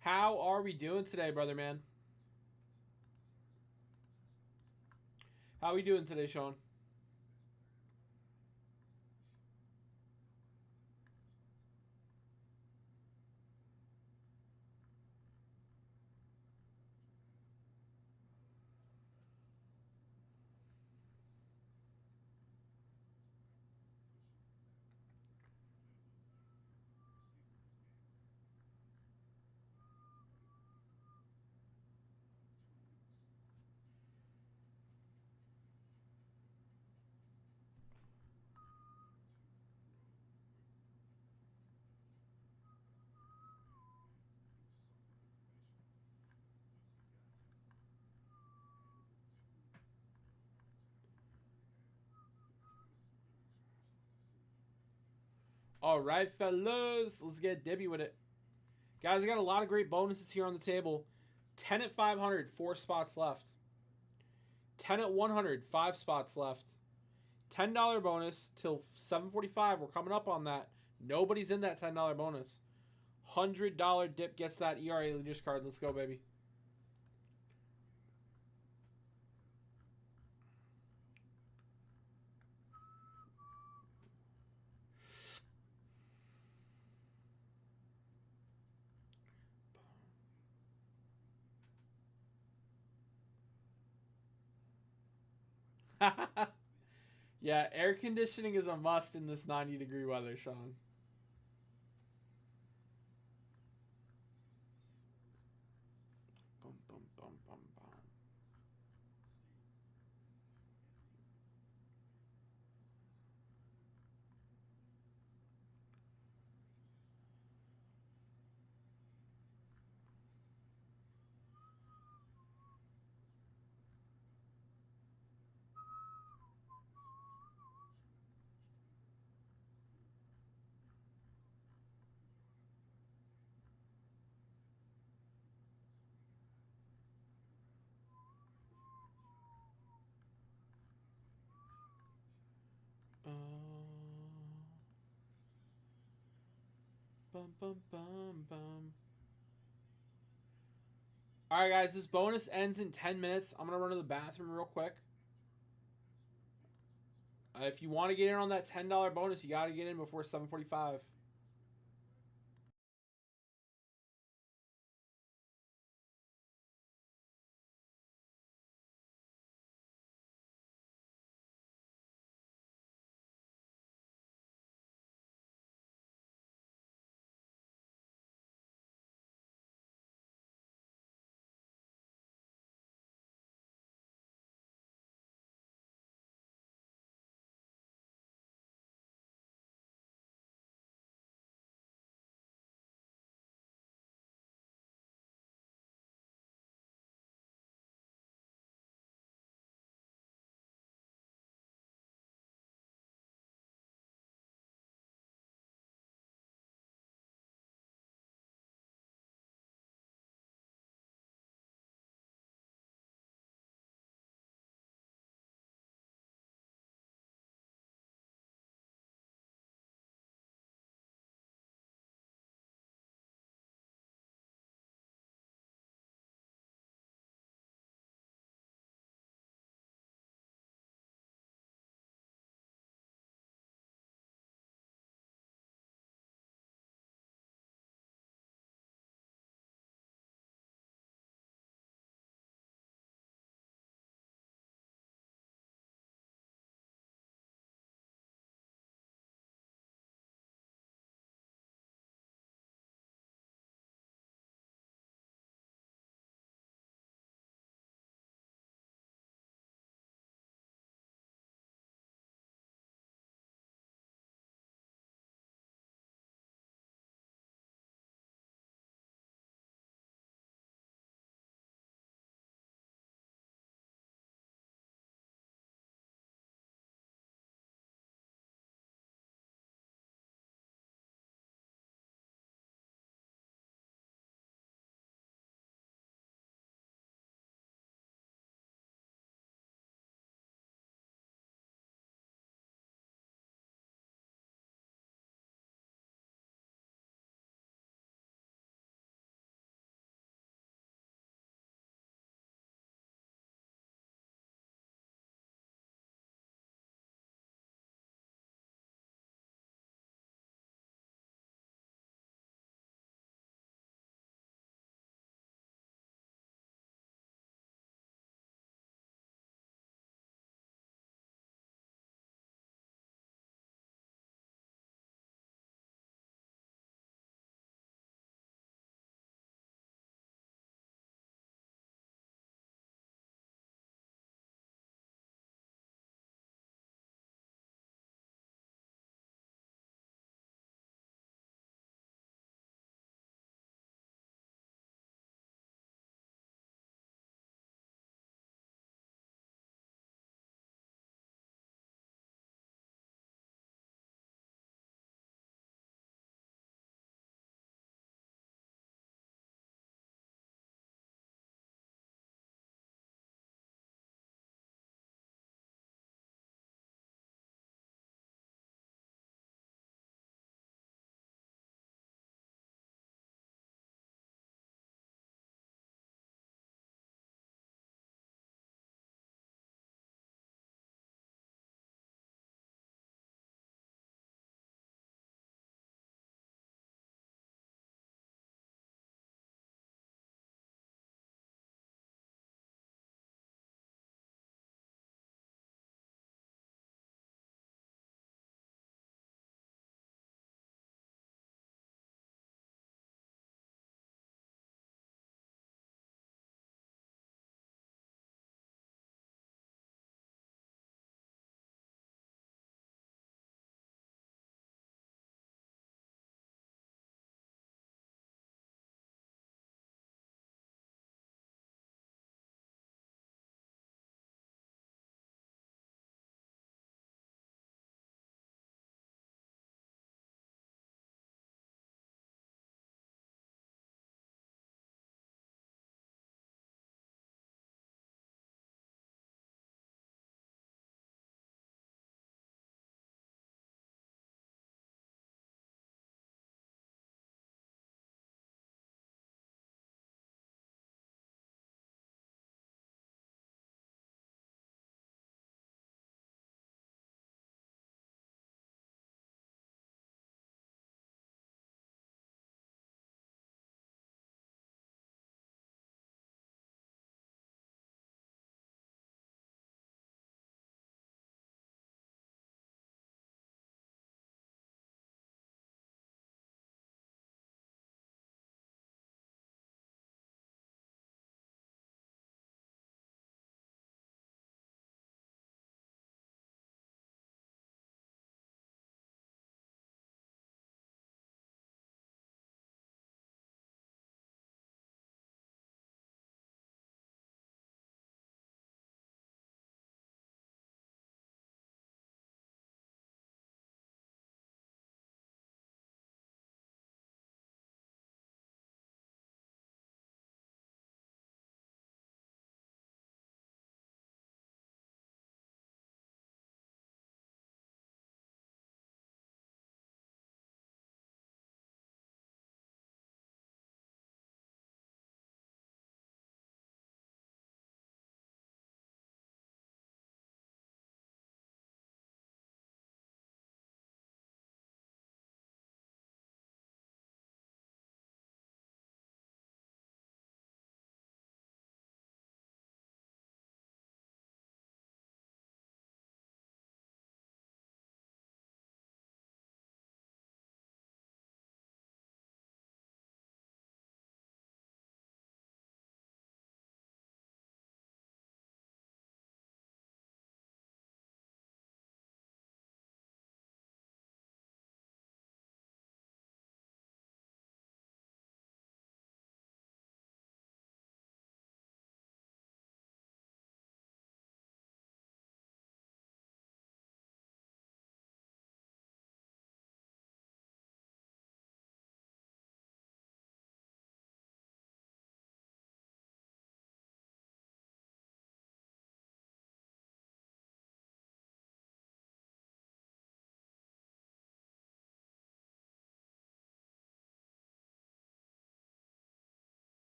How are we doing today, brother man? How are we doing today, Sean? All right, fellas, let's get Debbie with it. Guys, I got a lot of great bonuses here on the table. 10 at 500, 4 spots left. 10 at 100, 5 spots left. $10 bonus till 7:45. We're coming up on that. Nobody's in that $10 bonus. $100 dip gets that ERA leaders card. Let's go, baby. Yeah, air conditioning is a must in this 90-degree weather, Sean. Bum, bum, bum, bum, bum. Bum, bum, bum, bum. All right, guys, this bonus ends in 10 minutes. I'm going to run to the bathroom real quick. If you want to get in on that $10 bonus, you got to get in before 7:45.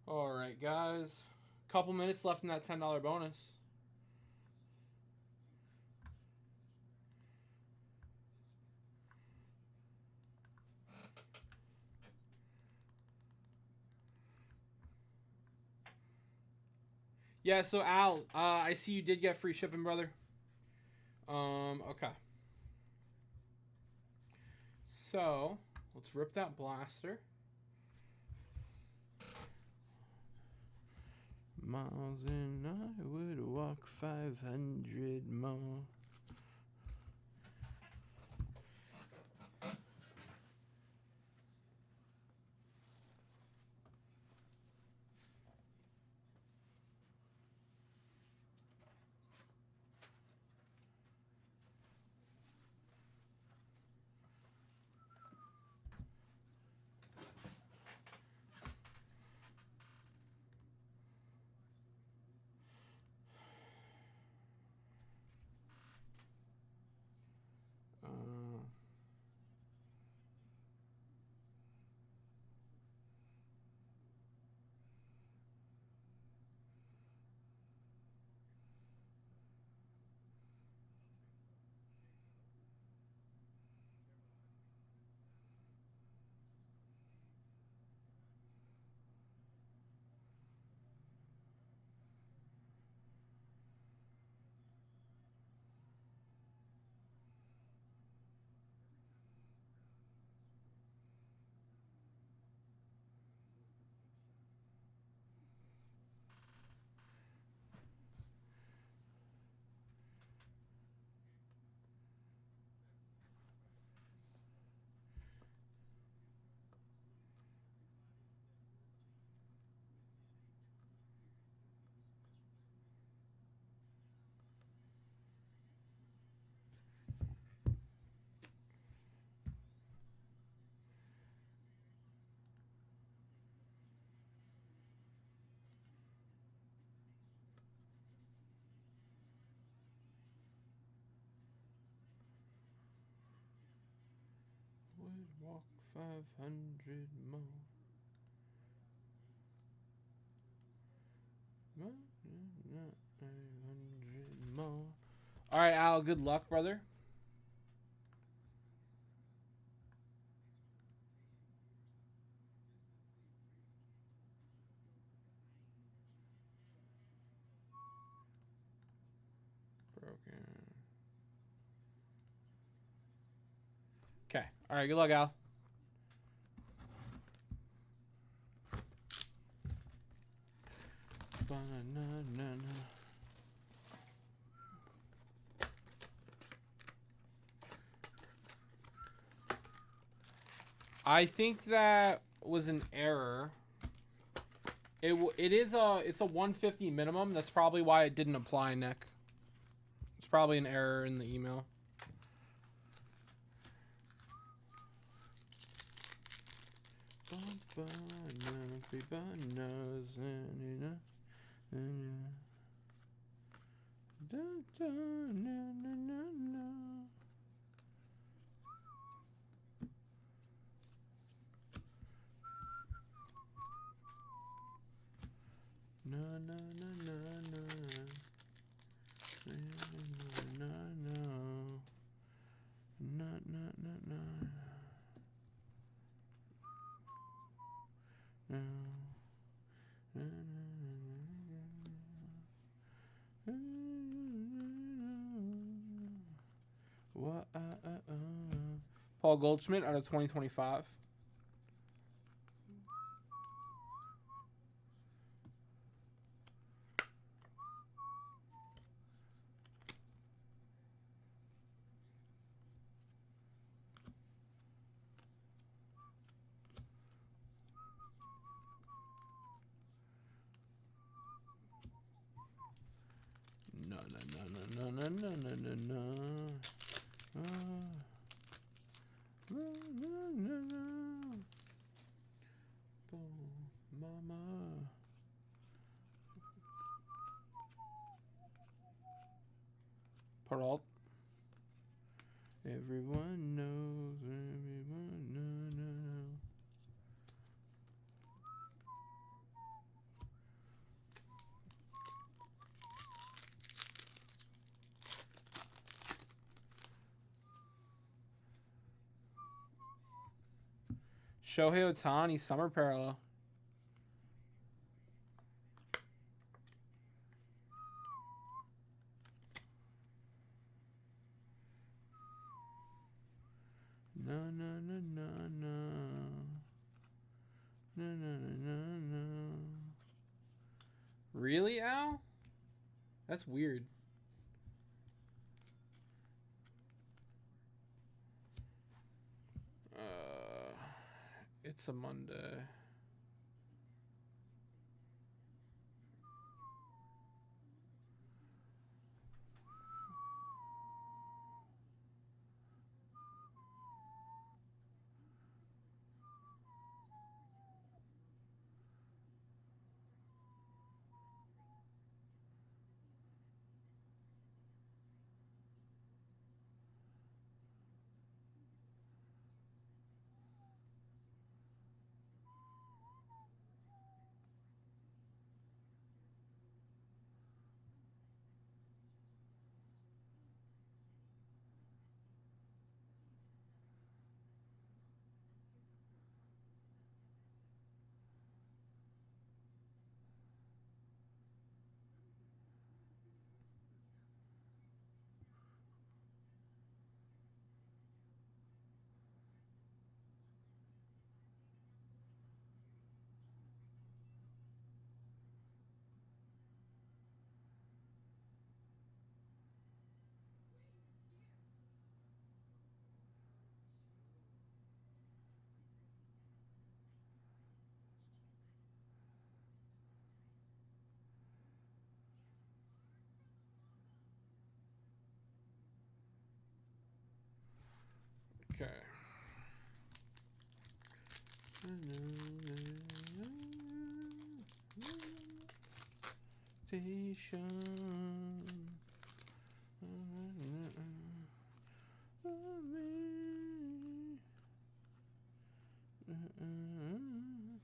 All right, guys. Couple minutes left in that $10 bonus. Yeah, so Al, I see you did get free shipping, brother. Okay. So, let's rip that blaster. Miles and I would walk 500 more. Would walk 500 more. 500 more. All right, Al. Good luck, brother. Broken. Okay. All right. Good luck, Al. Banana. I think that was an error. It's a 150 minimum. That's probably why it didn't apply, Nick. It's probably an error in the email. Paul Goldschmidt out of 2025. Mama. Peralt. Everyone knows. Everyone knows. Shohei Ohtani, summer parallel. No, no, no, no, no. No, no, no, no, no. Really, Al? That's weird. It's a Monday. Okay.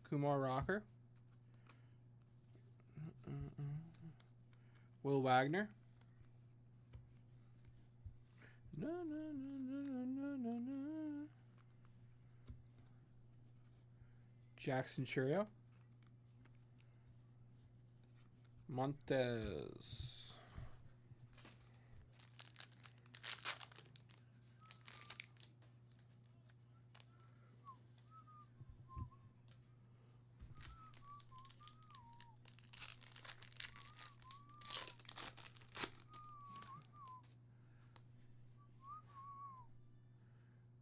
Kumar Rocker. Will Wagner. No, no, no, no, no, no, no. Jackson Churio. Montez.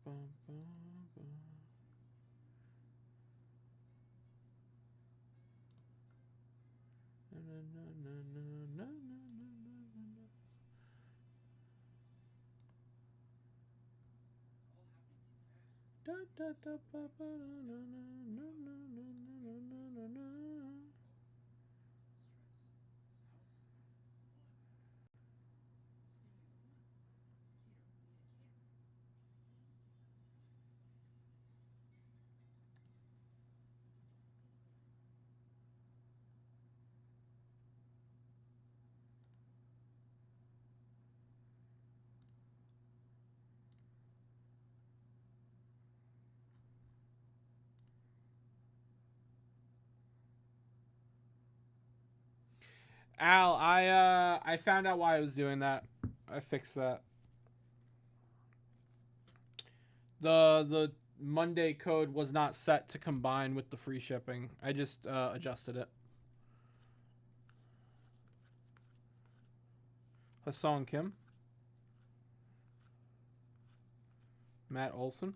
Bum, bum, bum. No, no, no, no, no, no, no, no. Da, da, da, ba, ba, no, no, no, no, no, no, no, no, no. Al, I found out why I was doing that. I fixed that. The Monday code was not set to combine with the free shipping. I just adjusted it. Hassan Kim. Matt Olson.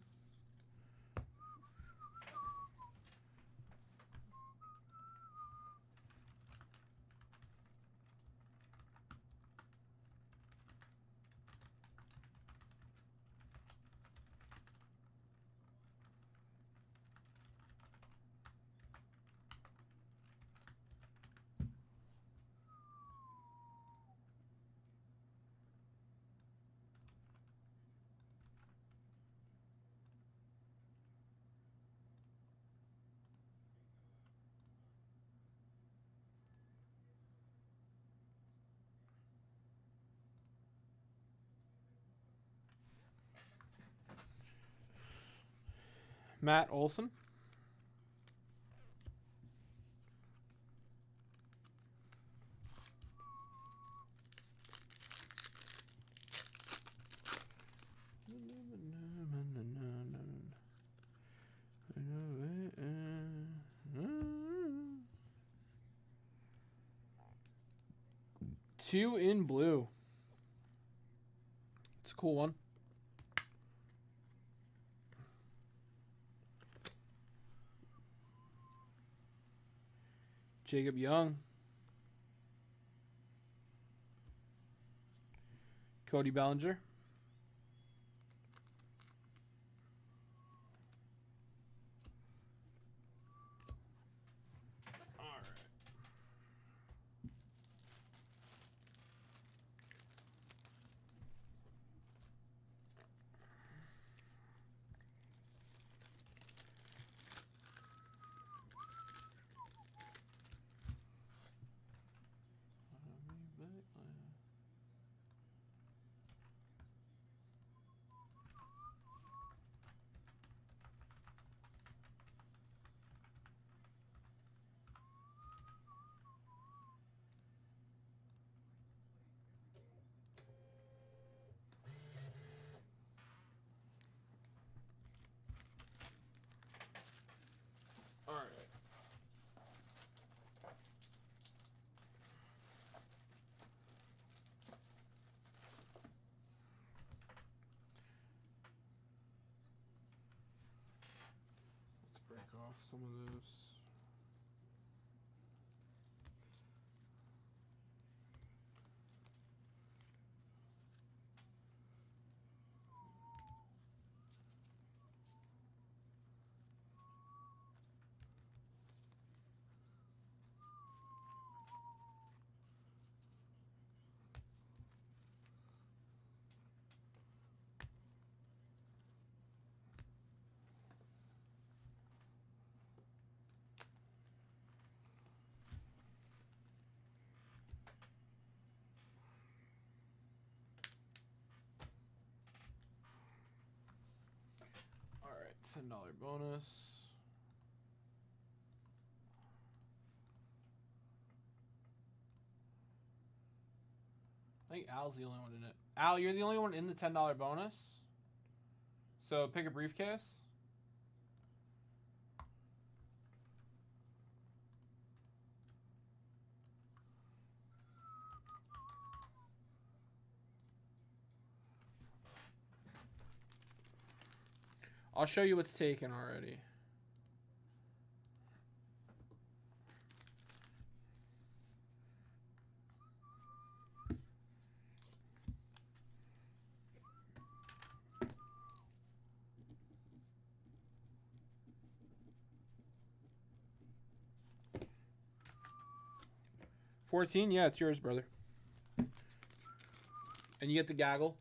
Matt Olson. 2 in blue. It's a cool one. Jacob Young. Cody Bellinger. All right. Let's break off some of those. All right, $10 bonus. I think Al's the only one in it. Al, you're the only one in the $10 bonus. So pick a briefcase. I'll show you what's taken already. $14? Yeah, it's yours, brother. And you get the gaggle.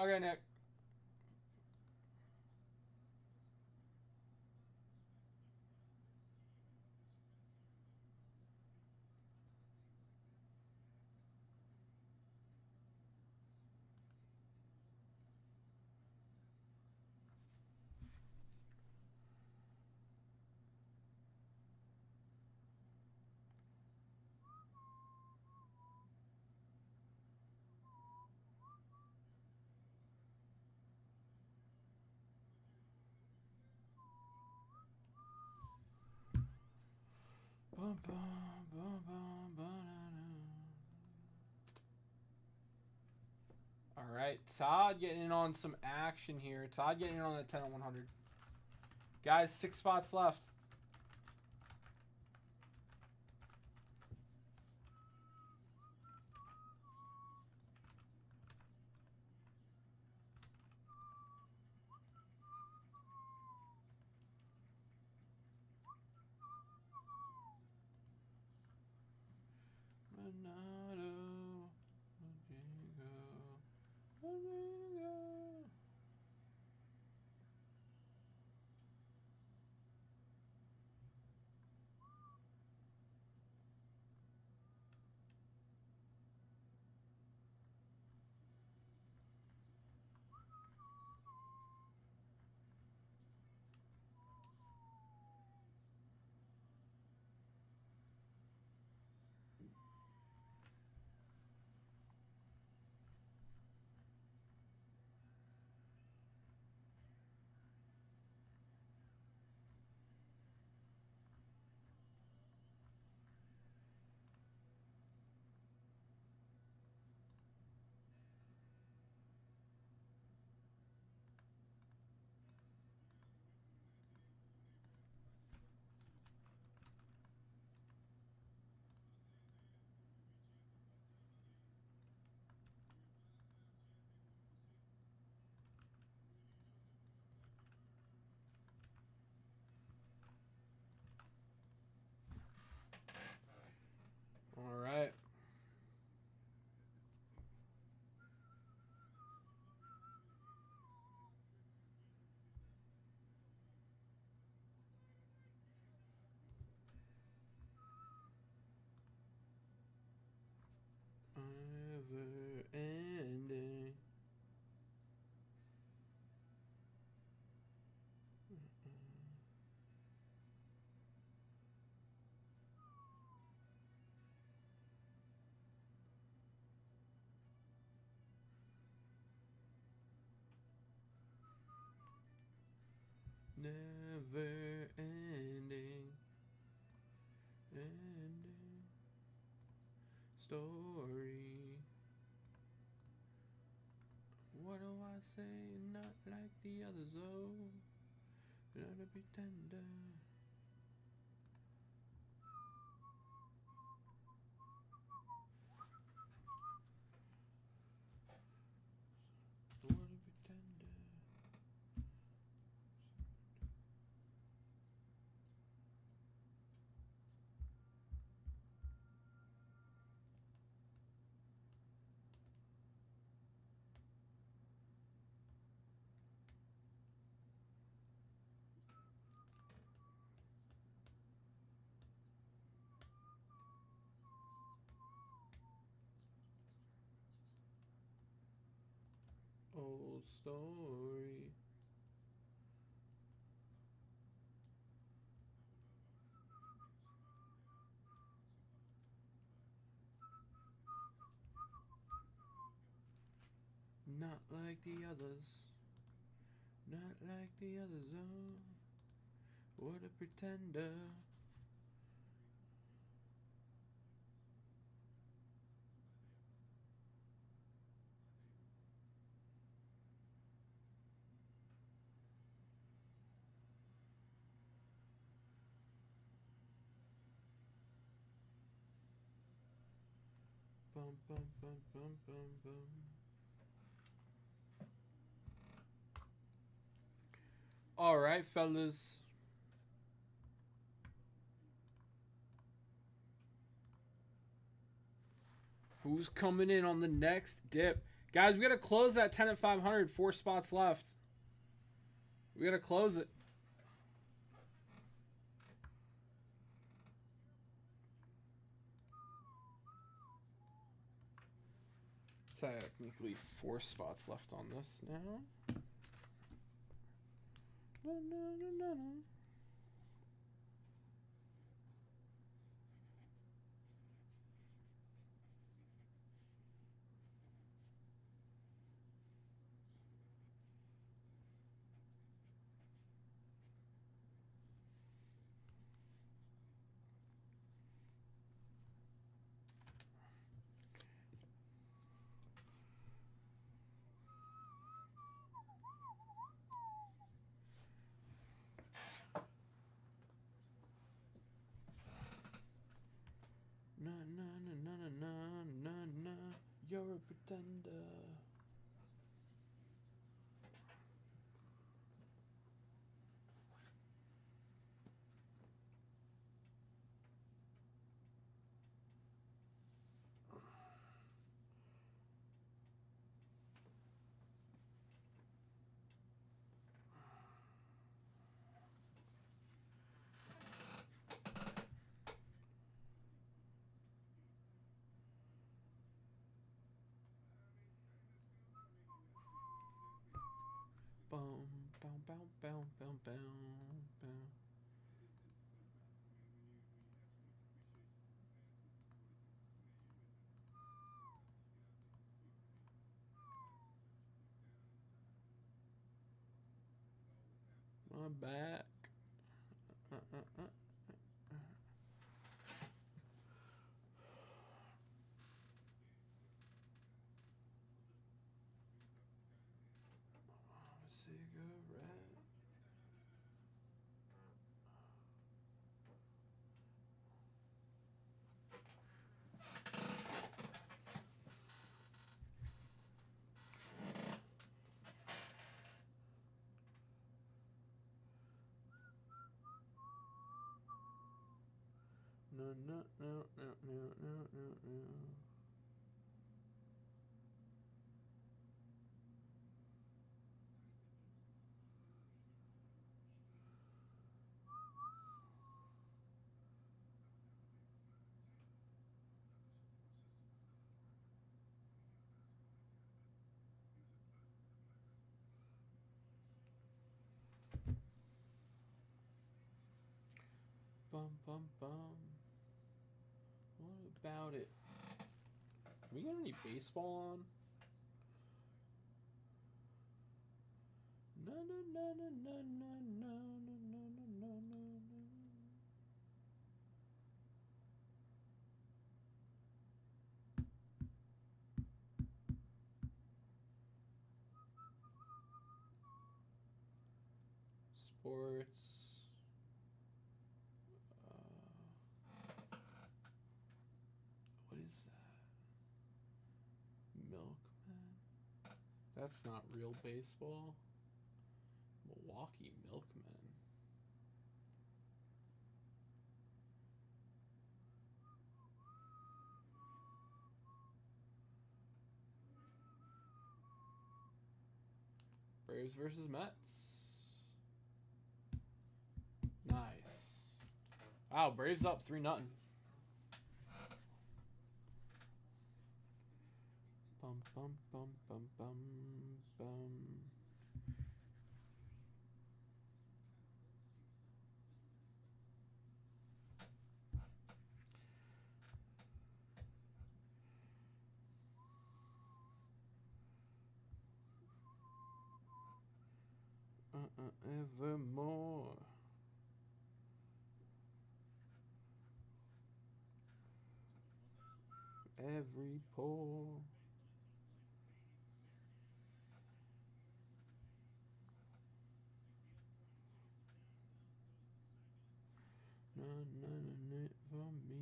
Okay, Nick. Bum, bum, bum, bum, ba-da-da. All right, Todd getting in on some action here. Todd getting in on the 10 on 100. Guys, 6 spots left. Monado, Rodrigo. All right. Never ending. Never ending. Ending story. What do I say? Not like the others, oh. Not a pretender. What a pretender. Old story. Not like the others. Not like the others, oh. What a pretender. Bum, bum, bum, bum, bum, bum. All right, fellas. Who's coming in on the next dip? Guys, we got to close that 10 at 500. 4 spots left. We got to close it. Technically 4 spots left on this now. No, no, no, no, no. Na na na na na na na na. You're a pretender. Boom, boom, boom, boom, boom, boom, boom. My back. Cigarette. No, no, no, no, no, no, no, no. Bum, bum, bum. What about it? We got any baseball on? No, no, no, no, no, no, no, no, no, no, no, no. Sports. What is that? Milkman? That's not real baseball. Milwaukee Milkmen. Braves versus Mets. Nice. Wow, Braves up 3-0. Bum bum bum bum bum bum. Evermore. Every pore. None for me.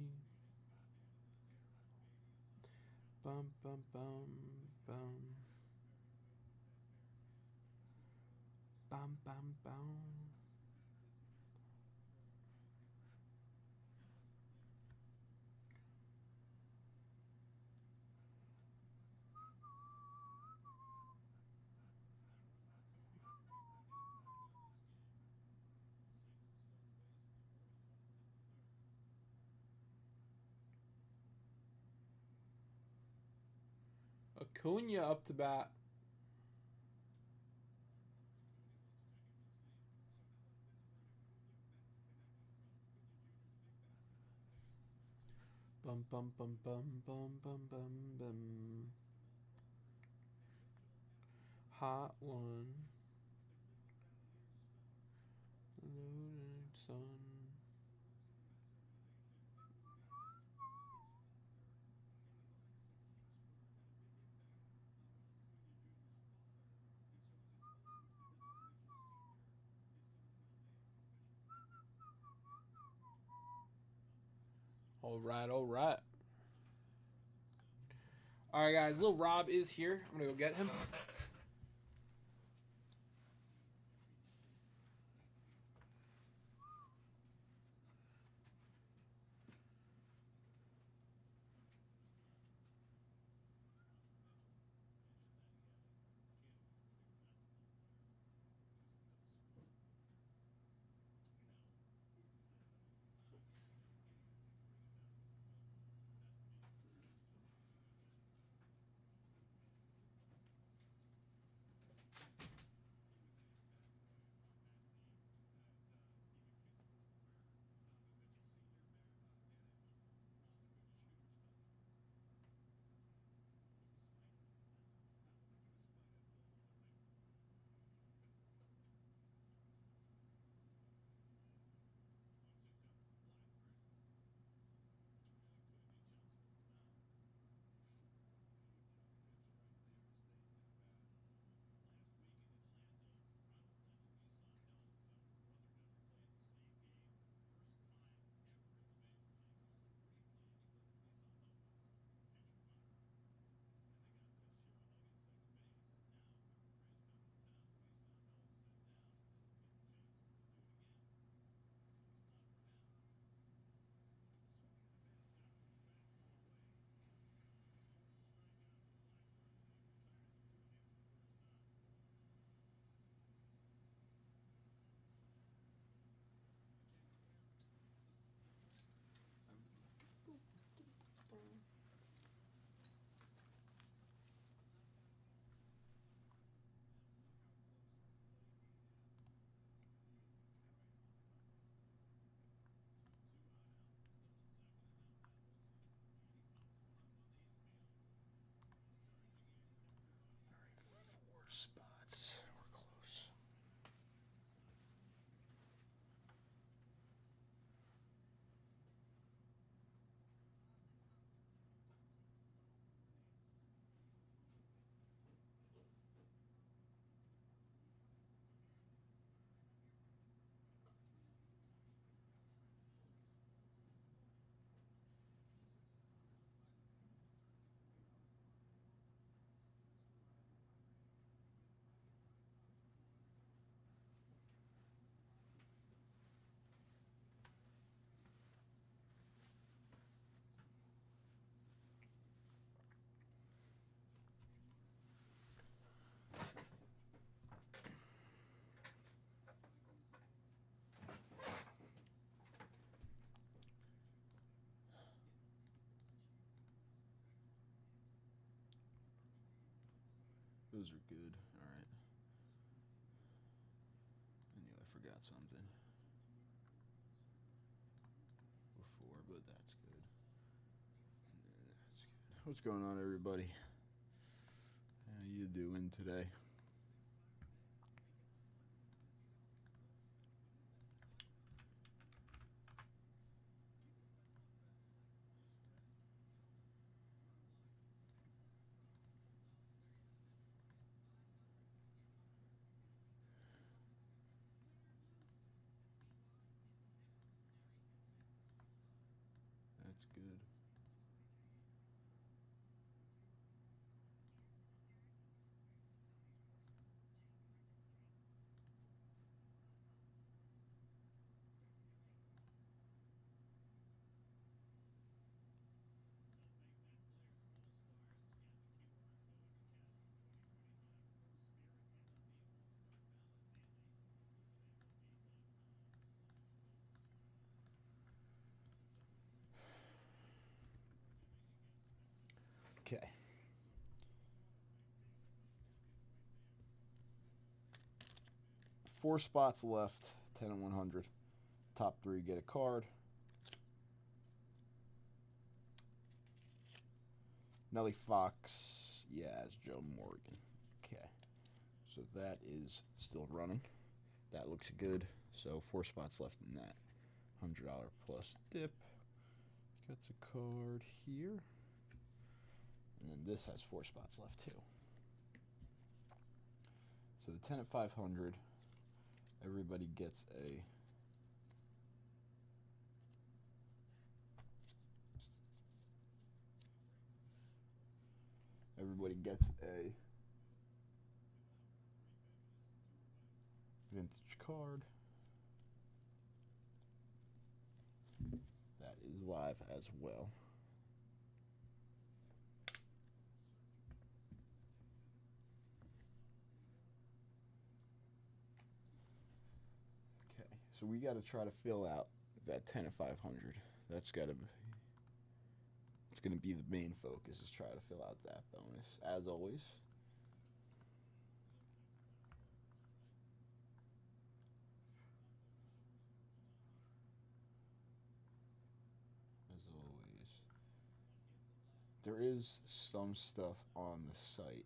Bum bum bum bum. Bum bum bum. Acuna up to bat. Bum bum bum bum bum bum bum bum. Hot one. Loaded sun. All right, all right. All right, guys. Little Rob is here. I'm gonna go get him. Four spots. We're close. Those are good. All right. I knew I forgot something before, but that's good. That's good. What's going on, everybody? How you doing today? That's good. 4 spots left. 10 and 100. Top 3 get a card. Nelly Fox, as Joe Morgan. Okay, so that is still running. That looks good. So 4 spots left in that. $100 plus dip. Gets a card here. And then this has 4 spots left too. So the 10 at 500, everybody gets a vintage card. That is live as well. Okay, so we got to try to fill out that 10 at 500. That's got to be, it's going to be the main focus, is try to fill out that bonus, as always. There is some stuff on the site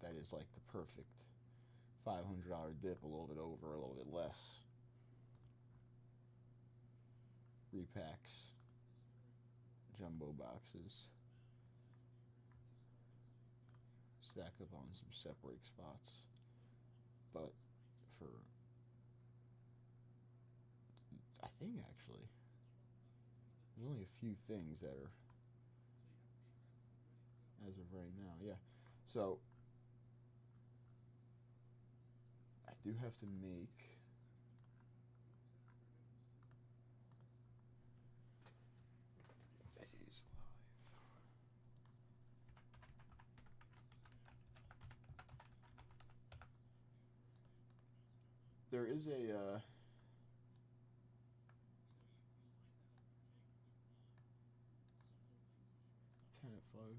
that is like the perfect $500 dip, a little bit over, a little bit less. Repacks, jumbo boxes, stack up on some separate spots. But for, I think actually, there's only a few things that are as of right now, yeah. So I do have to make these live. There is a 10 at 500.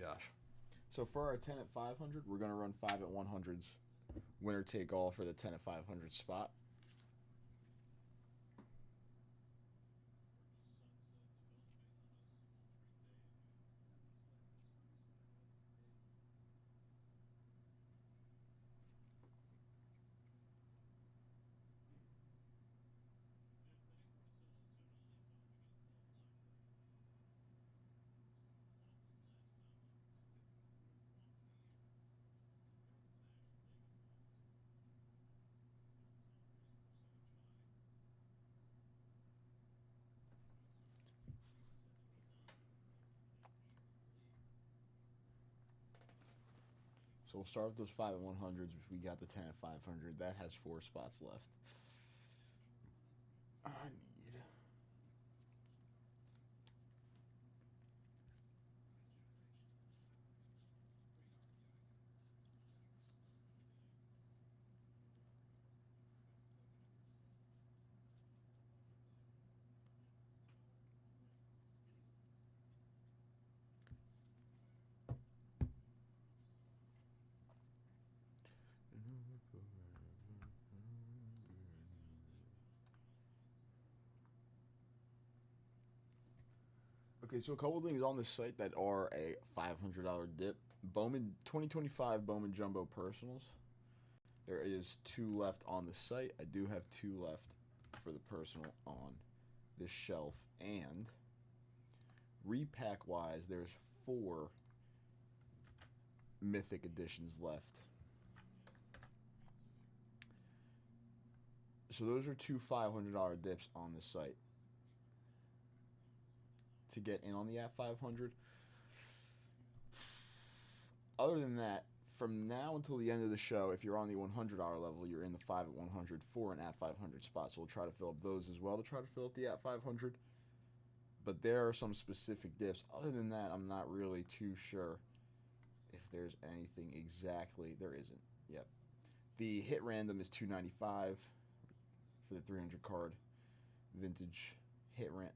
gosh. So for our 10 at 500, we're going to run 5 at 100s. Winner take all for the 10 at 500 spot. So we'll start with those 5 at 100s. We got the 10 at 500. That has 4 spots left. I need... Okay, so a couple things on this site that are a $500 dip. Bowman 2025 Bowman Jumbo Personals. There is 2 left on the site. I do have 2 left for the personal on this shelf. And repack wise, there's 4 Mythic editions left. So those are 2 $500 dips on the site. To get in on the at 500. Other than that, from now until the end of the show, if you're on the $100 level, you're in the 5 at 100 for an at 500 spot. So we'll try to fill up those as well to try to fill up the at 500. But there are some specific dips. Other than that, I'm not really too sure if there's anything exactly. There isn't. Yep. The hit random is $2.95 for the 300 card vintage hit random.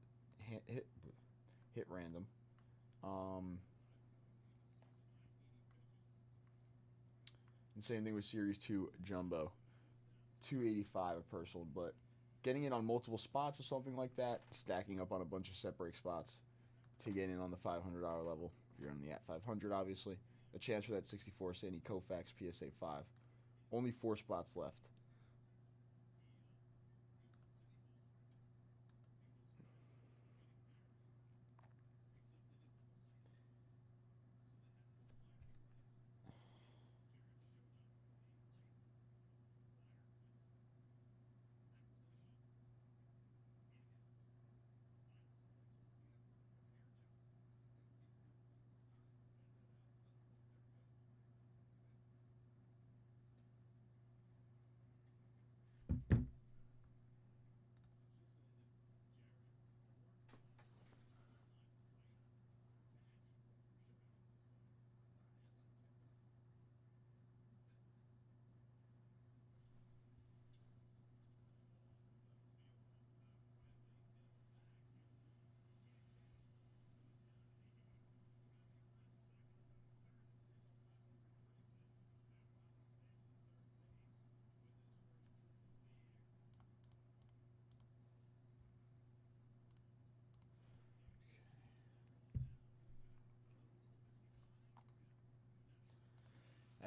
And same thing with Series 2 Jumbo. $2.85 a personal, but getting in on multiple spots or something like that, stacking up on a bunch of set break spots to get in on the $500 level. You're on the at 500, obviously. A chance for that 64 Sandy Koufax PSA 5. Only 4 spots left.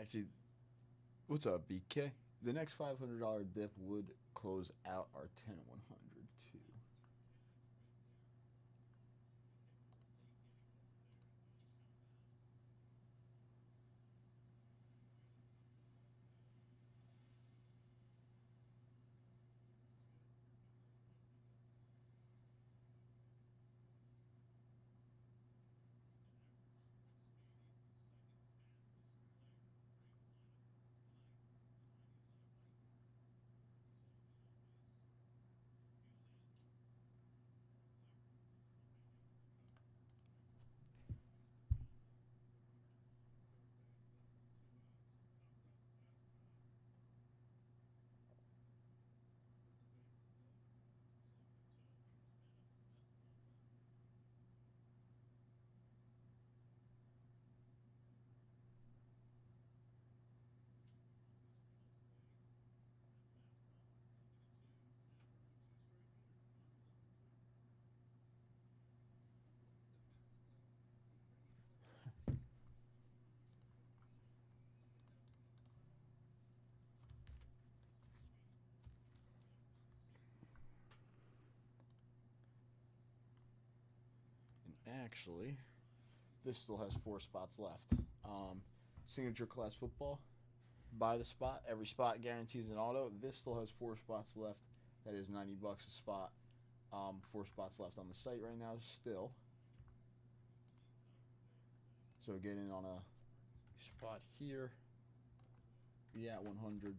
Actually, what's up, BK? The next $500 dip would close out our 10 at 100 too. Actually, this still has 4 spots left. Signature class football. Buy the spot. Every spot guarantees an auto. This still has 4 spots left. That is $90 a spot. 4 spots left on the site right now still. So get in on a spot here. The at 100s and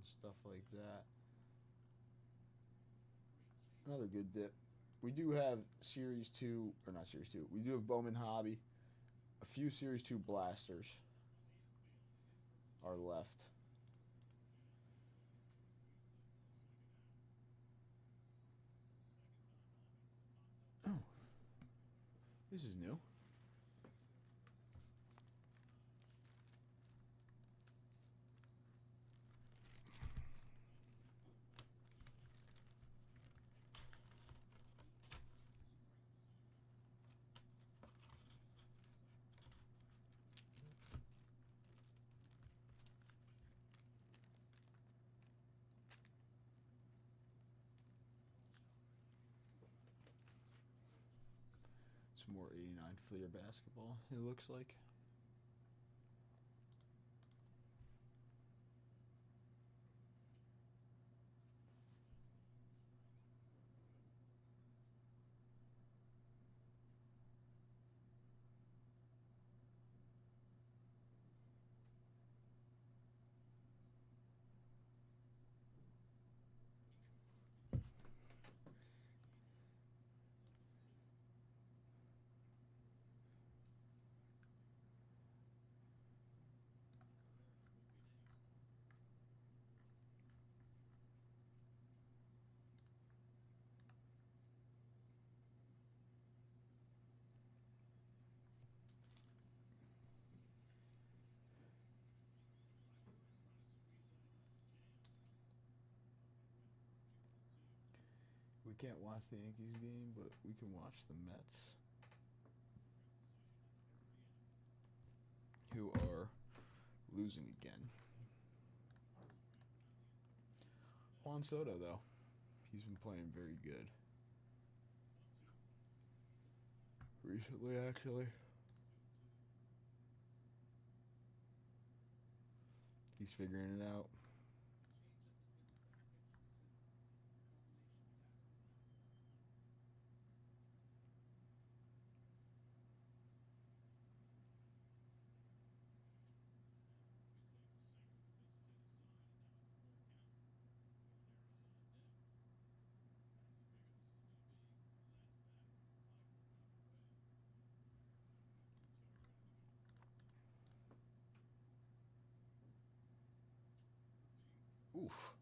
stuff like that. Another good dip. We do have Series 2, or not Series 2. We do have Bowman Hobby. A few Series 2 blasters are left. Oh. This is new. Some more 89 Fleer basketball, it looks like. We can't watch the Yankees game, but we can watch the Mets, who are losing again. Juan Soto, though, he's been playing very good recently, actually. He's figuring it out. Oof.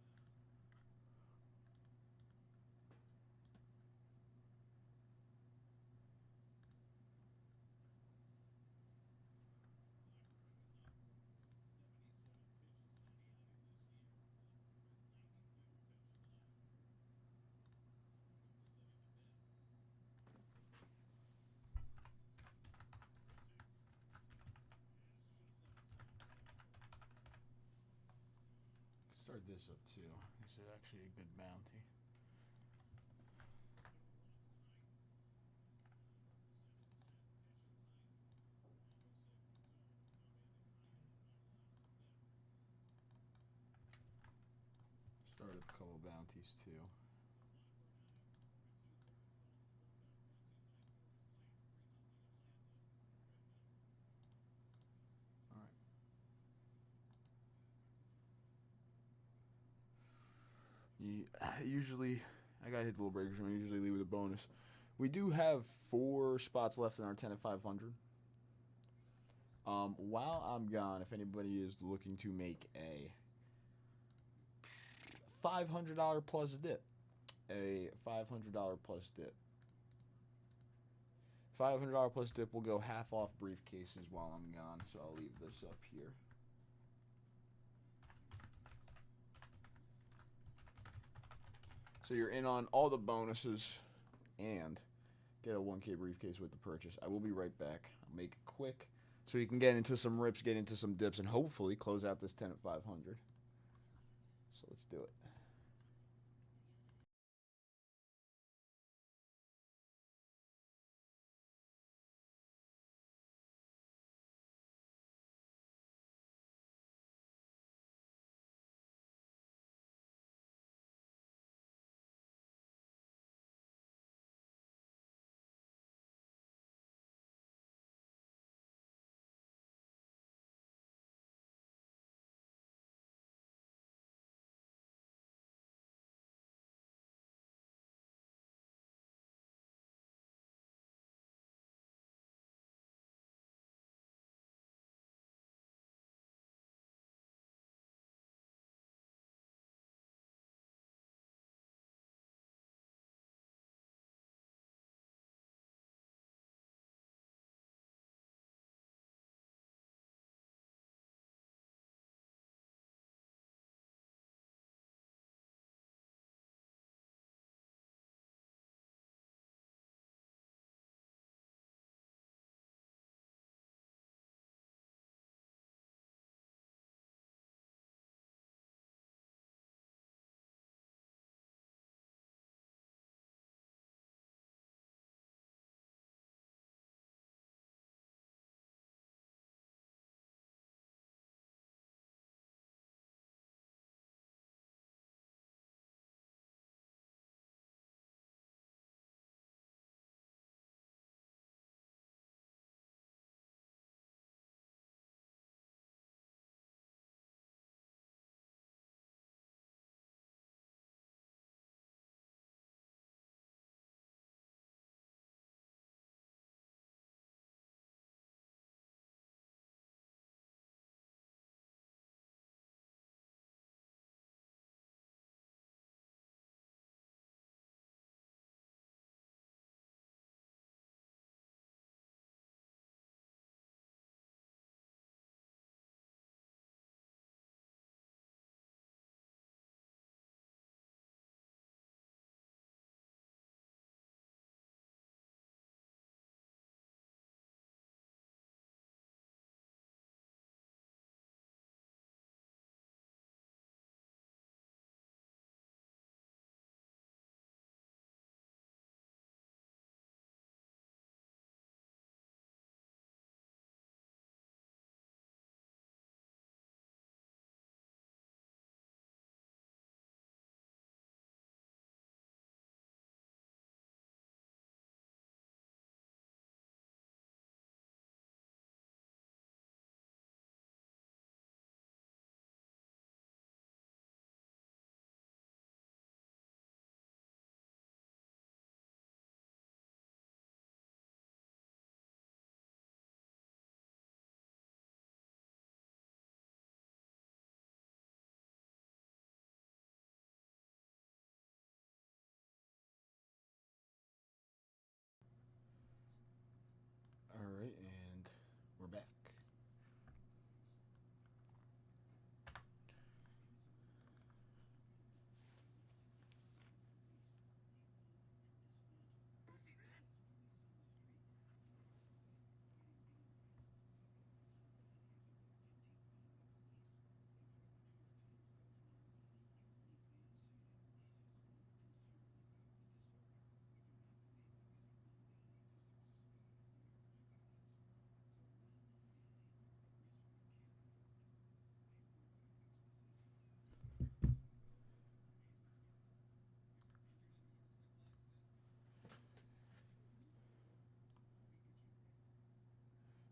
Start this up too. This is actually a good bounty. Start a couple bounties too. Alright. Usually, I gotta hit the little breakers. I usually leave with a bonus. We do have 4 spots left in our 10 at 500. While I'm gone, if anybody is looking to make a $500 plus dip, a $500 plus dip. $500 plus dip will go half off briefcases while I'm gone, so I'll leave this up here. So you're in on all the bonuses and get a 1K briefcase with the purchase. I will be right back. I'll make it quick so you can get into some rips, get into some dips, and hopefully close out this 10 at 500. So let's do it.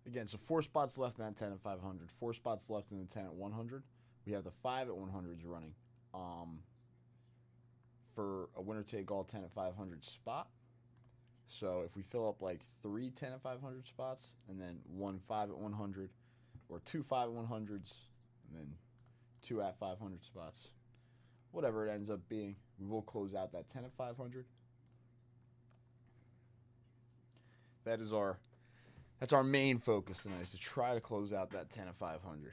Again, so 4 spots left in that 10 at 500. 4 spots left in the 10 at 100. We have the 5 at 100s running. For a winner take all 10 at 500 spot. So if we fill up like 3 10 at 500 spots and then 1 5 at 100 or 2 5 at 100s and then 2 at 500 spots, whatever it ends up being, we will close out that 10 at 500. That's our main focus tonight, is to try to close out that 10 at 500.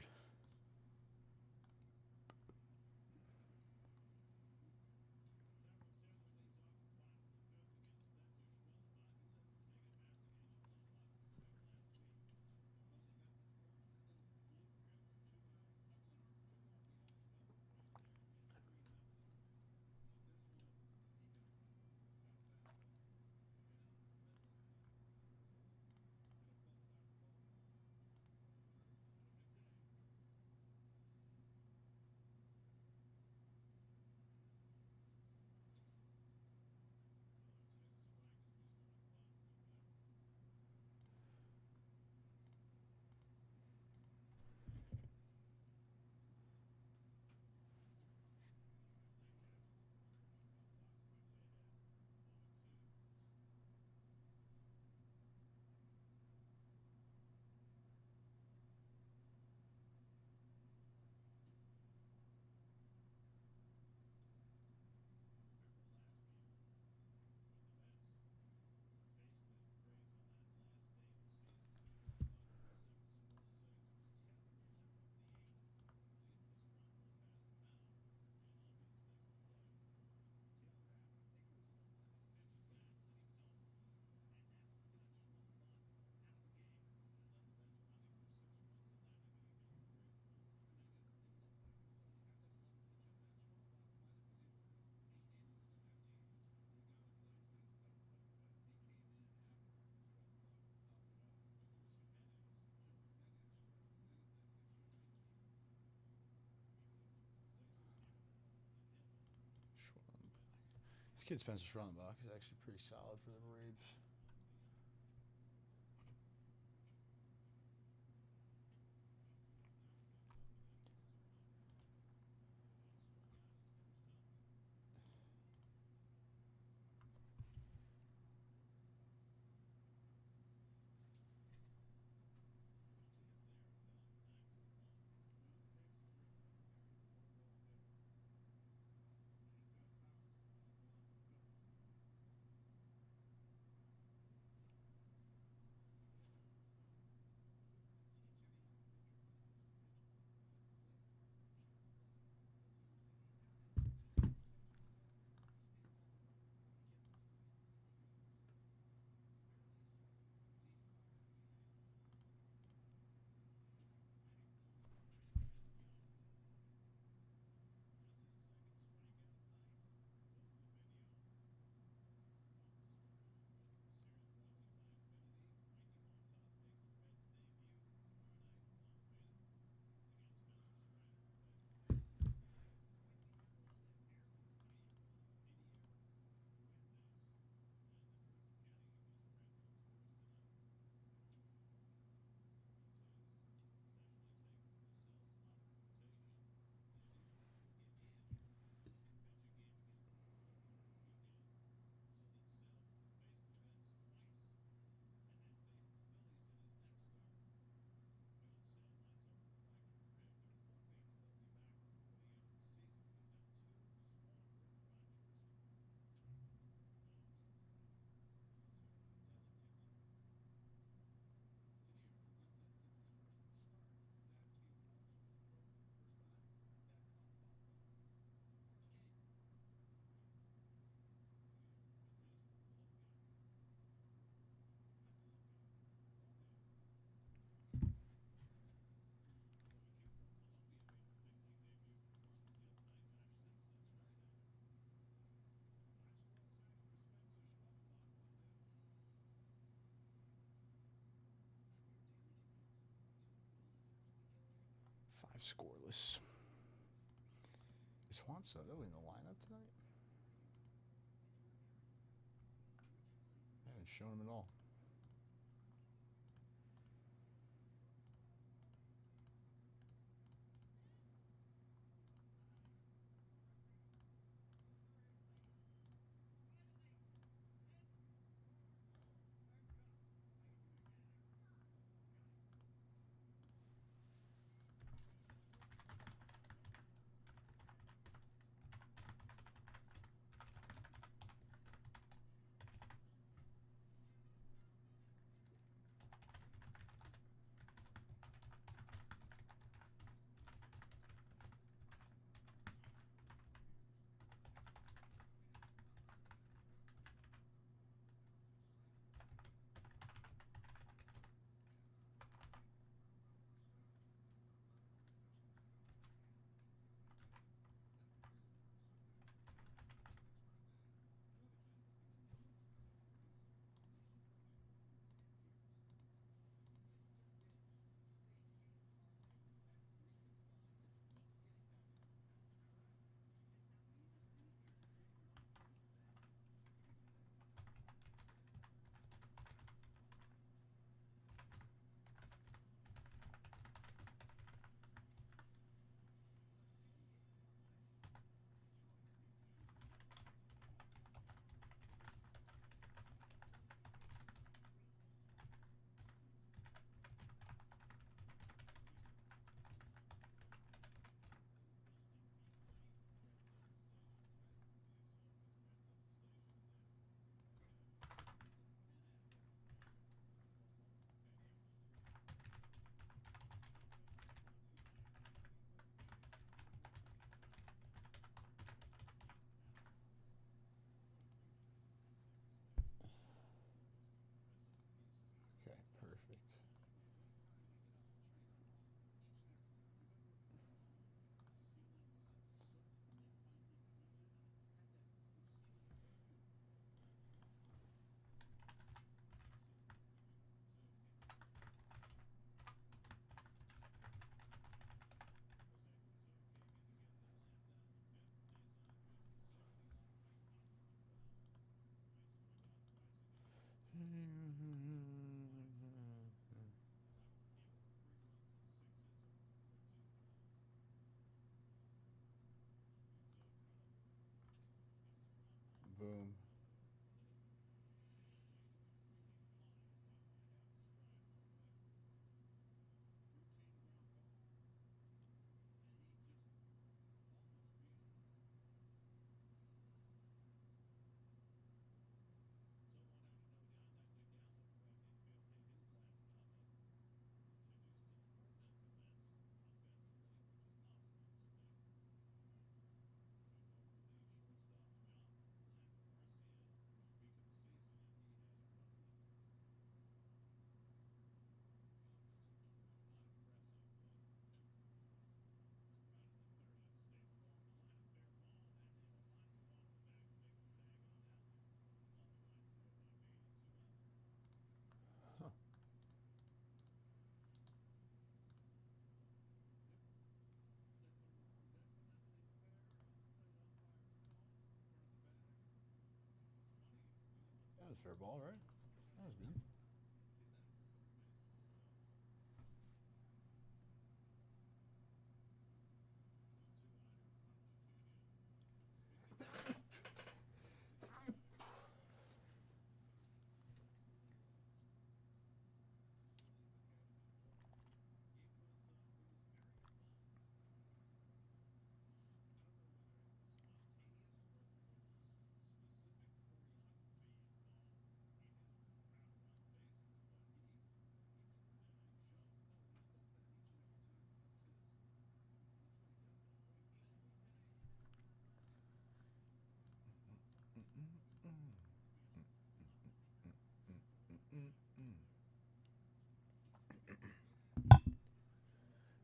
This kid Spencer Schwellenbach is actually pretty solid for the Braves. Scoreless. Is Juan Soto in the lineup tonight? I haven't shown him at all. Boom. That was fair ball, right? That was good.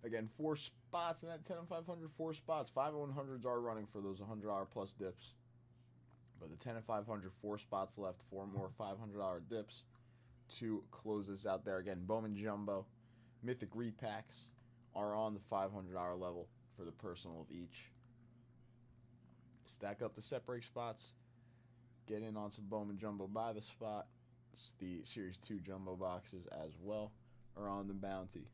Again, 4 spots in that 10 and 500, 4 spots. 5 and 100s are running for those $100 plus dips. But the 10 and 500, 4 spots left, 4 more $500 dips to close this out there. Again, Bowman Jumbo, Mythic Repacks are on the $500 level for the personal of each. Stack up the set break spots. Get in on some Bowman Jumbo by the spot. It's the Series 2 Jumbo boxes as well are on the bounty.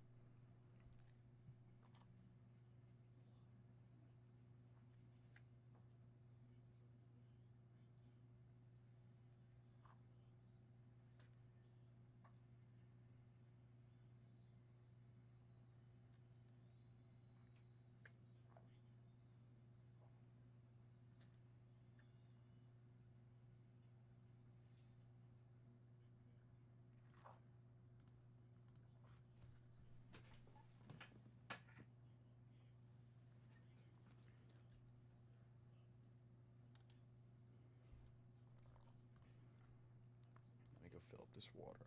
Let me go fill up this water.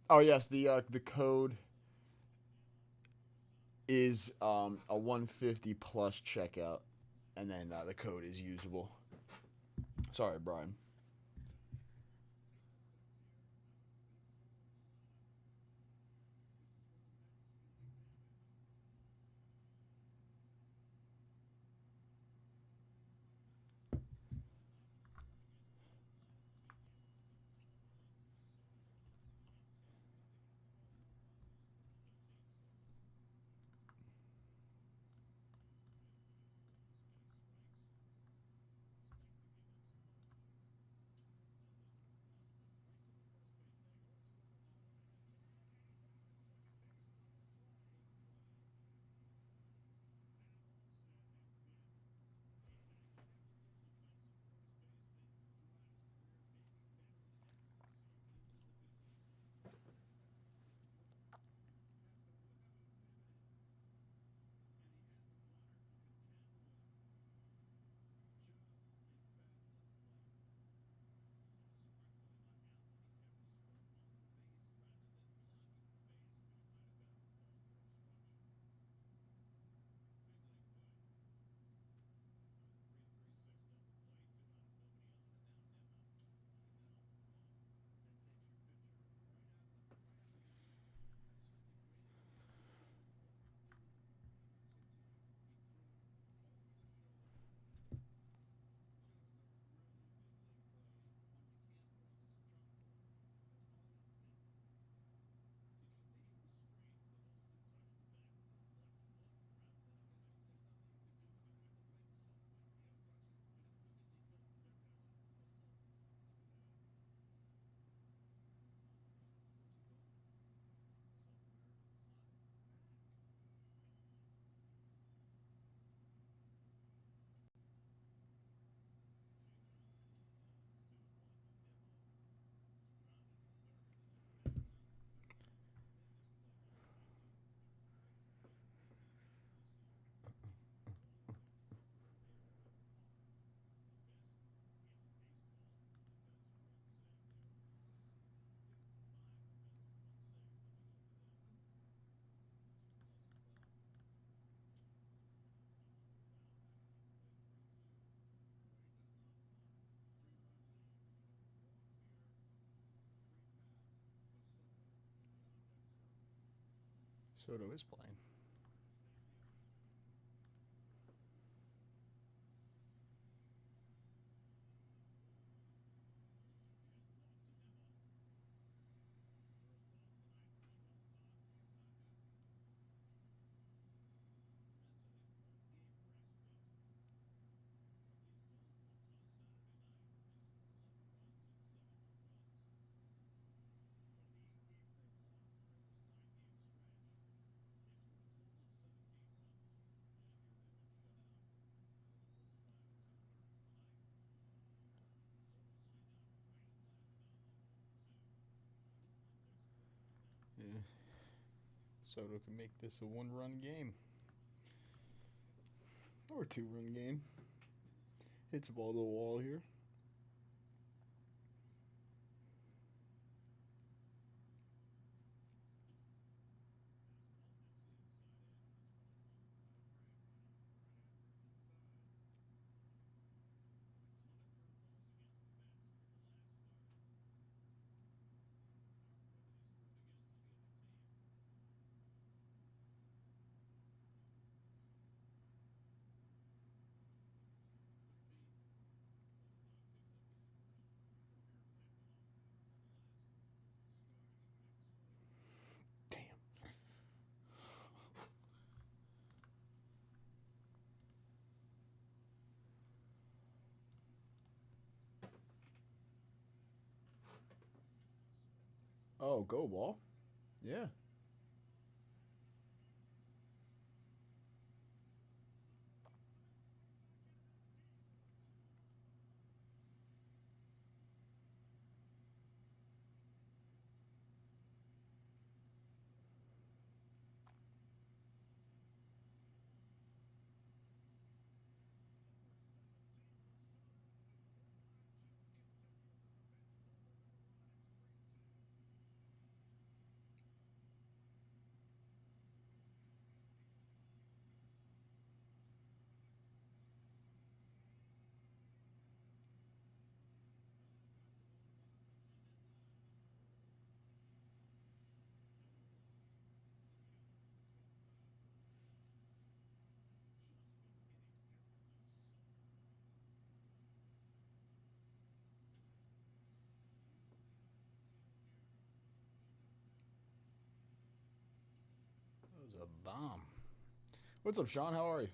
Oh yes, the code is a 150 plus checkout, and then the code is usable. Sorry, Brian. Soto is playing. Yeah. Soto can make this a 1-run game. Or a 2-run game. Hits the ball to the wall here. Damn. Oh, go ball. Yeah. is a bomb. What's up, Sean? How are you?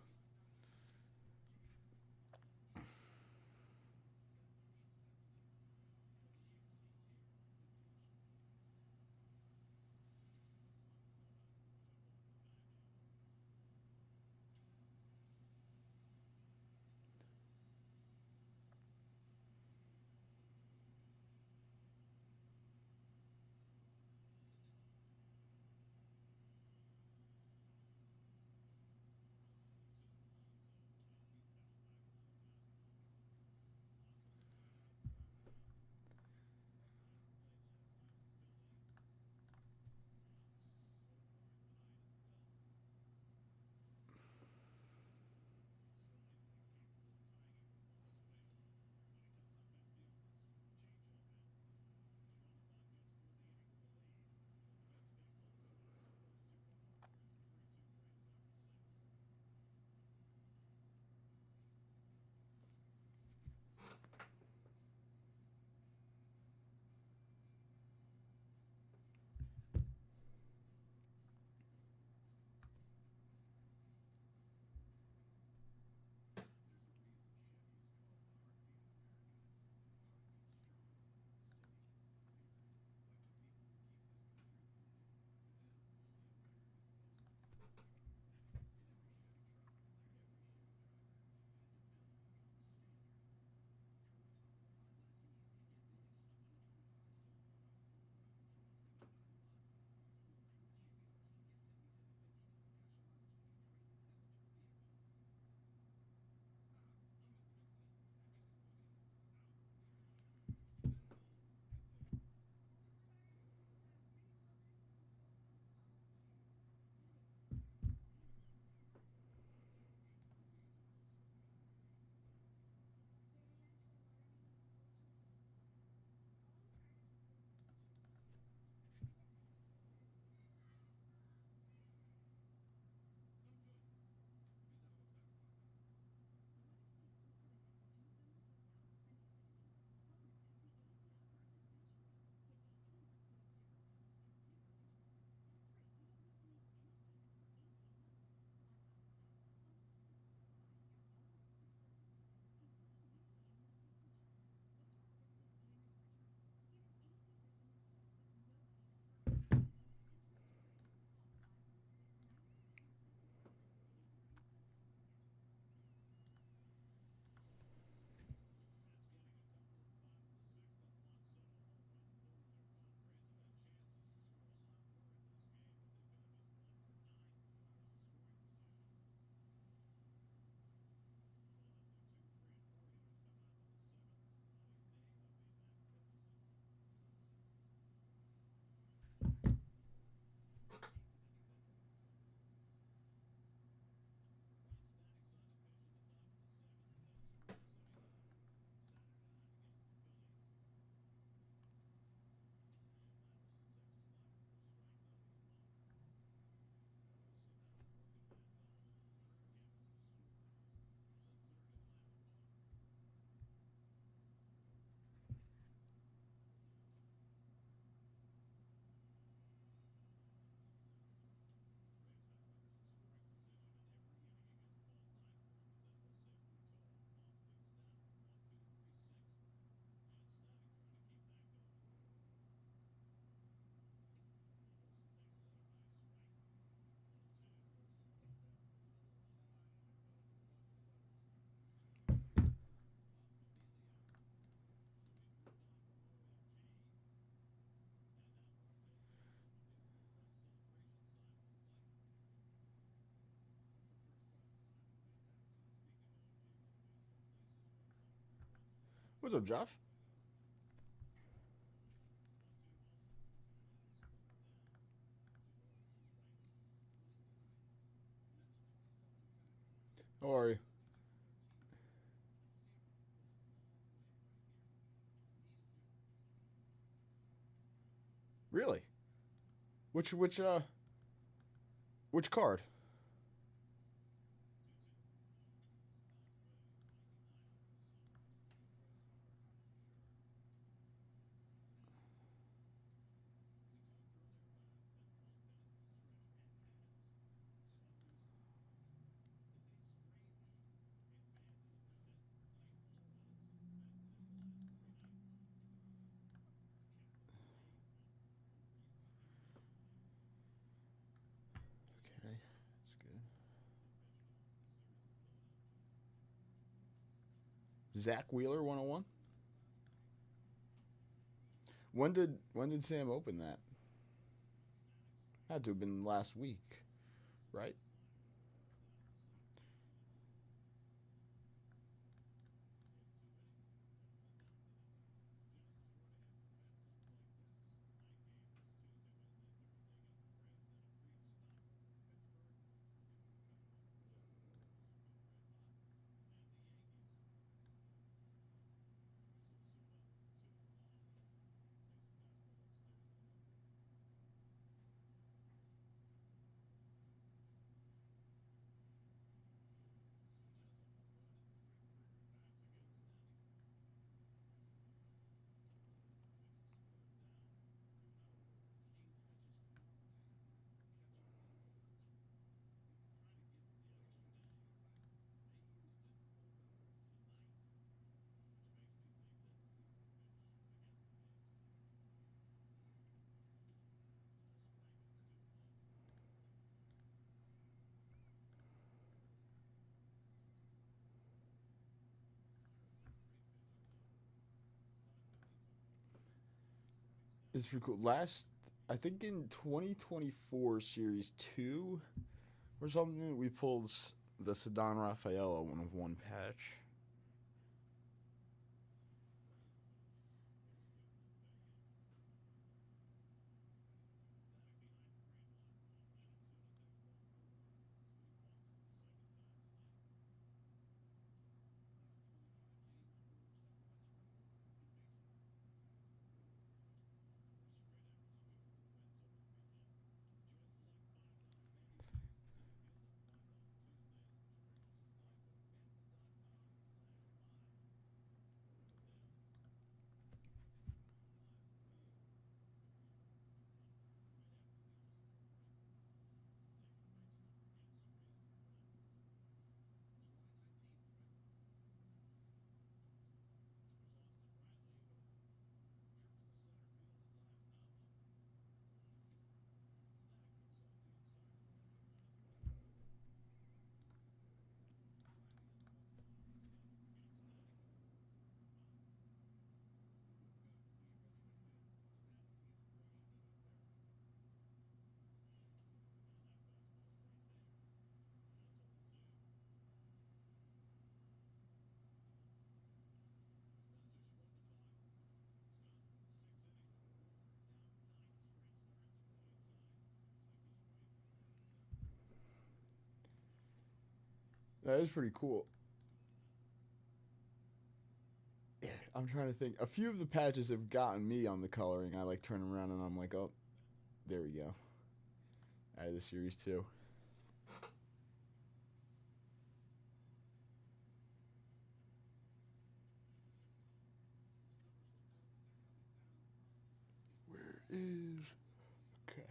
What's up, Josh? How are you? Really? Which card? Zach Wheeler 101. When did Sam open that? Had to have been last week, right? It's pretty cool. I think in 2024 Series 2 or something, we pulled the Cedon Rafaela 1 of 1 patch. That is pretty cool. I'm trying to think. A few of the patches have gotten me on the coloring. I like turn around and I'm like, oh, there we go. Out of the Series 2. Where is... Okay.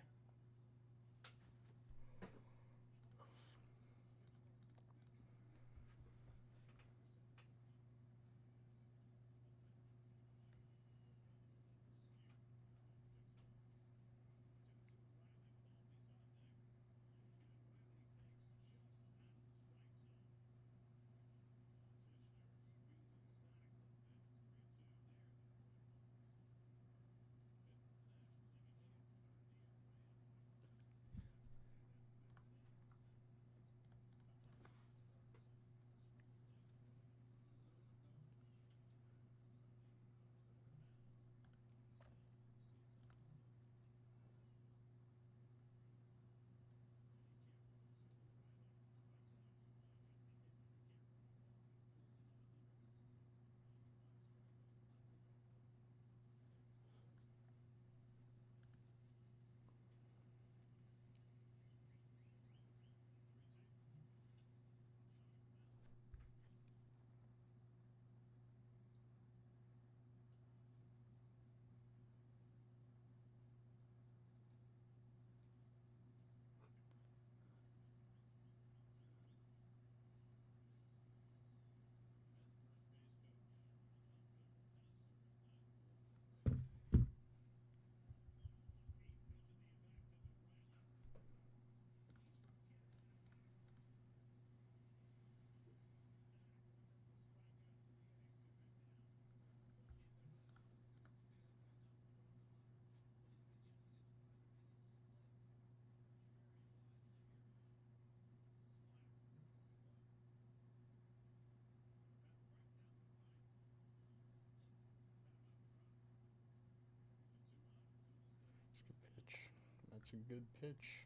It's a good pitch.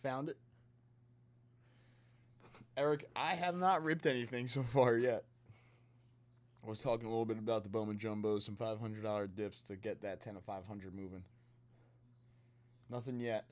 Found it. Eric, I have not ripped anything so far yet. I was talking a little bit about the Bowman Jumbos, some $500 dips to get that 10 of 500 moving. Nothing yet.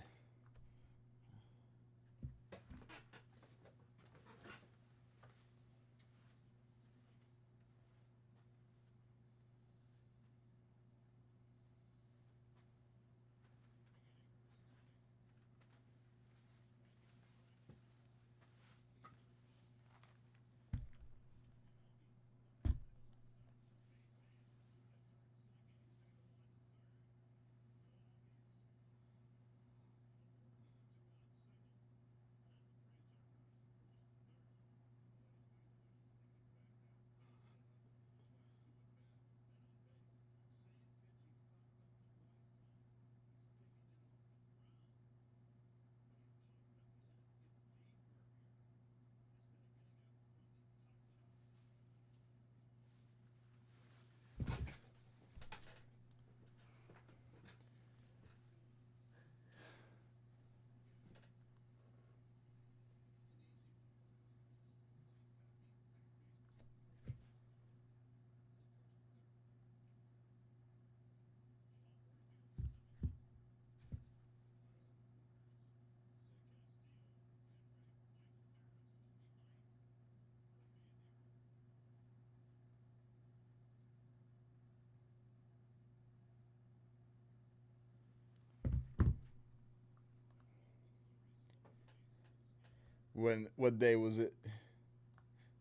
What day was it?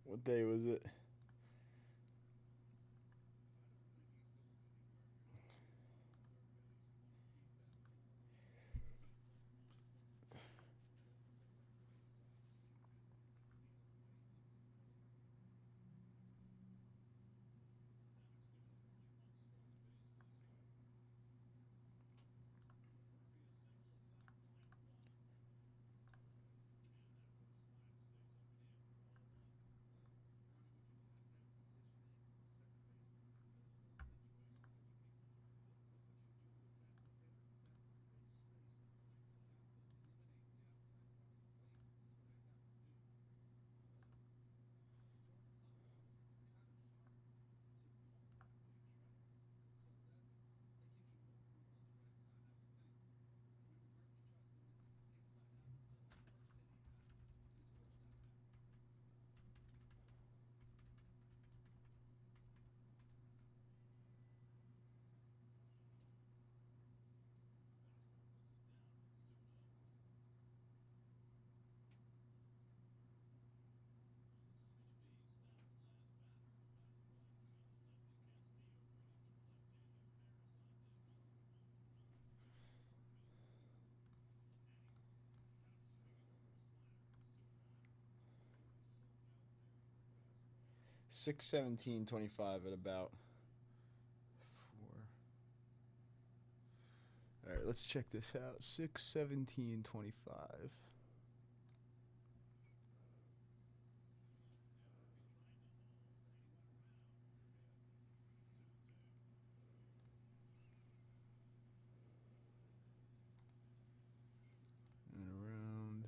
What day was it? $617.25 at about 4. All right, let's check this out. $617.25. And around.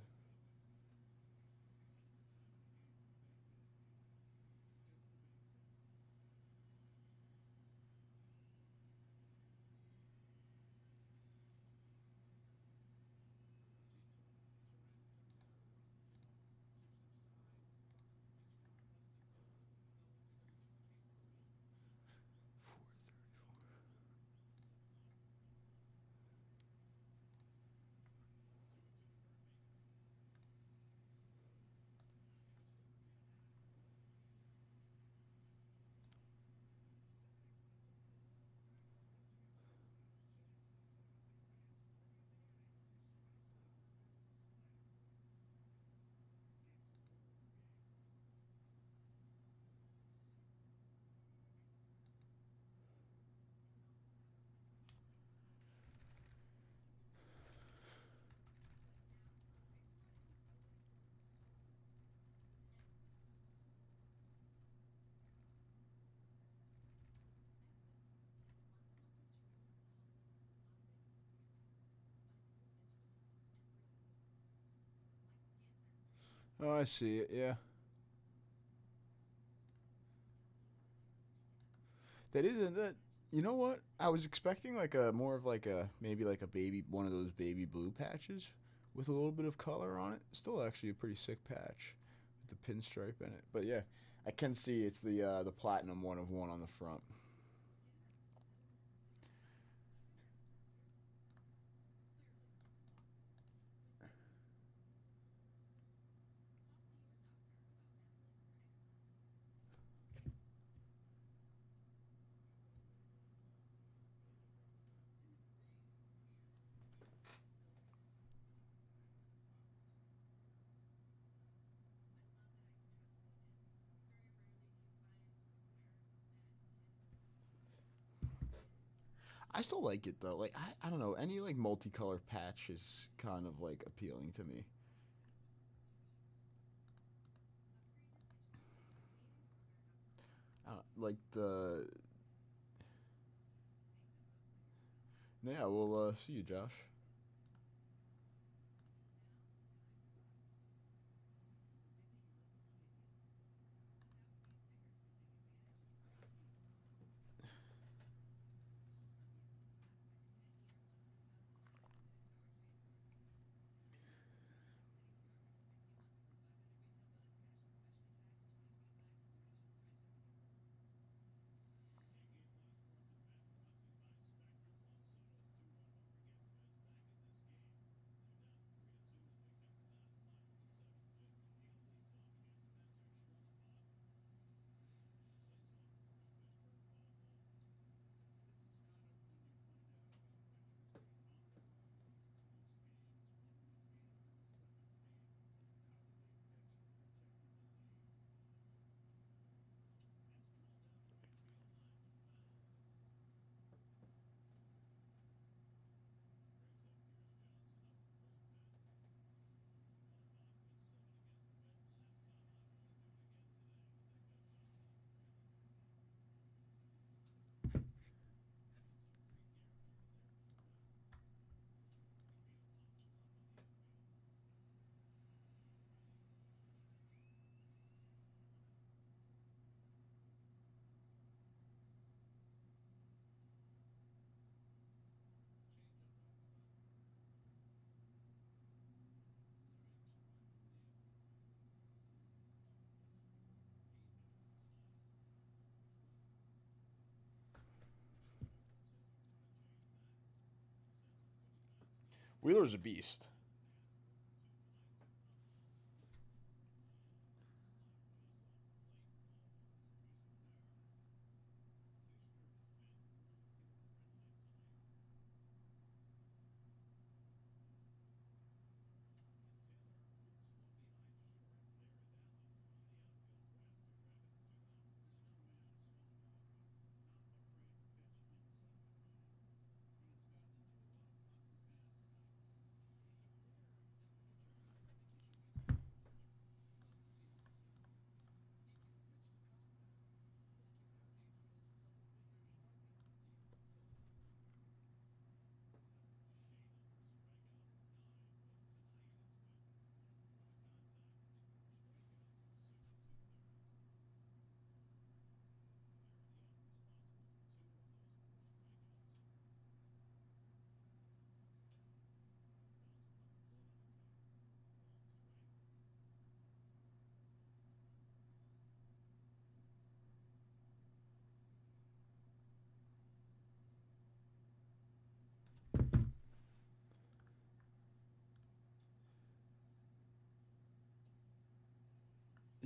Oh, I see it. Yeah. That isn't that. You know what? I was expecting like a more of like a maybe like a baby one of those baby blue patches with a little bit of color on it. Still actually a pretty sick patch with the pinstripe in it. But yeah, I can see it's the platinum 1 of 1 on the front. I still like it though. Like I don't know, any like multicolored patch is kind of like appealing to me. Like the yeah, we'll see you, Josh. Wheeler's a beast.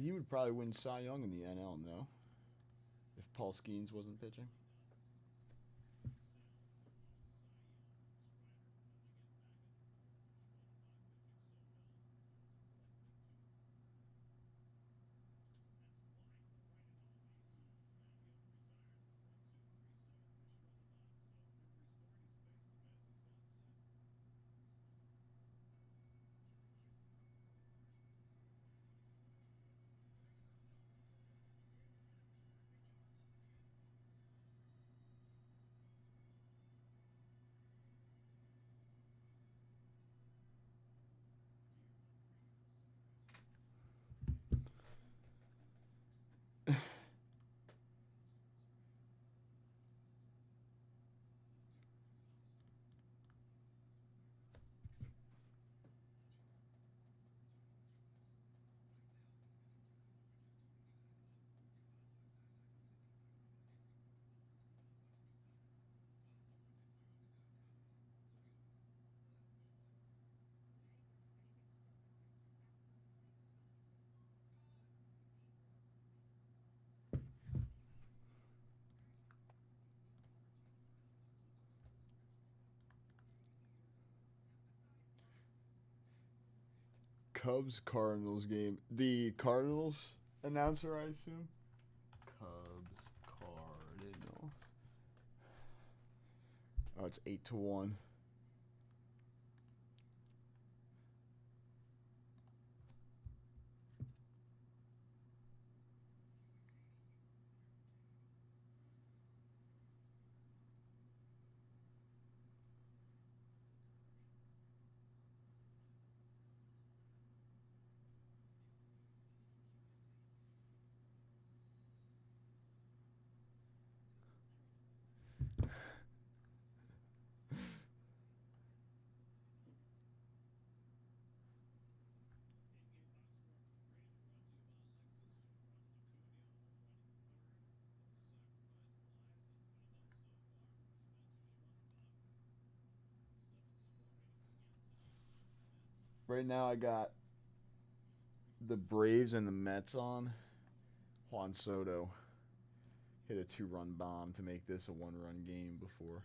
He would probably win Cy Young in the NL, no? If Paul Skeens wasn't pitching. Cubs Cardinals game. The Cardinals announcer, I assume. Cubs Cardinals. Oh, it's 8-1. Right now, I got the Braves and the Mets on. Juan Soto hit a 2-run bomb to make this a 1-run game before.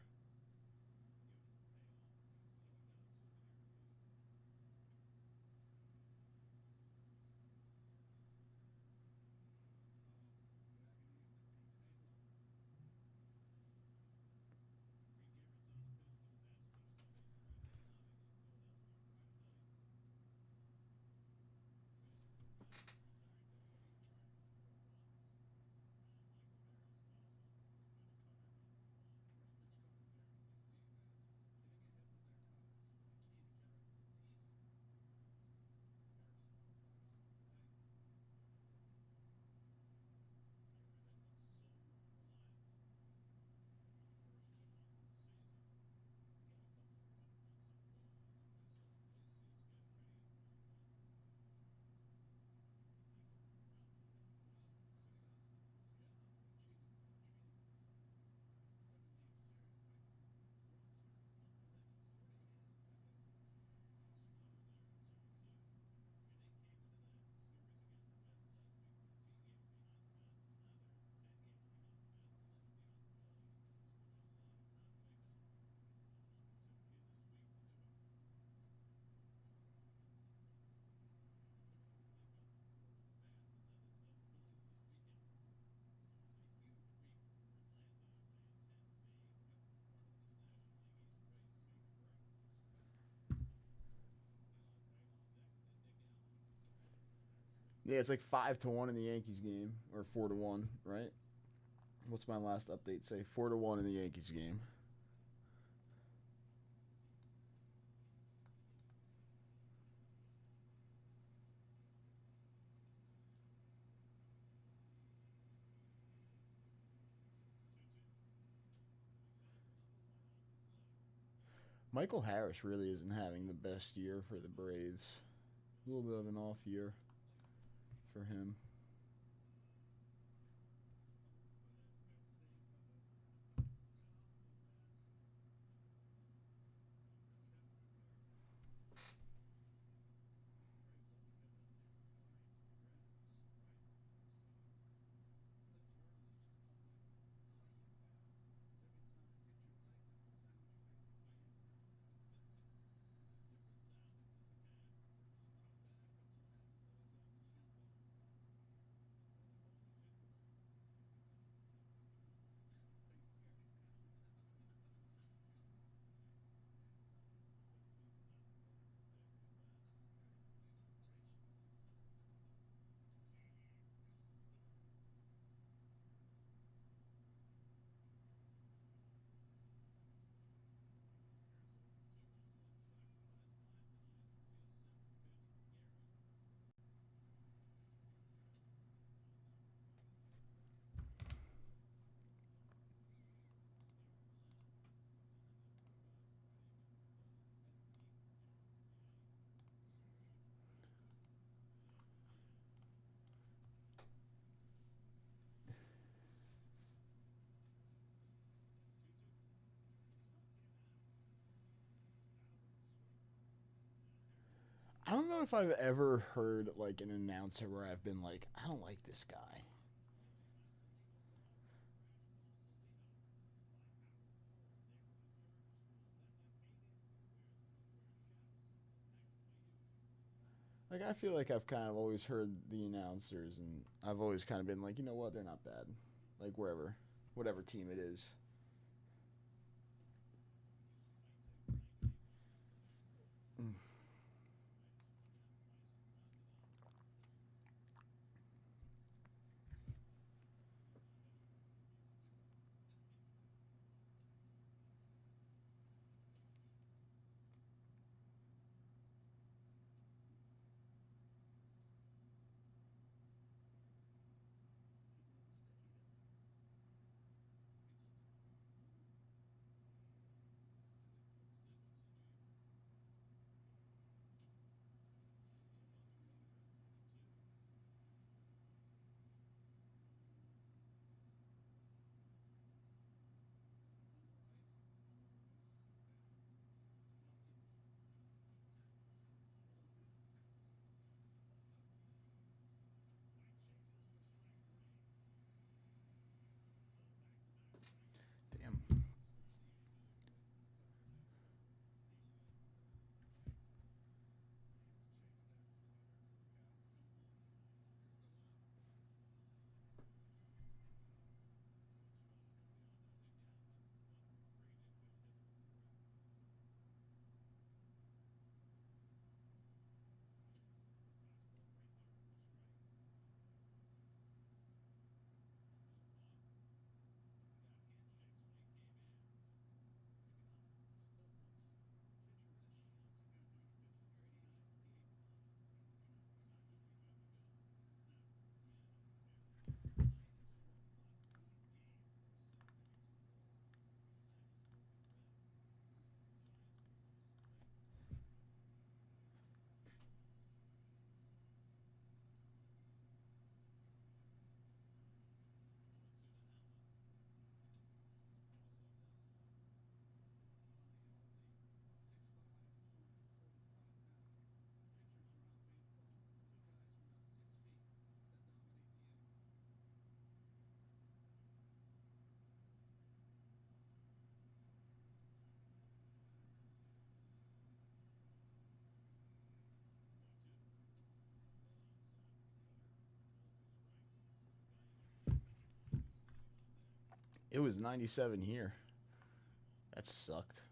Yeah, it's like 5-1 in the Yankees game, or 4-1, right? What's my last update say? 4-1 in the Yankees game. Michael Harris really isn't having the best year for the Braves. A little bit of an off year for him. I don't know if I've ever heard like an announcer where I've been like, I don't like this guy. Like, I feel like I've kind of always heard the announcers, and I've always kind of been like, you know what, they're not bad. Like, whatever team it is. Mm. Damn. It was 97 here. That sucked.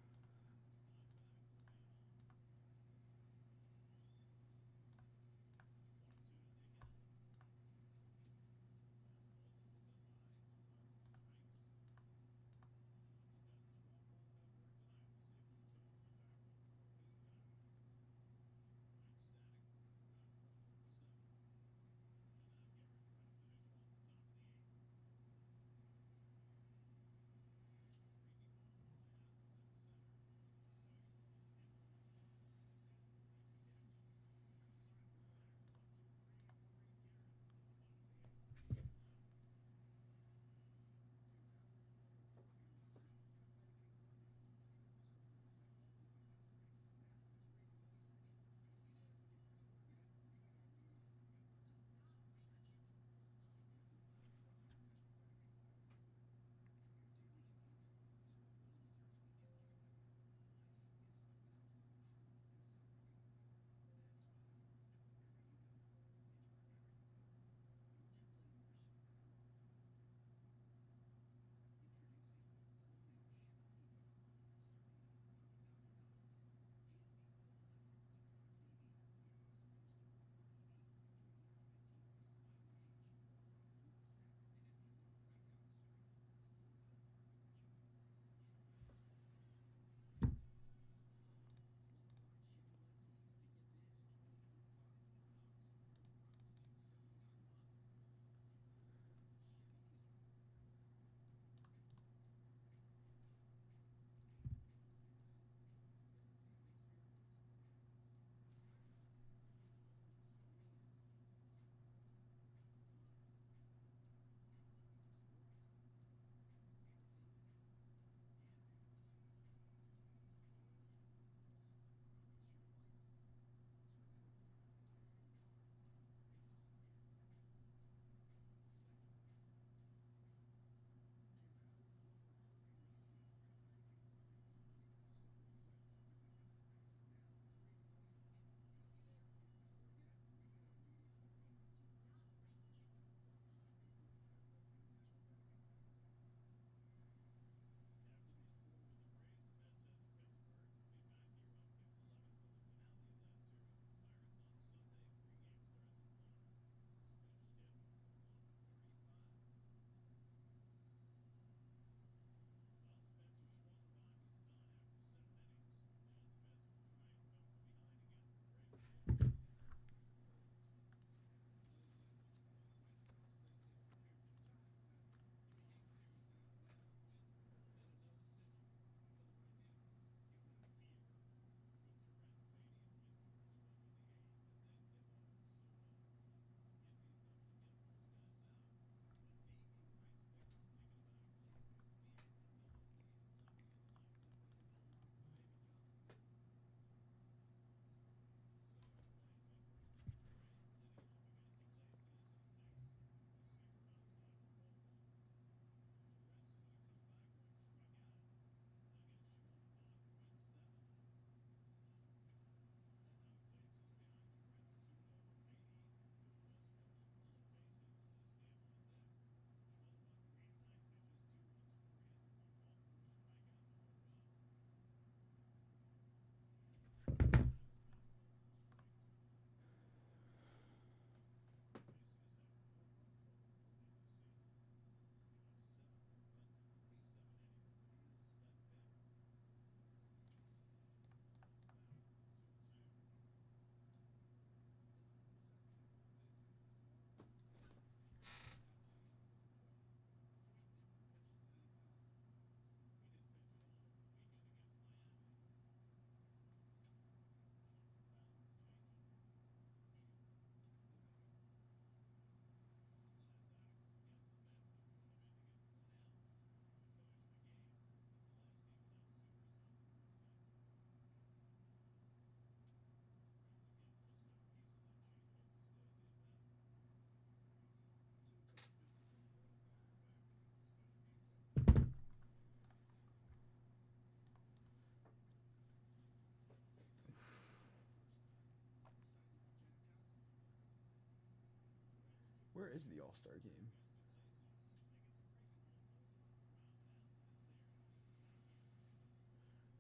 Where is the All-Star game?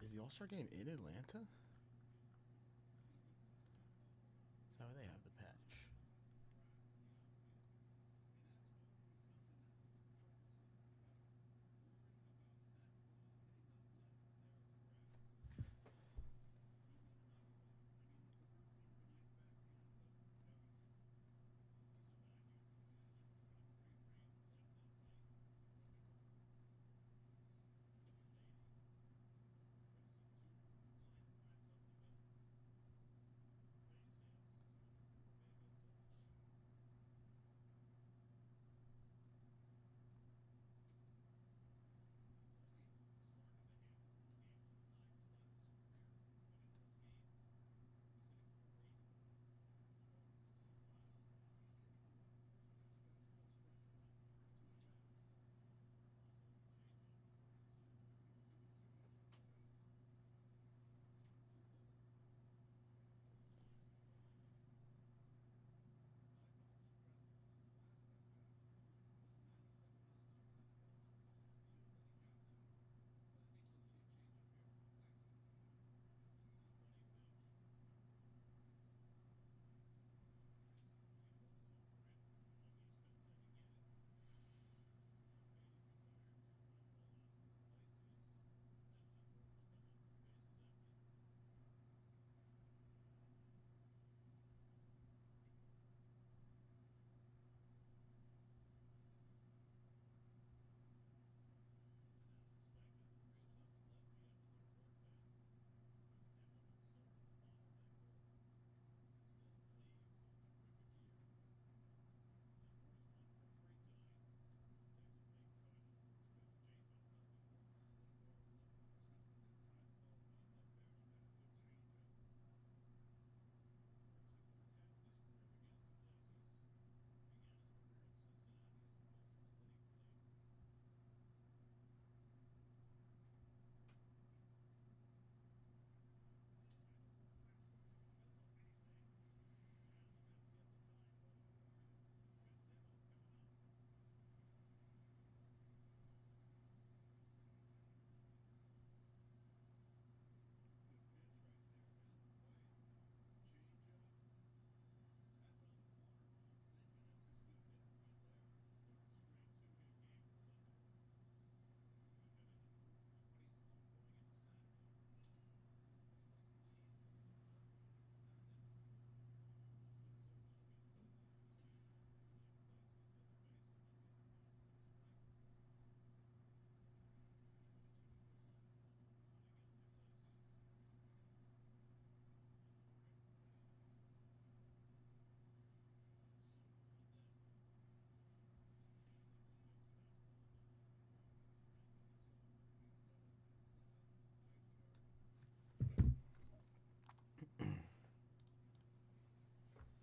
Is the All-Star game in Atlanta? Is that where they have the patch?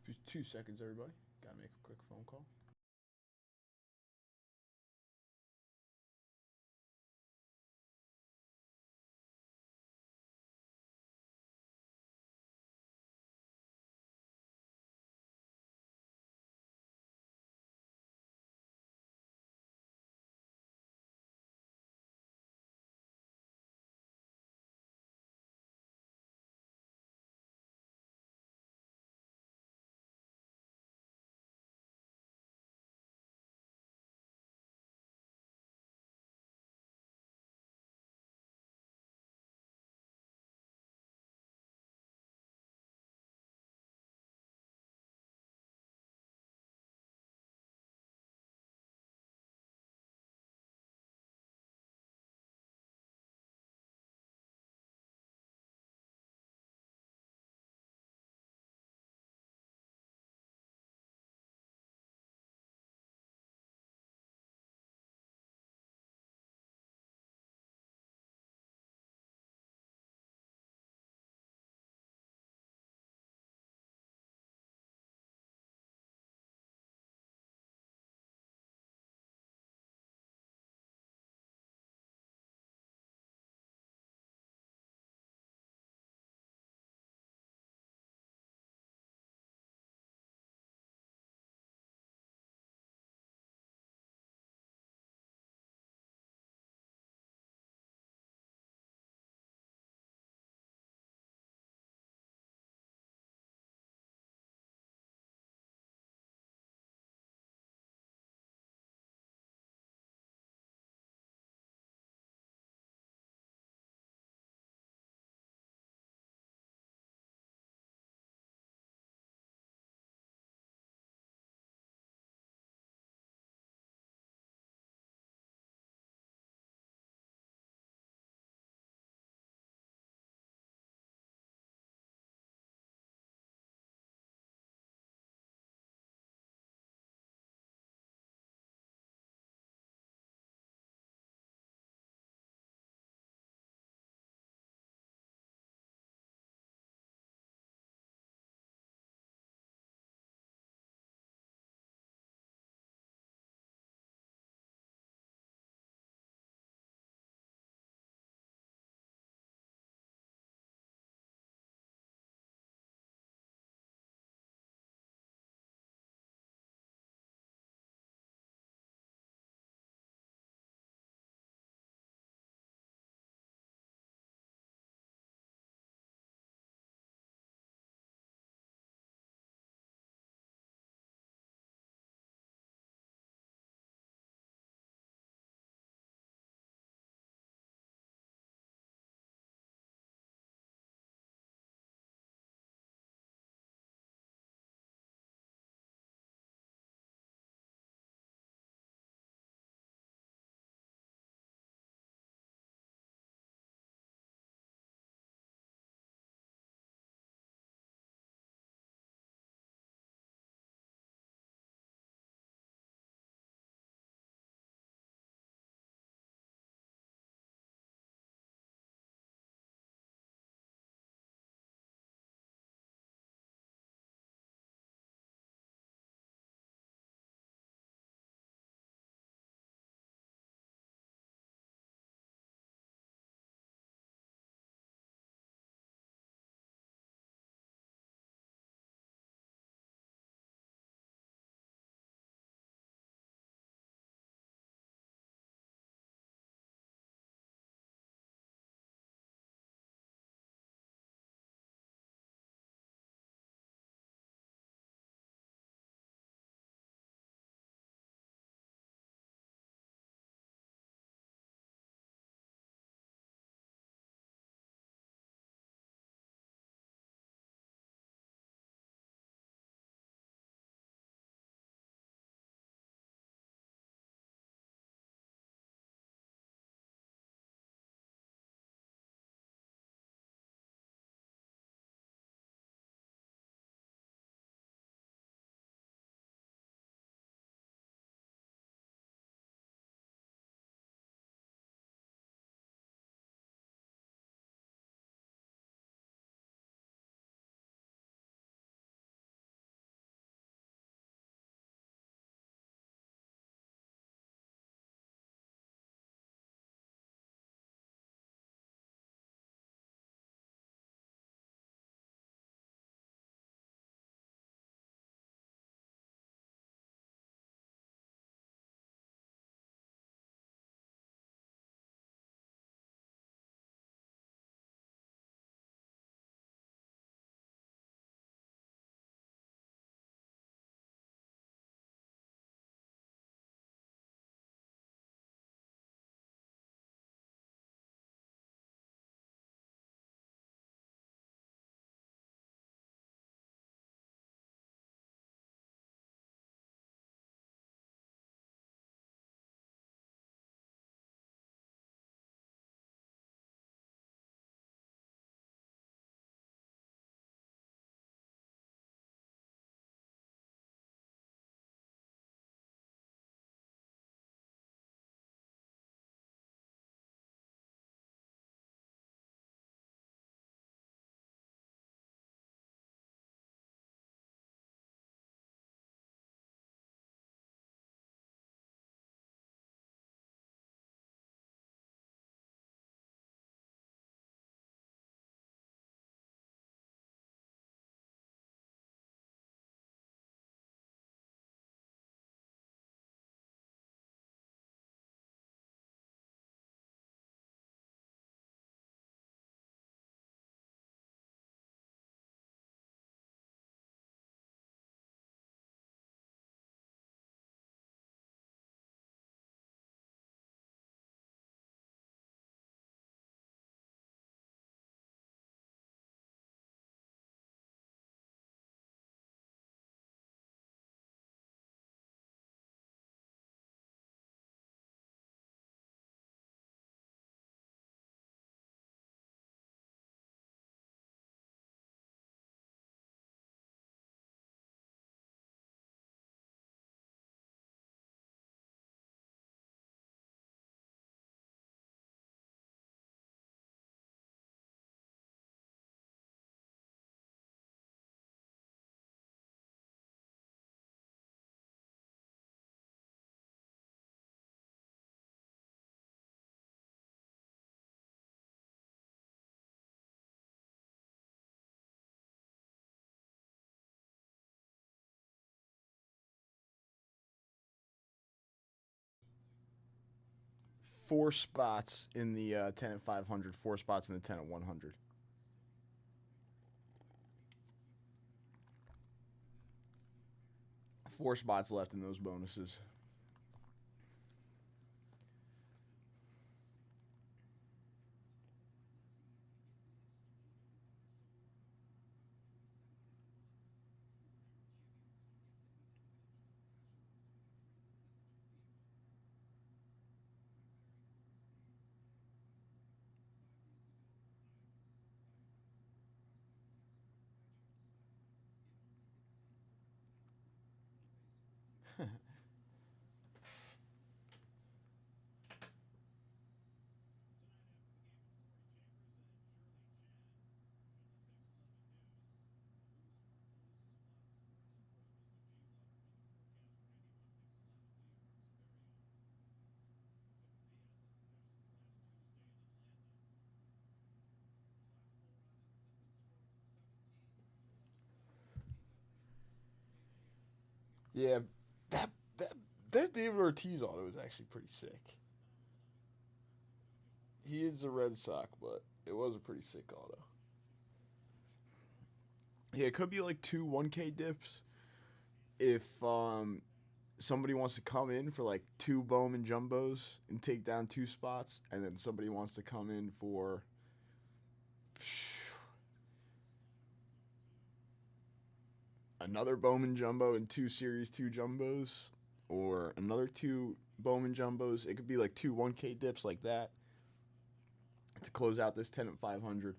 Just 2 seconds, everybody. Gotta make a quick phone call. 4 spots in the 10 at 500, 4 spots in the 10 at 100. Four spots left in those bonuses. Yeah, that that David Ortiz auto is actually pretty sick. He is a Red Sox, but it was a pretty sick auto. Yeah, it could be like 2 1K dips if somebody wants to come in for like 2 Bowman Jumbos and take down 2 spots, and then somebody wants to come in for another Bowman Jumbo and 2 Series 2 Jumbos, or another 2 Bowman Jumbos. It could be like 2 1K dips like that to close out this 10 at 500.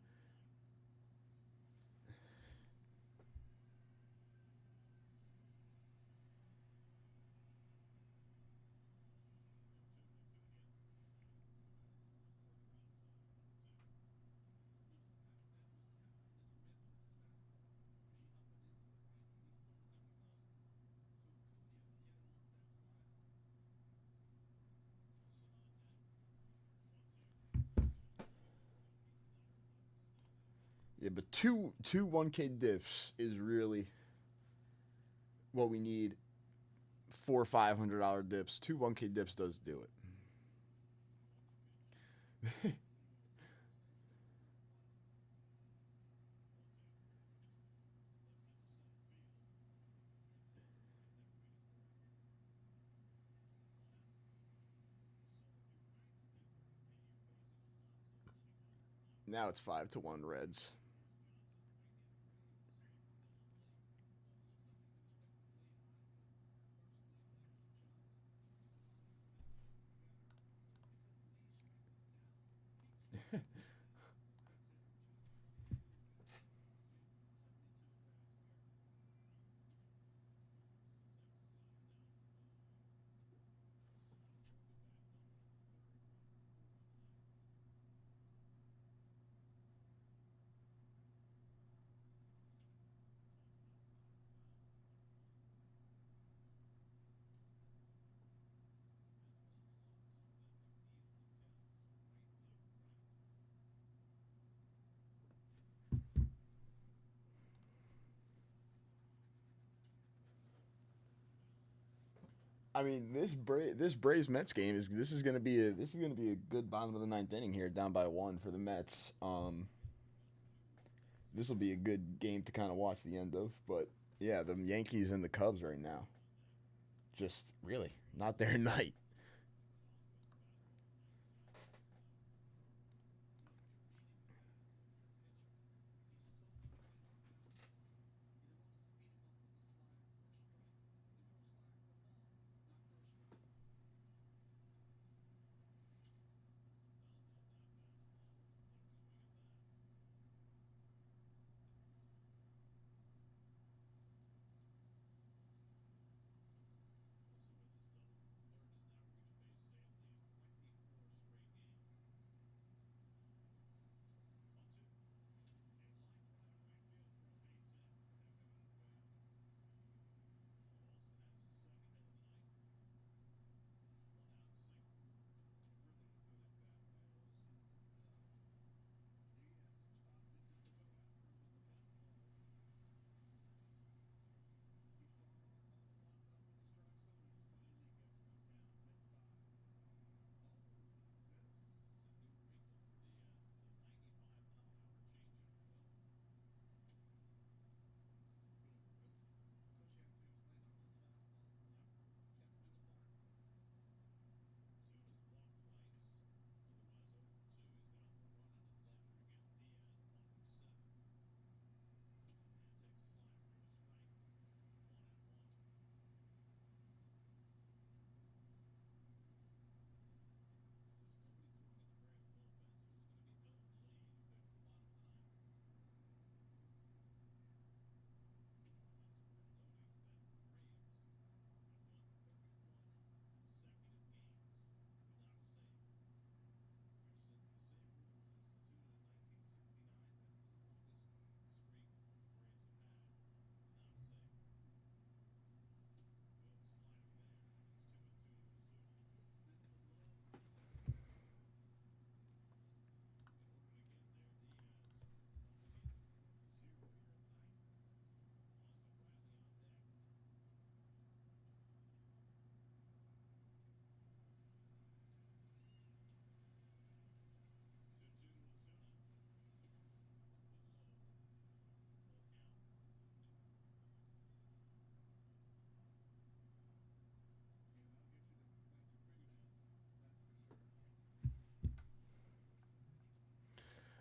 Yeah, but two 1K diffs is really what we need. 4 $500 dips. 2 1K dips does do it. Now it's 5-1 Reds. I mean, this Braves Mets game is gonna be a good bottom of the ninth inning here, down by 1 for the Mets. This will be a good game to kind of watch the end of. But yeah, the Yankees and the Cubs right now, just really not their night.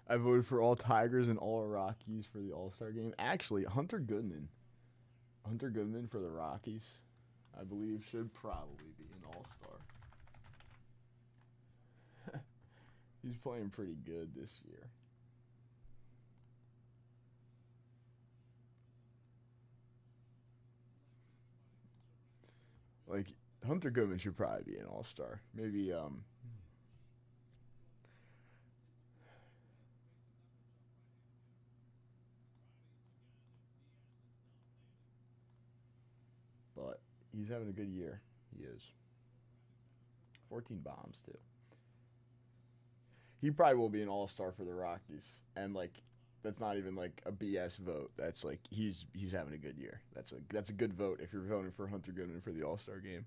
I voted for all Tigers and all Rockies for the All-Star game. Actually, Hunter Goodman for the Rockies, I believe, should probably be an All-Star. He's playing pretty good this year. Like, Hunter Goodman should probably be an All-Star. Maybe, but he's having a good year. He is. 14 bombs, too. He probably will be an All-Star for the Rockies. And, like, that's not even, like, a BS vote. That's, like, he's having a good year. That's a good vote if you're voting for Hunter Goodman for the All-Star game.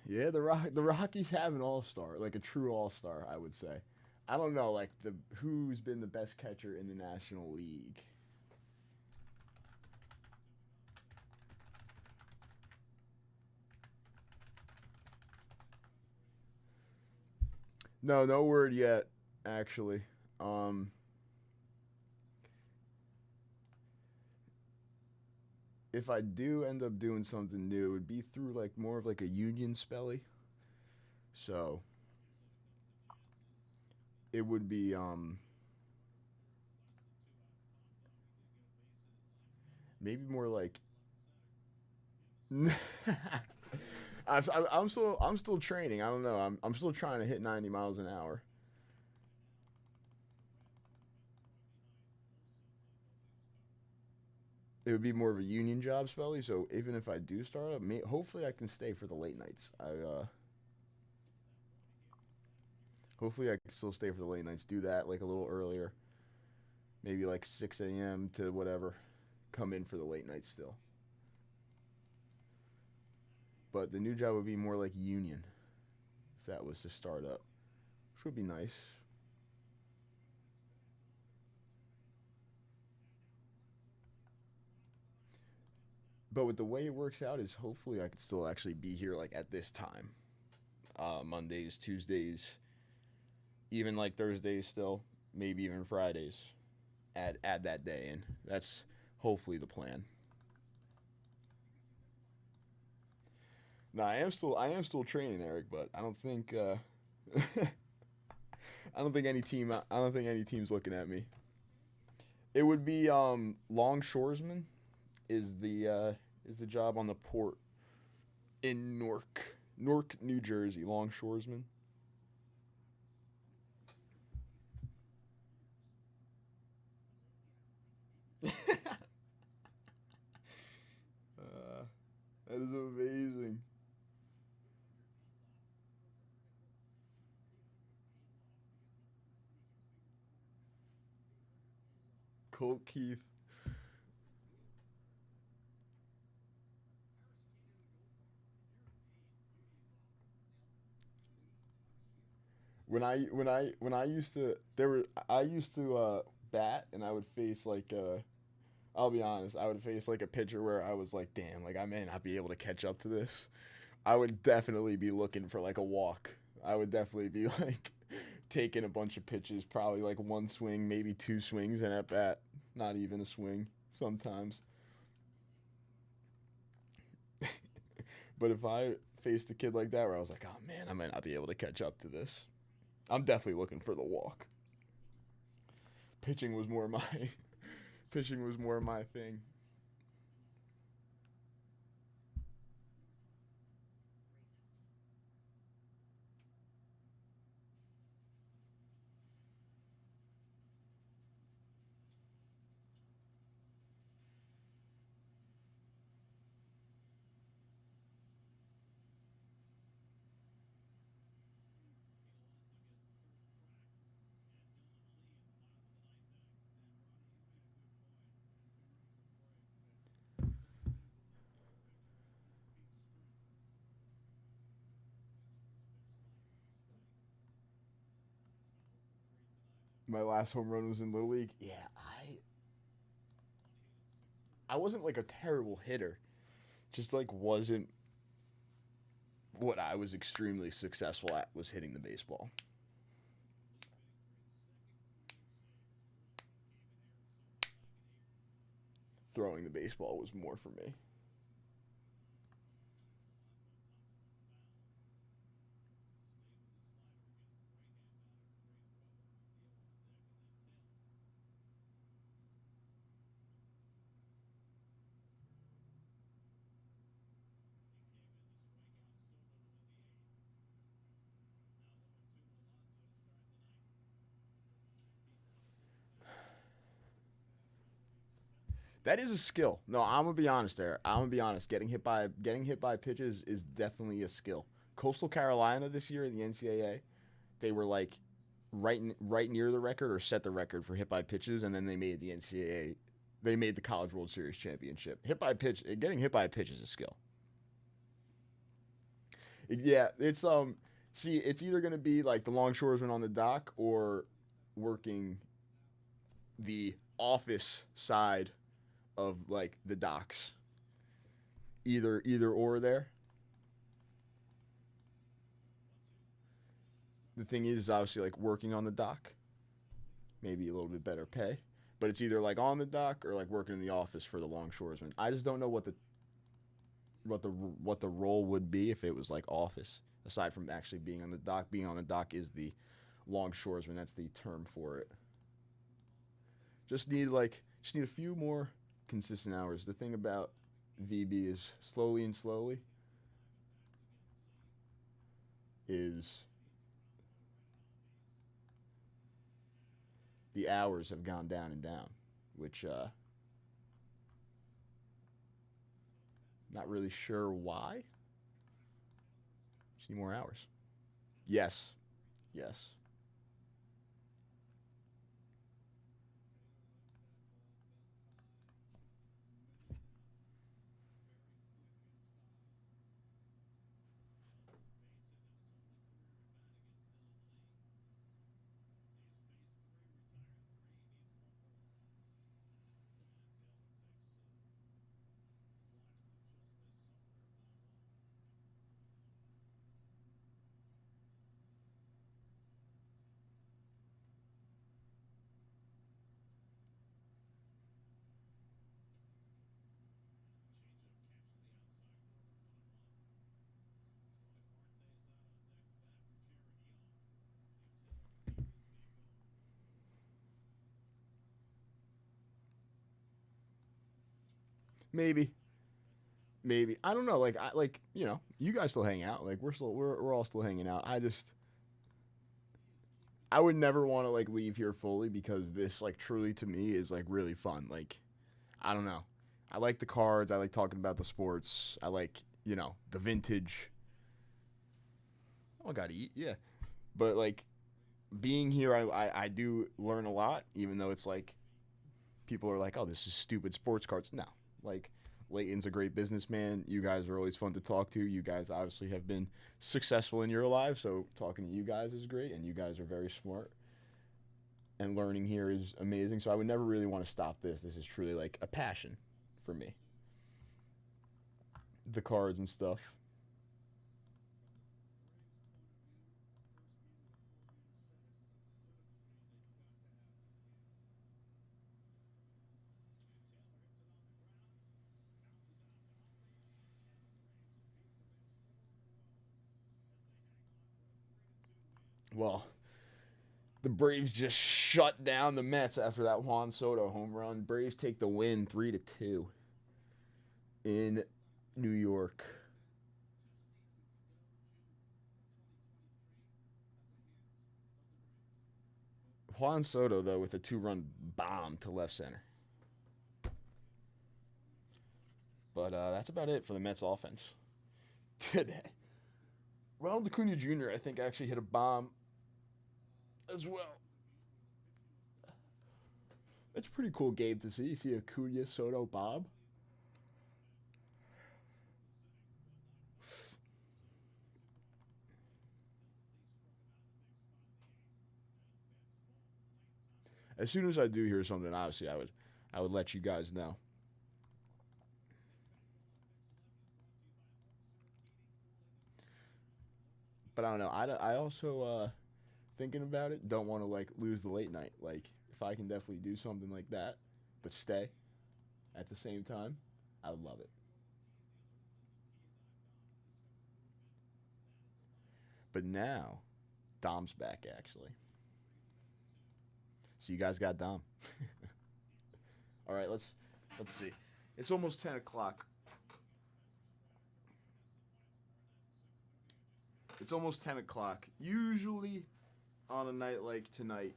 Yeah, the Rockies have an All-Star, like a true All-Star, I would say. I don't know, like who's been the best catcher in the National League. No word yet, actually. If I do end up doing something new, it would be through like more of like a union spelly. So it would be maybe more like I'm still training. I don't know. I'm still trying to hit 90 miles an hour. It would be more of a union job, Spelly. So even if I do start up, hopefully I can stay for the late nights. Hopefully I can still stay for the late nights. Do that like a little earlier, maybe like 6 a.m. to whatever. Come in for the late night still. But the new job would be more like union, if that was to start up, which would be nice. But with the way it works out is hopefully I could still actually be here like at this time. Mondays, Tuesdays, even like Thursdays still, maybe even Fridays. Add that day in. That's hopefully the plan. No, I am still training, Eric, but I don't think I don't think any team's looking at me. It would be longshoresman is the job on the port in Newark, New Jersey, longshoresman. That is amazing. Colt Keith. When I used to bat and I would face like I'll be honest, I would face like a pitcher where I was like, damn, like I may not be able to catch up to this. I would definitely be looking for like a walk. I would definitely be like taking a bunch of pitches, probably like one swing, maybe two swings, and at bat, not even a swing sometimes. But if I faced a kid like that where I was like, oh man, I might not be able to catch up to this, I'm definitely looking for the walk. Pitching was more my thing. My last home run was in Little League. Yeah, I wasn't like a terrible hitter. Just like wasn't what I was extremely successful at was hitting the baseball. Throwing the baseball was more for me. That is a skill. No, I'm gonna be honest there. I'm gonna be honest. Getting hit by pitches is definitely a skill. Coastal Carolina this year in the NCAA, they were like right near the record or set the record for hit by pitches, and then they made the NCAA. They made the College World Series championship. Getting hit by a pitch is a skill. Yeah, it's See, it's either gonna be like the longshoresman on the dock or working the office side of like the docks. Either or there. The thing is obviously like working on the dock, maybe a little bit better pay, but it's either like on the dock or like working in the office for the longshoresman. I just don't know what the role would be if it was like office aside from actually being on the dock. Being on the dock is the longshoresman. That's the term for it. Just need a few more consistent hours. The thing about VB is slowly is the hours have gone down and down, which not really sure why. Just need more hours. Yes. Maybe. I don't know. You guys still hang out. Like we're all still hanging out. I would never want to like leave here fully because this like truly to me is like really fun. Like I don't know. I like the cards. I like talking about the sports. I like the vintage. Oh, I gotta eat. Yeah, but like being here, I do learn a lot. Even though it's like people are like, oh, this is stupid sports cards. No, like Leighton's a great businessman. You guys are always fun to talk to. You guys obviously have been successful in your lives, so talking to you guys is great, and you guys are very smart. And learning here is amazing. So I would never really want to stop this. This is truly like a passion for me. The cards and stuff. Well, the Braves just shut down the Mets after that Juan Soto home run. Braves take the win 3-2 in New York. Juan Soto, though, with a 2-run bomb to left center. But that's about it for the Mets offense today. Ronald Acuna Jr., I think, actually hit a bomb as well. That's a pretty cool game to see. You see Acuna, Soto, Bob. As soon as I do hear something, obviously, I would let you guys know. But I don't know. I also, thinking about it, don't want to, like, lose the late night. Like, if I can definitely do something like that, but stay at the same time, I would love it. But now, Dom's back, actually. So you guys got Dom. All right, let's see. It's almost 10 o'clock. It's almost 10 o'clock. Usually, on a night like tonight,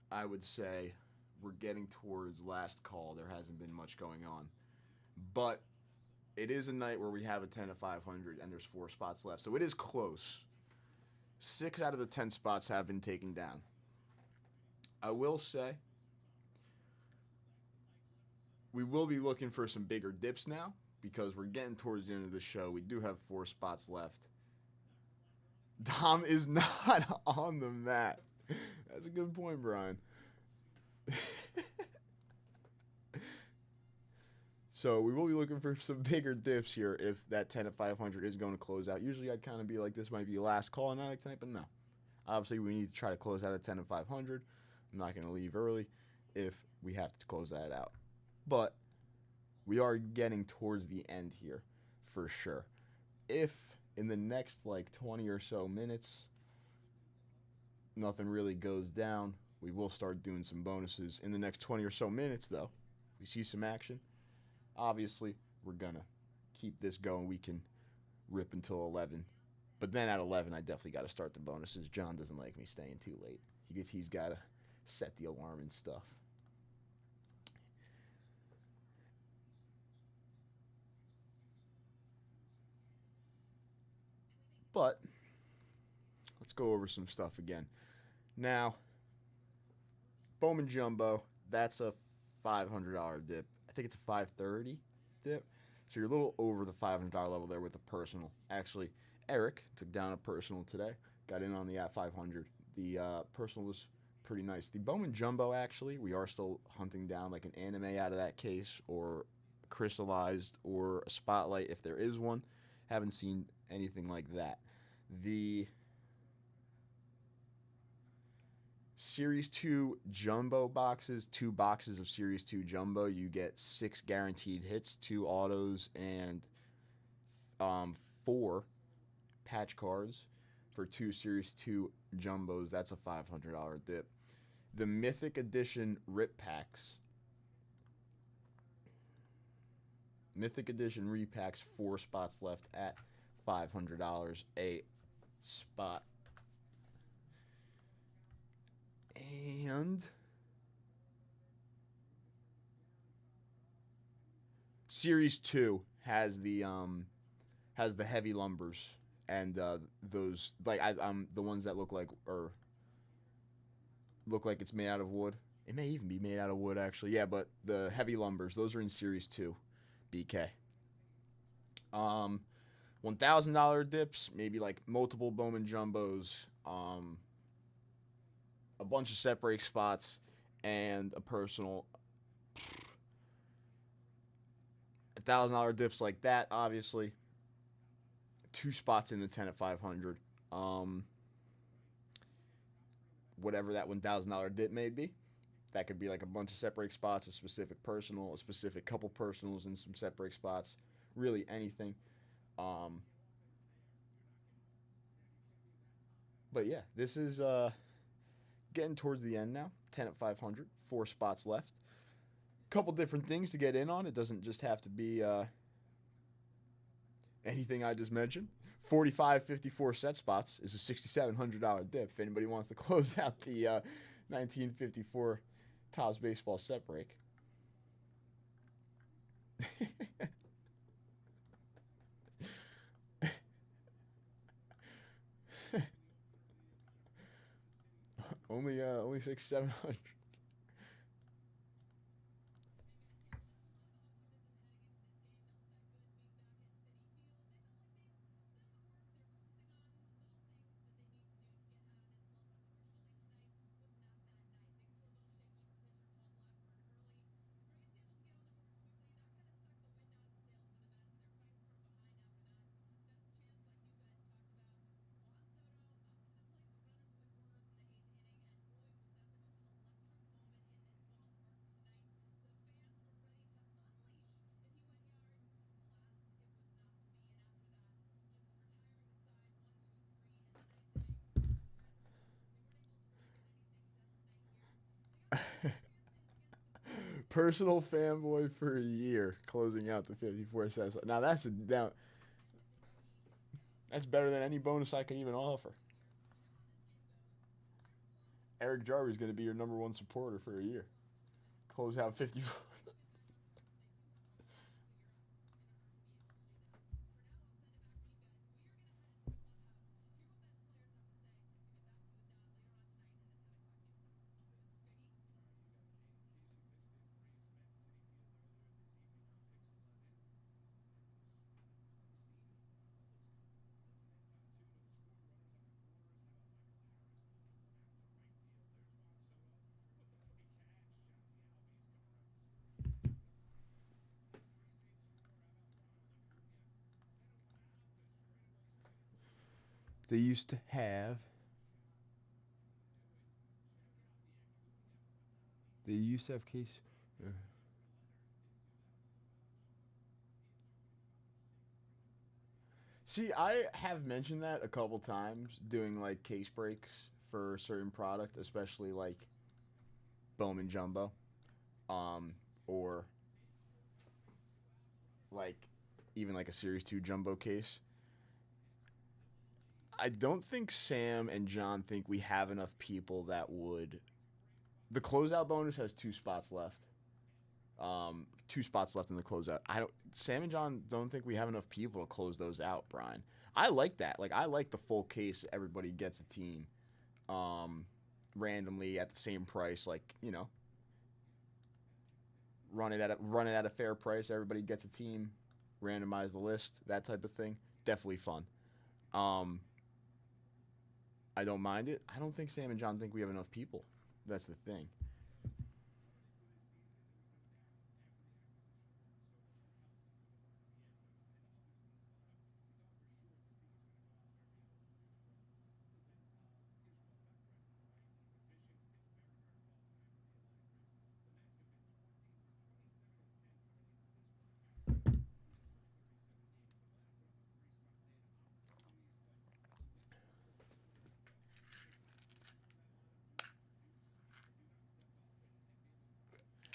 I would say we're getting towards last call. There hasn't been much going on. But it is a night where we have a 10 of 500 and there's 4 spots left. So it is close. 6 out of the 10 spots have been taken down. I will say we will be looking for some bigger dips now because we're getting towards the end of the show. We do have 4 spots left. Dom is not on the mat. That's a good point, Brian. So we will be looking for some bigger dips here if that 10 of 500 is going to close out. Usually I'd kind of be like, this might be last call on a night like tonight, but no. Obviously, we need to try to close out at 10 of 500. I'm not going to leave early if we have to close that out. But we are getting towards the end here for sure. If in the next like 20 or so minutes, nothing really goes down, we will start doing some bonuses. In the next 20 or so minutes, though, we see some action. Obviously, we're going to keep this going. We can rip until 11. But then at 11, I definitely got to start the bonuses. John doesn't like me staying too late. He's got to set the alarm and stuff. But let's go over some stuff again. Now, Bowman Jumbo, that's a $500 dip. I think it's a $530 dip. So you're a little over the $500 level there with the personal. Actually, Eric took down a personal today. Got in on the at 500. The personal was pretty nice. The Bowman Jumbo, actually, we are still hunting down like an anime out of that case or crystallized or a spotlight if there is one. Haven't seen anything like that. The Series 2 Jumbo boxes, 2 boxes of Series 2 Jumbo, you get 6 guaranteed hits, 2 autos, and 4 patch cards for 2 Series 2 Jumbos. That's a $500 dip. The Mythic Edition Rip Packs. Mythic Edition Repacks, 4 spots left at $500 a spot. And Series 2 has the heavy lumbers and those like the ones that look like it's made out of wood. It may even be made out of wood actually. Yeah, but the heavy lumbers, those are in Series 2 BK. $1,000 dips, maybe like multiple Bowman Jumbos, a bunch of set break spots, and a personal. $1,000 dips like that, obviously. 2 spots in the 10 at 500. Whatever that $1,000 dip may be. That could be like a bunch of set break spots, a specific personal, a specific couple personals, and some set break spots. Really anything. But yeah, this is getting towards the end now. 10 at 500, 4 spots left. Couple different things to get in on. It doesn't just have to be anything I just mentioned. 45, 54 set spots is a $6,700 dip. If anybody wants to close out the 1954 Topps baseball set break. only 6,700. Personal fanboy for a year, closing out the 54 cents. Now that's better than any bonus I can even offer. Eric Jarvis is going to be your number one supporter for a year. Close out 54. They used to have. They used to have case. See, I have mentioned that a couple times, doing like case breaks for a certain product, especially like Bowman Jumbo, or like even like a Series 2 Jumbo case. I don't think Sam and John think we have enough people that would. The closeout bonus has 2 spots left. 2 spots left in the closeout. Sam and John don't think we have enough people to close those out, Brian. I like that. Like, I like the full case. Everybody gets a team, randomly at the same price. Like, you know, run it at a fair price. Everybody gets a team. Randomize the list. That type of thing. Definitely fun. I don't mind it. I don't think Sam and John think we have enough people. That's the thing.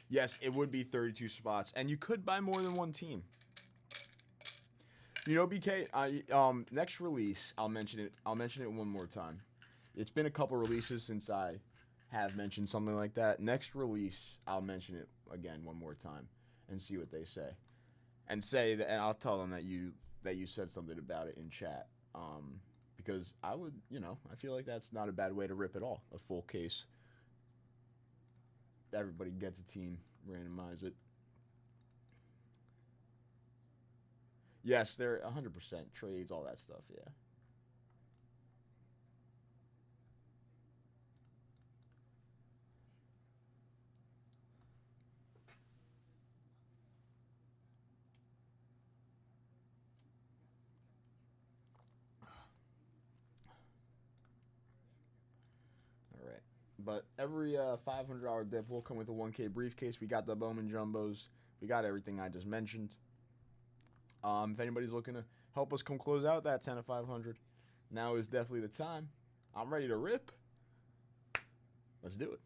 Yes, it would be 32 spots, and you could buy more than one team. You know, BK, next release, I'll mention it one more time. It's been a couple releases since I have mentioned something like that. Next release, I'll mention it again one more time and see what they say. And say that, and I'll tell them that you said something about it in chat. Because I would, I feel like that's not a bad way to rip it all. A full case. Everybody gets a team, randomize it. Yes, they're 100% trades, all that stuff, yeah. All right. But every $500 dip will come with a 1K briefcase. We got the Bowman Jumbos. We got everything I just mentioned. If anybody's looking to help us come close out that 10 of 500, now is definitely the time. I'm ready to rip. Let's do it.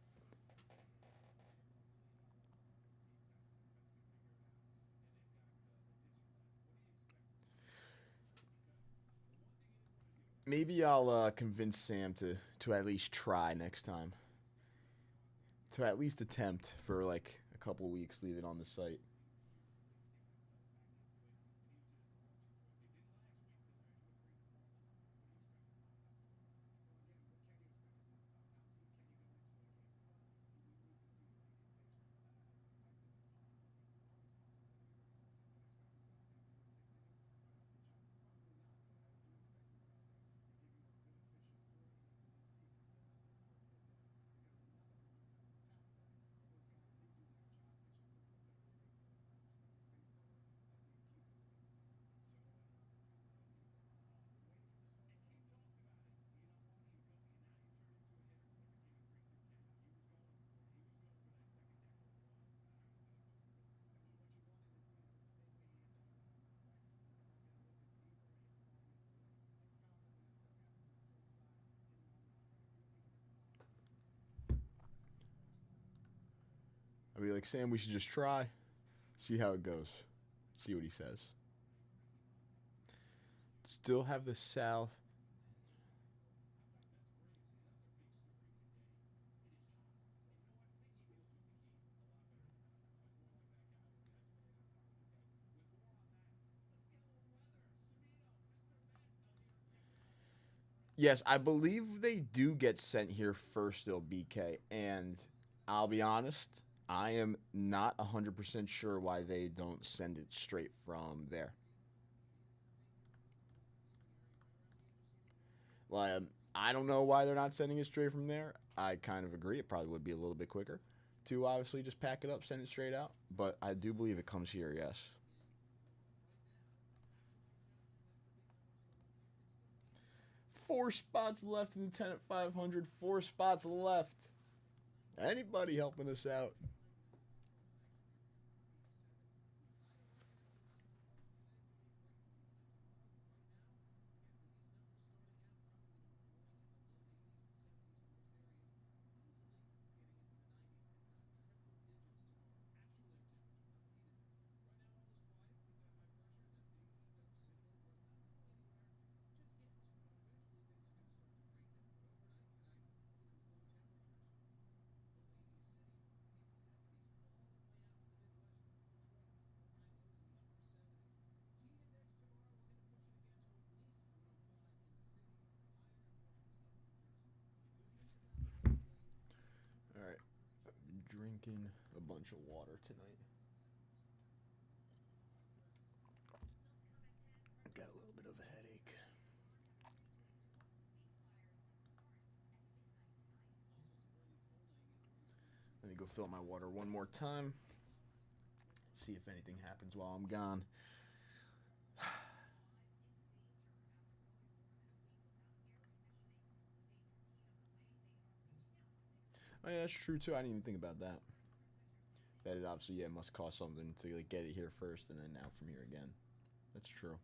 Maybe I'll convince Sam to at least try next time. To at least attempt for like a couple weeks, leave it on the site. I'll be like, Sam, we should just try, see how it goes, see what he says. Still have the South. Yes, I believe they do get sent here first, still, BK. And I'll be honest, I am not 100% sure why they don't send it straight from there. Well, I don't know why they're not sending it straight from there. I kind of agree. It probably would be a little bit quicker to obviously just pack it up, send it straight out. But I do believe it comes here, yes. 4 spots left in the 10 at 500. 4 spots left. Anybody helping us out? All right. I'm drinking a bunch of water tonight. Got a little bit of a headache. Let me go fill up my water one more time. See if anything happens while I'm gone. Oh yeah, that's true too. I didn't even think about that. That it obviously must cost something to like get it here first and then out from here again. That's true.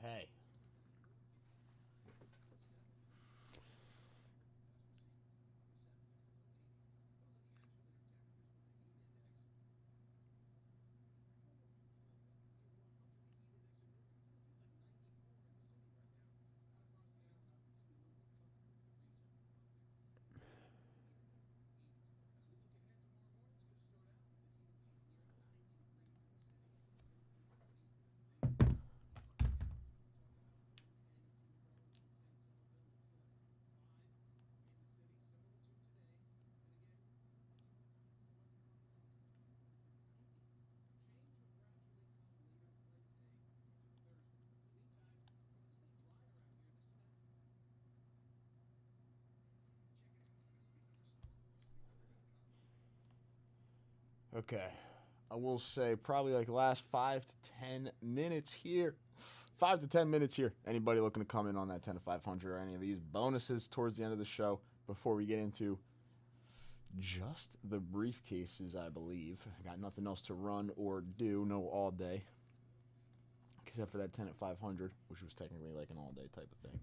Hey. Okay. I will say probably like the last 5 to 10 minutes here. 5 to 10 minutes here. Anybody looking to come in on that 10 to 500 or any of these bonuses towards the end of the show before we get into just the briefcases, I believe. I got nothing else to run or do. No all day. Except for that 10 at 500, which was technically like an all day type of thing.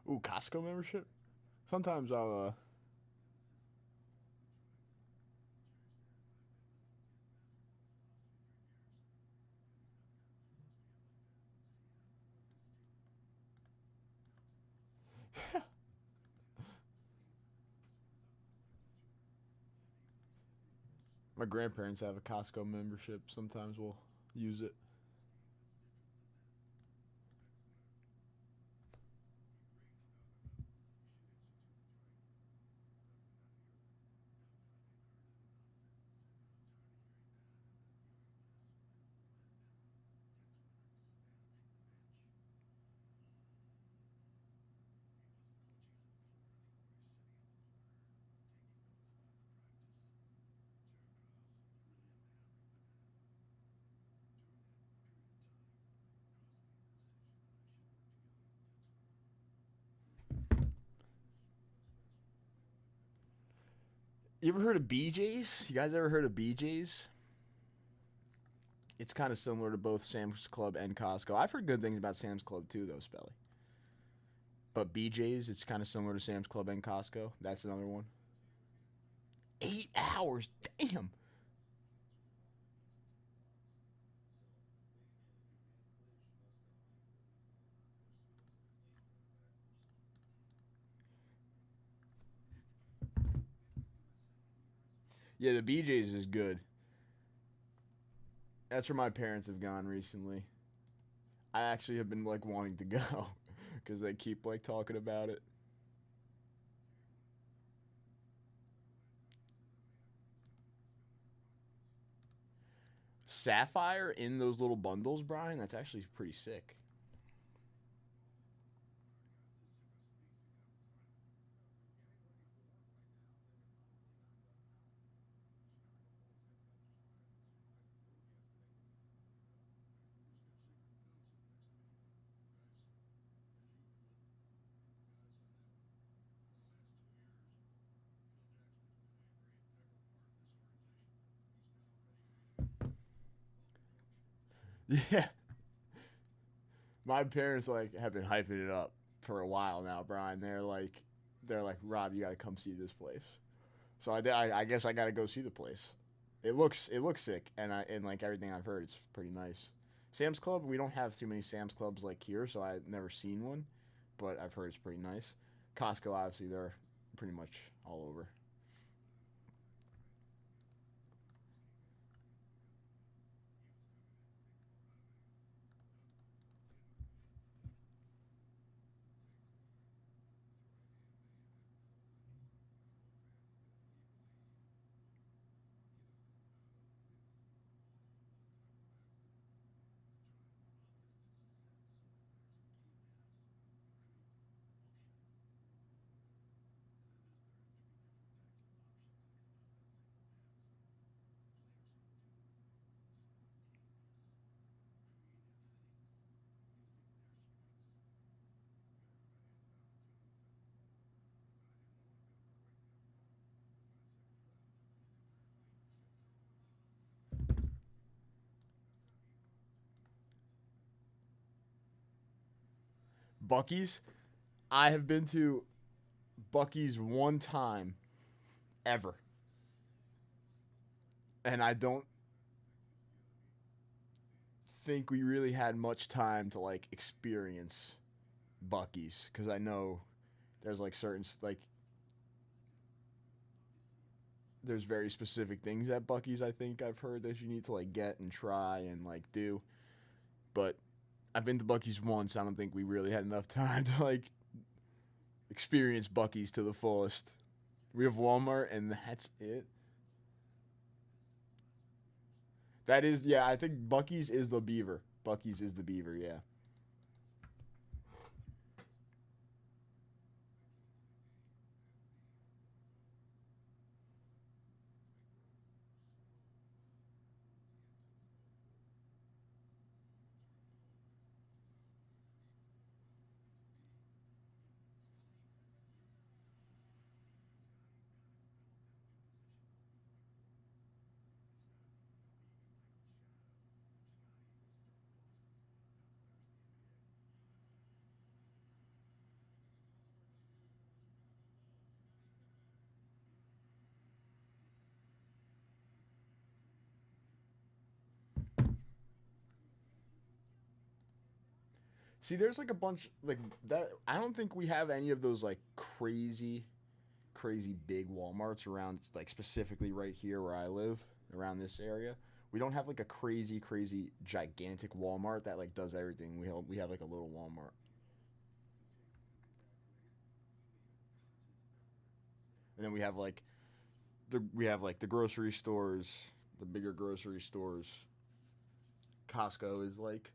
Ooh, Costco membership? Sometimes I'll, my grandparents have a Costco membership. Sometimes we'll use it. You ever heard of BJ's? You guys ever heard of BJ's? It's kind of similar to both Sam's Club and Costco. I've heard good things about Sam's Club too, though, Spelly. But BJ's, it's kind of similar to Sam's Club and Costco. That's another one. 8 hours, damn. Yeah, the BJ's is good. That's where my parents have gone recently. I actually have been like wanting to go because they keep like talking about it. Sapphire in those little bundles, Brian, that's actually pretty sick. Yeah. My parents like have been hyping it up for a while now, Brian. They're like, Rob, you got to come see this place. So I guess I got to go see the place. It looks sick, and like everything I've heard, it's pretty nice. Sam's Club, we don't have too many Sam's Clubs like here, so I've never seen one, but I've heard it's pretty nice. Costco, obviously, they're pretty much all over. Bucky's, I have been to Bucky's one time ever. And I don't think we really had much time to like experience Bucky's because I know there's like certain like there's very specific things at Bucky's I think I've heard that you need to like get and try and like do. But I've been to Bucky's once. I don't think we really had enough time to like experience Bucky's to the fullest. We have Walmart and that's it. That is, yeah, I think Bucky's is the Beaver. Bucky's is the Beaver, yeah. See, there's like a bunch like that. I don't think we have any of those like crazy big Walmarts around, like specifically right here where I live, around this area. We don't have like a crazy gigantic Walmart that like does everything. We have like a little Walmart. And then we have like the grocery stores, the bigger grocery stores. Costco is like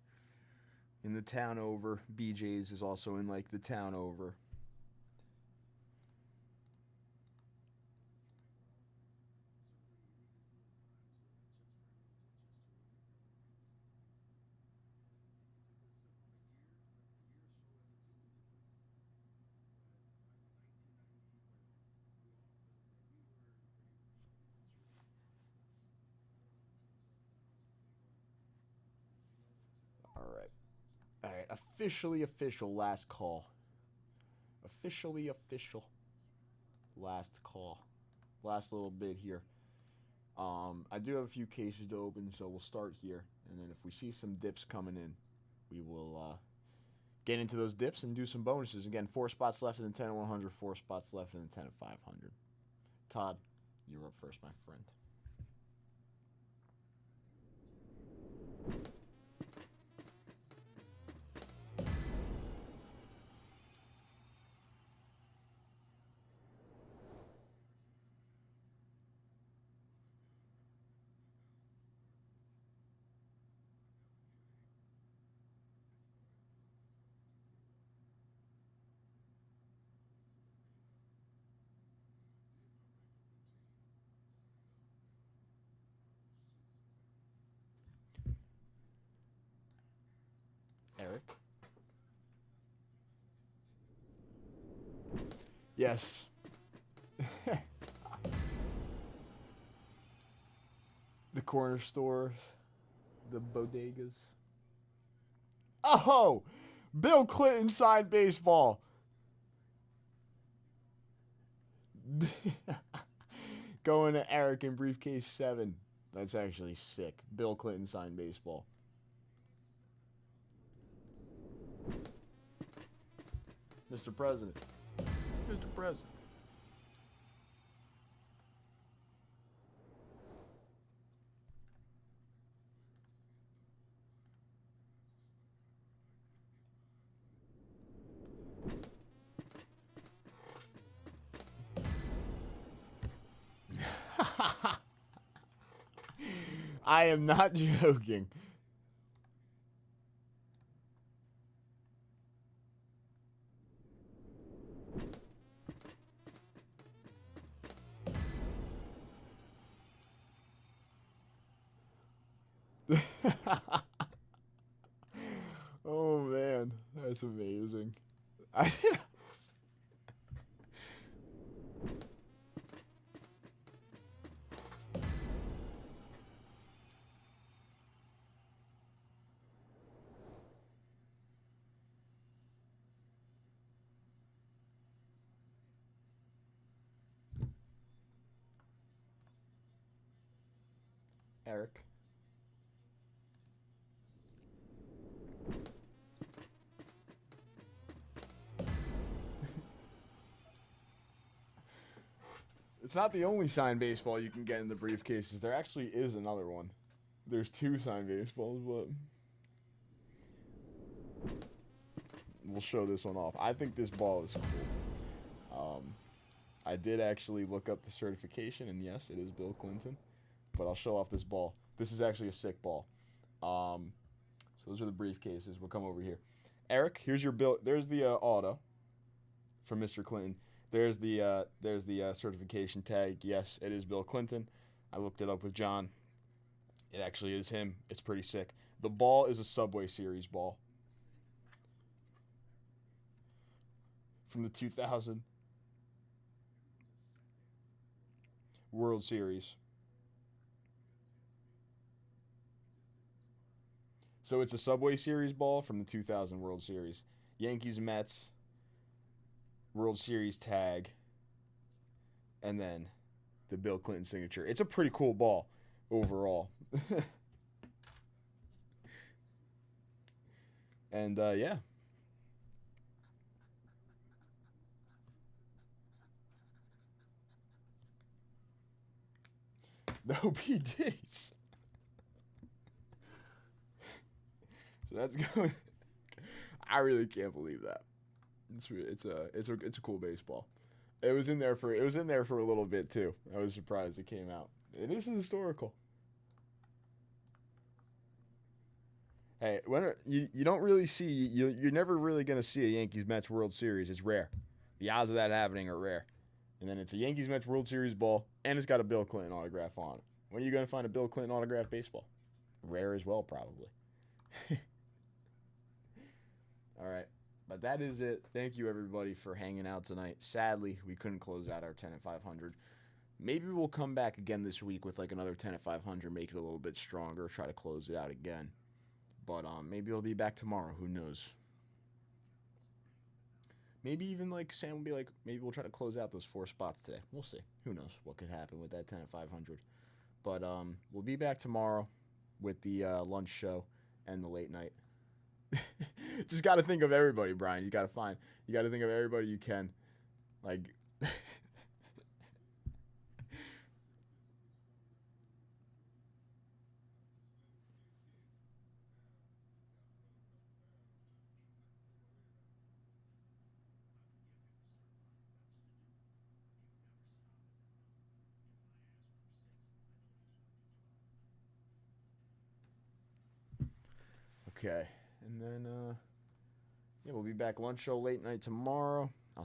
in the town over. BJ's is also in like the town over. All right. All right, official last call. Official last call. Last little bit here. I do have a few cases to open, so we'll start here, and then if we see some dips coming in, we will get into those dips and do some bonuses. Again, 4 spots left in the 10 and 100, 4 spots left in the 10 and 500. Todd, you're up first, my friend. Eric? Yes. The corner stores, the bodegas. Oh, Bill Clinton signed baseball. Going to Eric in briefcase 7. That's actually sick. Bill Clinton signed baseball. Mr. President. Mr. President. I am not joking. Oh man, that's amazing. Eric. It's not the only signed baseball you can get in the briefcases. There actually is another one. There's 2 signed baseballs, but we'll show this one off. I think this ball is cool. I did actually look up the certification, and yes, it is Bill Clinton. But I'll show off this ball. This is actually a sick ball. So those are the briefcases. We'll come over here. Eric, here's your bill. There's the auto from Mr. Clinton. There's the certification tag. Yes, it is Bill Clinton. I looked it up with John. It actually is him. It's pretty sick. The ball is a Subway Series ball from the 2000 World Series. So it's a Subway Series ball from the 2000 World Series. Yankees, Mets, World Series tag, and then the Bill Clinton signature. It's a pretty cool ball overall. And yeah. No PDs. So that's going. I really can't believe that. It's a cool baseball. It was in there for a little bit too. I was surprised it came out. It is historical. Hey, you don't really see you're never really gonna see a Yankees Mets World Series. It's rare. The odds of that happening are rare. And then it's a Yankees Mets World Series ball, and it's got a Bill Clinton autograph on it. When are you gonna find a Bill Clinton autograph baseball? Rare as well, probably. All right. But that is it. Thank you, everybody, for hanging out tonight. Sadly, we couldn't close out our 10 at 500. Maybe we'll come back again this week with like another 10 at 500, make it a little bit stronger, try to close it out again. But maybe it'll be back tomorrow. Who knows? Maybe even like Sam will be like, maybe we'll try to close out those 4 spots today. We'll see. Who knows what could happen with that 10 at 500. But we'll be back tomorrow with the lunch show and the late night. Just got to think of everybody, Brian. You got to think of everybody you can. Like, okay. And then, yeah, we'll be back lunch show late night tomorrow.